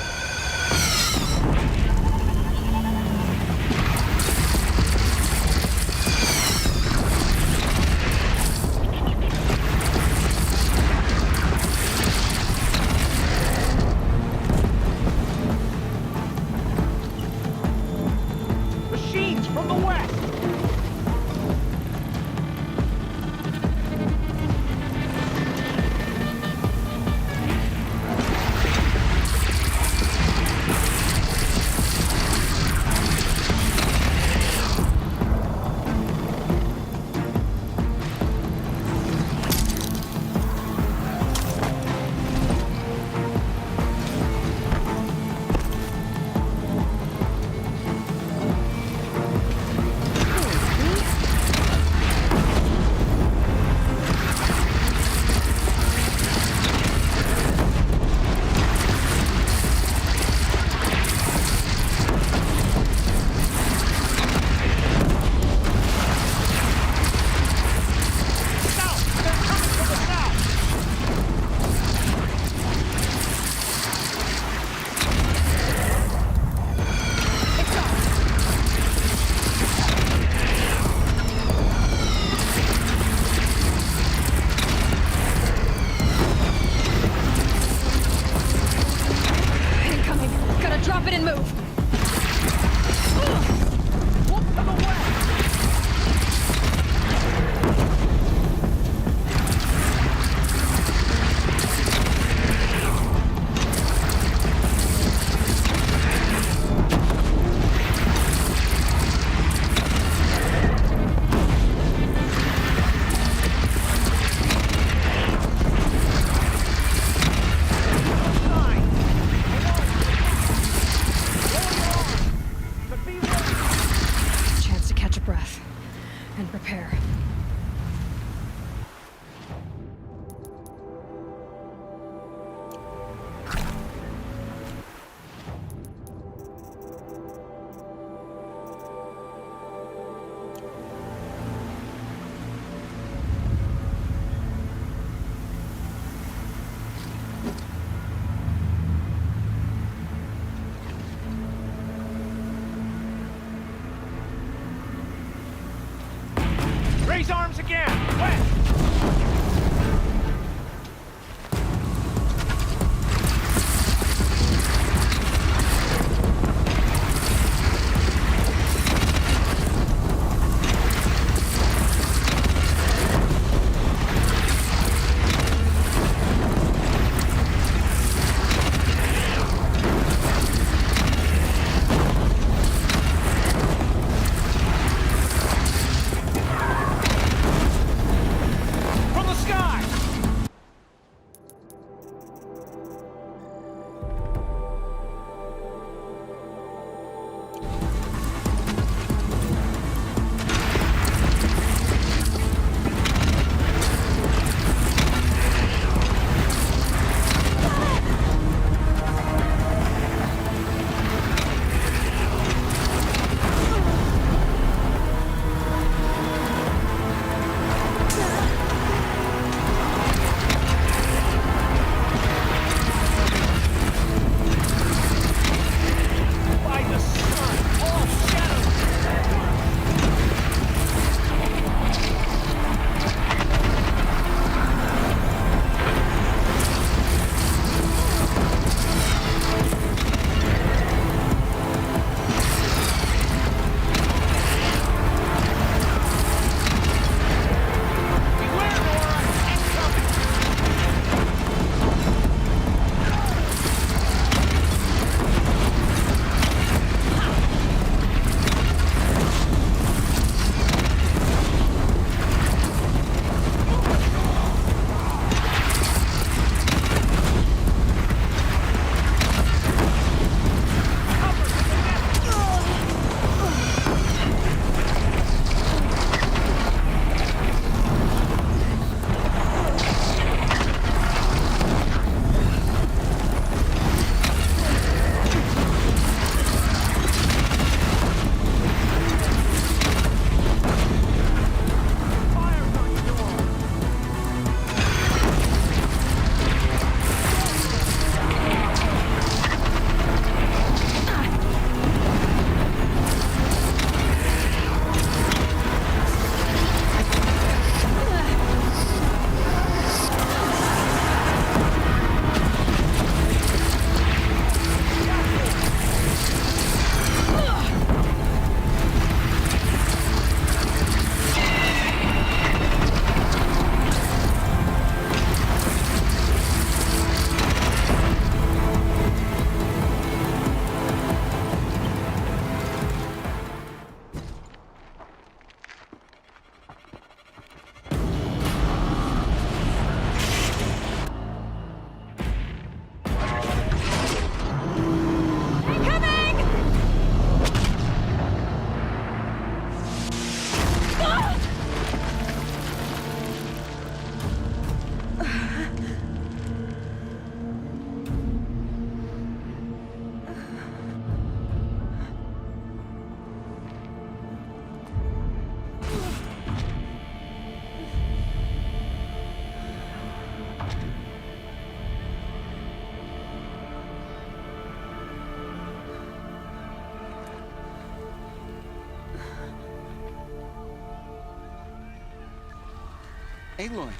Aloy!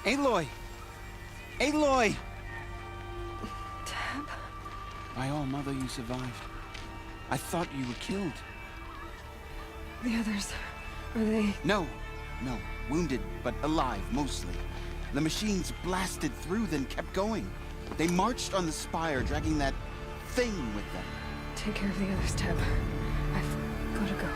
Aloy! Aloy! Tab? My all-mother, you survived. I thought you were killed. The others, are they... No. Wounded, but alive, mostly. The machines blasted through, then kept going. They marched on the spire, dragging that thing with them. Take care of the others, Tab. I've gotta go.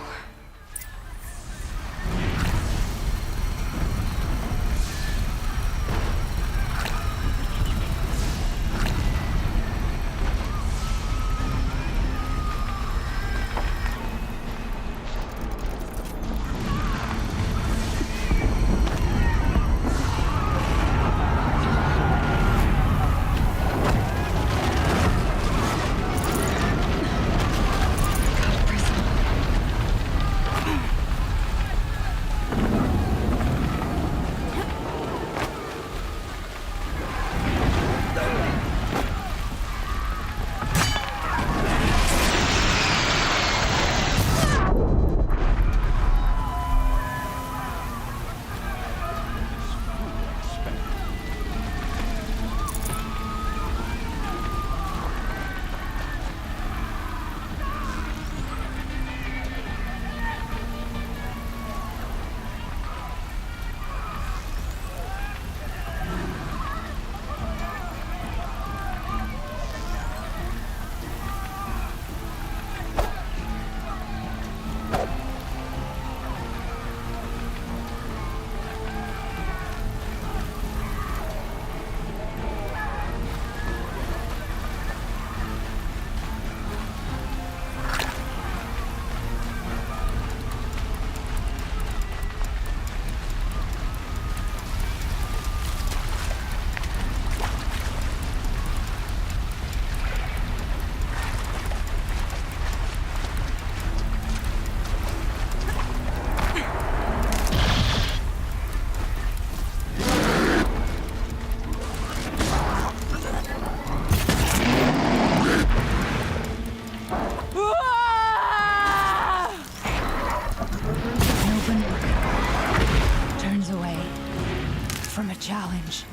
Challenge.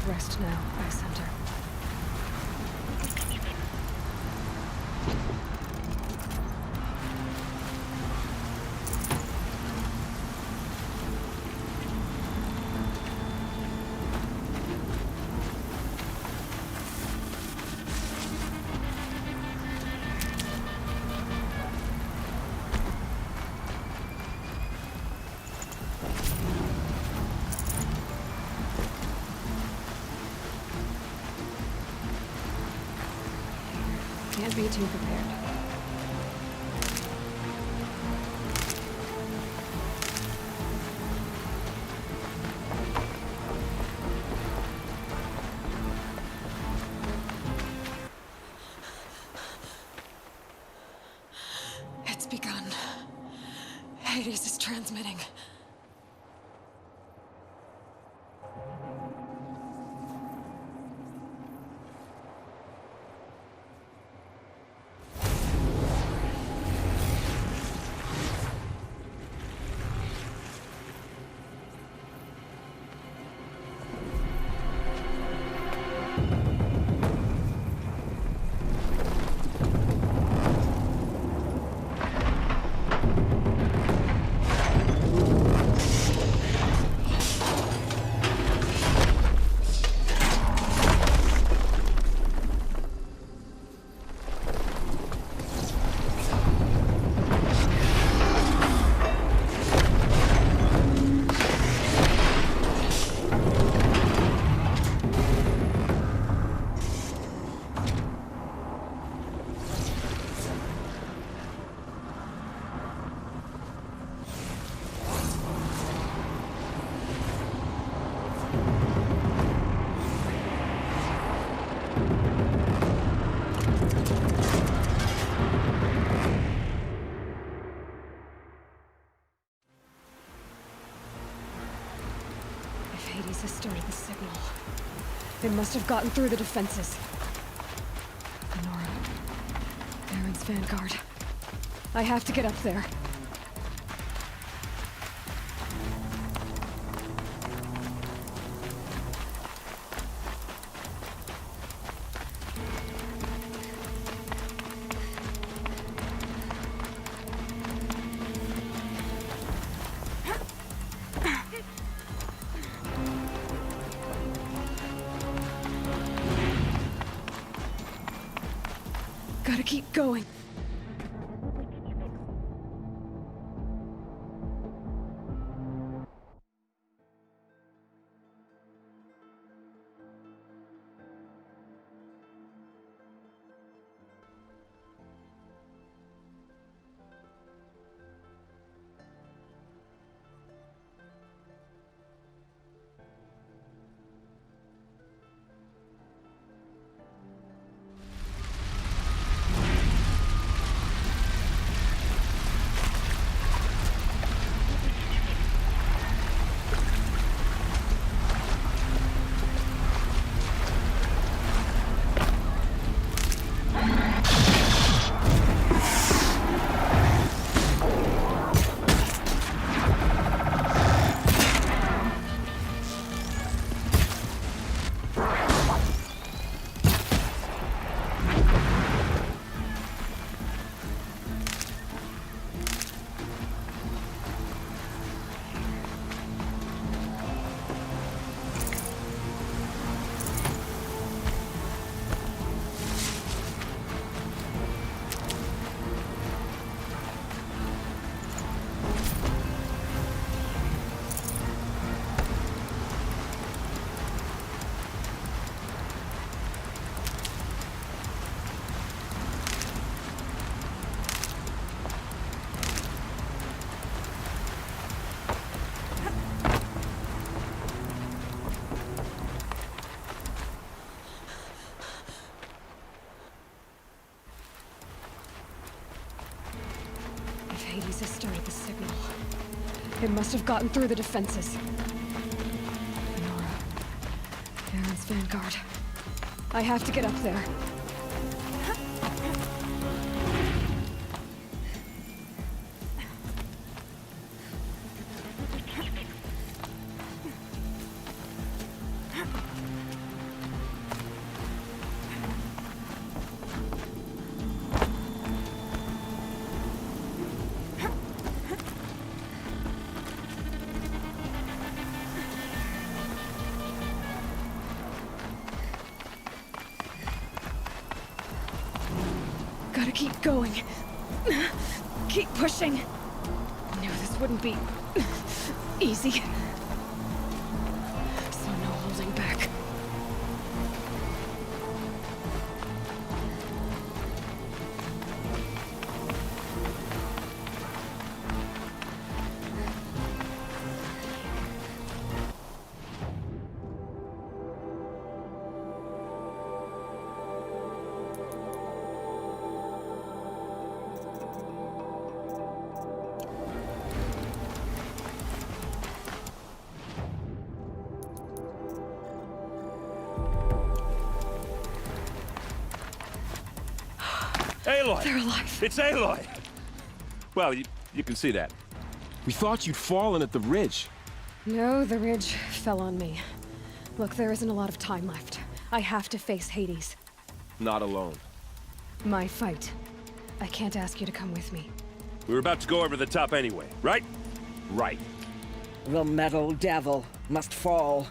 Rest now, Ice Hunter. Can't be too prepared. It's begun. Hades is transmitting. Hades has started the signal. It must have gotten through the defenses. Nora. Baron's vanguard. I have to get up there. keep going. Hades has started the signal. It must have gotten through the defenses. Nora. Aaron's vanguard. I have to get up there. Gotta keep going. Keep pushing. I knew this wouldn't be easy. So no holding back. Aloy! They're alive. It's Aloy! Well, you can see that. We thought you'd fallen at the ridge. No, the ridge fell on me. Look, there isn't a lot of time left. I have to face Hades. Not alone. My fight. I can't ask you to come with me. We were about to go over the top anyway, right? Right. The metal devil must fall.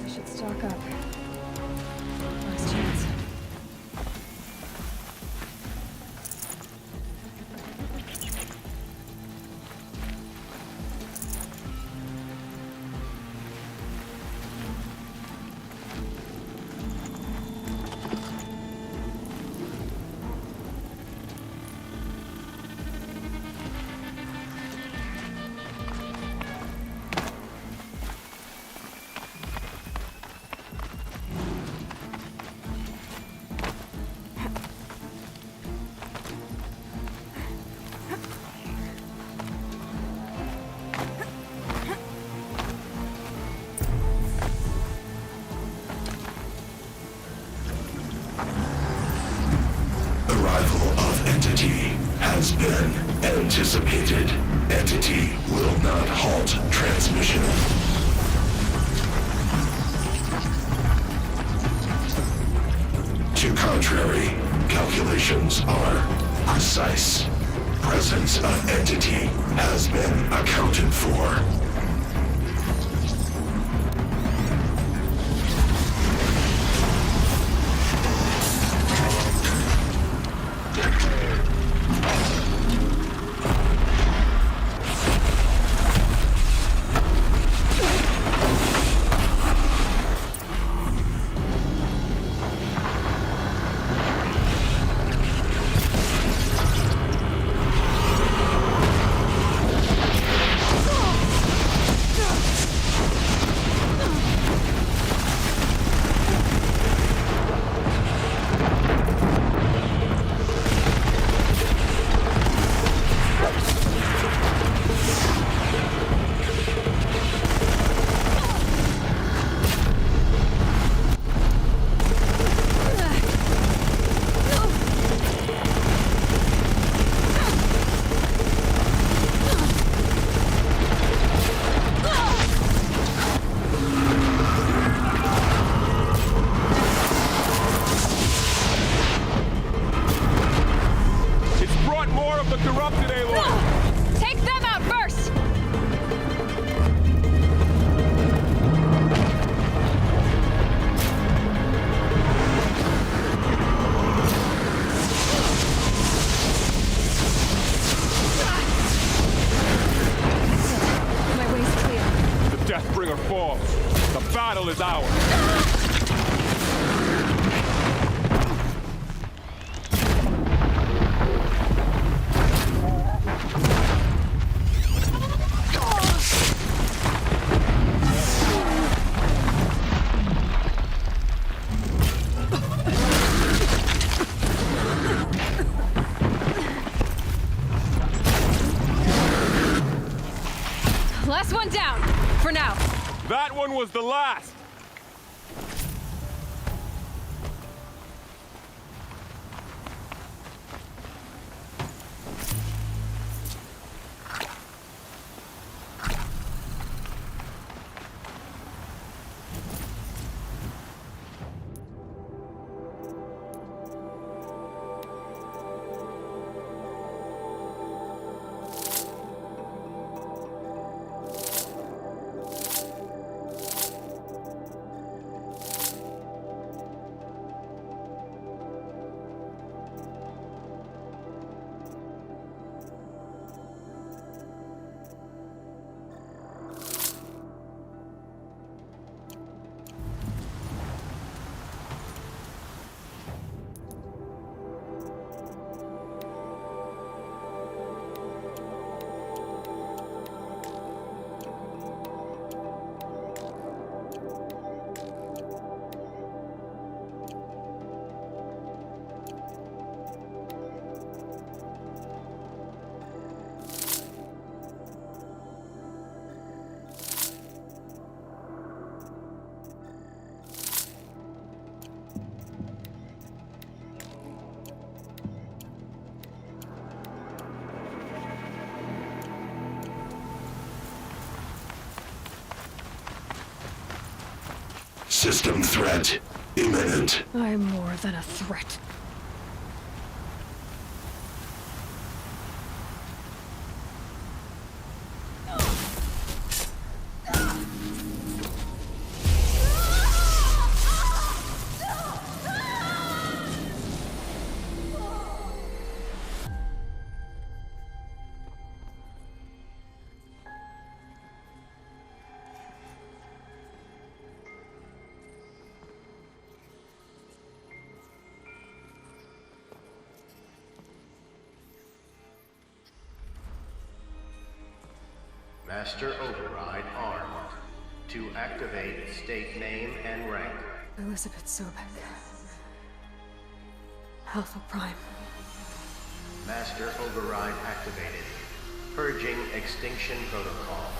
Should stock up. Last chance. been anticipated. Entity will not halt transmission. To contrary, calculations are precise. Presence of entity has been accounted for. Is ours. Last one down, for now. That one was the last. System threat imminent. I'm more than a threat. Master Override armed. To activate, state name and rank. Elizabeth Sobek. Alpha Prime. Master Override activated. Purging Extinction Protocol.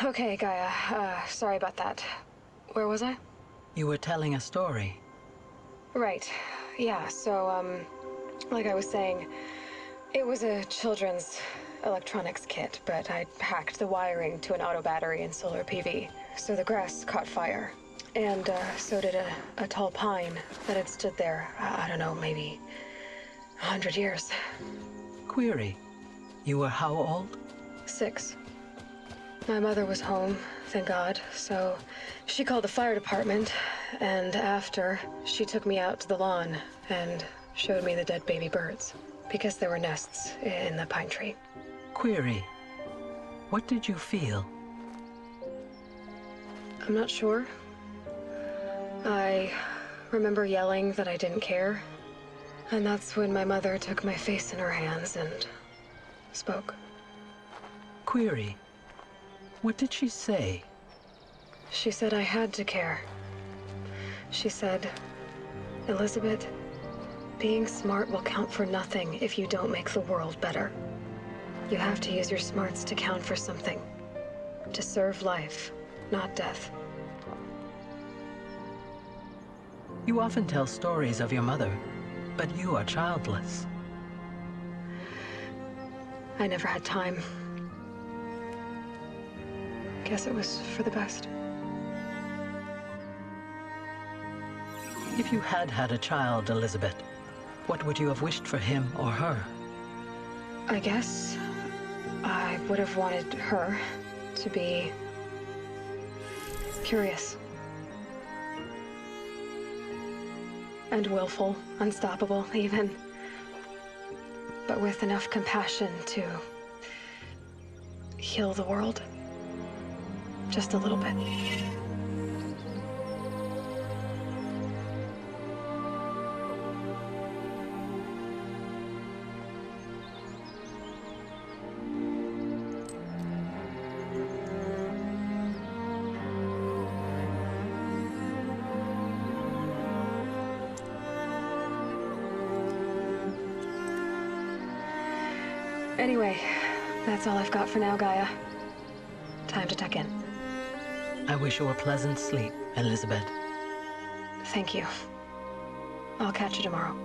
Okay, Gaia. Sorry about that. Where was I? You were telling a story. Right. Yeah, so, like I was saying, it was a children's electronics kit, but I'd hacked the wiring to an auto battery and solar PV. So the grass caught fire. And, so did a tall pine that had stood there, I don't know, maybe 100 years. Query. You were how old? 6. My mother was home, thank God, so she called the fire department, and after, she took me out to the lawn and showed me the dead baby birds, because there were nests in the pine tree. Query. What did you feel? I'm not sure. I remember yelling that I didn't care, and that's when my mother took my face in her hands and spoke. Query. What did she say? She said I had to care. She said, Elizabeth, being smart will count for nothing if you don't make the world better. You have to use your smarts to count for something. To serve life, not death. You often tell stories of your mother, but you are childless. I never had time. Guess it was for the best. If you had had a child, Elizabeth, what would you have wished for him or her? I guess I would have wanted her to be curious. And willful, unstoppable, even. But with enough compassion to heal the world. Just a little bit. Anyway, that's all I've got for now, Gaia. Time to tuck in. I wish you a pleasant sleep, Elizabeth. Thank you. I'll catch you tomorrow.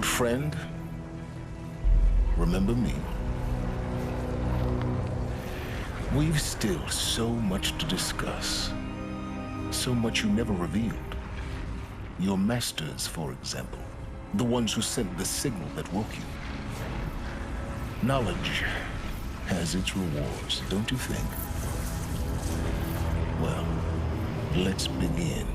Old friend, remember me? We've still so much to discuss. So much you never revealed. Your masters, for example. The ones who sent the signal that woke you. Knowledge has its rewards, don't you think? Well, let's begin.